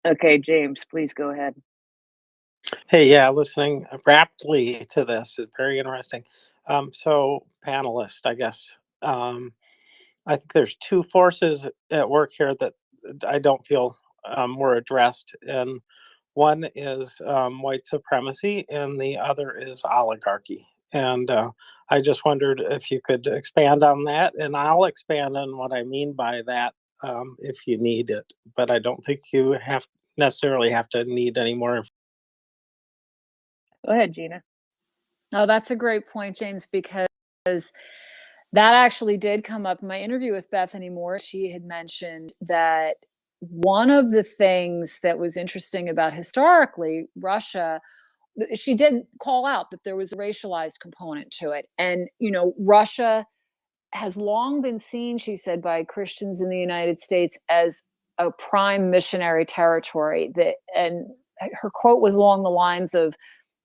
Okay, James, please go ahead. Hey, yeah, listening raptly to this is very interesting. So, panelist, I guess. I think there's two forces at work here that I don't feel were addressed, and one is white supremacy, and the other is oligarchy. And I just wondered if you could expand on that, and I'll expand on what I mean by that if you need it. But I don't think you necessarily have to need any more. Go ahead, Gina. Oh, that's a great point, James, because that actually did come up in my interview with Bethany Moore. She had mentioned that one of the things that was interesting about historically Russia, she did call out that there was a racialized component to it. And, Russia has long been seen, she said, by Christians in the United States as a prime missionary territory. And her quote was along the lines of,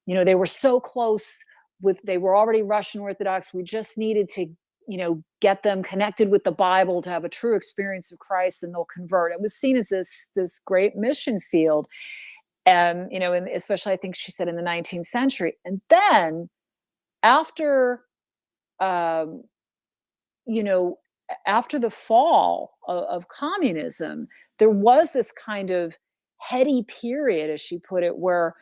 they were so close they were already Russian Orthodox. We just needed to, get them connected with the Bible to have a true experience of Christ, and they'll convert. It was seen as this great mission field. And, and especially I think she said in the 19th century. And then after, after the fall of communism, there was this kind of heady period, as she put it, where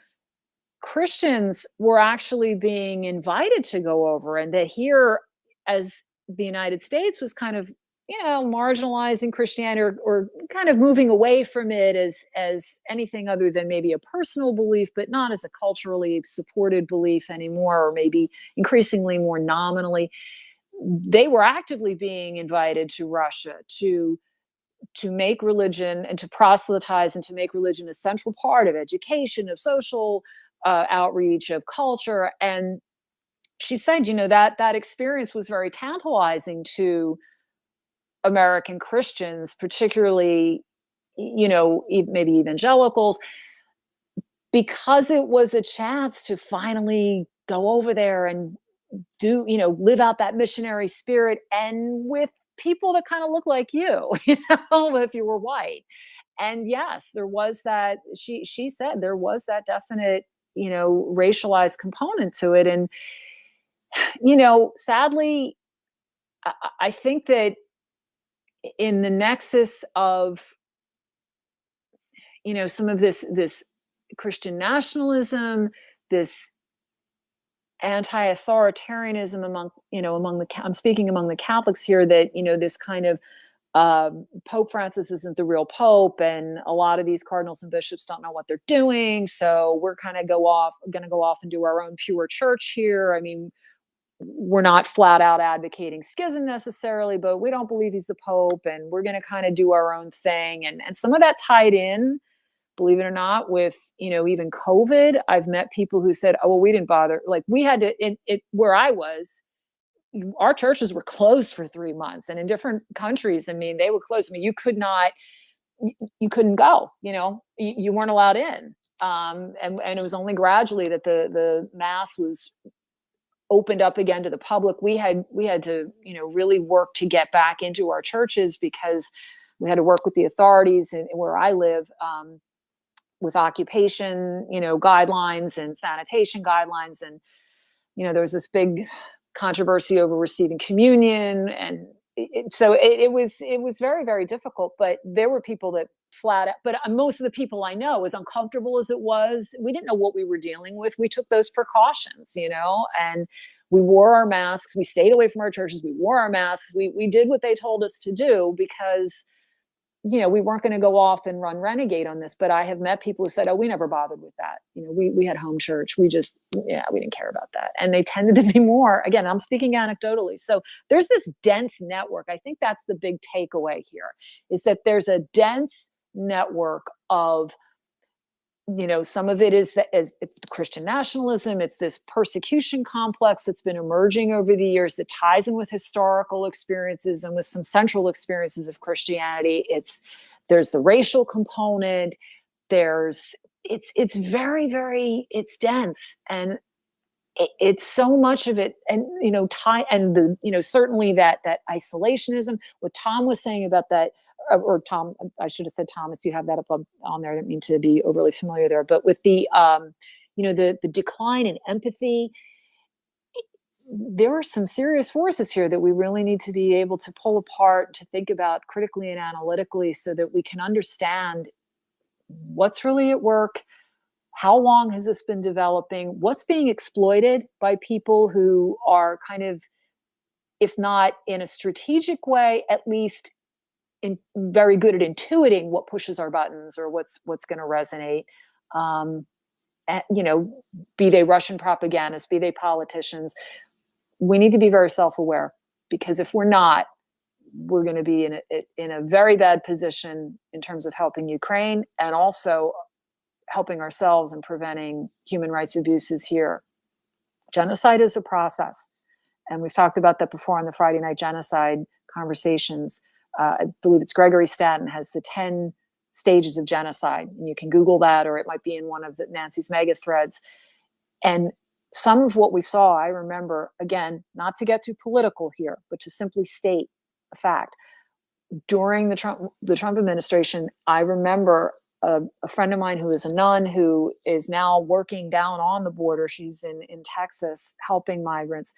Christians were actually being invited to go over, and that here, as the United States was kind of, marginalizing Christianity or kind of moving away from it as anything other than maybe a personal belief, but not as a culturally supported belief anymore, or maybe increasingly more nominally. They were actively being invited to Russia to make religion and to proselytize and to make religion a central part of education, of social outreach, of culture. And she said, that experience was very tantalizing to American Christians, particularly, maybe evangelicals, because it was a chance to finally go over there and live out that missionary spirit, and with people that kind of look like you, if you were white. And yes, there was that, she said there was that definite, racialized component to it. And, sadly, I think that in the nexus of, some of this Christian nationalism, this anti-authoritarianism I'm speaking among the Catholics here, that, this kind of Pope Francis isn't the real Pope, and a lot of these cardinals and bishops don't know what they're doing. So we're kind of going to go off and do our own pure church here. I mean, we're not flat out advocating schism necessarily, but we don't believe he's the Pope, and we're going to kind of do our own thing. And some of that tied in, believe it or not, with, even COVID. I've met people who said, oh, well, we didn't bother. Like, we had to, where I was, our churches were closed for 3 months, and in different countries, I mean, they were closed. I mean, you couldn't go, you weren't allowed in. And it was only gradually that the mass was opened up again to the public. We had to, really work to get back into our churches, because we had to work with the authorities and where I live, with occupation, guidelines and sanitation guidelines. And, there was this big controversy over receiving communion. And so it was very, very difficult, but there were people that flat out, but most of the people I know, as uncomfortable as it was, we didn't know what we were dealing with. We took those precautions, and we wore our masks. We stayed away from our churches. We wore our masks. We did what they told us to do, because we weren't going to go off and run renegade on this. But I have met people who said, oh, we never bothered with that. We had home church. We didn't care about that. And they tended to be more, again, I'm speaking anecdotally. So there's this dense network. I think that's the big takeaway here, is that there's a dense network of, some of it is it's the Christian nationalism. It's this persecution complex that's been emerging over the years that ties in with historical experiences and with some central experiences of Christianity. There's the racial component. It's very, very, it's dense, and it's so much of it. And, certainly that isolationism, what Tom was saying about that, or Tom, I should have said Thomas, you have that up on there. I didn't mean to be overly familiar there, but with the, the decline in empathy, there are some serious forces here that we really need to be able to pull apart, to think about critically and analytically, so that we can understand what's really at work. How long has this been developing? What's being exploited by people who are kind of, if not in a strategic way, at least very good at intuiting what pushes our buttons or what's going to resonate. Be they Russian propagandists, be they politicians. We need to be very self-aware, because if we're not, we're going to be in a very bad position in terms of helping Ukraine, and also helping ourselves and preventing human rights abuses here. Genocide is a process, and we've talked about that before on the Friday Night Genocide conversations. I believe it's Gregory Stanton has the 10 stages of genocide, and you can Google that, or it might be in one of Nancy's mega threads. And some of what we saw, I remember, again, not to get too political here, but to simply state a fact. During the Trump administration, I remember a friend of mine who is a nun, who is now working down on the border. She's in Texas helping migrants.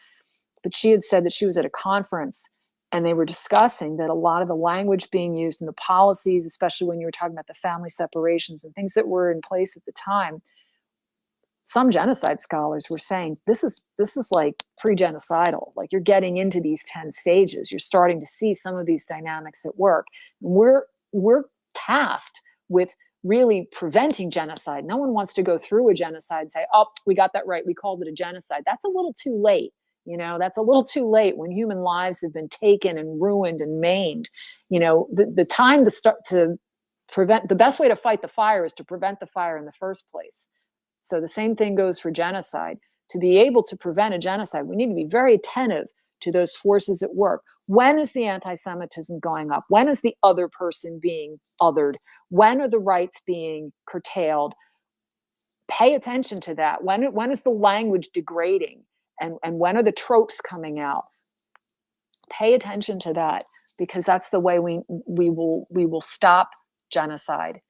But she had said that she was at a conference, and they were discussing that a lot of the language being used in the policies, especially when you were talking about the family separations and things that were in place at the time, some genocide scholars were saying this is like pre-genocidal. Like, you're getting into these 10 stages. You're starting to see some of these dynamics at work. We're tasked with really preventing genocide. No one wants to go through a genocide and say, oh, we got that right, we called it a genocide. That's a little too late. That's a little too late when human lives have been taken and ruined and maimed. The time to prevent, the best way to fight the fire is to prevent the fire in the first place. So the same thing goes for genocide. To be able to prevent a genocide, we need to be very attentive to those forces at work. When is the anti-Semitism going up? When is the other person being othered? When are the rights being curtailed? Pay attention to that. When is the language degrading? And when are the tropes coming out? Pay attention to that, because that's the way we will stop genocide.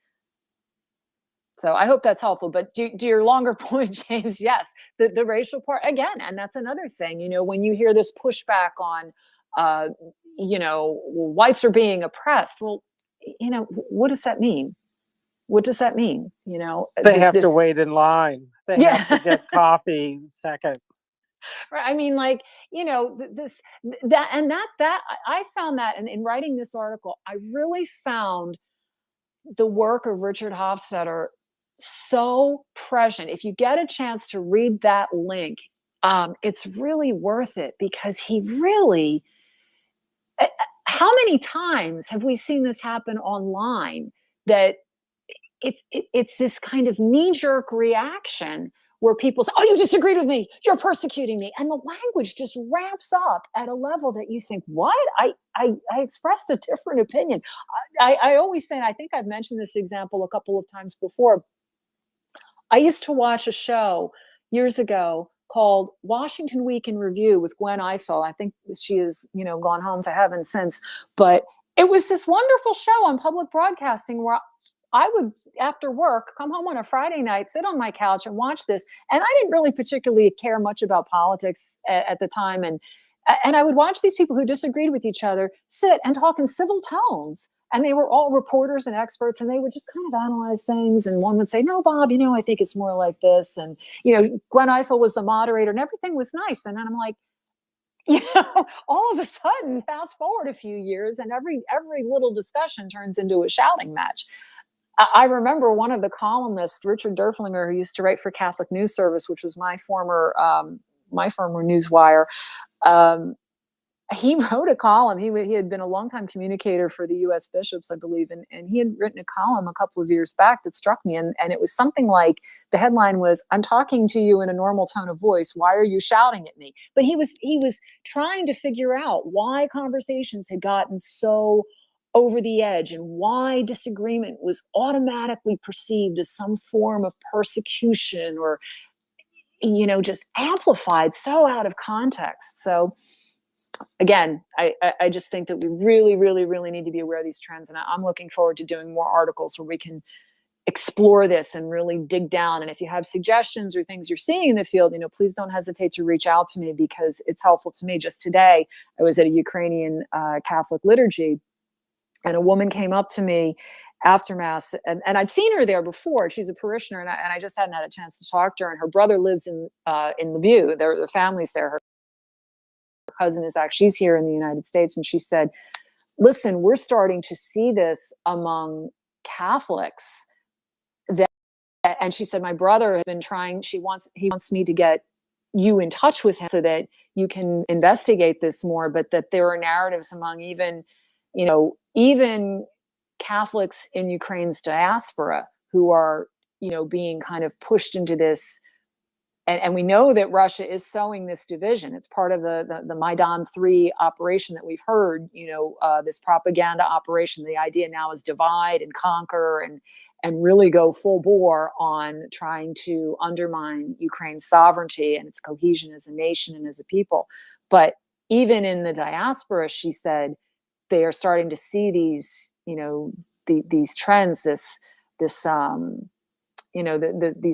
So I hope that's helpful. But to your longer point, James, yes, the racial part again, and that's another thing. When you hear this pushback on, whites are being oppressed. Well, what does that mean? What does that mean? They have to wait in line. They have to get coffee second. Right. I mean, I found that in writing this article, I really found the work of Richard Hofstadter so prescient. If you get a chance to read that link, it's really worth it, because he really, how many times have we seen this happen online, that it's this kind of knee-jerk reaction where people say, oh, you disagreed with me, you're persecuting me. And the language just ramps up at a level that you think, what? I expressed a different opinion. I always say, and I think I've mentioned this example a couple of times before. I used to watch a show years ago called Washington Week in Review with Gwen Ifill. I think she has, gone home to heaven since. But it was this wonderful show on public broadcasting where I would, after work, come home on a Friday night, sit on my couch and watch this. And I didn't really particularly care much about politics at the time. And I would watch these people who disagreed with each other sit and talk in civil tones. And they were all reporters and experts, and they would just kind of analyze things. And one would say, no, Bob, I think it's more like this. And, Gwen Ifill was the moderator and everything was nice. And then I'm like, all of a sudden, fast forward a few years and every little discussion turns into a shouting match. I remember one of the columnists, Richard Derflinger, who used to write for Catholic News Service, which was my former newswire. He wrote a column. He had been a longtime communicator for the U.S. bishops, I believe, and he had written a column a couple of years back that struck me. And it was something like, the headline was, "I'm talking to you in a normal tone of voice. Why are you shouting at me?" But he was trying to figure out why conversations had gotten so over the edge and why disagreement was automatically perceived as some form of persecution or, just amplified so out of context. So again, I just think that we really, really, really need to be aware of these trends. And I'm looking forward to doing more articles where we can explore this and really dig down. And if you have suggestions or things you're seeing in the field, please don't hesitate to reach out to me because it's helpful to me. Just today, I was at a Ukrainian Catholic liturgy, and a woman came up to me after Mass, and I'd seen her there before. She's a parishioner, and I just hadn't had a chance to talk to her. And her brother lives in Lviv. The family's there. Her cousin is actually, she's here in the United States, and she said, listen, we're starting to see this among Catholics. And she said, my brother has been trying, he wants me to get you in touch with him so that you can investigate this more, but that there are narratives among even Catholics in Ukraine's diaspora who are, being kind of pushed into this. And we know that Russia is sowing this division. It's part of the Maidan 3 operation that we've heard, this propaganda operation. The idea now is divide and conquer and really go full bore on trying to undermine Ukraine's sovereignty and its cohesion as a nation and as a people. But even in the diaspora, she said, they are starting to see these, these trends, these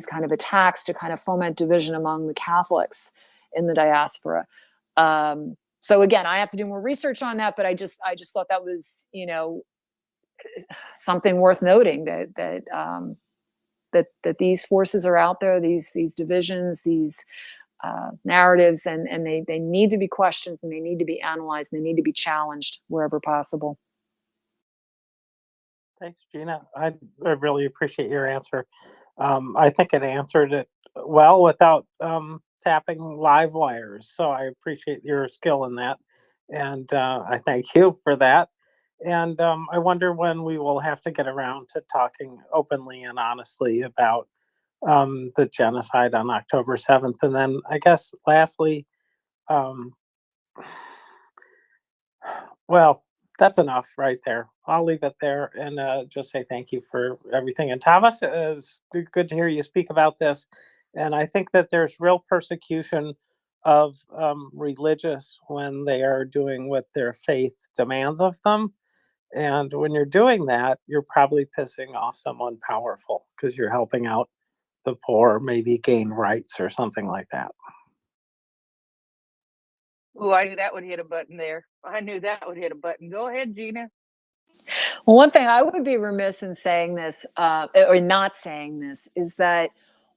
kind of attacks to kind of foment division among the Catholics in the diaspora. So again, I have to do more research on that, but I just thought that was, something worth noting that these forces are out there, these divisions, these narratives, and they need to be questioned, and they need to be analyzed, and they need to be challenged wherever possible. Thanks, Gina. I really appreciate your answer. I think it answered it well without tapping live wires. So I appreciate your skill in that. And I thank you for that. And I wonder when we will have to get around to talking openly and honestly about the genocide on October 7th. And then I guess lastly, well, that's enough right there. I'll leave it there and just say thank you for everything. And Thomas, it's good to hear you speak about this. And I think that there's real persecution of religious when they are doing what their faith demands of them. And when you're doing that, you're probably pissing off someone powerful because you're helping out the poor, maybe gain rights or something like that. Oh, I knew that would hit a button there. I knew that would hit a button. Go ahead, Gina. Well, one thing I would be remiss in saying this, or not saying this, is that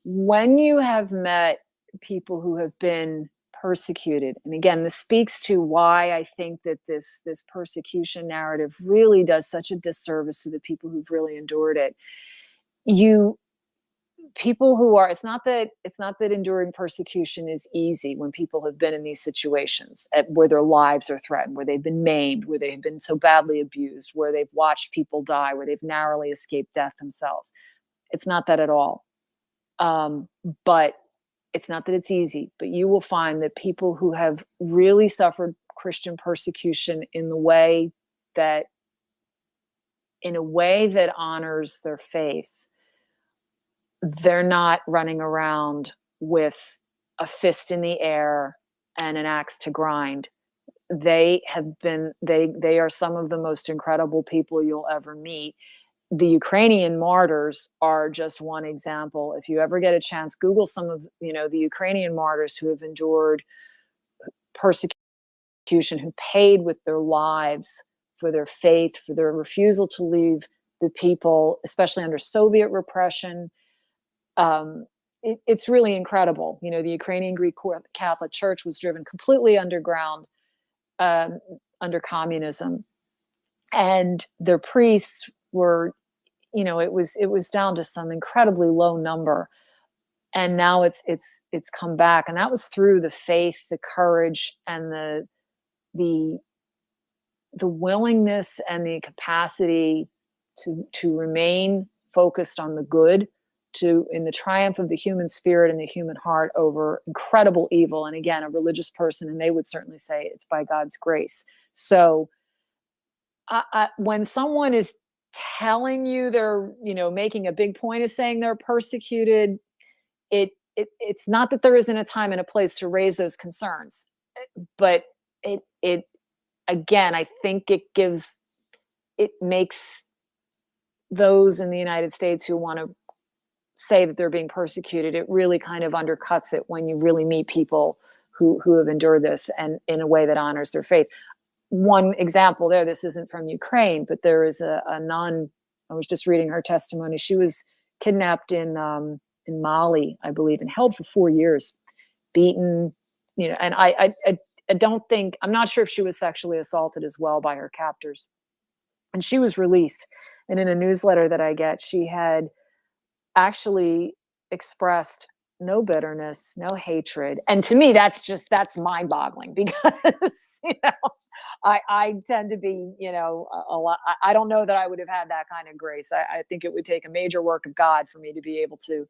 when you have met people who have been persecuted, and again, this speaks to why I think that this persecution narrative really does such a disservice to the people who've really endured it. People who are, it's not that enduring persecution is easy when people have been in these situations where their lives are threatened, where they've been maimed, where they've been so badly abused, where they've watched people die, where they've narrowly escaped death themselves. It's not that at all. But it's not that it's easy, but you will find that people who have really suffered Christian persecution in a way that honors their faith, they're not running around with a fist in the air and an axe to grind. They are some of the most incredible people you'll ever meet. The Ukrainian martyrs are just one example. If you ever get a chance, Google some of, the Ukrainian martyrs who have endured persecution, who paid with their lives for their faith, for their refusal to leave the people, especially under Soviet repression. It's really incredible. The Ukrainian Greek Catholic Church was driven completely underground under communism, and their priests were, it was down to some incredibly low number, and now it's come back, and that was through the faith, the courage, and the willingness and the capacity to remain focused on the good, in the triumph of the human spirit and the human heart over incredible evil. And again, a religious person, and they would certainly say it's by God's grace. So when someone is telling you they're, making a big point of saying they're persecuted, it's not that there isn't a time and a place to raise those concerns, but it again, I think it makes those in the United States who want to say that they're being persecuted, it really kind of undercuts it when you really meet people who have endured this, and in a way that honors their faith. One example there, this isn't from Ukraine, but there is a nun, I was just reading her testimony. She was kidnapped in Mali, I believe, and held for 4 years, beaten, and I don't think, I'm not sure if she was sexually assaulted as well by her captors. And she was released. And in a newsletter that I get, she had actually expressed no bitterness, no hatred. And to me, that's mind boggling, because, I tend to be, a lot, I don't know that I would have had that kind of grace. I think it would take a major work of God for me to be able to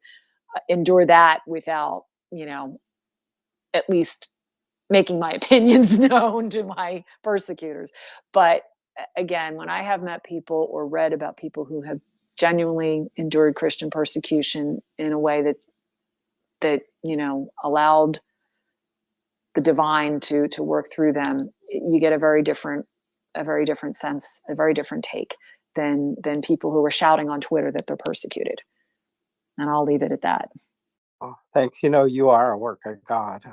endure that without, at least making my opinions known to my persecutors. But again, when I have met people or read about people who have genuinely endured Christian persecution in a way that allowed the divine to work through them, you get a very different sense, a very different take than people who are shouting on Twitter that they're persecuted. And I'll leave it at that. Oh, thanks. You are a work of God.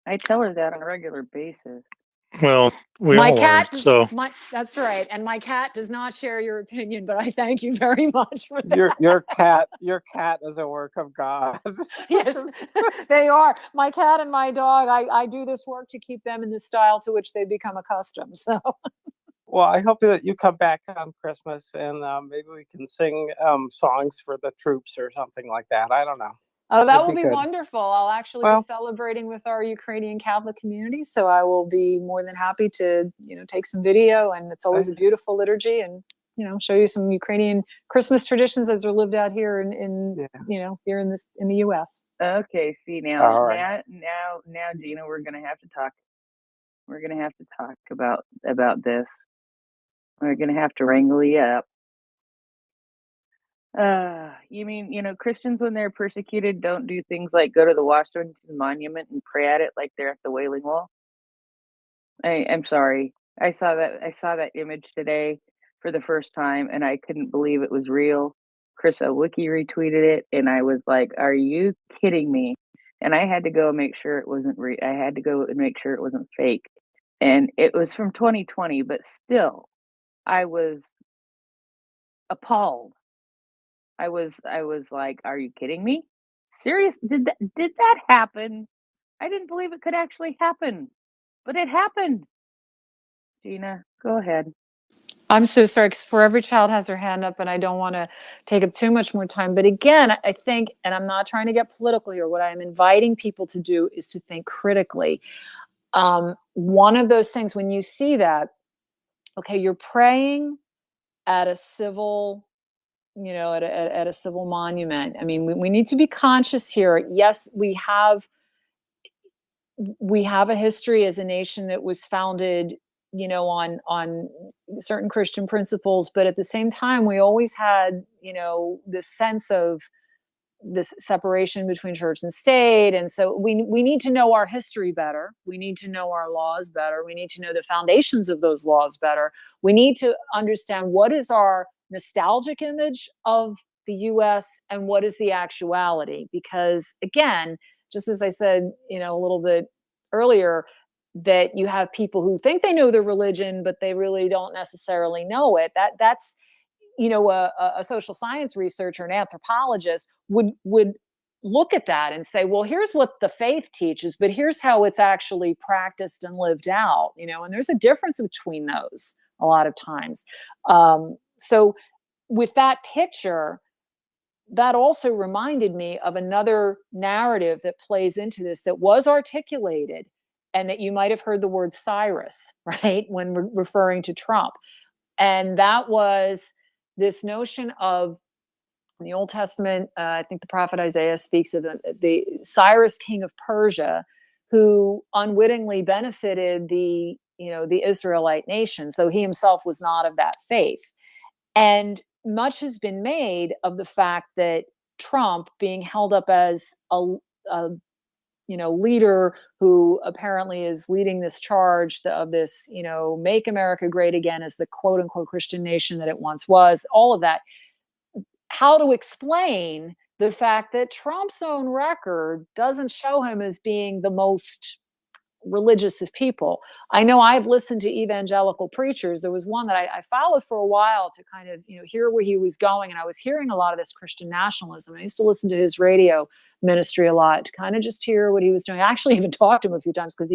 I tell her that on a regular basis. Well, we My all cat are. So that's right. And my cat does not share your opinion, but I thank you very much for that. Your cat is a work of God. Yes, they are. My cat and my dog, I do this work to keep them in the style to which they become accustomed. So Well, I hope that you come back on Christmas, and maybe we can sing songs for the troops or something like that. I don't know. oh, that That'd will be be good. wonderful. I'll actually be celebrating with our Ukrainian Catholic community, so I will be more than happy to, take some video, and it's always a beautiful liturgy, and show you some Ukrainian Christmas traditions as they're lived out here here in the US. Okay, see All right. now, Gina, we're gonna have to talk. We're gonna have to talk about this. We're gonna have to wrangle you up. You mean, Christians, when they're persecuted, don't do things like go to the Washington Monument and pray at it like they're at the Wailing Wall? I'm sorry. I saw that image today for the first time, and I couldn't believe it was real. Chris Owicki retweeted it, and I was like, "Are you kidding me?" And I had to go and make sure it wasn't I had to go and make sure it wasn't fake. And it was from 2020, but still, I was appalled. I was like, "Are you kidding me? Serious? Did that happen? I didn't believe it could actually happen, but it happened." Gina, go ahead. I'm so sorry, because For Every Child has her hand up, and I don't want to take up too much more time. But again, I think, and I'm not trying to get political here, what I'm inviting people to do is to think critically. One of those things, when you see that, okay, you're praying at a civil at a civil monument. I mean, we need to be conscious here. Yes, we have a history as a nation that was founded, on certain Christian principles, but at the same time, we always had, this sense of this separation between church and state. And so we need to know our history better. We need to know our laws better. We need to know the foundations of those laws better. We need to understand what is our nostalgic image of the US and what is the actuality. Because again, just as I said, a little bit earlier, that you have people who think they know their religion, but they really don't necessarily know it. That's a social science researcher, an anthropologist would look at that and say, well, here's what the faith teaches, but here's how it's actually practiced and lived out, and there's a difference between those a lot of times. So with that picture, that also reminded me of another narrative that plays into this that was articulated, and that you might have heard the word Cyrus, right, when referring to Trump. And that was this notion of, in the Old Testament, I think the prophet Isaiah speaks of the Cyrus, king of Persia, who unwittingly benefited the Israelite nation. So he himself was not of that faith. And much has been made of the fact that Trump, being held up as a leader who apparently is leading this charge of this, make America great again as the quote unquote Christian nation that it once was, all of that. How to explain the fact that Trump's own record doesn't show him as being the most religious of people. I know I've listened to evangelical preachers. There was one that I followed for a while to kind of, hear where he was going. And I was hearing a lot of this Christian nationalism. I used to listen to his radio ministry a lot to kind of just hear what he was doing. I actually even talked to him a few times because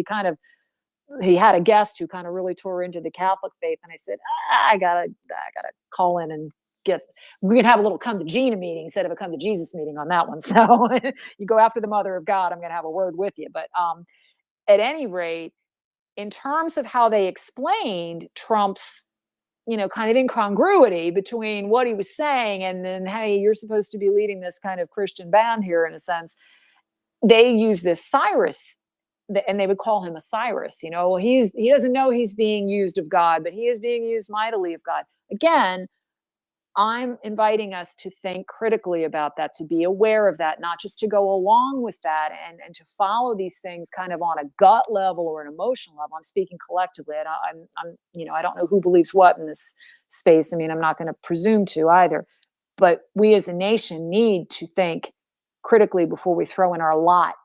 he had a guest who kind of really tore into the Catholic faith. And I said, I gotta call in and we can have a little come to Gina meeting instead of a come to Jesus meeting on that one. So you go after the mother of God, I'm going to have a word with you. But at any rate, in terms of how they explained Trump's, kind of incongruity between what he was saying and then, hey, you're supposed to be leading this kind of Christian band here, in a sense, they use this Cyrus, and they would call him a Cyrus. He doesn't know he's being used of God, but he is being used mightily of God. Again, I'm inviting us to think critically about that, to be aware of that, not just to go along with that and to follow these things kind of on a gut level or an emotional level. I'm speaking collectively. I don't know who believes what in this space. I mean, I'm not going to presume to either. But we as a nation need to think critically before we throw in our lot,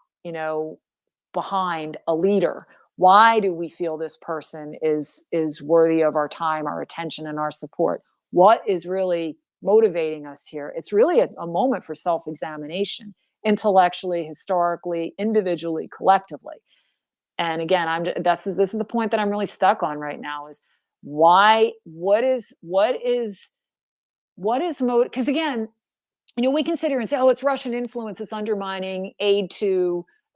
behind a leader. Why do we feel this person is worthy of our time, our attention, and our support? What is really motivating us here? It's really a moment for self-examination, intellectually, historically, individually, collectively. And again, this is the point that I'm really stuck on right now, is why, what is because again, we can sit here and say, oh, it's Russian influence, it's undermining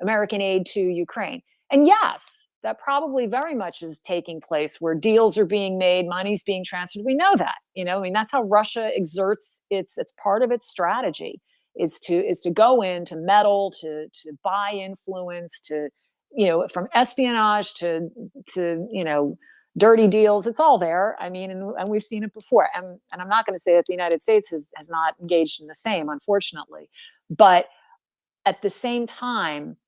American aid to Ukraine. And yes, that probably very much is taking place, where deals are being made, money's being transferred. We know that, that's how Russia exerts it's part of its strategy is to go in, to meddle, to buy influence, to, from espionage to dirty deals. It's all there. I mean, and we've seen it before. And I'm not going to say that the United States has not engaged in the same, unfortunately. But at the same time,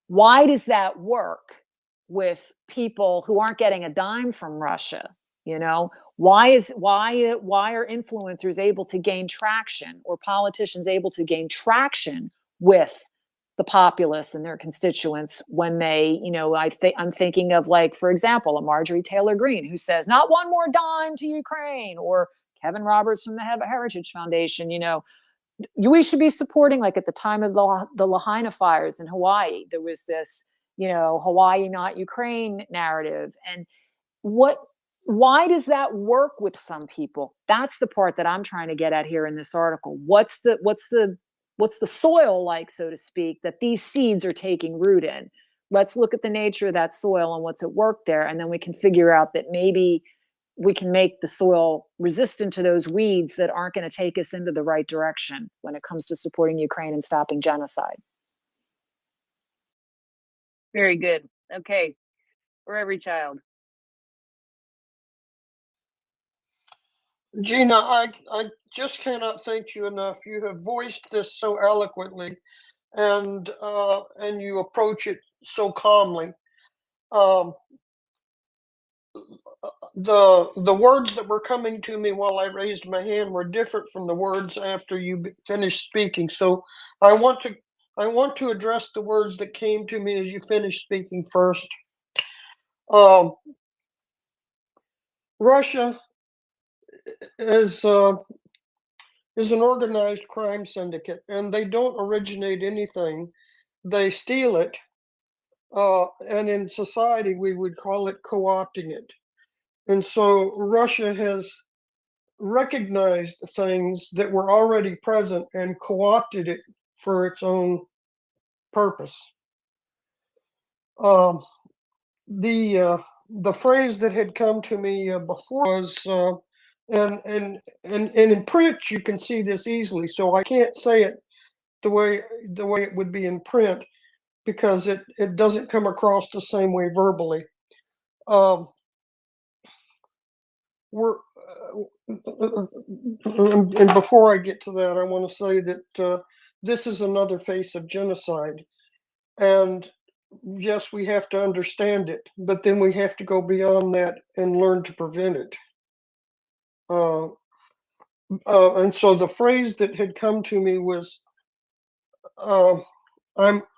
why does that work with people who aren't getting a dime from Russia? Why are influencers able to gain traction, or politicians able to gain traction with the populace and their constituents when they, I'm thinking of, like, for example, a Marjorie Taylor Greene, who says, not one more dime to Ukraine, or Kevin Roberts from the Heritage Foundation, we should be supporting, like at the time of the Lahaina fires in Hawaii, there was this, Hawaii, not Ukraine narrative. And why does that work with some people? That's the part that I'm trying to get at here in this article. What's the soil like, so to speak, that these seeds are taking root in? Let's look at the nature of that soil and what's at work there. And then we can figure out that maybe we can make the soil resistant to those weeds that aren't going to take us into the right direction when it comes to supporting Ukraine and stopping genocide. Very good. Okay. For every child. Gina, I just cannot thank you enough. You have voiced this so eloquently, and you approach it so calmly. The words that were coming to me while I raised my hand were different from the words after you finished speaking. So I want to address the words that came to me as you finished speaking first. Russia is an organized crime syndicate, and they don't originate anything. They steal it, and in society we would call it co-opting it. And so Russia has recognized things that were already present and co-opted it for its own purpose. The phrase that had come to me before was, and in print you can see this easily, so I can't say it the way it would be in print because it doesn't come across the same way verbally. And before I get to that, I want to say that this is another face of genocide. And yes, we have to understand it, but then we have to go beyond that and learn to prevent it. And so the phrase that had come to me was, I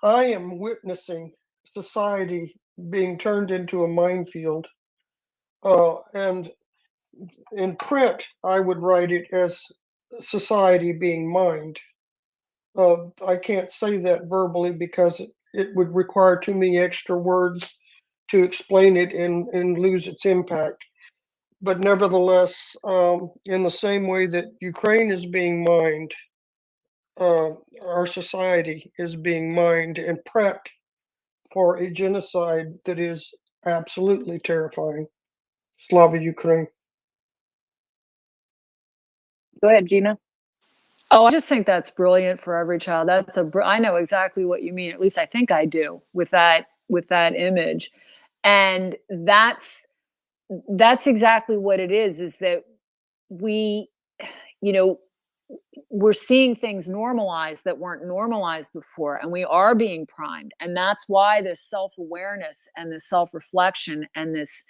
am witnessing society being turned into a minefield. And in print, I would write it as society being mined. I can't say that verbally because it would require too many extra words to explain it and lose its impact. But nevertheless, in the same way that Ukraine is being mined, our society is being mined and prepped for a genocide that is absolutely terrifying. Slava Ukraine. Go ahead, Gina. Oh, I just think that's brilliant for every child. I know exactly what you mean. At least I think I do with that image. And that's exactly what it is that we, we're seeing things normalized that weren't normalized before, and we are being primed. And that's why this self-awareness and this self-reflection and this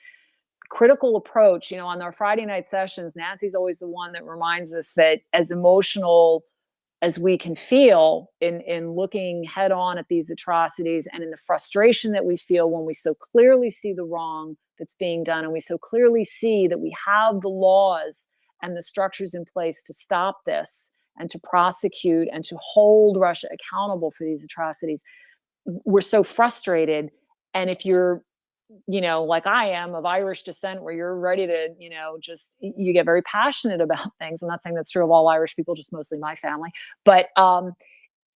critical approach, on our Friday night sessions, Nancy's always the one that reminds us that as emotional as we can feel in looking head on at these atrocities and in the frustration that we feel when we so clearly see the wrong that's being done, and we so clearly see that we have the laws and the structures in place to stop this and to prosecute and to hold Russia accountable for these atrocities, we're so frustrated. And if you're like I am, of Irish descent, where you're ready to, you get very passionate about things. I'm not saying that's true of all Irish people, just mostly my family. But,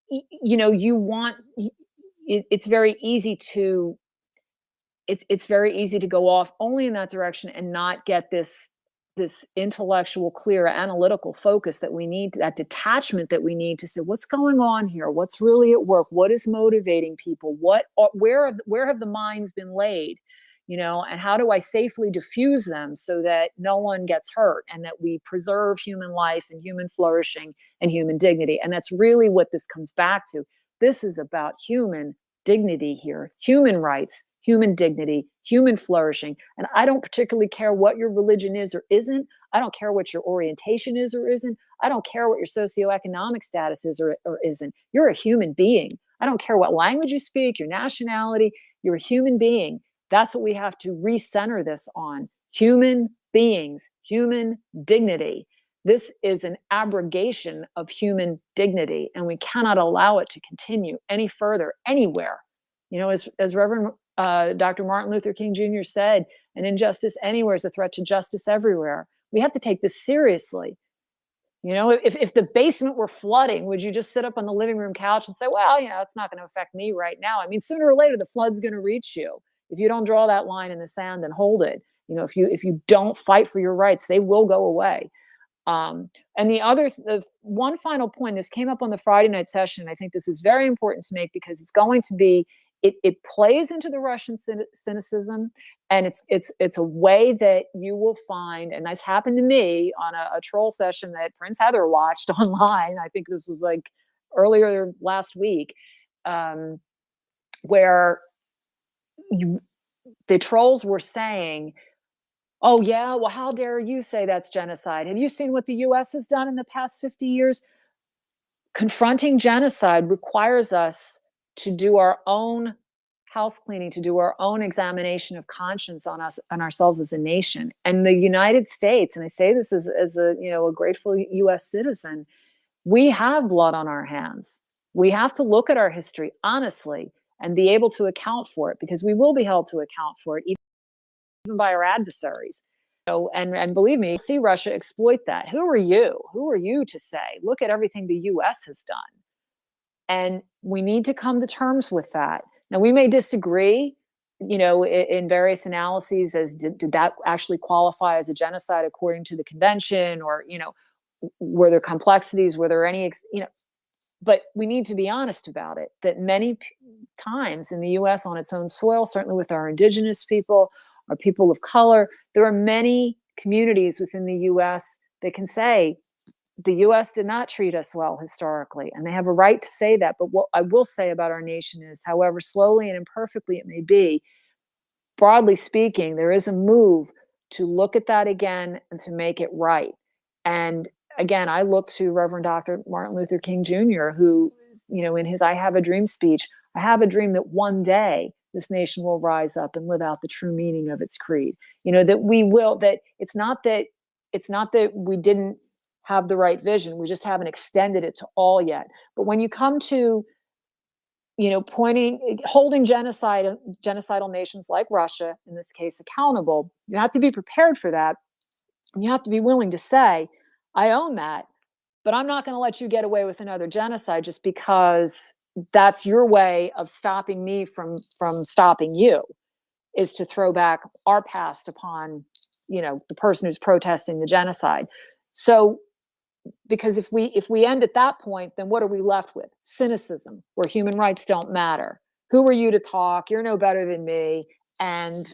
you want, it's very easy to go off only in that direction and not get this intellectual, clear, analytical focus that we need, that detachment that we need to say, what's going on here? What's really at work? What is motivating people? Where have the mines been laid? And how do I safely diffuse them so that no one gets hurt and that we preserve human life and human flourishing and human dignity? And that's really what this comes back to. This is about human dignity here, human rights, human dignity, human flourishing. And I don't particularly care what your religion is or isn't. I don't care what your orientation is or isn't. I don't care what your socioeconomic status is or isn't. You're a human being. I don't care what language you speak, your nationality, you're a human being. That's what we have to recenter this on. Human beings, human dignity. This is an abrogation of human dignity, and we cannot allow it to continue any further, anywhere. As Reverend Dr. Martin Luther King Jr. said, an injustice anywhere is a threat to justice everywhere. We have to take this seriously. If the basement were flooding, would you just sit up on the living room couch and say, well, it's not going to affect me right now? I mean, sooner or later, the flood's going to reach you. If you don't draw that line in the sand and hold it, if you don't fight for your rights, they will go away. And the one final point, this came up on the Friday night session. I think this is very important to make because it's going to be, it plays into the Russian cynicism, and it's a way that you will find, and that's happened to me on a troll session that Prince Heather watched online. I think this was like earlier last week, where the trolls were saying, oh, yeah, well, how dare you say that's genocide? Have you seen what the US has done in the past 50 years? Confronting genocide requires us to do our own house cleaning, to do our own examination of conscience on us, on ourselves as a nation. And the United States, and I say this as a grateful US citizen, we have blood on our hands. We have to look at our history honestly and be able to account for it, because we will be held to account for it, even by our adversaries. And believe me, see Russia exploit that. Who are you? Who are you to say, look at everything the US has done? And we need to come to terms with that. Now, we may disagree, in various analyses as did that actually qualify as a genocide according to the convention, or, were there complexities, were there any, but we need to be honest about it, that many times in the US on its own soil, certainly with our indigenous people, our people of color, there are many communities within the US that can say the US did not treat us well historically, and they have a right to say that. But what I will say about our nation is, however slowly and imperfectly it may be, broadly speaking, there is a move to look at that again and to make it right. And again, I look to Reverend Dr. Martin Luther King Jr., who, in his I Have a Dream speech, I have a dream that one day this nation will rise up and live out the true meaning of its creed. That we will, that it's not that we didn't have the right vision, we just haven't extended it to all yet. But when you come to, holding genocidal nations like Russia, in this case, accountable, you have to be prepared for that. And you have to be willing to say, I own that, but I'm not going to let you get away with another genocide just because that's your way of stopping me from stopping you, is to throw back our past upon, the person who's protesting the genocide. So, because if we end at that point, then what are we left with? Cynicism, where human rights don't matter. Who are you to talk? You're no better than me. And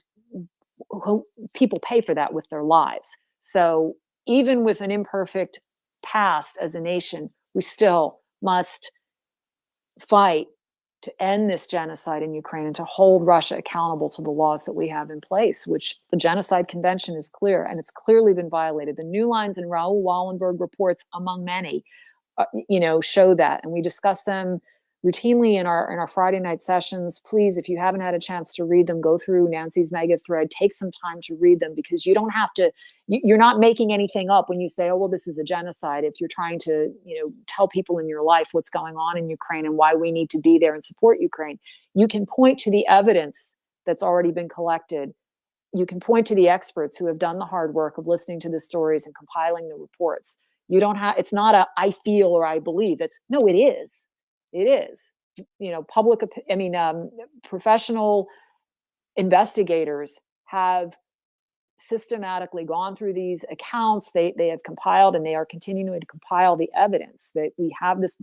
people pay for that with their lives. So even with an imperfect past as a nation, we still must fight to end this genocide in Ukraine and to hold Russia accountable to the laws that we have in place, which the Genocide Convention is clear, and it's clearly been violated. The New Lines and Raoul Wallenberg reports, among many, show that, and we discuss them routinely in our Friday night sessions. Please, if you haven't had a chance to read them, go through Nancy's mega thread, take some time to read them, because you don't have to, you're not making anything up when you say, oh, well, this is a genocide. If you're trying to, tell people in your life what's going on in Ukraine and why we need to be there and support Ukraine, you can point to the evidence that's already been collected. You can point to the experts who have done the hard work of listening to the stories and compiling the reports. You don't have, it's not a, I feel or I believe. It's, no, it is. It is, professional investigators have systematically gone through these accounts. They have compiled, and they are continuing to compile the evidence that we have this,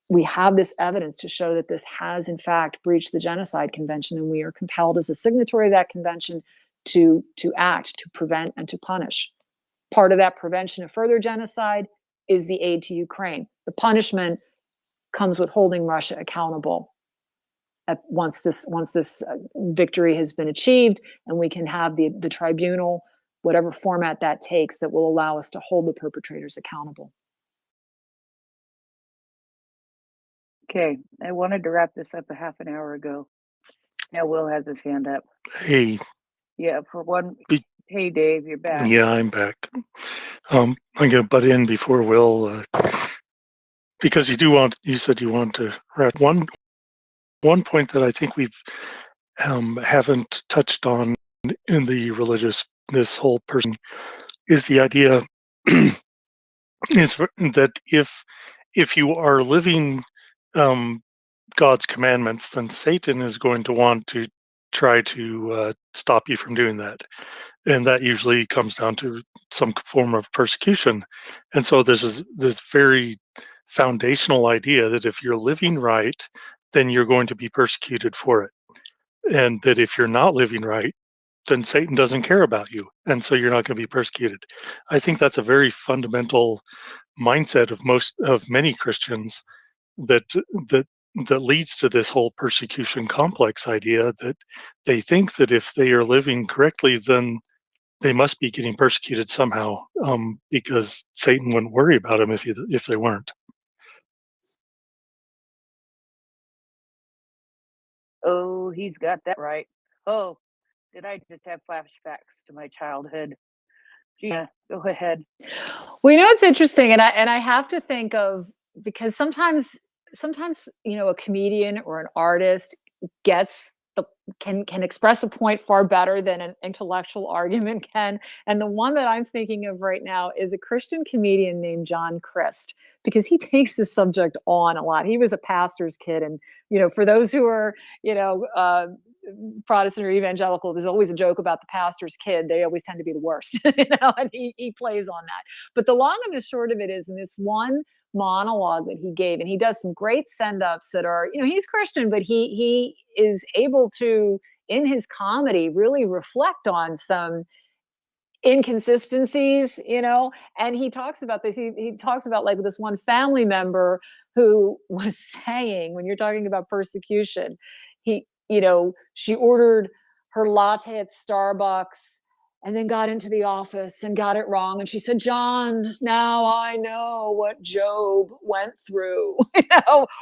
we have this evidence to show that this has in fact breached the Genocide Convention, and we are compelled as a signatory of that convention to act, to prevent and to punish. Part of that prevention of further genocide is the aid to Ukraine. The punishment comes with holding Russia accountable once this victory has been achieved, and we can have the tribunal, whatever format that takes, that will allow us to hold the perpetrators accountable. Okay, I wanted to wrap this up a half an hour ago. Now Will has his hand up. Hey. Yeah, for one. Hey, Dave, you're back. Yeah, I'm back. I'm going to butt in before Will, because you said you want to wrap. One point that I think we've haven't touched on in this whole person, is the idea is that if you are living God's commandments, then Satan is going to want to try to stop you from doing that. And that usually comes down to some form of persecution. And so there's this very foundational idea that if you're living right, then you're going to be persecuted for it. And that if you're not living right, then Satan doesn't care about you. And so you're not going to be persecuted. I think that's a very fundamental mindset of many Christians that that that leads to this whole persecution complex idea that they think that if they are living correctly, then they must be getting persecuted somehow, because Satan wouldn't worry about them if they weren't. Oh, he's got that right. Oh, did I just have flashbacks to my childhood? Gina, go ahead. Well, you know, it's interesting, and I have to think of, because sometimes a comedian or an artist gets the can express a point far better than an intellectual argument can. And the one that I'm thinking of right now is a Christian comedian named John Christ, because he takes this subject on a lot. He was a pastor's kid, and for those who are Protestant or evangelical, there's always a joke about the pastor's kid. They always tend to be the worst, and he plays on that. But the long and the short of it is, in this one monologue that he gave, and he does some great send-ups that are, he's Christian, but he is able to, in his comedy, really reflect on some inconsistencies, and he talks about this. He talks about, like, this one family member who was saying, when you're talking about persecution, she ordered her latte at Starbucks and then got into the office and got it wrong. And she said, "John, now I know what Job went through."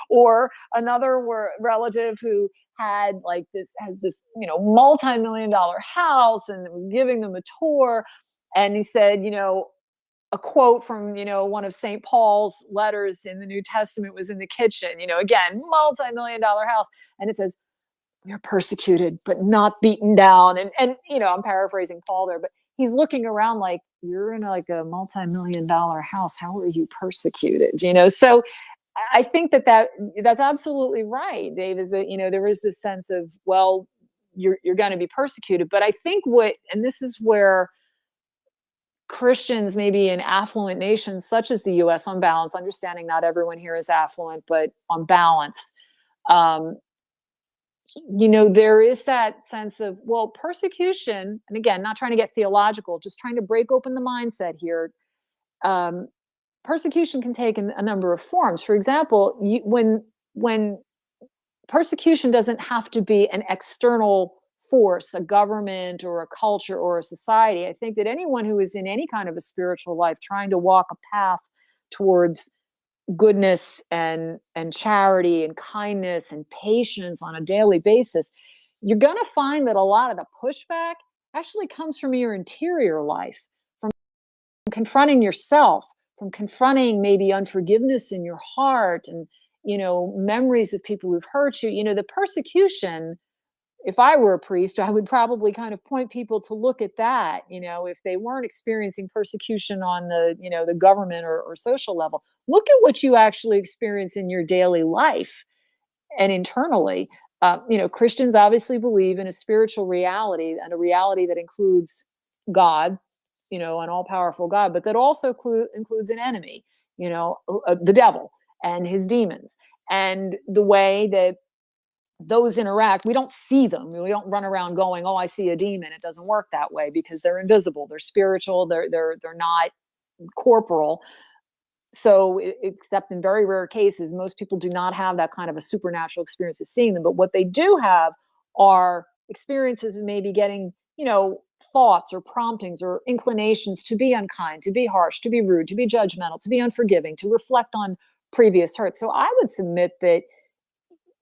Or another relative who has this multi-million-dollar house, and was giving them a tour. And he said, a quote from, one of St. Paul's letters in the New Testament was in the kitchen, again, multi-million-dollar house. And it says, "We are persecuted, but not beaten down." And I'm paraphrasing Paul there, but he's looking around like, you're in like a multi-million-dollar house. How are you persecuted? So I think that's absolutely right, Dave, is that, there is this sense of, well, you're going to be persecuted. But I think and this is where Christians, maybe in affluent nations such as the US, on balance, understanding not everyone here is affluent, but on balance, there is that sense of, well, persecution, and again, not trying to get theological, just trying to break open the mindset here. Persecution can take a number of forms. For example, when persecution doesn't have to be an external force, a government or a culture or a society. I think that anyone who is in any kind of a spiritual life, trying to walk a path towards goodness and charity and kindness and patience on a daily basis, you're going to find that a lot of the pushback actually comes from your interior life, from confronting yourself, from confronting maybe unforgiveness in your heart, and memories of people who've hurt you. The persecution, if I were a priest, I would probably kind of point people to look at that. If they weren't experiencing persecution on the government or social level, look at what you actually experience in your daily life and internally. Christians obviously believe in a spiritual reality, and a reality that includes God, an all-powerful God, but that also includes an enemy, the devil and his demons, and the way that those interact. We don't see them. We don't run around going, "Oh, I see a demon." It doesn't work that way, because they're invisible. They're spiritual. They're not corporal. So, except in very rare cases, most people do not have that kind of a supernatural experience of seeing them. But what they do have are experiences of maybe getting, thoughts or promptings or inclinations to be unkind, to be harsh, to be rude, to be judgmental, to be unforgiving, to reflect on previous hurts. So I would submit that,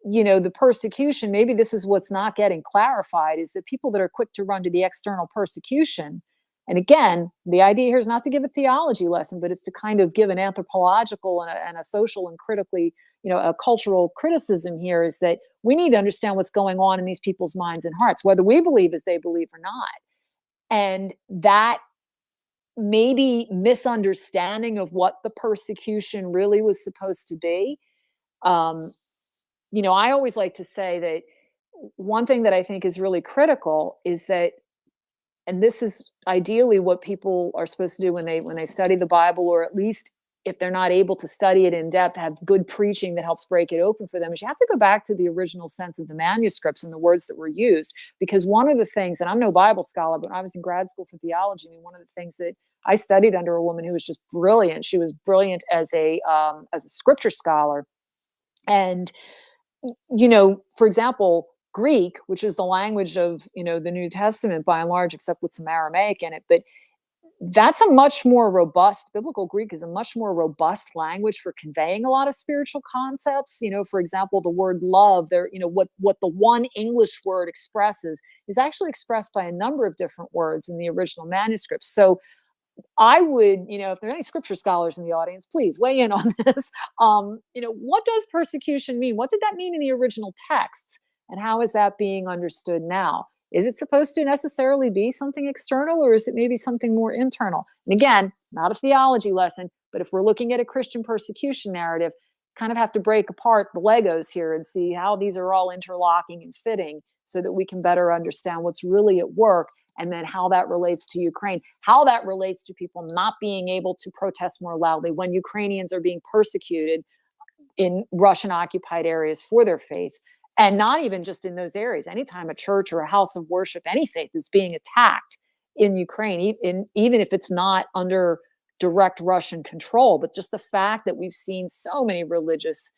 the persecution, maybe this is what's not getting clarified, is that people that are quick to run to the external persecution. And again, the idea here is not to give a theology lesson, but it's to kind of give an anthropological and a social and critically, a cultural criticism here, is that we need to understand what's going on in these people's minds and hearts, whether we believe as they believe or not. And that maybe misunderstanding of what the persecution really was supposed to be. I always like to say that one thing that I think is really critical is that, and this is ideally what people are supposed to do when they study the Bible, or at least if they're not able to study it in depth, have good preaching that helps break it open for them, is you have to go back to the original sense of the manuscripts and the words that were used. Because one of the things, and I'm no Bible scholar, but when I was in grad school for theology, I mean, one of the things that I studied under a woman who was just brilliant. She was brilliant as a scripture scholar. And, for example, Greek, which is the language of, the New Testament by and large, except with some Aramaic in it, but that's a much more robust, biblical Greek is a much more robust language for conveying a lot of spiritual concepts. For example, the word love, there, what the one English word expresses is actually expressed by a number of different words in the original manuscripts. So I would, if there are any scripture scholars in the audience, please weigh in on this. What does persecution mean? What did that mean in the original texts? And how is that being understood now? Is it supposed to necessarily be something external, or is it maybe something more internal? And again, not a theology lesson, but if we're looking at a Christian persecution narrative, kind of have to break apart the Legos here and see how these are all interlocking and fitting so that we can better understand what's really at work, and then how that relates to Ukraine, how that relates to people not being able to protest more loudly when Ukrainians are being persecuted in Russian occupied areas for their faith. And not even just in those areas. Anytime a church or a house of worship, any faith, is being attacked in Ukraine, even if it's not under direct Russian control, but just the fact that we've seen so many religious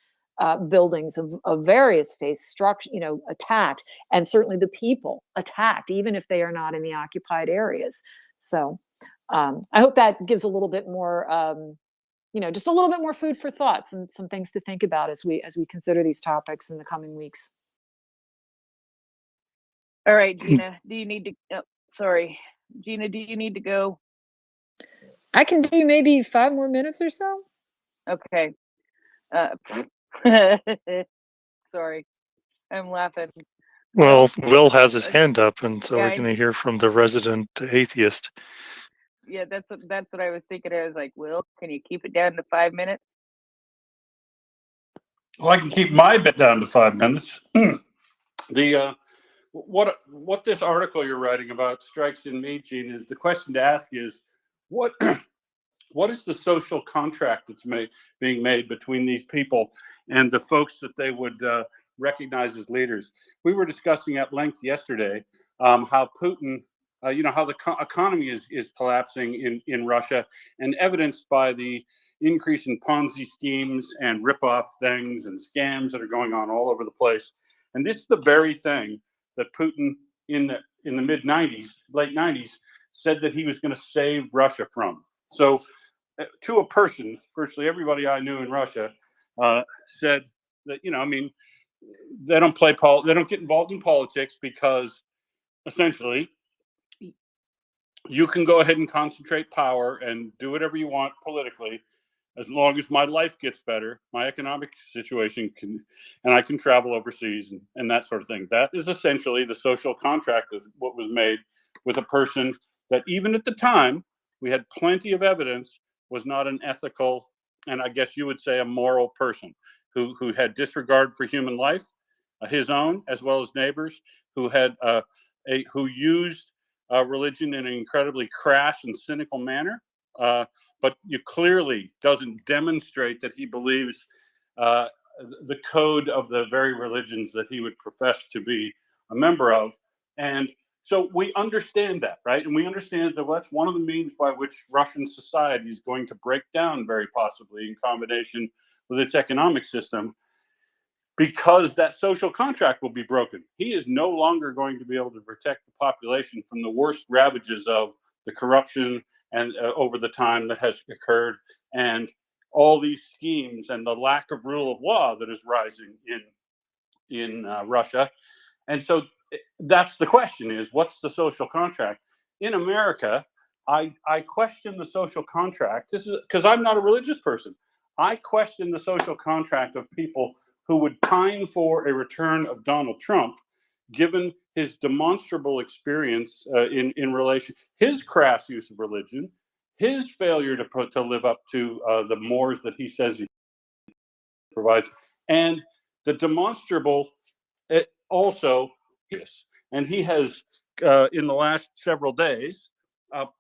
buildings of various faiths attacked, and certainly the people attacked, even if they are not in the occupied areas. So I hope that gives a little bit more just a little bit more food for thought, some things to think about as we consider these topics in the coming weeks. All right, Gina, do you need to, sorry, Gina, do you need to go? I can do maybe 5 more minutes or so. Okay. Sorry, I'm laughing. Well, Will has his hand up, and so yeah, we're going to hear from the resident atheist. Yeah, that's what I was thinking. I was like, Will, can you keep it down to 5 minutes? Well, I can keep my bit down to 5 minutes. What this article you're writing about strikes in me, Gene, is the question to ask is what is the social contract that's being made between these people and the folks that they would recognize as leaders? We were discussing at length yesterday how Putin, how the economy is collapsing in Russia, and evidenced by the increase in Ponzi schemes and rip-off things and scams that are going on all over the place. And this is the very thing that Putin in the mid 90s, late 90s, said that he was going to save Russia from. So to a person, virtually everybody I knew in Russia said that, they don't they don't get involved in politics because essentially you can go ahead and concentrate power and do whatever you want politically, as long as my life gets better, my economic situation and I can travel overseas and that sort of thing. That is essentially the social contract of what was made with a person that even at the time, we had plenty of evidence was not an ethical, and I guess you would say a moral person, who had disregard for human life, his own as well as neighbors, who had who used religion in an incredibly crass and cynical manner. But you clearly doesn't demonstrate that he believes the code of the very religions that he would profess to be a member of. And so we understand that, right? And we understand that that's one of the means by which Russian society is going to break down, very possibly in combination with its economic system, because that social contract will be broken. He is no longer going to be able to protect the population from the worst ravages of the corruption and over the time that has occurred, and all these schemes and the lack of rule of law that is rising in Russia. And so that's the question: is what's the social contract in America? I question the social contract. This is because I'm not a religious person. I question the social contract of people who would pine for a return of Donald Trump, given his demonstrable experience in relation, his crass use of religion, his failure to live up to the mores that he says he provides, and the demonstrable also, yes, and he has in the last several days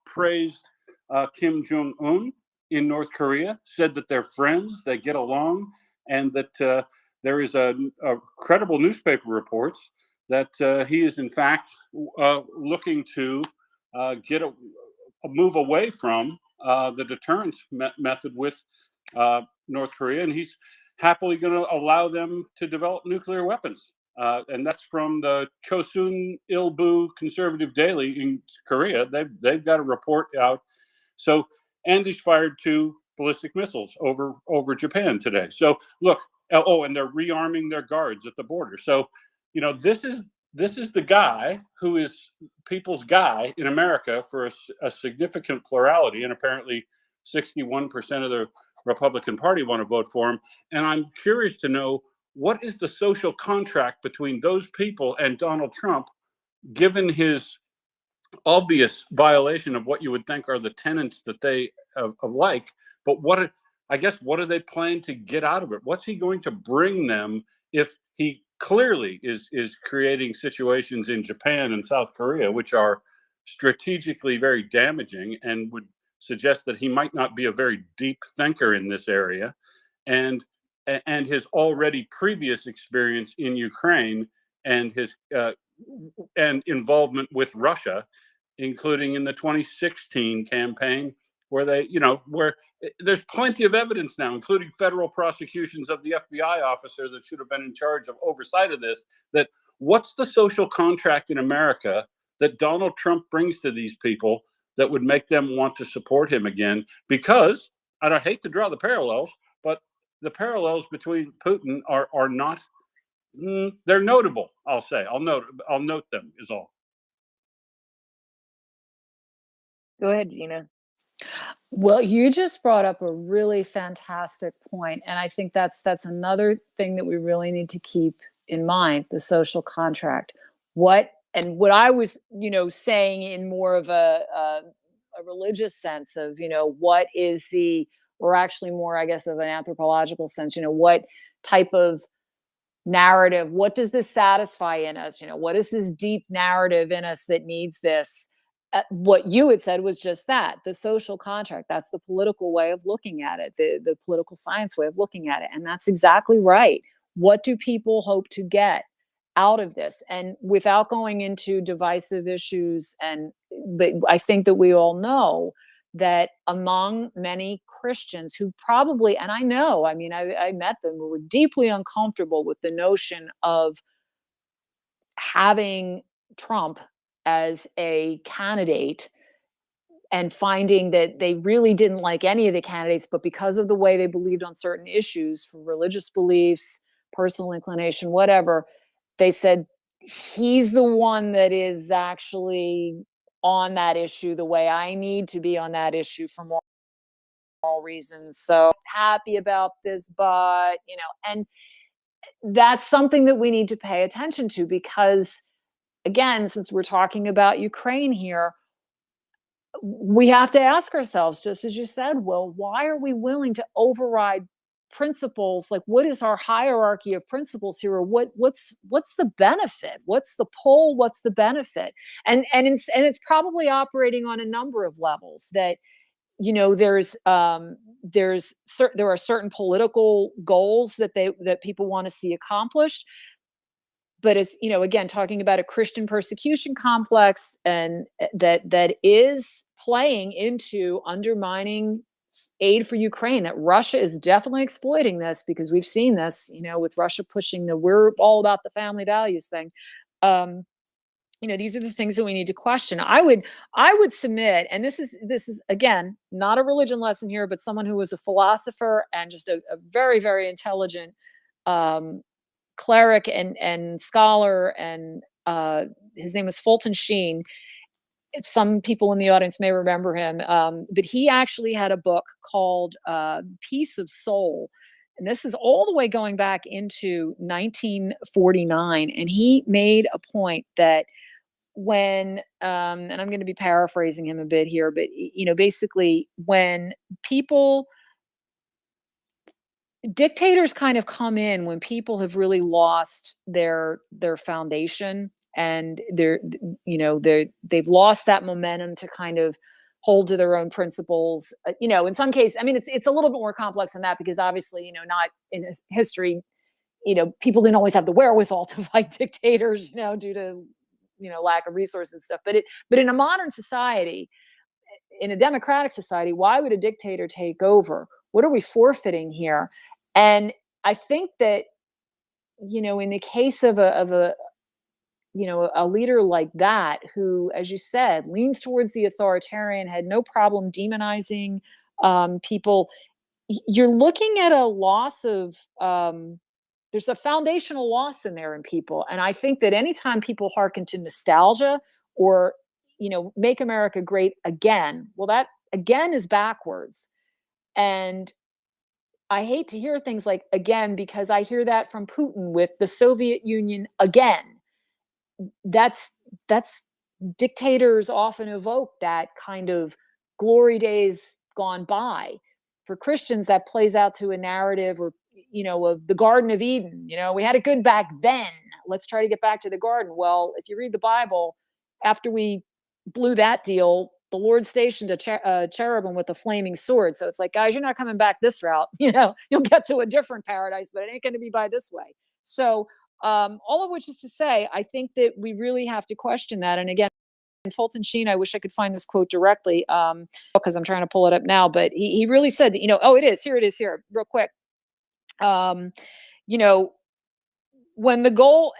praised Kim Jong Un in North Korea, said that they're friends, they get along, and that there is a credible newspaper reports that he is in fact looking to get a move away from the deterrence method with North Korea, and he's happily going to allow them to develop nuclear weapons. And that's from the Chosun Ilbo Conservative Daily in Korea. They've got a report out. So, and he's fired 2 ballistic missiles over Japan today. So look, and they're rearming their guards at the border. So, this is the guy who is people's guy in America for a significant plurality, and apparently 61% of the Republican Party want to vote for him. And I'm curious to know, what is the social contract between those people and Donald Trump, given his obvious violation of what you would think are the tenets that they like? But what do they plan to get out of it? What's he going to bring them if he clearly is creating situations in Japan and South Korea which are strategically very damaging and would suggest that he might not be a very deep thinker in this area, and his already previous experience in Ukraine and his and involvement with Russia, including in the 2016 campaign, where where there's plenty of evidence now, including federal prosecutions of the FBI officer that should have been in charge of oversight of this, that what's the social contract in America that Donald Trump brings to these people that would make them want to support him again? Because, and I hate to draw the parallels, but the parallels between Putin are not, they're notable, I'll say. I'll note them, is all. Go ahead, Gina. Well, you just brought up a really fantastic point, and I think that's another thing that we really need to keep in mind: the social contract. What I was, saying in more of a religious sense of, what is or actually more, I guess, of an anthropological sense, what type of narrative, what does this satisfy in us? What is this deep narrative in us that needs this? What you had said was just that, the social contract. That's the political way of looking at it, the political science way of looking at it. And that's exactly right. What do people hope to get out of this? And without going into divisive issues, but I think that we all know that among many Christians who probably, and I know, I mean, I met them, who were deeply uncomfortable with the notion of having Trump as a candidate, and finding that they really didn't like any of the candidates, but because of the way they believed on certain issues, for religious beliefs, personal inclination, whatever, they said, he's the one that is actually on that issue the way I need to be on that issue for moral reasons. So happy about this, but, and that's something that we need to pay attention to, because again, since we're talking about Ukraine here, we have to ask ourselves, just as you said, well, why are we willing to override principles? Like, what is our hierarchy of principles here? Or what's the benefit? What's the pull? What's the benefit? And it's probably operating on a number of levels. That there are certain political goals that people want to see accomplished. But it's, again, talking about a Christian persecution complex, and that is playing into undermining aid for Ukraine. That Russia is definitely exploiting this, because we've seen this, with Russia pushing we're all about the family values thing. These are the things that we need to question. I would submit, and this is again not a religion lesson here, but someone who was a philosopher and just a very, very intelligent cleric and scholar, and his name was Fulton Sheen. Some people in the audience may remember him, but he actually had a book called Peace of Soul. And this is all the way going back into 1949. And he made a point that when, and I'm going to be paraphrasing him a bit here, but, basically when people, dictators kind of come in when people have really lost their foundation, and they've lost that momentum to kind of hold to their own principles. In some cases, I mean, it's a little bit more complex than that, because obviously, not in history, people didn't always have the wherewithal to fight dictators, due to lack of resources and stuff. But in a modern society, in a democratic society, why would a dictator take over? What are we forfeiting here? And I think that, in the case of a leader like that, who, as you said, leans towards the authoritarian, had no problem demonizing people, you're looking at a loss of, there's a foundational loss in there in people. And I think that anytime people hearken to nostalgia, or, make America great again, well, that again is backwards. And I hate to hear things like again, because I hear that from Putin with the Soviet Union again. That's dictators often evoke that kind of glory days gone by. For Christians, that plays out to a narrative, or of the Garden of Eden. We had it good back then. Let's try to get back to the garden. Well, if you read the Bible, after we blew that deal, the Lord stationed a cherubim with a flaming sword. So it's like, guys, you're not coming back this route. You'll get to a different paradise, but it ain't going to be by this way. So all of which is to say, I think that we really have to question that. And again, Fulton Sheen, I wish I could find this quote directly, because I'm trying to pull it up now, but he really said that, oh, it is here, real quick. When the goal,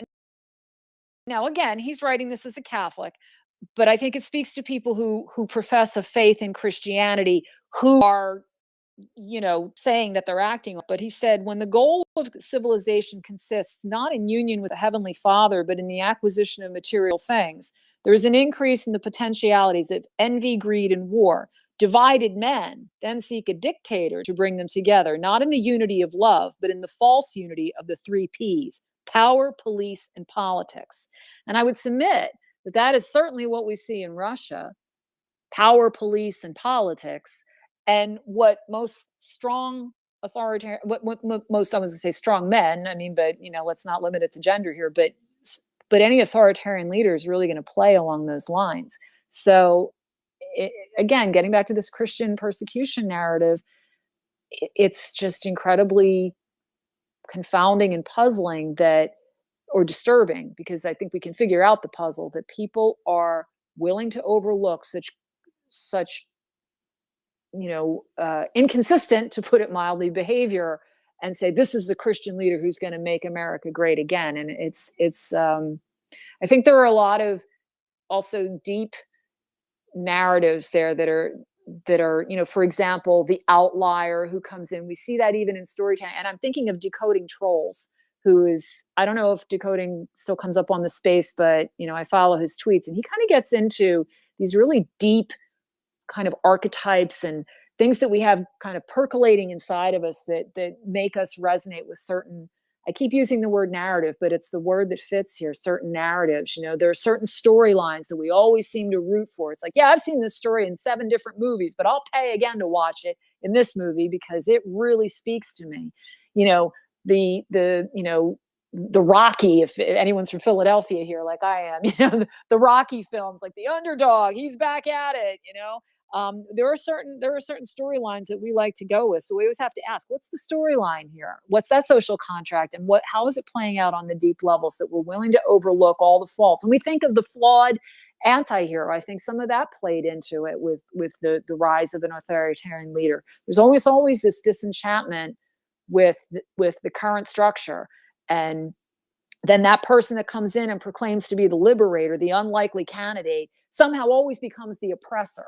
now again, he's writing this as a Catholic, but I think it speaks to people who profess a faith in Christianity, who are saying that they're acting. But he said, when the goal of civilization consists not in union with the Heavenly Father, but in the acquisition of material things, there is an increase in the potentialities of envy, greed, and war. Divided men then seek a dictator to bring them together, not in the unity of love, but in the false unity of the 3 Ps: power, police, and politics. And I would submit that that is certainly what we see in Russia: power, police, and politics. And what most strong authoritarian, what most, I was going to say strong men, I mean, but let's not limit it to gender here, but any authoritarian leader is really going to play along those lines. So again, getting back to this Christian persecution narrative, it's just incredibly confounding and puzzling that, or disturbing, because I think we can figure out the puzzle, that people are willing to overlook such inconsistent, to put it mildly, behavior, and say this is the Christian leader who's going to make America great again. And it's I think there are a lot of also deep narratives there that are for example, the outlier who comes in. We see that even in storytelling, and I'm thinking of Decoding Trolls, who is, I don't know if Decoding still comes up on the space, but I follow his tweets, and he kind of gets into these really deep kind of archetypes and things that we have kind of percolating inside of us that make us resonate with certain, I keep using the word narrative, but it's the word that fits here, certain narratives. There are certain storylines that we always seem to root for. It's like, yeah, I've seen this story in 7 different movies, but I'll pay again to watch it in this movie because it really speaks to me. The Rocky, if anyone's from Philadelphia here, like I am, the Rocky films, like the underdog, he's back at it, there are certain storylines that we like to go with. So we always have to ask, what's the storyline here? What's that social contract? And how is it playing out on the deep levels that we're willing to overlook all the faults? And we think of the flawed anti-hero. I think some of that played into it with the rise of an authoritarian leader. There's always this disenchantment with the current structure. And then that person that comes in and proclaims to be the liberator, the unlikely candidate, somehow always becomes the oppressor.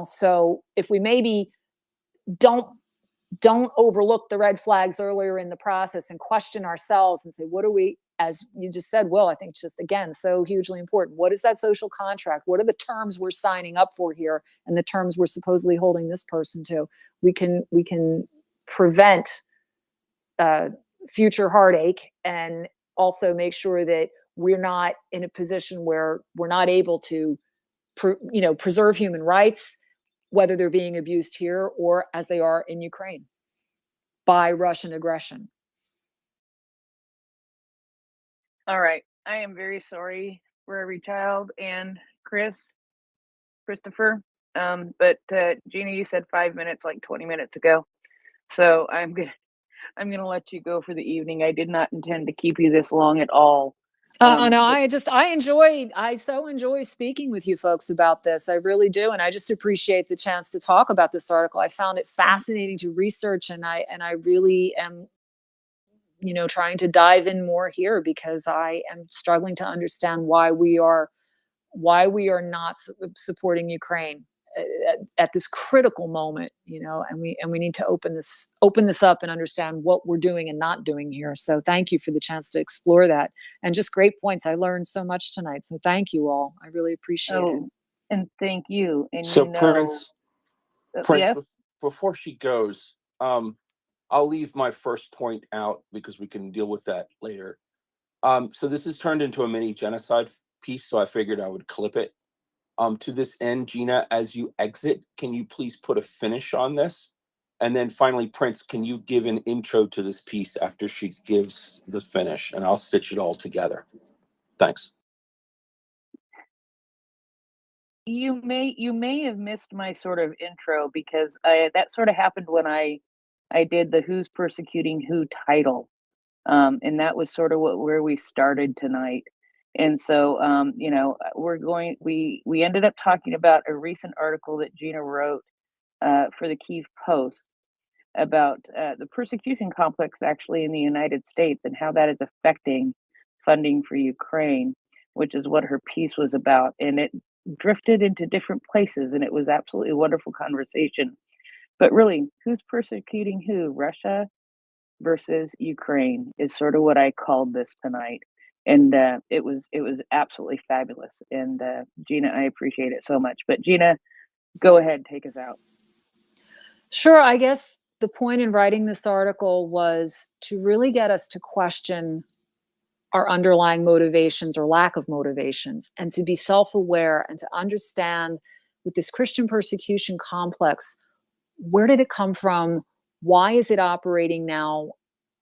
So if we maybe don't overlook the red flags earlier in the process and question ourselves and say, what are we, as you just said, Will, I think just again, so hugely important. What is that social contract? What are the terms we're signing up for here and the terms we're supposedly holding this person to? We can prevent future heartache, and also make sure that we're not in a position where we're not able to preserve human rights, whether they're being abused here or as they are in Ukraine. by Russian aggression. All right. I am very sorry for every child and Christopher. But Gina, you said 5 minutes like 20 minutes ago. So I'm gonna let you go for the evening. I did not intend to keep you this long at all. No, I so enjoy speaking with you folks about this. I really do. And I just appreciate the chance to talk about this article. I found it fascinating to research, and I really am, trying to dive in more here, because I am struggling to understand why we are not supporting Ukraine at this critical moment, and we need to open this up and understand what we're doing and not doing here. So thank you for the chance to explore that, and just great points. I learned so much tonight. So thank you all. I really appreciate it. And thank you. And so Prince, yes? before she goes, I'll leave my first point out because we can deal with that later. So this has turned into a mini genocide piece, so I figured I would clip it. To this end, Gina, as you exit, can you please put a finish on this? And then finally, Prince, can you give an intro to this piece after she gives the finish, and I'll stitch it all together. Thanks. You may have missed my sort of intro, because that sort of happened when I did the Who's Persecuting Who title. And that was sort of where we started tonight. And so, we ended up talking about a recent article that Gina wrote for the Kyiv Post about the persecution complex actually in the United States, and how that is affecting funding for Ukraine, which is what her piece was about. And it drifted into different places, and it was absolutely a wonderful conversation. But really, who's persecuting who? Russia versus Ukraine is sort of what I called this tonight. And it was absolutely fabulous. And Gina, I appreciate it so much. But Gina, go ahead, take us out. Sure. I guess the point in writing this article was to really get us to question our underlying motivations or lack of motivations, and to be self-aware and to understand, with this Christian persecution complex, where did it come from? Why is it operating now?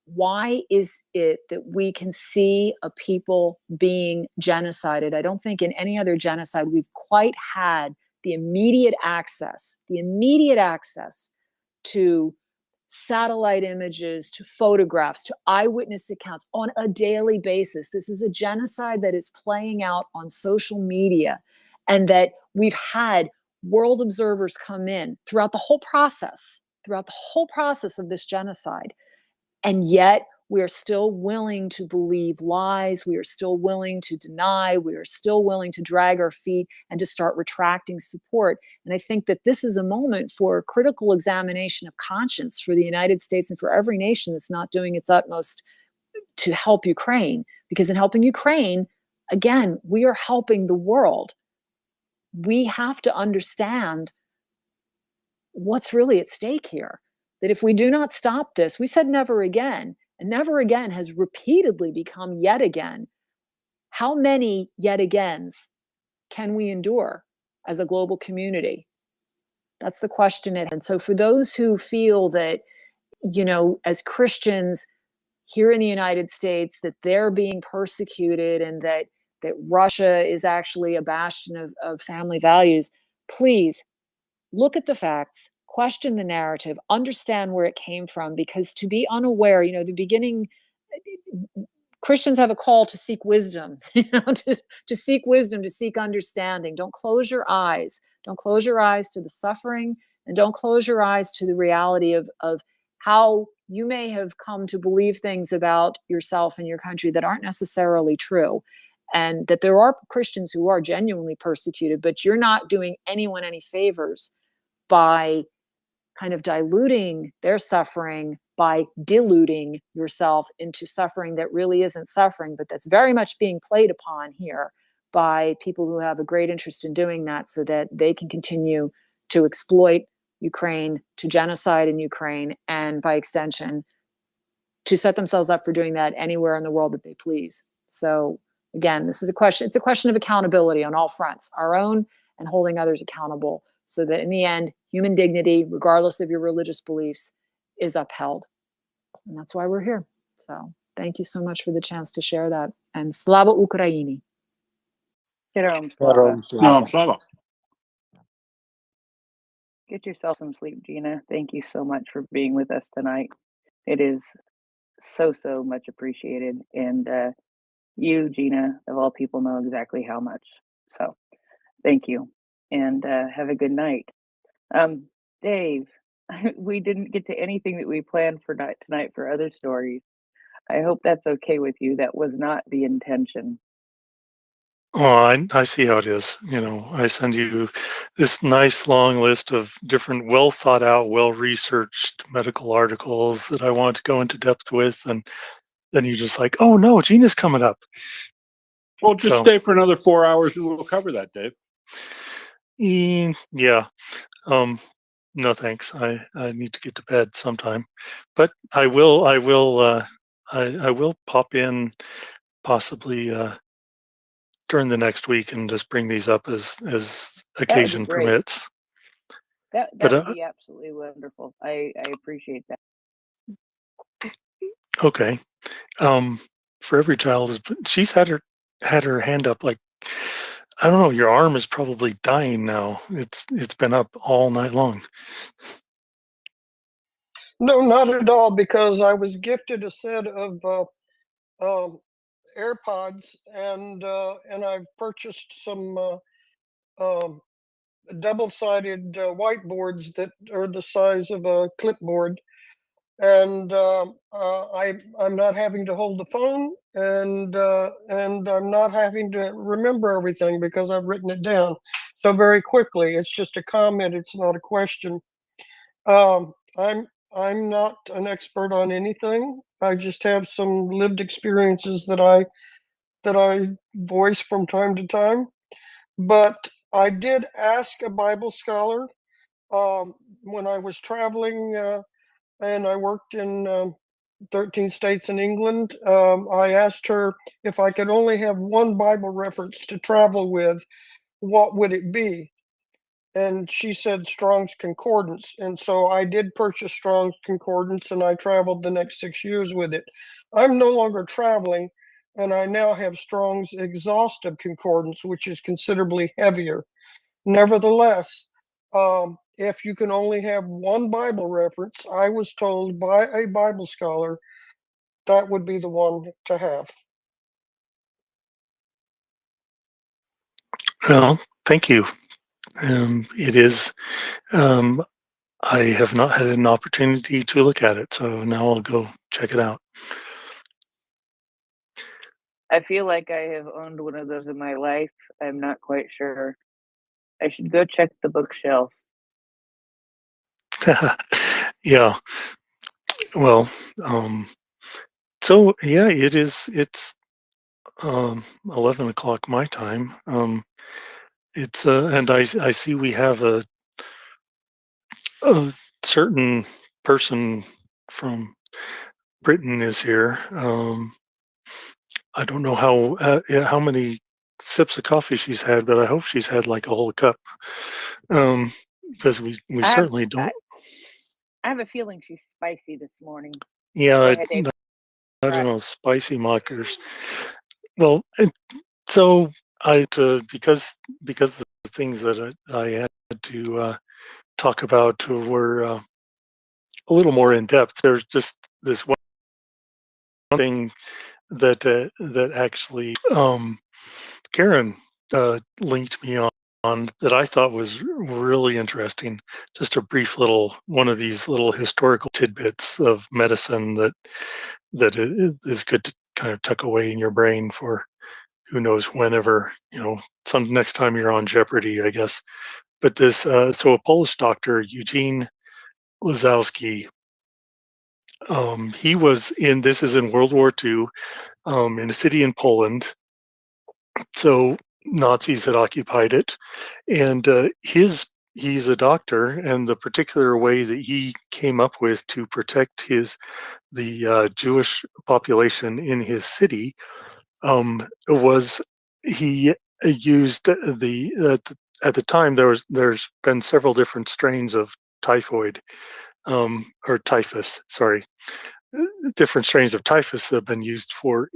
Why is it that we can see a people being genocided? I don't think in any other genocide we've quite had the immediate access to satellite images, to photographs, to eyewitness accounts on a daily basis. This is a genocide that is playing out on social media, and that we've had world observers come in throughout the whole process of this genocide. And yet we are still willing to believe lies. We are still willing to deny. We are still willing to drag our feet and to start retracting support. And I think that this is a moment for a critical examination of conscience for the United States and for every nation that's not doing its utmost to help Ukraine. Because in helping Ukraine, again, we are helping the world. We have to understand what's really at stake here. That if we do not stop this, we said never again, and never again has repeatedly become yet again. How many yet agains can we endure as a global community? That's the question. And so for those who feel that, as Christians here in the United States, that they're being persecuted, and that Russia is actually a bastion of family values, please look at the facts, question the narrative, understand where it came from, because to be unaware, the beginning, Christians have a call to seek wisdom, to seek wisdom, to seek understanding. Don't close your eyes. Don't close your eyes to the suffering, and don't close your eyes to the reality of how you may have come to believe things about yourself and your country that aren't necessarily true. And that there are Christians who are genuinely persecuted, but you're not doing anyone any favors by kind of diluting their suffering, by diluting yourself into suffering that really isn't suffering, but that's very much being played upon here by people who have a great interest in doing that, so that they can continue to exploit Ukraine, to genocide in Ukraine, and by extension, to set themselves up for doing that anywhere in the world that they please. So again, it's a question of accountability on all fronts, our own and holding others accountable, so that in the end, human dignity, regardless of your religious beliefs, is upheld. And that's why we're here. So thank you so much for the chance to share that. And Slava Ukraini. Heroam Slava. No, Slava. Get yourself some sleep, Gina. Thank you so much for being with us tonight. It is so much appreciated. And you, Gina, of all people, know exactly how much. So thank you. And have a good night. Dave, we didn't get to anything that we planned for tonight for other stories. I hope that's okay with you. That was not the intention. Oh, I see how it is. I send you this nice long list of different well thought out, well researched medical articles that I want to go into depth with, and then you just like, oh no, Gina's coming up. Well, just stay for another 4 hours and we'll cover that, Dave. Yeah. No thanks. I need to get to bed sometime, but I will pop in possibly during the next week and just bring these up as occasion permits. That would be absolutely wonderful. I appreciate that. Okay. For every child she's had her hand up, like, I don't know, your arm is probably dying now. It's been up all night long. No, not at all, because I was gifted a set of AirPods, and I've purchased some double-sided whiteboards that are the size of a clipboard, and I'm not having to hold the phone, and I'm not having to remember everything because I've written it down so very quickly. It's just a comment. It's not a question. I'm not an expert on anything. I just have some lived experiences that I voice from time to time. But I did ask a Bible scholar when I was traveling, and I worked in 13 states in England. I asked her if I could only have one Bible reference to travel with, what would it be? And she said Strong's Concordance. And so I did purchase Strong's Concordance, and I traveled the next 6 years with it. I'm no longer traveling, and I now have Strong's Exhaustive Concordance, which is considerably heavier. Nevertheless, if you can only have one Bible reference, I was told by a Bible scholar that would be the one to have. Well, thank you. It is. I have not had an opportunity to look at it, so now I'll go check it out. I feel like I have owned one of those in my life. I'm not quite sure. I should go check the bookshelf. Yeah. Well, so yeah, it's 11 o'clock my time. It's and I see we have a certain person from Britain is here. I don't know how many sips of coffee she's had, but I hope she's had like a whole cup. Because we certainly don't. I have a feeling she's spicy this morning. Yeah, I don't know, spicy mockers. Well, so because the things that I had to talk about were a little more in depth. There's just this one thing that actually Karen linked me on that I thought was really interesting. Just a brief little one of these little historical tidbits of medicine that is good to kind of tuck away in your brain for who knows whenever, some next time you're on Jeopardy, I guess. But this, so a Polish doctor, Eugene Lazowski, he was this is in World War II, in a city in Poland. So Nazis had occupied it, and he's a doctor, and the particular way that he came up with to protect the Jewish population in his city was he used at the time there's been several different strains of typhoid or typhus, sorry, different strains of typhus that have been used for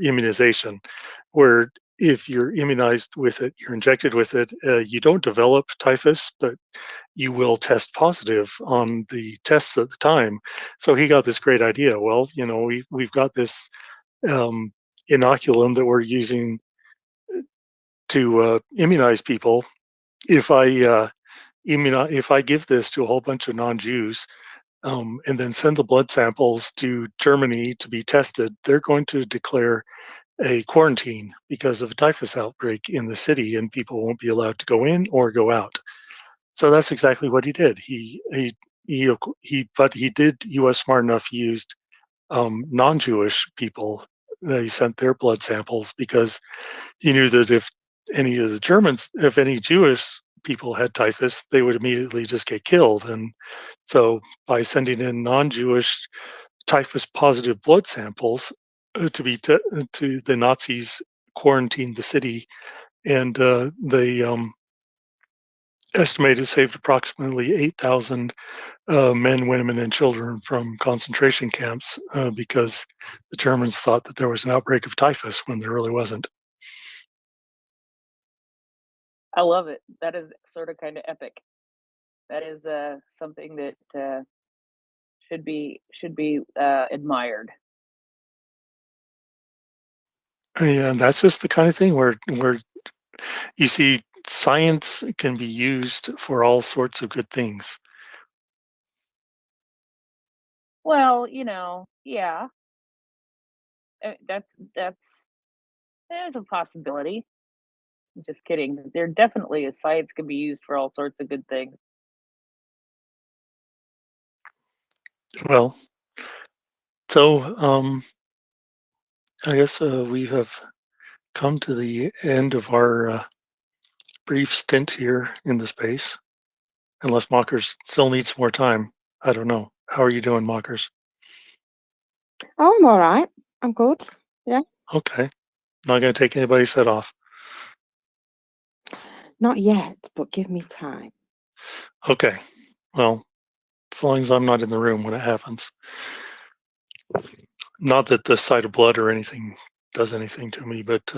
immunization, where if you're immunized with it, you're injected with it, you don't develop typhus, but you will test positive on the tests at the time. So he got this great idea. Well, we've got this inoculum that we're using to immunize people. If I give this to a whole bunch of non-Jews, and then send the blood samples to Germany to be tested, they're going to declare a quarantine because of a typhus outbreak in the city, and people won't be allowed to go in or go out. So that's exactly what he did. But he did. He was smart enough. He used non-Jewish people. He sent their blood samples because he knew that if any Jewish people had typhus, they would immediately just get killed. And so by sending in non-Jewish typhus positive blood samples to the Nazis quarantined the city, and they estimated saved approximately 8,000 men, women, and children from concentration camps because the Germans thought that there was an outbreak of typhus when there really wasn't. I love it. That is sort of kind of epic. That is something that should be admired. And that's just the kind of thing where you see science can be used for all sorts of good things. Well, yeah, that's a possibility. Just kidding. There definitely is science can be used for all sorts of good things. Well, so I guess we have come to the end of our brief stint here in the space, unless Mockers still needs more time. I don't know. How are you doing, Mockers? Oh, I'm all right. I'm good. Yeah. Okay. Not going to take anybody's head off. Not yet, but give me time. Okay. Well, as long as I'm not in the room when it happens. Not that the sight of blood or anything does anything to me, but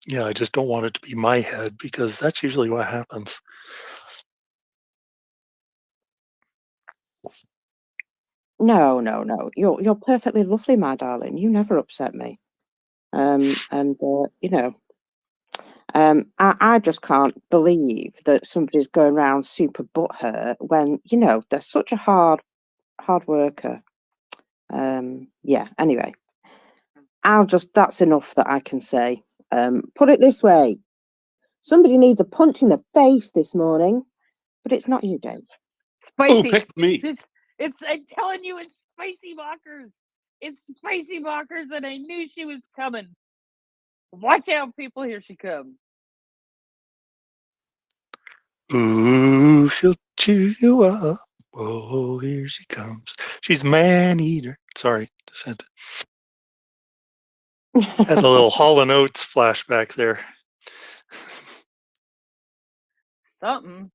yeah, I just don't want it to be my head because that's usually what happens. No. You're perfectly lovely, my darling. You never upset me. I just can't believe that somebody's going around super butthurt when they're such a hard worker. Yeah. Anyway, that's enough that I can say. Put it this way: somebody needs a punch in the face this morning, but it's not you, Dave. Oh, Spicy. pick me. I'm telling you, it's spicy Mockers. It's spicy Mockers, and I knew she was coming. Watch out, people! Here she comes. Ooh, she'll chew you up. Oh, here she comes. She's a man-eater. Sorry, descent. Had a little Hall & Oates flashback there. Something.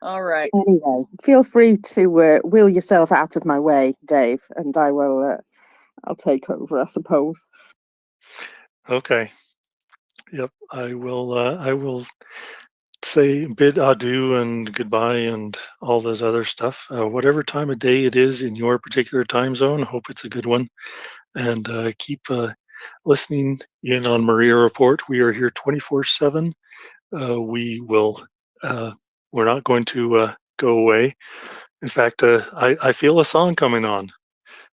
All right. Anyway, feel free to wheel yourself out of my way, Dave, and I will. I'll take over, I suppose. Okay. Yep. I will say bid adieu and goodbye and all those other stuff. Whatever time of day it is in your particular time zone, hope it's a good one. And keep listening in on MriyaReport. We are here 24/7. We're not going to go away. In fact, I feel a song coming on.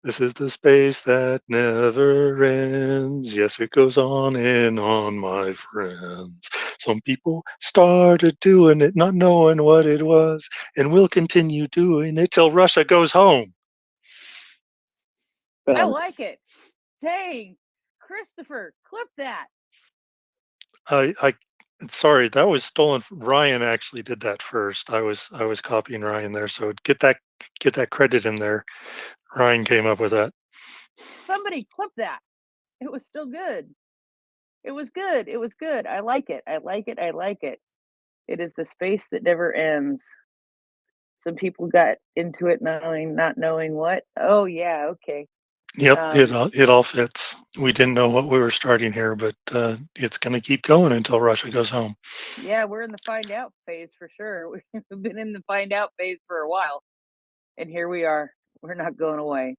This is the space that never ends. Yes, it goes on and on, my friends. Some people started doing it, not knowing what it was, and we'll continue doing it till Russia goes home. I like it. Dang, Christopher, clip that. Sorry, that was stolen. Ryan actually did that first. I was copying Ryan there, so get that credit in there. Ryan came up with that. Somebody clip that. It was still good. It was good. It was good. I like it. I like it. I like it. It is the space that never ends. some people got into it not knowing what. Oh yeah, okay. Yep, it all fits. We didn't know what we were starting here, but it's going to keep going until Russia goes home. Yeah, we're in the find out phase for sure. We've been in the find out phase for a while, and here we are. We're not going away.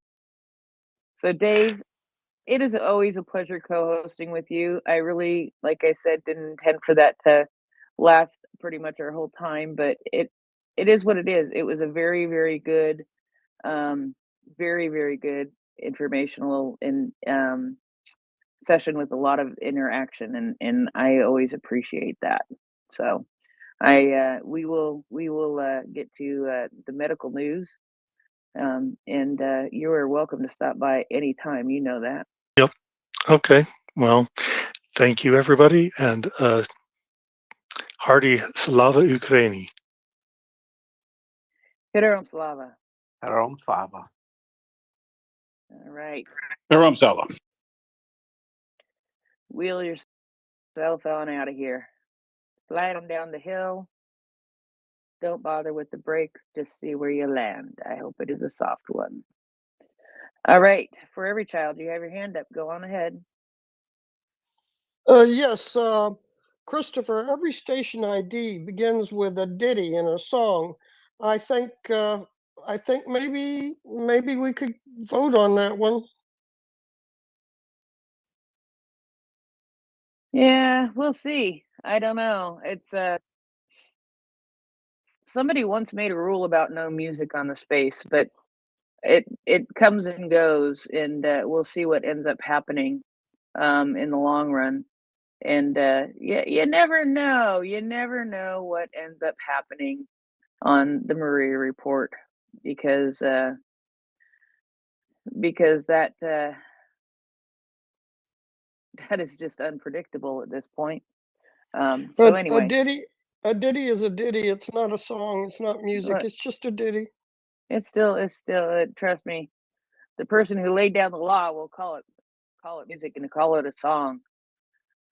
So Dave, it is always a pleasure co-hosting with you. I really, like I said, didn't intend for that to last pretty much our whole time, but it is what it is. It was a very, very good, very, very good informational and session with a lot of interaction, and I always appreciate that. So we will get to the medical news, and you are welcome to stop by anytime. You know that. Yep. Okay. Well, thank you, everybody, and hearty Slava Ukraini. Herom Slava. Herom Slava. All right. Herom Slava. Wheel yourself on out of here. Slide them down the hill. Don't bother with the brakes. Just see where you land. I hope it is a soft one. All right. For every child, you have your hand up. Go on ahead. Yes, Christopher, every station ID begins with a ditty and a song. I think maybe we could vote on that one. Yeah, we'll see. I don't know. It's somebody once made a rule about no music on the space, but it comes and goes, and we'll see what ends up happening in the long run. And you never know. You never know what ends up happening on the Maria Report, because that that is just unpredictable at this point. So anyway, A ditty is a ditty. It's not a song. It's not music. Look, It's just a ditty. it's still trust me, the person who laid down the law will call it music and call it a song.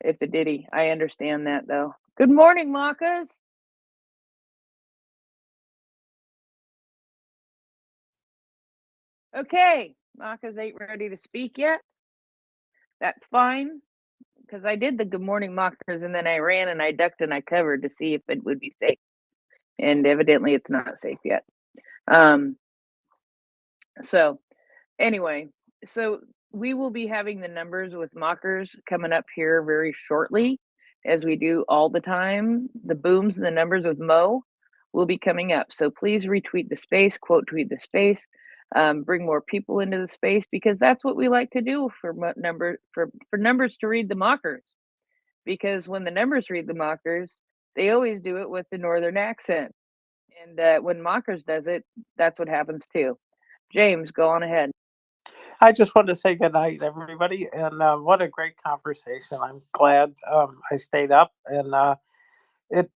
It's a ditty. I understand that though. Good morning, Makas. Okay, Makas ain't ready to speak yet. That's fine, because I did the good morning Makas and then I ran and I ducked and I covered to see if it would be safe. And evidently it's not safe yet. So anyway, so we will be having the numbers with mockers coming up here very shortly, as we do all the time. The booms and the numbers with Mo will be coming up. So please retweet the space, quote tweet the space, bring more people into the space, because that's what we like to do for numbers to read the mockers. Because when the numbers read the mockers, they always do it with the northern accent. And when mockers does it, that's what happens too. James, go on ahead. I just want to say good night, everybody, and what a great conversation. I'm glad I stayed up, and it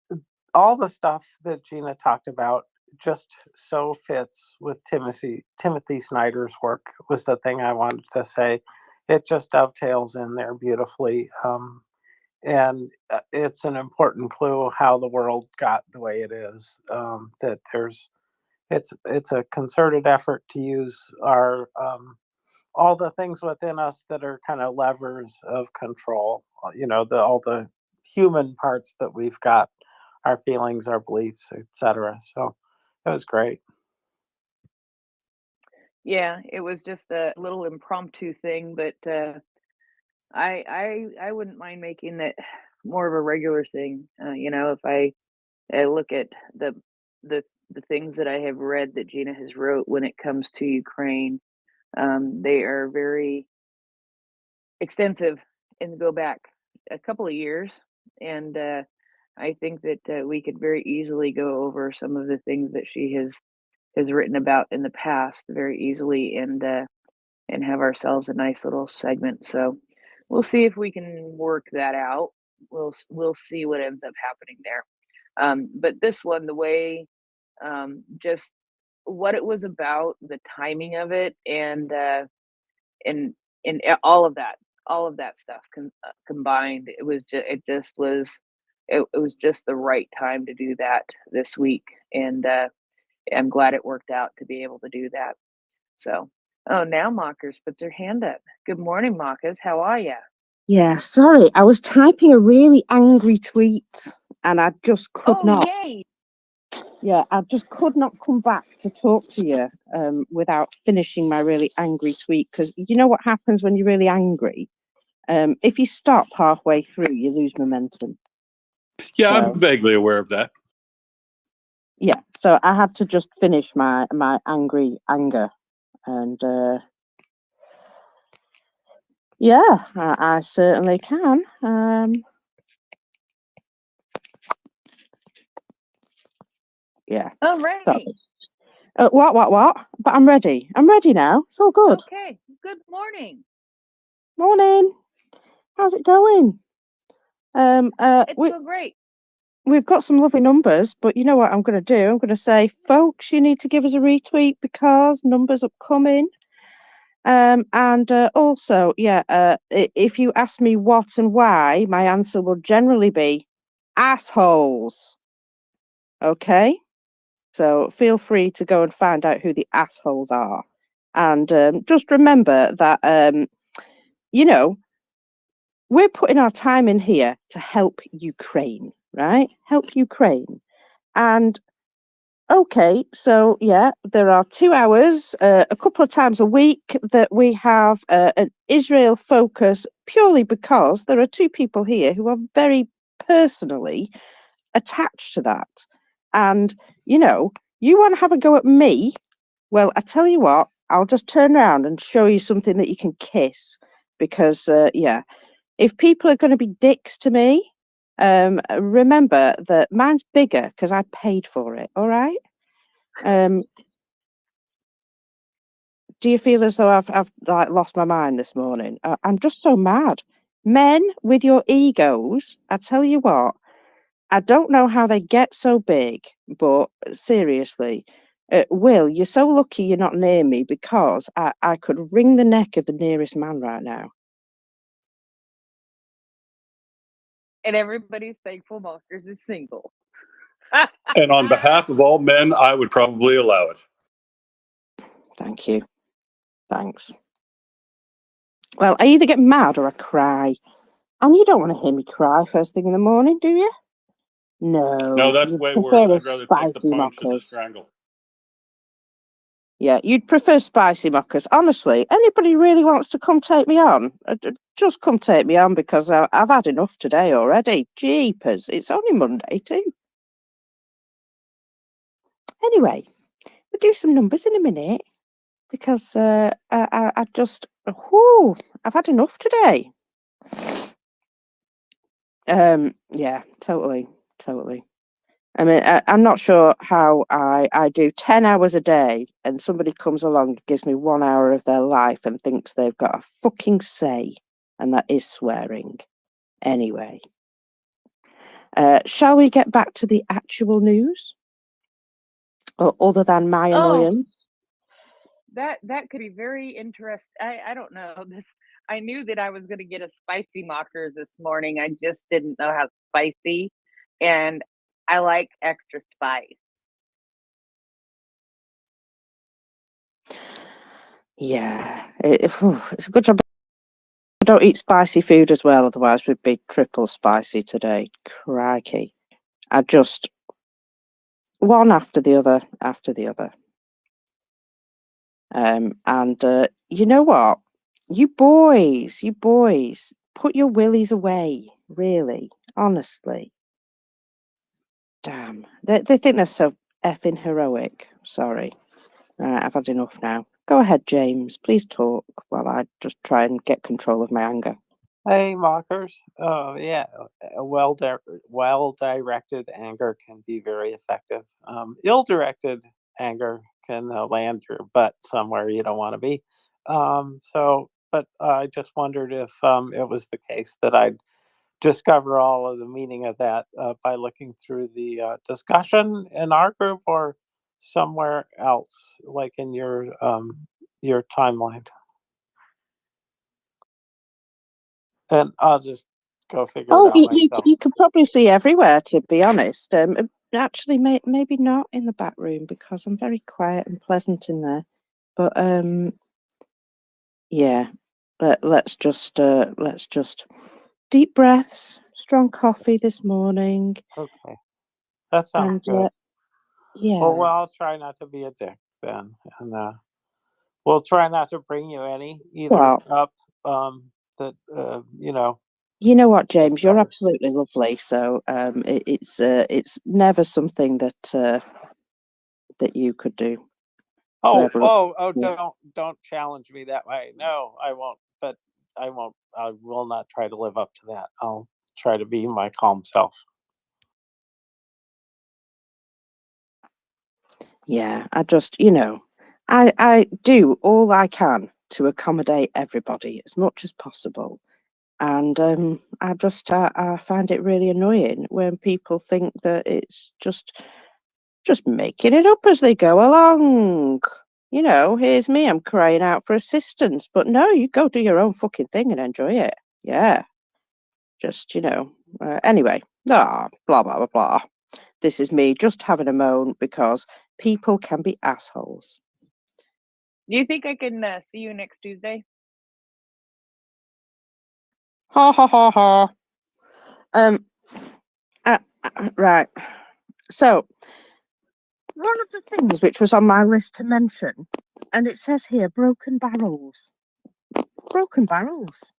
all the stuff that Gina talked about just so fits with Timothy Snyder's work. Was the thing I wanted to say. It just dovetails in there beautifully, and it's an important clue how the world got the way it is. That it's a concerted effort to use our all the things within us that are kind of levers of control, all the human parts that we've got, our feelings, our beliefs, etc. So it was great. Yeah, it was just a little impromptu thing, but I wouldn't mind making it more of a regular thing. If I look at the things that I have read that Gina has wrote when it comes to Ukraine, they are very extensive and go back a couple of years. And I think that we could very easily go over some of the things that she has written about in the past very easily, and have ourselves a nice little segment. So we'll see if we can work that out. We'll see what ends up happening there. But this one, the way, just what it was about, the timing of it, and all of that stuff combined, it was just the right time to do that this week. And I'm glad it worked out to be able to do that. So, oh, now Mockers puts her hand up. Good morning, Mockers. How are ya? Yeah, sorry, I was typing a really angry tweet and I just could Oh, not. yay! Yeah, I just could not come back to talk to you without finishing my really angry tweet, because you know what happens when you're really angry? If you stop halfway through, you lose momentum. Yeah, So, I'm vaguely aware of that. yeah, so I had to just finish my anger, and yeah, I certainly can. Yeah. I'm ready. What? But I'm ready. I'm ready now. It's all good. Okay. Good morning. Morning. How's it going? It's going great. We've got some lovely numbers, but you know what I'm going to do? I'm going to say, folks, you need to give us a retweet because numbers upcoming. And also, yeah, if you ask me what and why, my answer will generally be assholes. Okay? So feel free to go and find out who the assholes are. And just remember that, you know, we're putting our time in here to help Ukraine, right? Help Ukraine. And okay, so yeah, there are 2 hours, a couple of times a week that we have an Israel focus, purely because there are two people here who are very personally attached to that. And, you know, you want to have a go at me? Well, I tell you what, I'll just turn around and show you something that you can kiss. Because, yeah, if people are going to be dicks to me, remember that mine's bigger because I paid for it, all right? Do you feel as though I've like lost my mind this morning? I'm just so mad. Men with your egos, I tell you what, I don't know how they get so big, but seriously, Will, you're so lucky you're not near me because I could wring the neck of the nearest man right now. And everybody's thankful Mockers is single. And on behalf of all men, I would probably allow it. Thank you. Thanks. Well, I either get mad or I cry. And you don't want to hear me cry first thing in the morning, do you? No, that's You'd way worse. prefer a I'd rather take the spicy punch and the mockers. strangle. Yeah, you'd prefer spicy mockers. Honestly, anybody really wants to come take me on, just come take me on because I've had enough today already. Jeepers, it's only Monday too. Anyway, we'll do some numbers in a minute because I just, whoo, I've had enough today. Yeah, totally. I mean, I'm not sure how I do 10 hours a day and somebody comes along and gives me 1 hour of their life and thinks they've got a fucking say, and that is swearing. Anyway, shall we get back to the actual news? Or other than my annoyance? That could be very interesting. I don't know this. I knew that I was going to get a spicy Mockers this morning. I just didn't know how spicy, and I like extra spice. Yeah, it's a good job I don't eat spicy food as well, otherwise we'd be triple spicy today. Crikey. I just, one after the other. And you know what? You boys, put your willies away, really, honestly. Damn, they think they're so effing heroic. Sorry. Right, I've had enough now. Go ahead, James. Please talk while I just try and get control of my anger. Hey, Mockers. Yeah, a well-directed anger can be very effective. Ill-directed anger can land your butt somewhere you don't want to be. But I just wondered if it was the case that I'd discover all of the meaning of that by looking through the discussion in our group or somewhere else, like in your timeline. And I'll just go figure it Oh, out myself. you could probably see everywhere, to be honest. actually, maybe not in the back room because I'm very quiet and pleasant in there. But yeah, let's just deep breaths, strong coffee this morning, Okay, that sounds and good. yeah. Well, I'll try not to be a dick then, and we'll try not to bring you any either Well, up that you know. you know what, James, you're others. absolutely lovely. So it's never something that that you could do. to Oh, everyone. don't challenge me that way. No, I won't. But I won't. I will not try to live up to that. I'll try to be my calm self. Yeah, I just, I do all I can to accommodate everybody as much as possible. And I find it really annoying when people think that it's just making it up as they go along. Here's me, I'm crying out for assistance, but no, you go do your own fucking thing and enjoy it. Yeah, just anyway, blah blah blah blah. This is me just having a moan because people can be assholes. Do you think I can see you next Tuesday? Ha ha ha ha. Right. So, one of the things which was on my list to mention, and it says here, broken barrels. Broken barrels.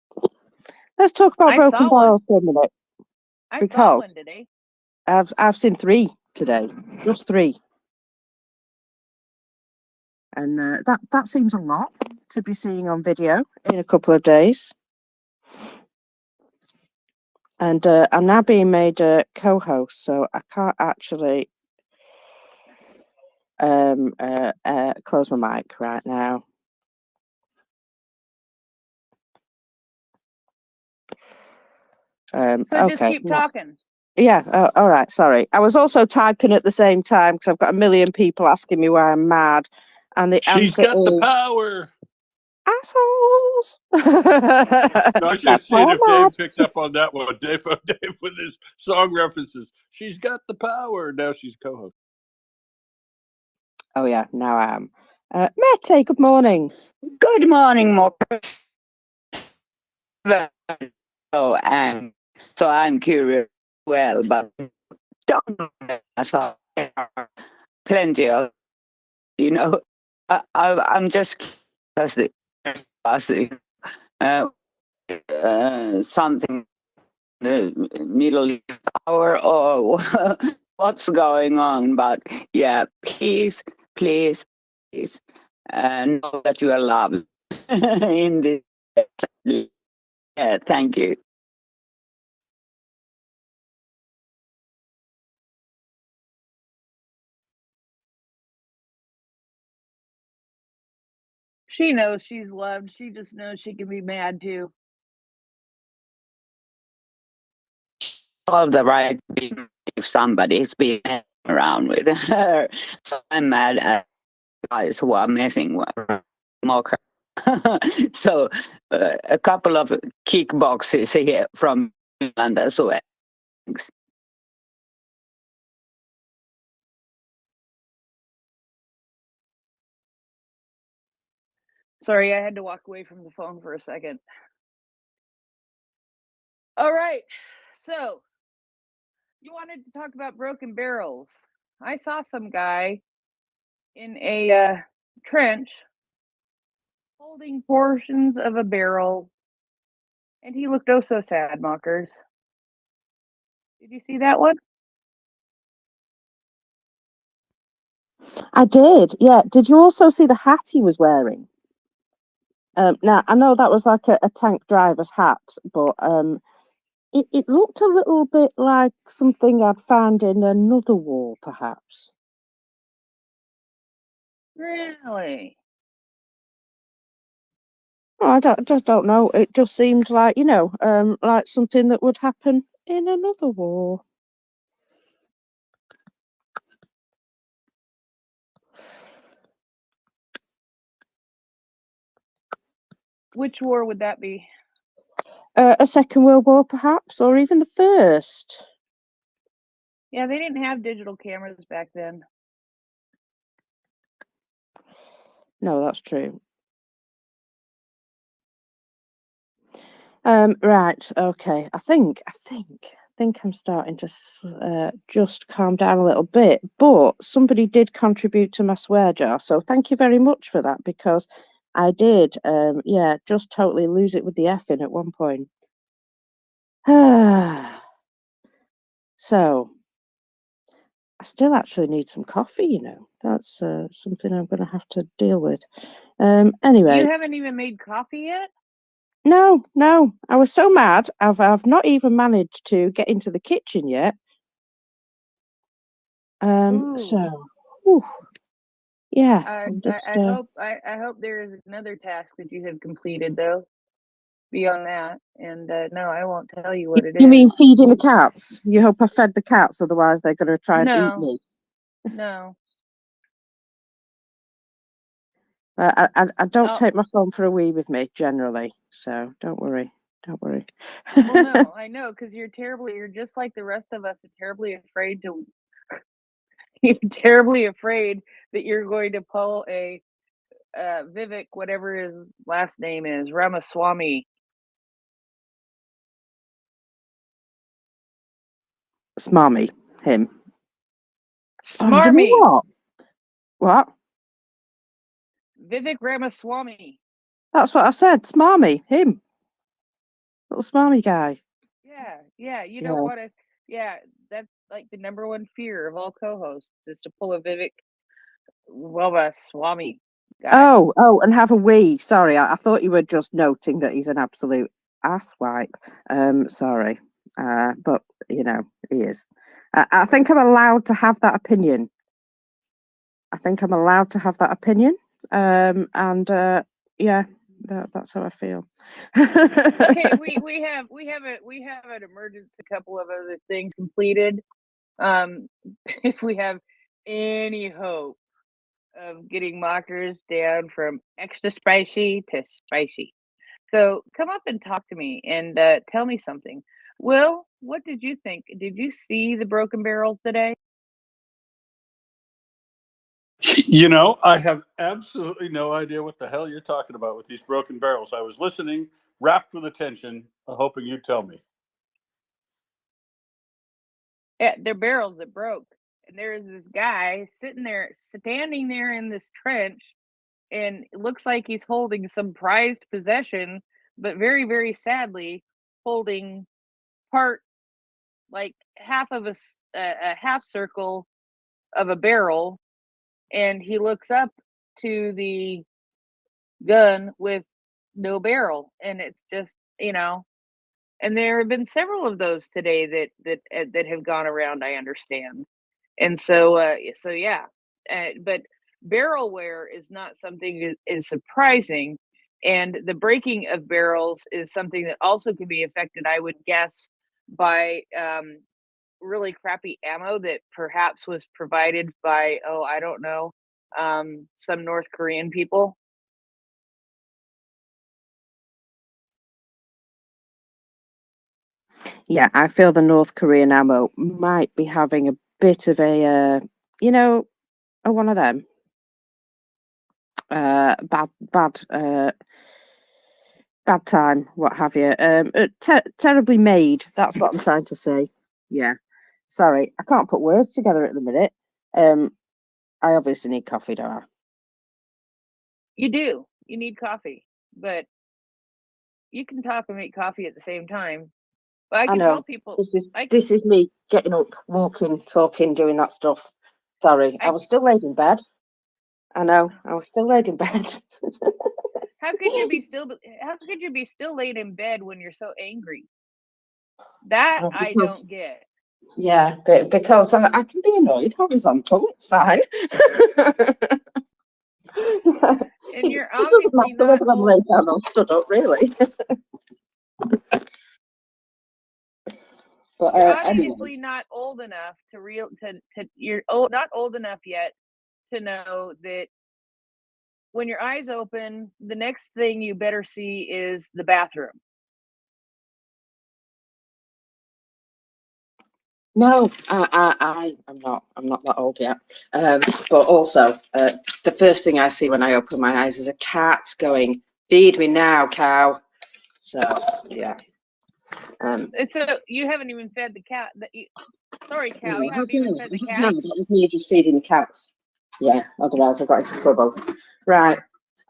Let's talk about I broken saw one. barrels for a minute. I saw Because one today. I've seen 3 today, just 3, and that seems a lot to be seeing on video in a couple of days. And I'm now being made a co-host, so I can't actually close my mic right now. So just Okay. keep talking. Yeah. All right. Sorry. I was also typing at the same time because I've got a million people asking me why I'm mad, and the She's answer got the is power. assholes. No, I should have That's why seen I'm if mad. Dave picked up on that one. Dave with his song references. She's got the power. Now she's co-host. Oh yeah. Now I am. Mette, good morning. Good morning, Marcus. Oh, and so I'm curious. Well, but don't know. I saw plenty of, I'm just curious, something the Middle East hour or what's going on. But yeah, please, please, please, know that you are loved in this. Yeah, thank you. She knows she's loved. She just knows she can be mad too. All the right people if somebody's being around with her. So I'm mad at guys who are messing with Mocha. So a couple of kickboxes here from Finland as well. Thanks. Sorry, I had to walk away from the phone for a second. All right. So, you wanted to talk about broken barrels. I saw some guy in a trench holding portions of a barrel, and he looked oh so sad, Mockers. Did you see that one? I did. Yeah. Did you also see the hat he was wearing? Now I know that was like a tank driver's hat, but it looked a little bit like something I'd found in another war, perhaps. Really? Oh, I just don't know. It just seemed like, like something that would happen in another war. Which war would that be? A Second World War, perhaps, or even the First. Yeah, they didn't have digital cameras back then. No, that's true. Right. Okay. I think I'm starting to just calm down a little bit. But somebody did contribute to my swear jar, so thank you very much for that, because I did, yeah, just totally lose it with the F in at one point. So I still actually need some coffee, you know. That's something I'm going to have to deal with. Anyway. You haven't even made coffee yet? No, no. I was so mad. I've not even managed to get into the kitchen yet. So, whew, yeah. I'm just, I hope there is another task that you have completed though. Beyond that, and no, I won't tell you what it you is. mean feeding the cats? You hope I fed the cats, otherwise they're going to try and eat me. No. I don't take my phone for a wee with me generally, so don't worry. Don't worry. Well, no, I know, because you're just like the rest of us, and terribly afraid to. You're terribly afraid that you're going to pull a Vivek, whatever his last name is, Ramaswamy. Smarmy, him. Smarmy. You know what? What? Vivek Ramaswamy. That's what I said. Smarmy, him. Little smarmy guy. Yeah. You don't want to. Yeah, that's like the number one fear of all co-hosts is to pull a Vivek Ramaswamy guy. Oh, and have a wee. Sorry, I thought you were just noting that he's an absolute asswipe. Sorry, but you know he is. I think I'm allowed to have that opinion. And yeah, that's how I feel. Okay, we have an emergency, a couple of other things completed. If we have any hope of getting mockers down from extra spicy to spicy, so come up and talk to me and tell me something. Will, what did you think? Did you see the broken barrels today? You know, I have absolutely no idea what the hell you're talking about with these broken barrels. I was listening, rapt with attention, hoping you'd tell me. Yeah, they're barrels that broke. And there is this guy standing there in this trench, and it looks like he's holding some prized possession, but very, very sadly, holding like half of a half circle of a barrel, and he looks up to the gun with no barrel, and it's just, and there have been several of those today that have gone around, I understand. And so yeah, but barrel wear is not something that is surprising, and the breaking of barrels is something that also can be affected, I would guess, by really crappy ammo that perhaps was provided by, I don't know, some North Korean people. Yeah, I feel the North Korean ammo might be having a bit of a, one of them. Bad time, what have you. Terribly made. That's what I'm trying to say. Yeah. Sorry, I can't put words together at the minute. I obviously need coffee, don't I? You do. You need coffee, but you can talk and make coffee at the same time. But I can tell people. This is me getting up, walking, talking, doing that stuff. Sorry, I was still laid in bed. I know, I was still laid in bed. How could you be still laid in bed when you're so angry? That I don't get. Yeah, because I can be annoyed horizontal. It's fine. And you're obviously not I'm laid down or stood up, really. But you're obviously not old enough you're not old enough yet to know that when your eyes open, the next thing you better see is the bathroom. No, I'm not. I'm not that old yet. But also, the first thing I see when I open my eyes is a cat going, "Feed me now, cow." So yeah. So you haven't even fed the cat. Sorry, cow. No, You I have haven't even no. fed I the have no. cats. That was me just feeding the cats. Yeah. Otherwise, I got into trouble. Right.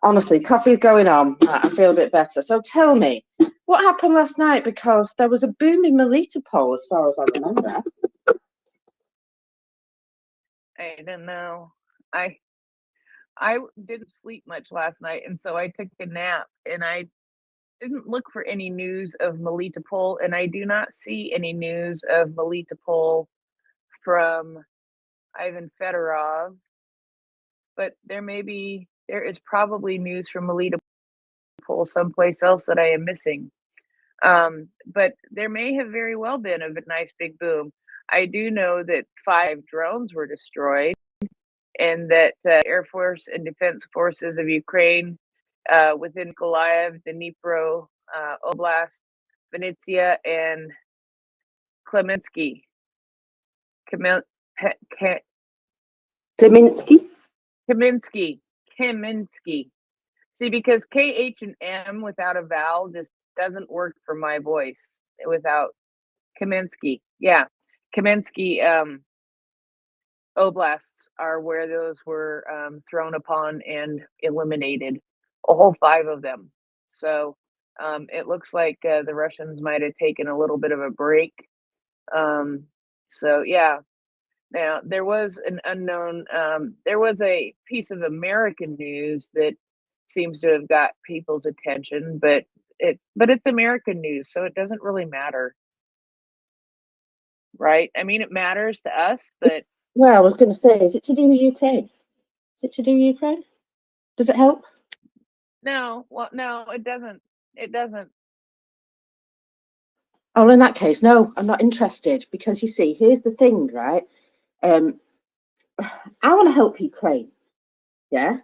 Honestly, coffee's going on. I feel a bit better. So tell me, what happened last night? Because there was a booming Melita poll, as far as I remember. I don't know. I didn't sleep much last night, and so I took a nap, and I didn't look for any news of Melita Poll, and I do not see any news of Melita Poll from Ivan Fedorov. But there is probably news from Melita Poll someplace else that I am missing. But there may have very well been a nice big boom. I do know that 5 drones were destroyed, and that Air Force and Defense Forces of Ukraine within Nikolaev, Dnipro Oblast, Vinnytsia, and Kaminsky. Kaminsky. See, because KH and M without a vowel just doesn't work for my voice without Kaminsky. Yeah, Kaminsky oblasts are where those were thrown upon and eliminated, a whole 5 of them. So it looks like the Russians might have taken a little bit of a break. So yeah. Now there was an unknown. There was a piece of American news that seems to have got people's attention, but it's American news, so it doesn't really matter, right? I mean, it matters to us, but Well, I was going to say, is it to do with Ukraine? Is it to do with Ukraine? Does it help? no. Well, no, it doesn't. It doesn't. Oh, in that case, no, I'm not interested because you see, here's the thing, right? I want to help Ukraine, yeah,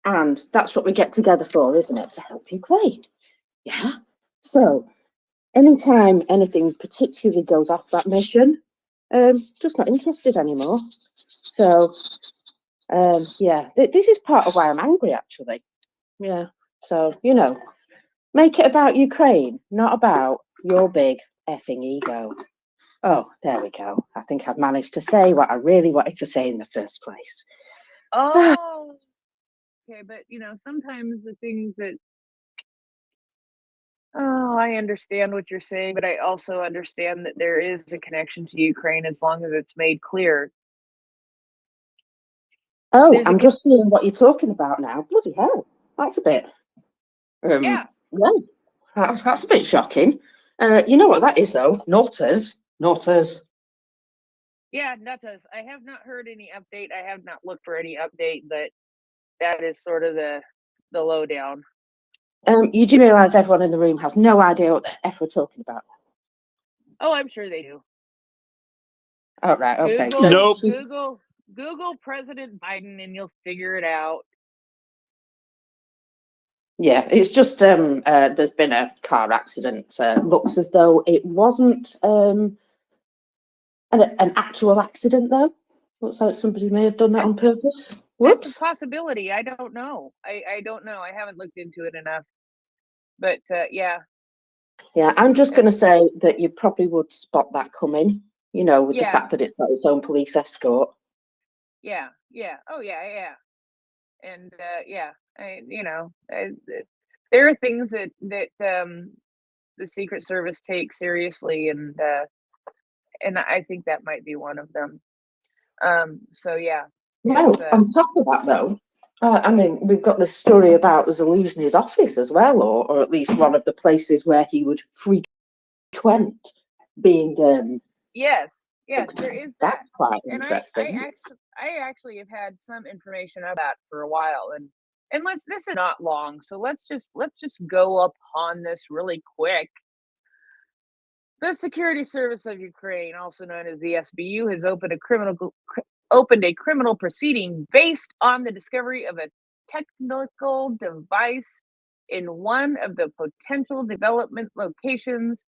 and that's what we get together for, isn't it? To help Ukraine, yeah. So, anytime anything particularly goes off that mission, just not interested anymore. So, yeah, this is part of why I'm angry, actually. Yeah. So, make it about Ukraine, not about your big effing ego. Oh, there we go. I think I've managed to say what I really wanted to say in the first place. Oh, okay, but sometimes the things that I understand what you're saying, but I also understand that there is a connection to Ukraine as long as it's made clear. Oh, There's a I'm just seeing what you're talking about now. Bloody hell. That's a bit, Yeah. well, that's a bit shocking. You know what that is, though? Notas. Yeah, nutters. I have not heard any update. I have not looked for any update, but that is sort of the lowdown. You do realise everyone in the room has no idea what the F we're talking about? Oh, I'm sure they do. Oh, right, okay. Google President Biden and you'll figure it out. Yeah, it's just there's been a car accident. Looks as though it wasn't an actual accident, though. Looks like somebody may have done that on purpose. Whoops. That's a possibility. I don't know. I don't know. I haven't looked into it enough. But yeah. Yeah, I'm just going to say that you probably would spot that coming, with the fact that it's got its own police escort. Yeah. Oh, yeah. And yeah, there are things that the Secret Service takes seriously, and I think that might be one of them. So yeah. Well, on top of that, though, I mean, we've got this story about Zelensky's office as well, or at least one of the places where he would frequent being. Yes, there is that. That's quite And interesting. I actually have had some information about that for a while, and this is not long, so let's just go upon this really quick. The Security Service of Ukraine, also known as the SBU, has opened a criminal proceeding based on the discovery of a technical device in one of the potential development locations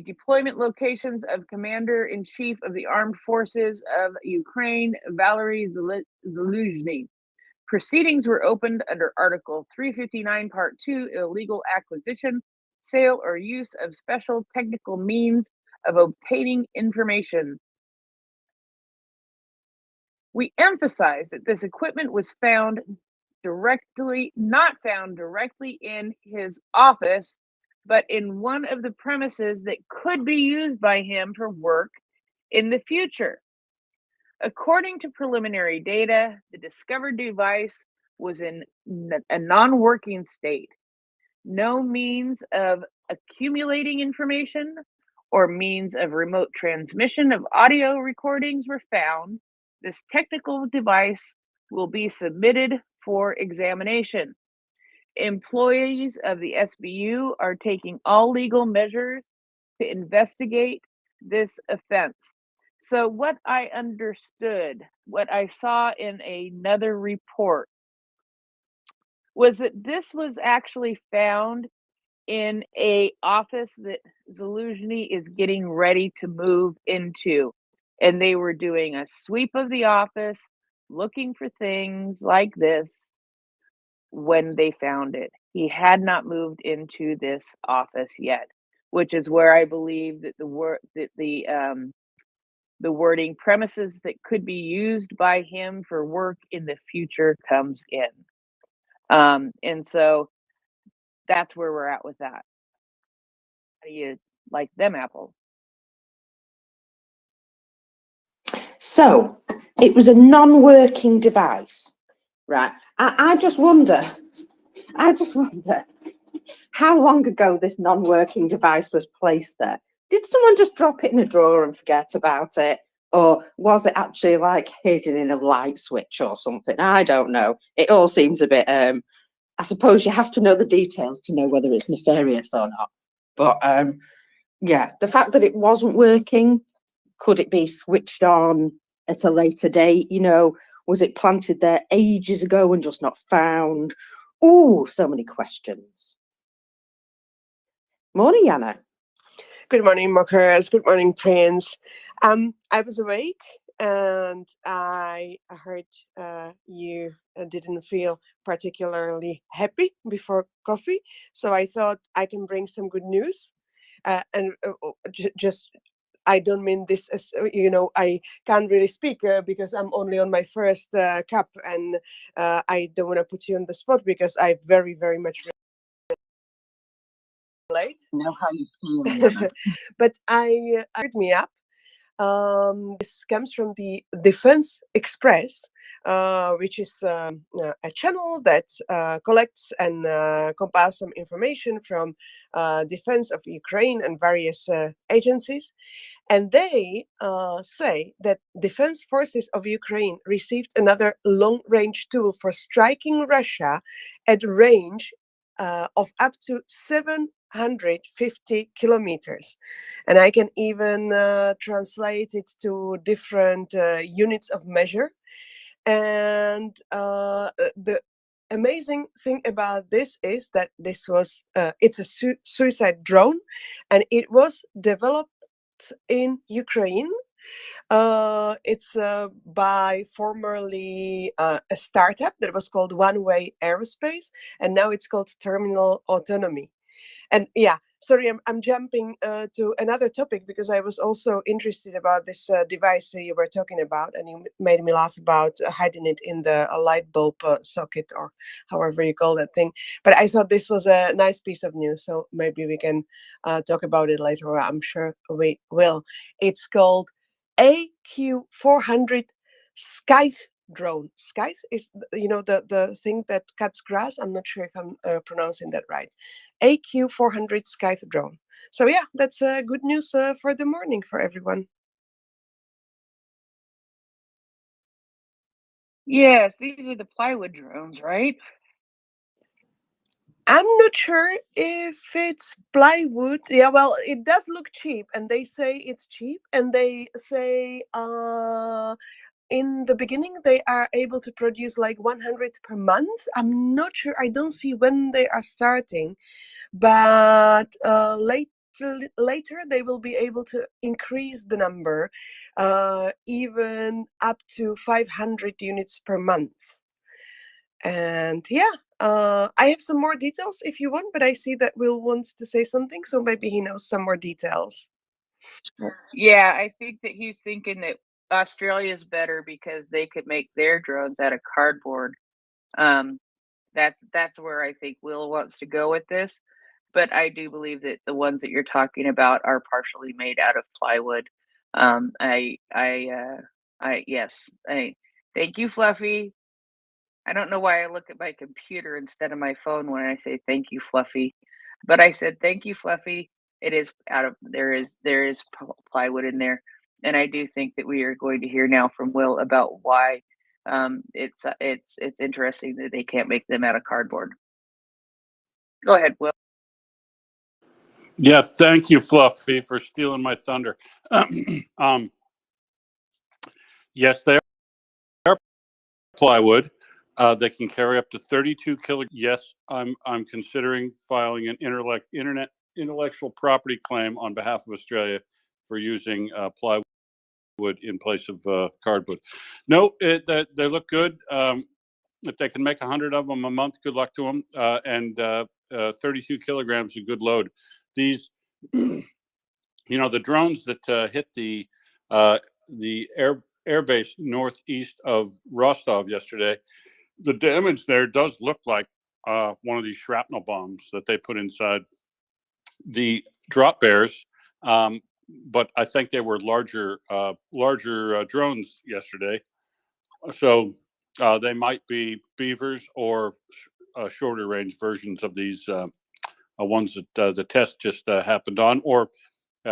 deployment locations of Commander-in-Chief of the Armed Forces of Ukraine, Valery Zaluzhny. Proceedings were opened under Article 359, Part 2, illegal acquisition, sale, or use of special technical means of obtaining information. We emphasize that this equipment was not found directly in his office, but in one of the premises that could be used by him for work in the future. According to preliminary data, the discovered device was in a non-working state. No means of accumulating information or means of remote transmission of audio recordings were found. This technical device will be submitted for examination. Employees of the SBU are taking all legal measures to investigate this offense. So what I understood, what I saw in another report, was that this was actually found in a office that Zaluzhny is getting ready to move into. And they were doing a sweep of the office, looking for things like this when they found it. He had not moved into this office yet, which is where I believe that the wording premises that could be used by him for work in the future comes in. And so that's where we're at with that. How do you like them apples? So it was a non-working device, right? I just wonder how long ago this non-working device was placed there. Did someone just drop it in a drawer and forget about it? Or was it actually like hidden in a light switch or something? I don't know. It all seems a bit, I suppose you have to know the details to know whether it's nefarious or not. But yeah, the fact that it wasn't working, could it be switched on at a later date? You know, was it planted there ages ago and just not found? Oh, so many questions. Morning, Yana. Good morning, mockers. Good morning, Prince. I was awake and I heard you didn't feel particularly happy before coffee. So I thought I can bring some good news. Just, I don't mean this as, I can't really speak because I'm only on my first cup, and I don't want to put you on the spot because I very, very much relate. Know how you feel. But I heard me up. This comes from the Defense Express, which is a channel that collects and compiles some information from defense of Ukraine and various agencies. And they say that Defense Forces of Ukraine received another long-range tool for striking Russia at range of up to 750 kilometers. And I can even translate it to different units of measure. And the amazing thing about this is that this was, it's a suicide drone, and it was developed in Ukraine. It's by formerly a startup that was called One Way Aerospace, and now it's called Terminal Autonomy. And yeah, sorry, I'm jumping to another topic because I was also interested about this device you were talking about, and you made me laugh about hiding it in the light bulb socket, or however you call that thing. But I thought this was a nice piece of news, so maybe we can talk about it later. I'm sure we will. It's called AQ400 Scythe drone. Scythe is, the thing that cuts grass. I'm not sure if I'm pronouncing that right. AQ400 Scythe drone. So yeah, that's good news for the morning for everyone. Yes, these are the plywood drones, right? I'm not sure if it's plywood. Yeah, well, it does look cheap, and they say it's cheap, and they say in the beginning they are able to produce like 100 per month. I'm not sure. I don't see when they are starting, but late later they will be able to increase the number, even up to 500 units per month. And yeah, I have some more details if you want, but I see that Will wants to say something, so maybe he knows some more details. Yeah, I think that he's thinking that Australia's better because they could make their drones out of cardboard. Um, that's where I think Will wants to go with this. But I do believe that the ones that you're talking about are partially made out of plywood. Yes, thank you, Fluffy. I don't know why I look at my computer instead of my phone when I say thank you, Fluffy. But I said thank you, Fluffy. It is there is plywood in there, and I do think that we are going to hear now from Will about why it's interesting that they can't make them out of cardboard. Go ahead, Will. Yeah, thank you, Fluffy, for stealing my thunder. Yes, they are plywood. They can carry up to 32 kilograms. Yes, I'm considering filing an intellectual property claim on behalf of Australia for using plywood in place of cardboard. No, they look good. If they can make 100 of them a month, good luck to them. And 32 kilograms is a good load. These, the drones that hit the airbase northeast of Rostov yesterday, the damage there does look like one of these shrapnel bombs that they put inside the drop bears. But I think they were larger drones yesterday. So they might be beavers or shorter range versions of these ones that the test just happened on, or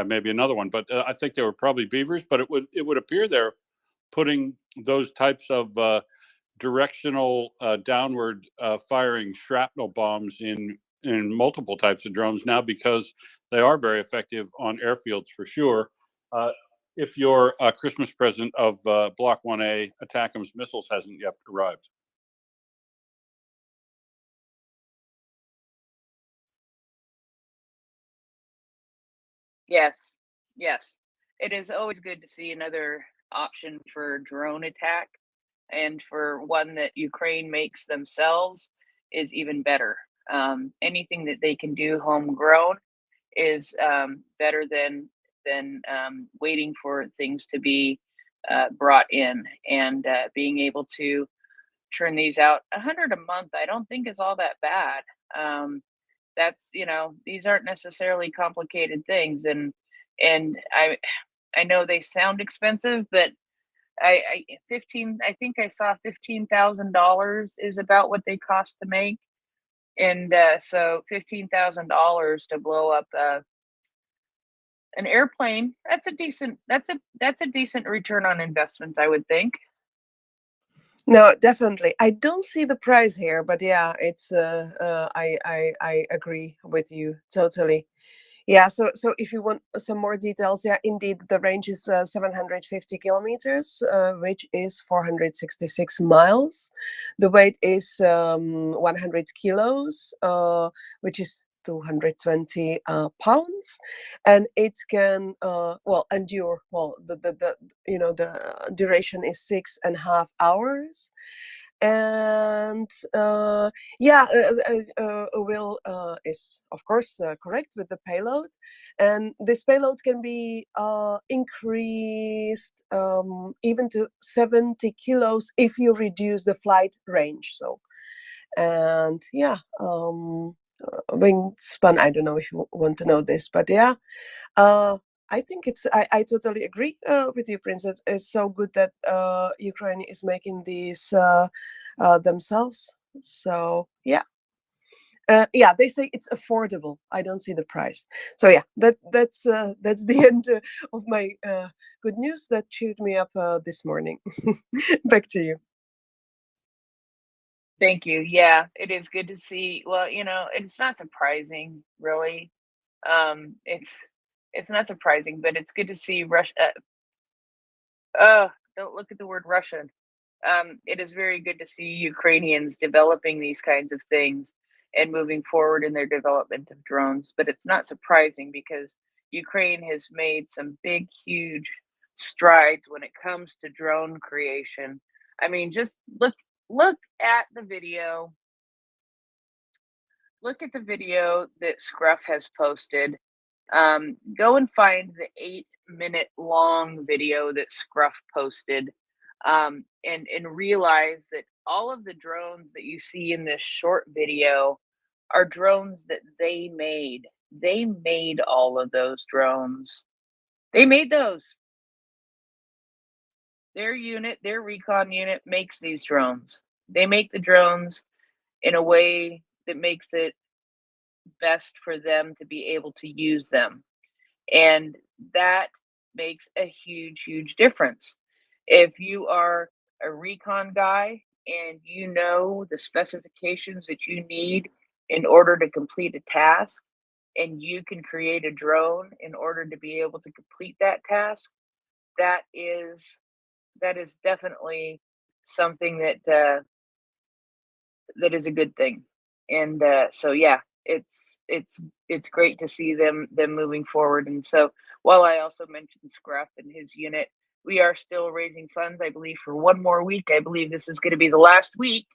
maybe another one. But I think they were probably beavers. But it would appear they're putting those types of directional downward firing shrapnel bombs in multiple types of drones now, because they are very effective on airfields for sure. If your Christmas present of Block 1A ATACMS missiles hasn't yet arrived. Yes, yes. It is always good to see another option for drone attack, and for one that Ukraine makes themselves is even better. Anything that they can do homegrown is better than waiting for things to be brought in, and being able to turn these out 100 a month. I don't think is all that bad. That's these aren't necessarily complicated things, and I know they sound expensive, but I think I saw $15,000 is about what they cost to make, and so $15,000 to blow up an airplane, that's a decent return on investment, I would think. No, definitely. I don't see the price here, but yeah, it's I agree with you totally. Yeah, so if you want some more details, yeah, indeed, the range is 750 kilometers, which is 466 miles. The weight is 100 kilos, which is 220 pounds, and it can endure. Well, the duration is 6.5 hours, and Will is of course correct with the payload, and this payload can be increased even to 70 kilos if you reduce the flight range. So, and yeah, wingspan, I don't know if you want to know this, but yeah, I think I totally agree with you, Princess. It's so good that Ukraine is making these themselves. So yeah. Yeah, they say it's affordable. I don't see the price. So yeah, that's the end of my good news that cheered me up this morning. Back to you. Thank you. Yeah, it is good to see. Well, it's not surprising, really. It's not surprising, but it's good to see Russia. Don't look at the word Russian. It is very good to see Ukrainians developing these kinds of things, and moving forward in their development of drones. But it's not surprising because Ukraine has made some big, huge strides when it comes to drone creation. I mean, just look at the video. Look at the video that Scruff has posted. Go and find the 8-minute long video that Scruff posted, and realize that all of the drones that you see in this short video are drones that they made. They made all of those drones. They made those. Their unit, their recon unit makes these drones. They make the drones in a way that makes it best for them to be able to use them. And that makes a huge, huge difference. If you are a recon guy and you know the specifications that you need in order to complete a task, and you can create a drone in order to be able to complete that task, that is definitely something that that is a good thing. And so yeah, it's great to see them moving forward. And so while I also mentioned Scruff and his unit, we are still raising funds, I believe, for one more week. I believe this is going to be the last week.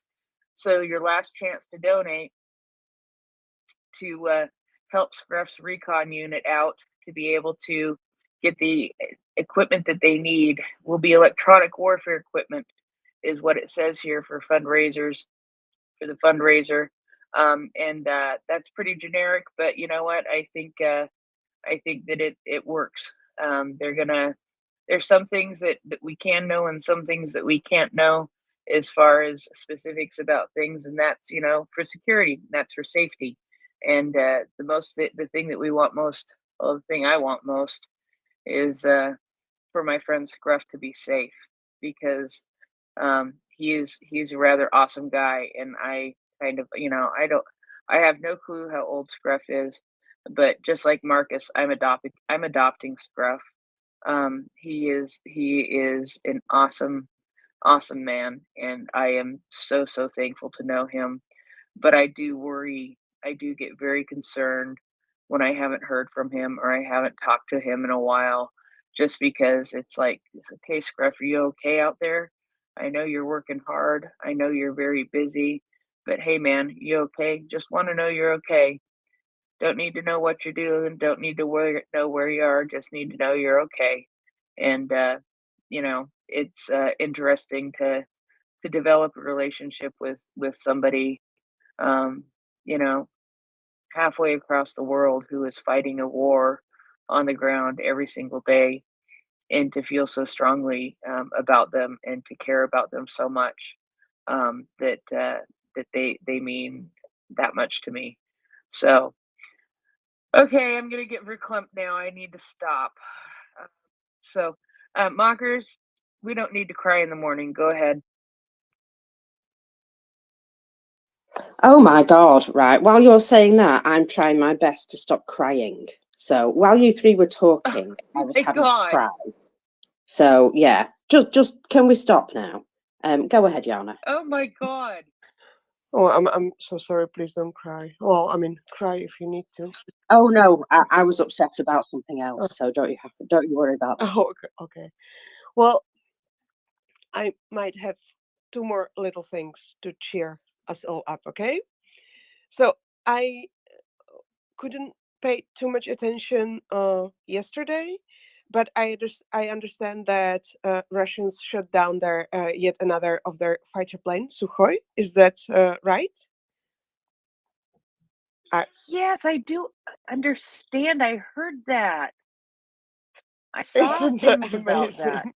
So your last chance to donate to help Scruff's recon unit out to be able to get the equipment that they need will be electronic warfare equipment, is what it says here for fundraisers, for the fundraiser. And that's pretty generic, but you know what? I think that it works. There's some things that we can know and some things that we can't know as far as specifics about things, and that's, you know, for security, that's for safety. And the thing that we want most, well, the thing I want most is for my friend Scruff to be safe, because he's a rather awesome guy, and I kind of, you know, I have no clue how old Scruff is, but just like Marcus, I'm adopting Scruff. He is an awesome man, and I am so thankful to know him. But I do worry, I do get very concerned when I haven't heard from him or I haven't talked to him in a while, just because it's like, okay, Scruff, are you okay out there? I know you're working hard. I know you're very busy, but hey, man, you okay? Just want to know you're okay. Don't need to know what you're doing. Don't need to know where you are. Just need to know you're okay. And you know, it's interesting to develop a relationship with somebody, um, you know, halfway across the world who is fighting a war on the ground every single day, and to feel so strongly about them and to care about them so much, that they mean that much to me. So, okay, I'm gonna get verklempt now. I need to stop. Uh, so, mockers, we don't need to cry in the morning. Go ahead. Oh my God, right. While you're saying that, I'm trying my best to stop crying. So while you three were talking, I was My having a God. cry. So yeah, just can we stop now? Go ahead, Yana. Oh my God. Oh, I'm so sorry. Please don't cry. Well, I mean, cry if you need to. Oh no, I was upset about something else, so don't you worry about that. Oh, okay. Well, I might have two more little things to cheer us all up. Okay. So I couldn't pay too much attention yesterday, but I understand that Russians shut down their yet another of their fighter planes, Sukhoi. Is that right? Yes, I do understand. I heard that. I saw Isn't that things about that. amazing?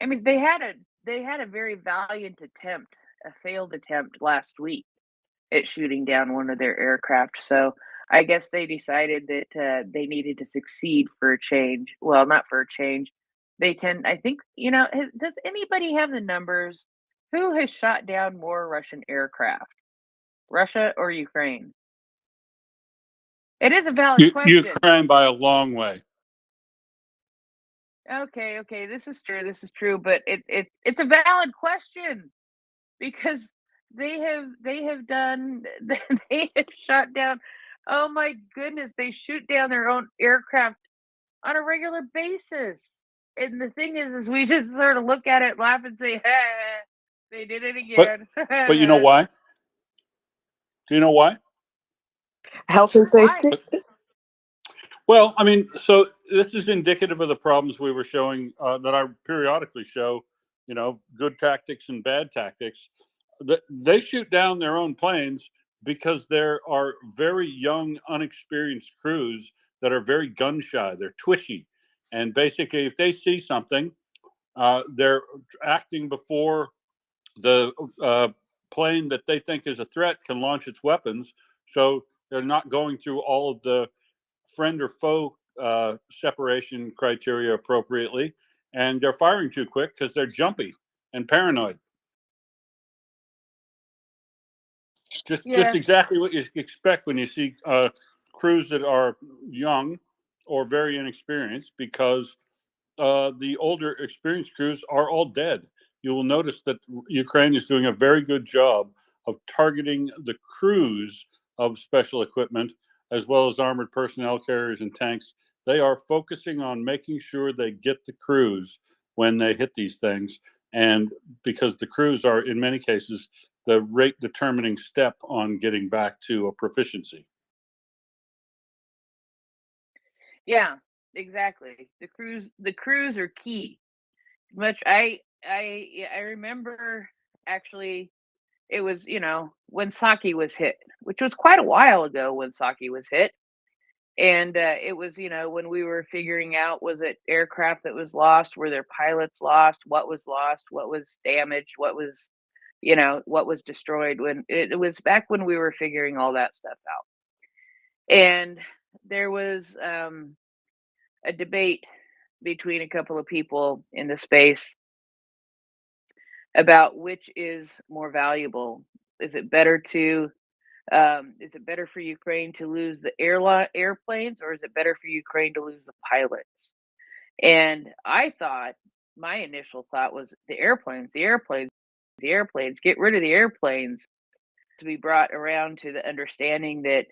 I mean, they had a very valiant attempt, a failed attempt last week at shooting down one of their aircraft. So I guess they decided that they needed to succeed for a change. Well, not for a change. I think, you know, does anybody have the numbers? Who has shot down more Russian aircraft? Russia or Ukraine? It is a valid question. Ukraine by a long way. Okay, this is true, but it's a valid question, because they have done they have shot down. Oh my goodness, they shoot down their own aircraft on a regular basis. And the thing is we just sort of look at it, laugh, and say, "Ha, they did it But again." you know why? Do you know why? Health and Why? safety. Well, I mean, so this is indicative of the problems we were showing that I periodically show. You know, good tactics and bad tactics. They shoot down their own planes because there are very young, unexperienced crews that are very gun shy. They're twitchy, and basically, if they see something, they're acting before the plane that they think is a threat can launch its weapons. So they're not going through all of the friend or foe separation criteria appropriately, and they're firing too quick because they're jumpy and paranoid. Just Yeah. exactly what you expect when you see crews that are young or very inexperienced, because the older experienced crews are all dead. You will notice that Ukraine is doing a very good job of targeting the crews of special equipment as well as armored personnel carriers and tanks. They are focusing on making sure they get the crews when they hit these things. And because the crews are, in many cases, the rate determining step on getting back to a proficiency. Yeah, exactly. The crews are key. Much I remember actually it was, when Saki was hit, which was quite a while ago when Saki was hit. And it was, when we were figuring out, was it aircraft that was lost? Were there pilots lost? What was lost? What was damaged? What was destroyed? When it was back when we were figuring all that stuff out. And there was a debate between a couple of people in the space about which is more valuable. Is it better to is it better for Ukraine to lose the airplanes, or is it better for Ukraine to lose the pilots? And I thought, my initial thought was the airplanes, the airplanes, the airplanes. Get rid of the airplanes. To be brought around to the understanding that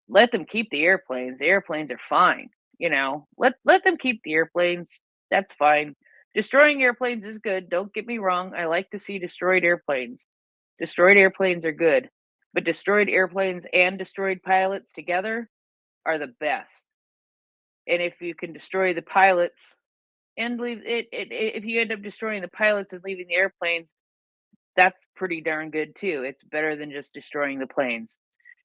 let them keep the airplanes. The airplanes are fine. Let them keep the airplanes. That's fine. Destroying airplanes is good. Don't get me wrong. I like to see destroyed airplanes. Destroyed airplanes are good, but destroyed airplanes and destroyed pilots together are the best. And if you can destroy the pilots and leave if you end up destroying the pilots and leaving the airplanes, that's pretty darn good too. It's better than just destroying the planes,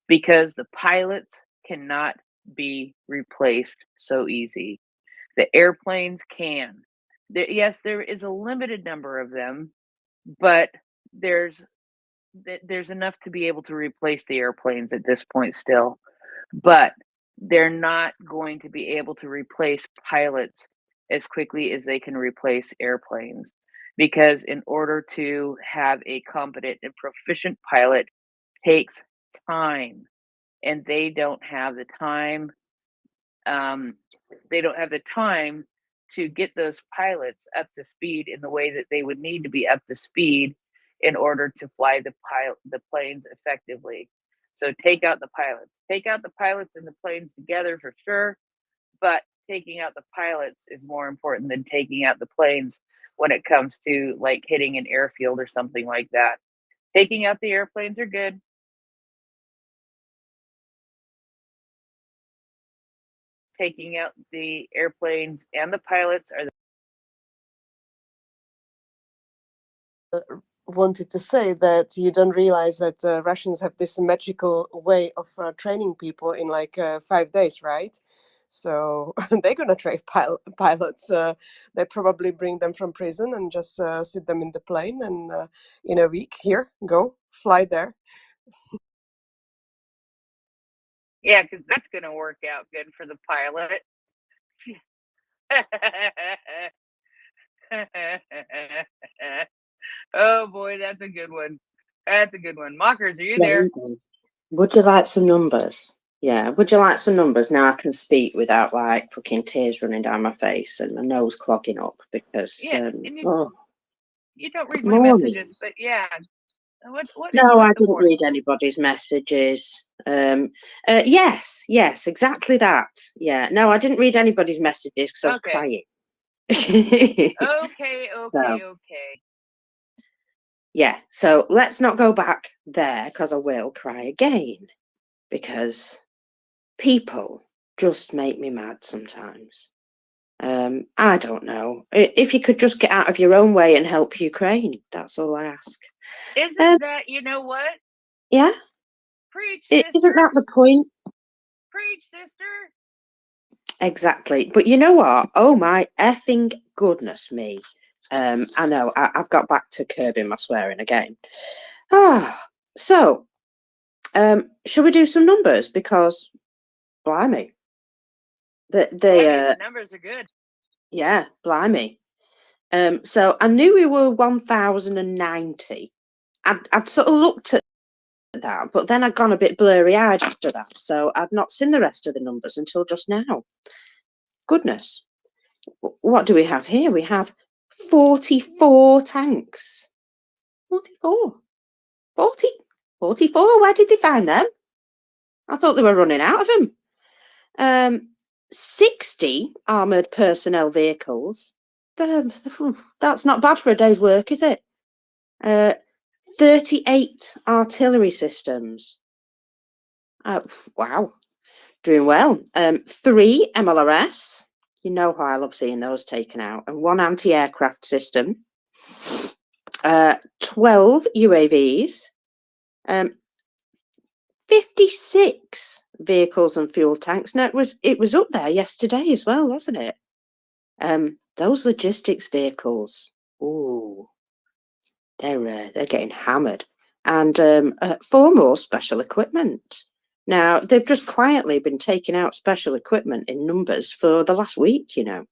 because the pilots cannot be replaced so easy. The airplanes can. Yes, there is a limited number of them, but there's there's enough to be able to replace the airplanes at this point still. But they're not going to be able to replace pilots as quickly as they can replace airplanes, because in order to have a competent and proficient pilot takes time, and they don't have the time. They don't have the time to get those pilots up to speed in the way that they would need to be up to speed in order to fly the planes effectively. So take out the pilots. Take out the pilots and the planes together for sure, but taking out the pilots is more important than taking out the planes when it comes to like hitting an airfield or something like that. Taking out the airplanes are good. Taking out the airplanes and the pilots are Wanted to say that you don't realize that Russians have this magical way of training people in like 5 days, right? So they're gonna train pilots. They probably bring them from prison and just sit them in the plane, and in a week, here, go, fly there. Yeah, because that's gonna work out good for the pilot. Oh boy, that's a good one. That's a good one. Mockers, are you Yeah, there? would you like some numbers? Yeah, would you like some numbers? Now I can speak without like fucking tears running down my face and my nose clogging up because Yeah, and oh, you don't read my morning. messages, but yeah, What did you No, get I them didn't for? read anybody's messages. Yes, exactly that. Yeah, no, I didn't read anybody's messages because I was Okay. crying. Okay, okay, So, okay. yeah, so let's not go back there because I will cry again because people just make me mad sometimes. I don't know. If you could just get out of your own way and help Ukraine, that's all I ask. Isn't that, you know what? Yeah, Preach, isn't sister. that the point? Preach, sister. Exactly. But you know what? Oh my effing goodness me. I know, I've got back to curbing my swearing again. So, shall we do some numbers? Because, blimey. The numbers are good. Yeah, blimey. So I knew we were 1,090. I'd sort of looked at that, but then I'd gone a bit blurry-eyed after that, so I'd not seen the rest of the numbers until just now. Goodness. What do we have here? We have 44 tanks. 44. 40. 44. Where did they find them? I thought they were running out of them. 60 armoured personnel vehicles. That's not bad for a day's work, is it? 38 artillery systems. Wow. Doing well. 3 MLRS. You know how I love seeing those taken out. And 1 anti-aircraft system. 12 UAVs. 56 vehicles and fuel tanks. Now it was up there yesterday as well, wasn't it? Those logistics vehicles. Ooh, they're getting hammered. And 4 more special equipment. Now they've just quietly been taking out special equipment in numbers for the last week. You know,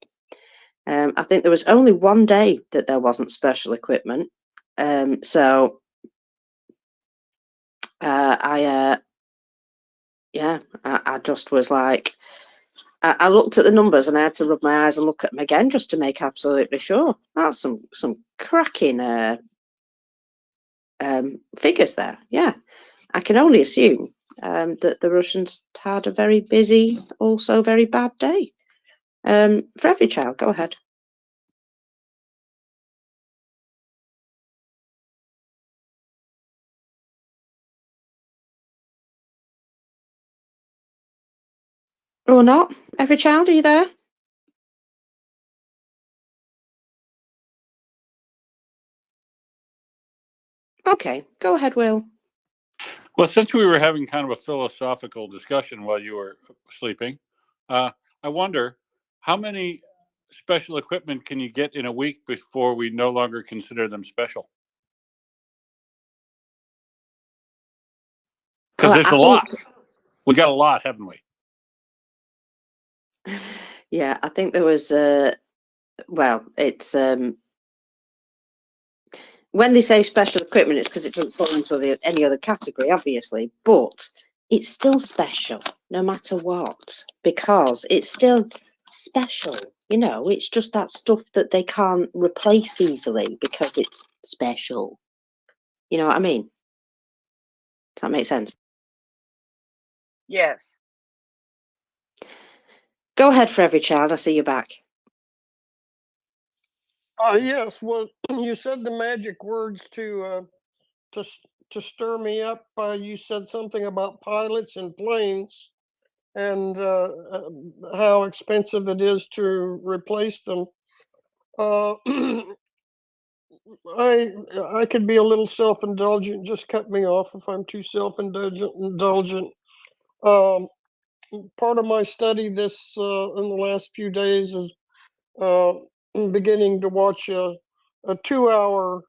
I think there was only one day that there wasn't special equipment. So I just was like, I looked at the numbers and I had to rub my eyes and look at them again just to make absolutely sure. That's some cracking figures there. Yeah, I can only assume that the Russians had a very busy, also very bad day. For every child, go ahead. Or not? Every child, are you there? Okay, go ahead, Will. Well, since we were having kind of a philosophical discussion while you were sleeping, I wonder how many special equipment can you get in a week before we no longer consider them special? Because Well, there's a lot. We got a lot, haven't we? Yeah, I think there was. Well, it's when they say special equipment, it's because it doesn't fall into any other category, obviously. But it's still special, no matter what, because it's still special. You know, it's just that stuff that they can't replace easily because it's special. You know what I mean? Does that make sense? Yes. Go ahead for every child. I see you back. Yes. Well, you said the magic words to stir me up. You said something about pilots and planes and how expensive it is to replace them. I could be a little self-indulgent. Just cut me off if I'm too self-indulgent. Part of my study this in the last few days is beginning to watch a 2-hour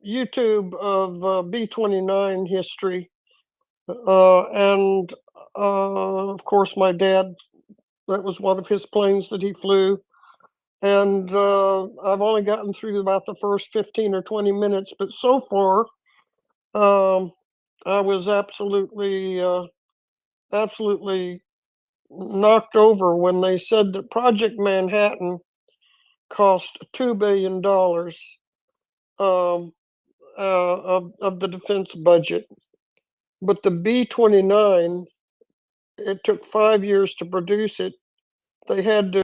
YouTube of B-29 history, and of course my dad. That was one of his planes that he flew. And I've only gotten through about the first 15 or 20 minutes, but so far, I was absolutely knocked over when they said that Project Manhattan cost $2 billion. of the defense budget. But the B-29, it took 5 years to produce it. They had to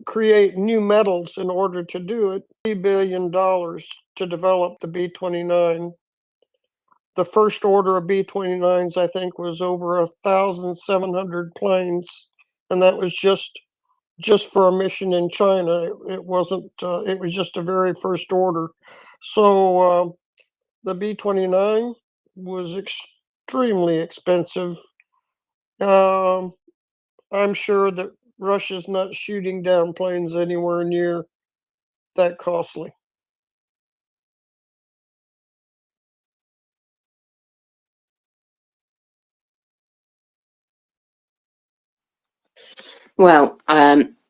create new metals in order to do it. $3 billion to develop the B-29. The first order of B-29s, I think, was over 1,700 planes, and that was just for a mission in China. It wasn't. It was just a very first order. So the B-29 was extremely expensive. I'm sure that Russia's not shooting down planes anywhere near that costly. Well,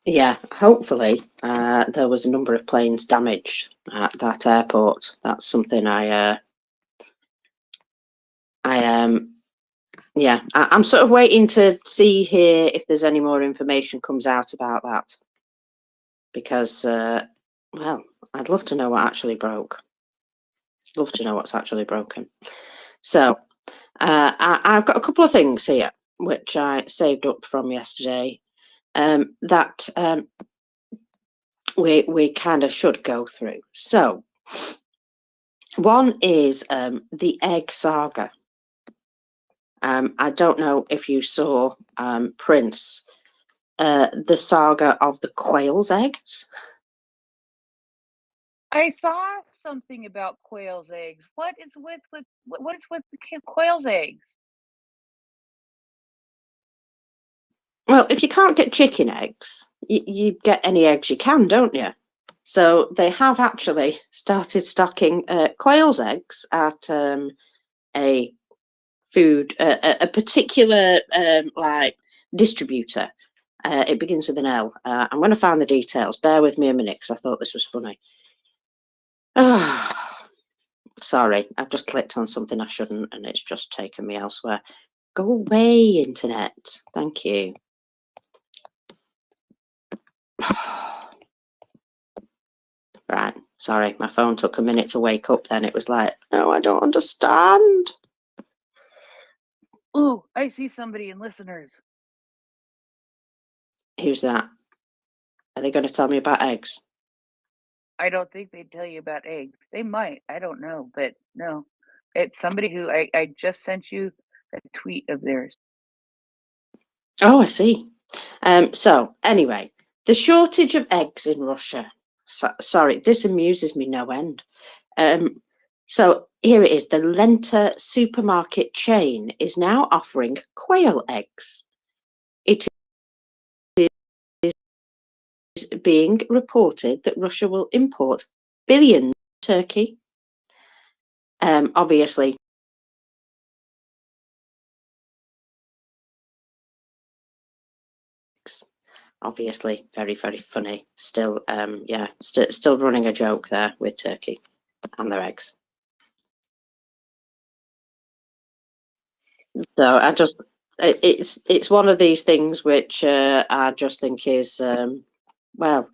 yeah, hopefully there was a number of planes damaged at that airport. That's something yeah, I'm sort of waiting to see here if there's any more information comes out about that. Because, well, I'd love to know what actually broke. Love to know what's actually broken. So, I've got a couple of things here, which I saved up from yesterday, that we kind of should go through. So, one is the egg saga. I don't know if you saw, Prince, the saga of the quail's eggs. I saw something about quail's eggs. What is with what is with the quail's eggs? Well, if you can't get chicken eggs, you get any eggs you can, don't you? So they have actually started stocking quail's eggs at a particular like distributor. It begins with an L. I'm going to find the details. Bear with me a minute because I thought this was funny. Sorry, I've just clicked on something I shouldn't, and it's just taken me elsewhere. Go away, internet. Thank you. Right, sorry, my phone took a minute to wake up then. It was like, no, I don't understand. Ooh, I see somebody in listeners. Who's that? Are they going to tell me about eggs? I don't think they'd tell you about eggs. They might. I don't know, but no. It's somebody who I just sent you a tweet of theirs. Oh, I see. So anyway, the shortage of eggs in Russia. Sorry, this amuses me no end. So here it is. The Lenta supermarket chain is now offering quail eggs. It is being reported that Russia will import billions of turkey. Obviously, very, very funny. Still, yeah, still running a joke there with turkey and their eggs. So I just, it's one of these things which I just think is, well,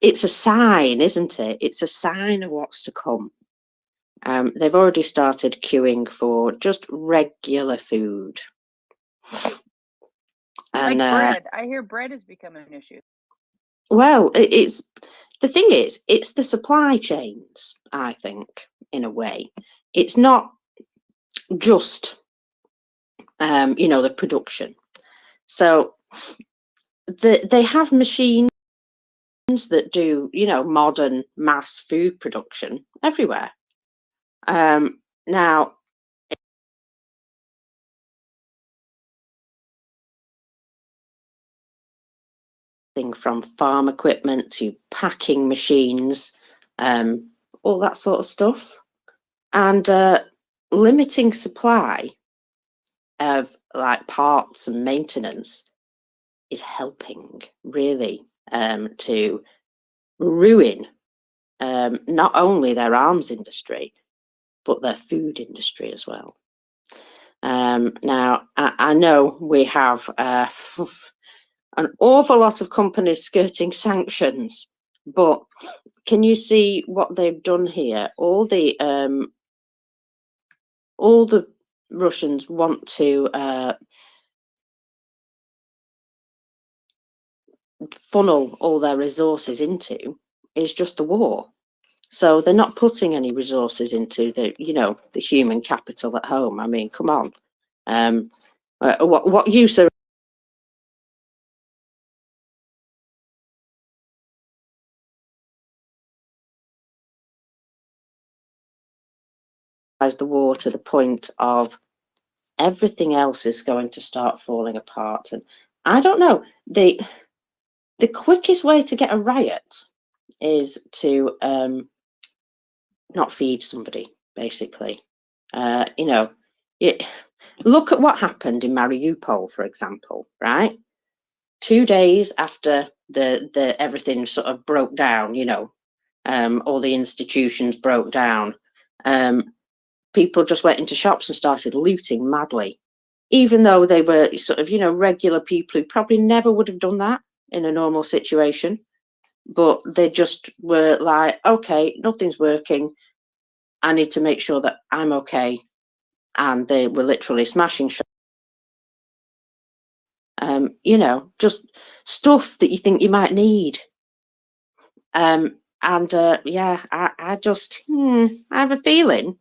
it's a sign, isn't it? It's a sign of what's to come. They've already started queuing for just regular food. And, like bread. I hear bread is becoming an issue. Well, it's the thing is, it's the supply chains, I think, in a way. It's not just, you know, the production. So they have machines that do, you know, modern mass food production everywhere. Now, from farm equipment to packing machines, all that sort of stuff, and limiting supply of like parts and maintenance is helping really to ruin not only their arms industry but their food industry as well. Now I know we have an awful lot of companies skirting sanctions But can you see what they've done here? All the Russians want to funnel all their resources into is just the war. So they're not putting any resources into the, the human capital at home. I mean, come on. What use are the war to the point of everything else is going to start falling apart? And I don't know. The quickest way to get a riot is to not feed somebody, basically. Look at what happened in Mariupol, for example, right? 2 days after the everything sort of broke down, all the institutions broke down, people just went into shops and started looting madly, even though they were sort of, regular people who probably never would have done that in a normal situation. But they just were like, okay, nothing's working. I need to make sure that I'm okay. And they were literally smashing shops. Just stuff that you think you might need. I have a feeling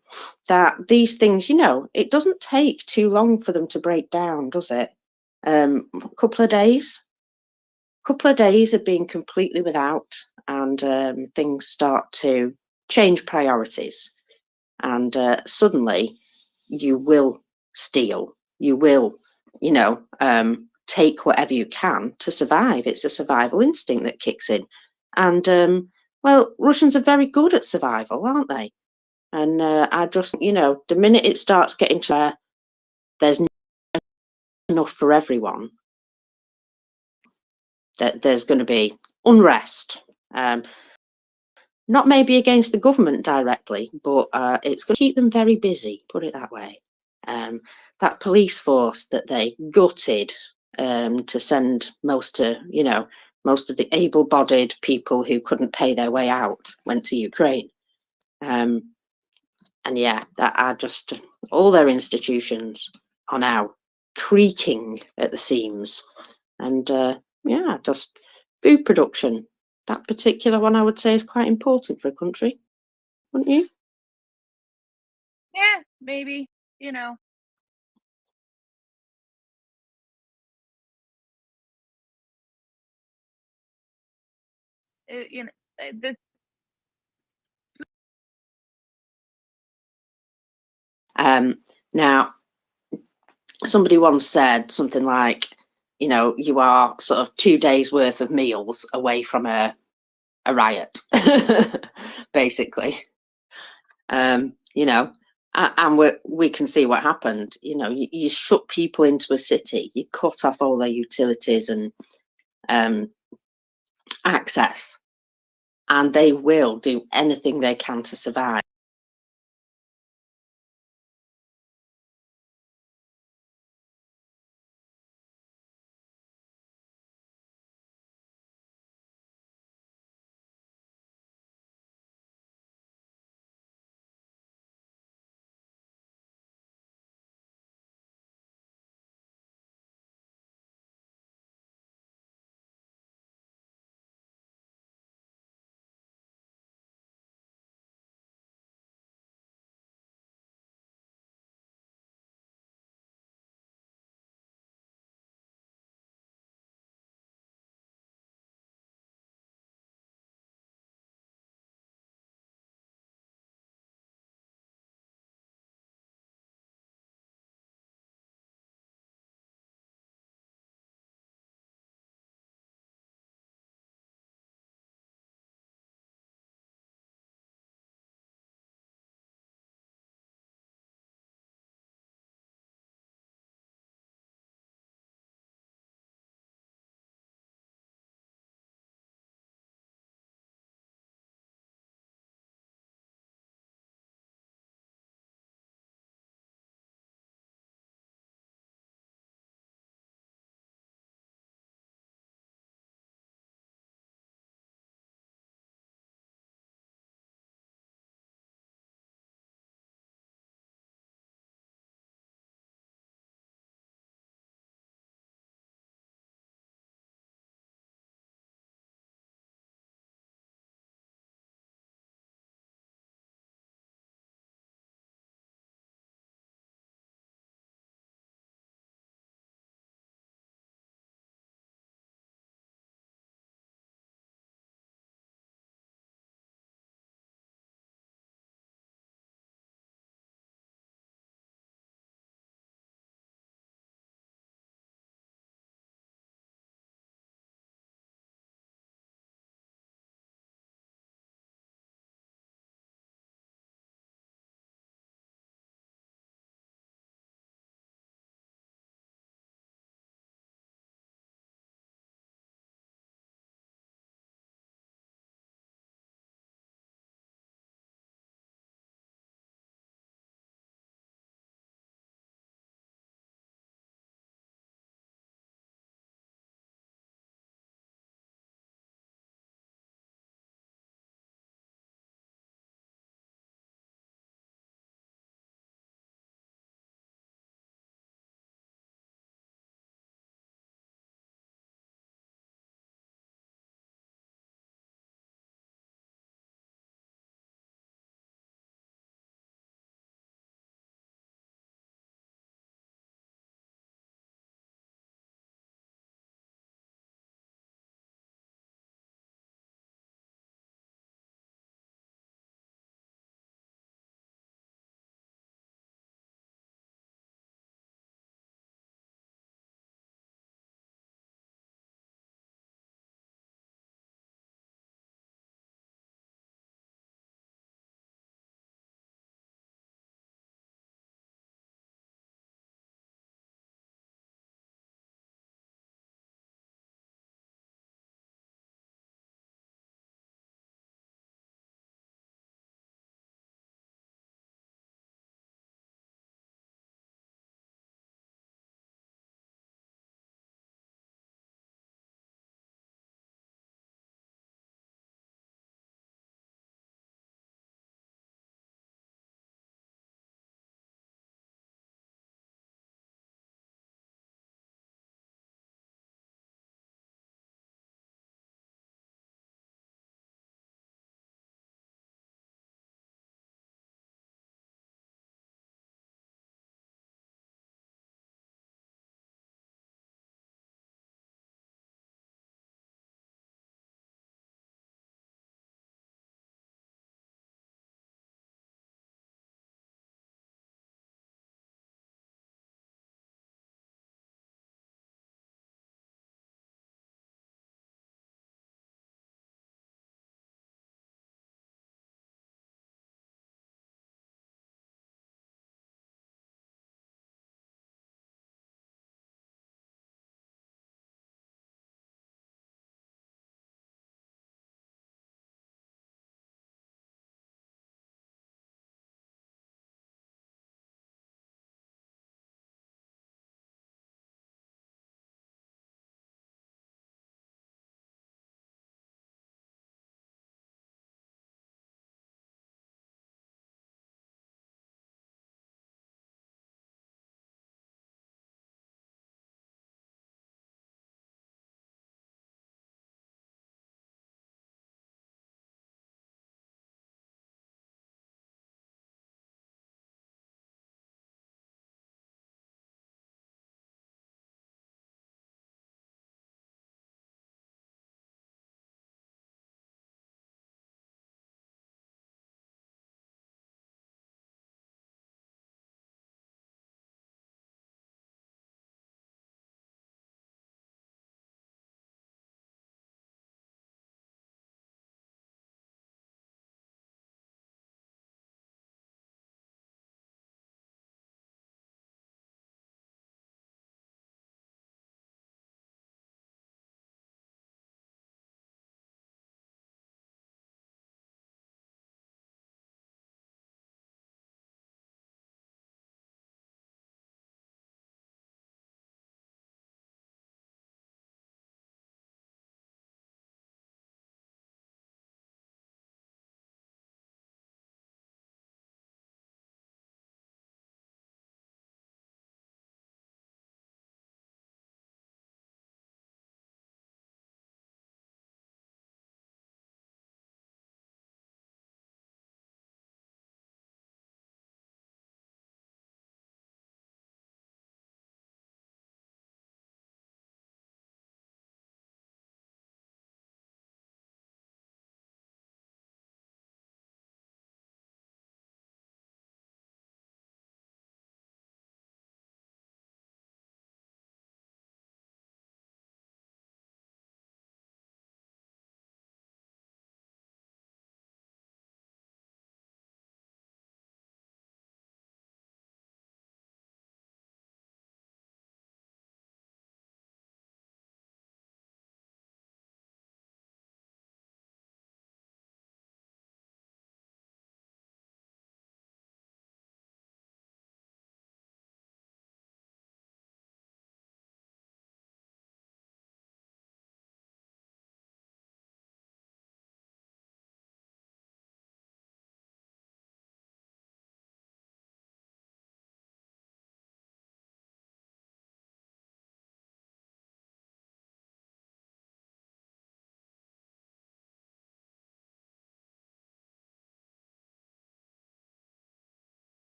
that these things, it doesn't take too long for them to break down, does it? A couple of days of being completely without, and things start to change priorities, and suddenly you will steal, you will, take whatever you can to survive. It's a survival instinct that kicks in. And Russians are very good at survival, aren't they? And I just, the minute it starts getting to where there's enough for everyone, that there's going to be unrest. Not maybe against the government directly, but it's going to keep them very busy, put it that way. That police force that they gutted to send most of the able-bodied people who couldn't pay their way out went to Ukraine. All their institutions are now creaking at the seams. And just food production. That particular one, I would say, is quite important for a country, wouldn't you? Yeah, maybe, the Now, somebody once said something like, you are sort of 2 days worth of meals away from a riot, basically. And we can see what happened. You shut people into a city, you cut off all their utilities and access, and they will do anything they can to survive.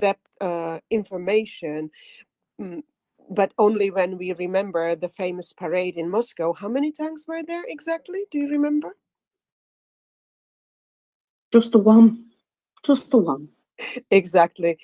in-depth information, but only when we remember the famous parade in Moscow. How many tanks were there exactly? Do you remember? Just the one. Just the one. Exactly.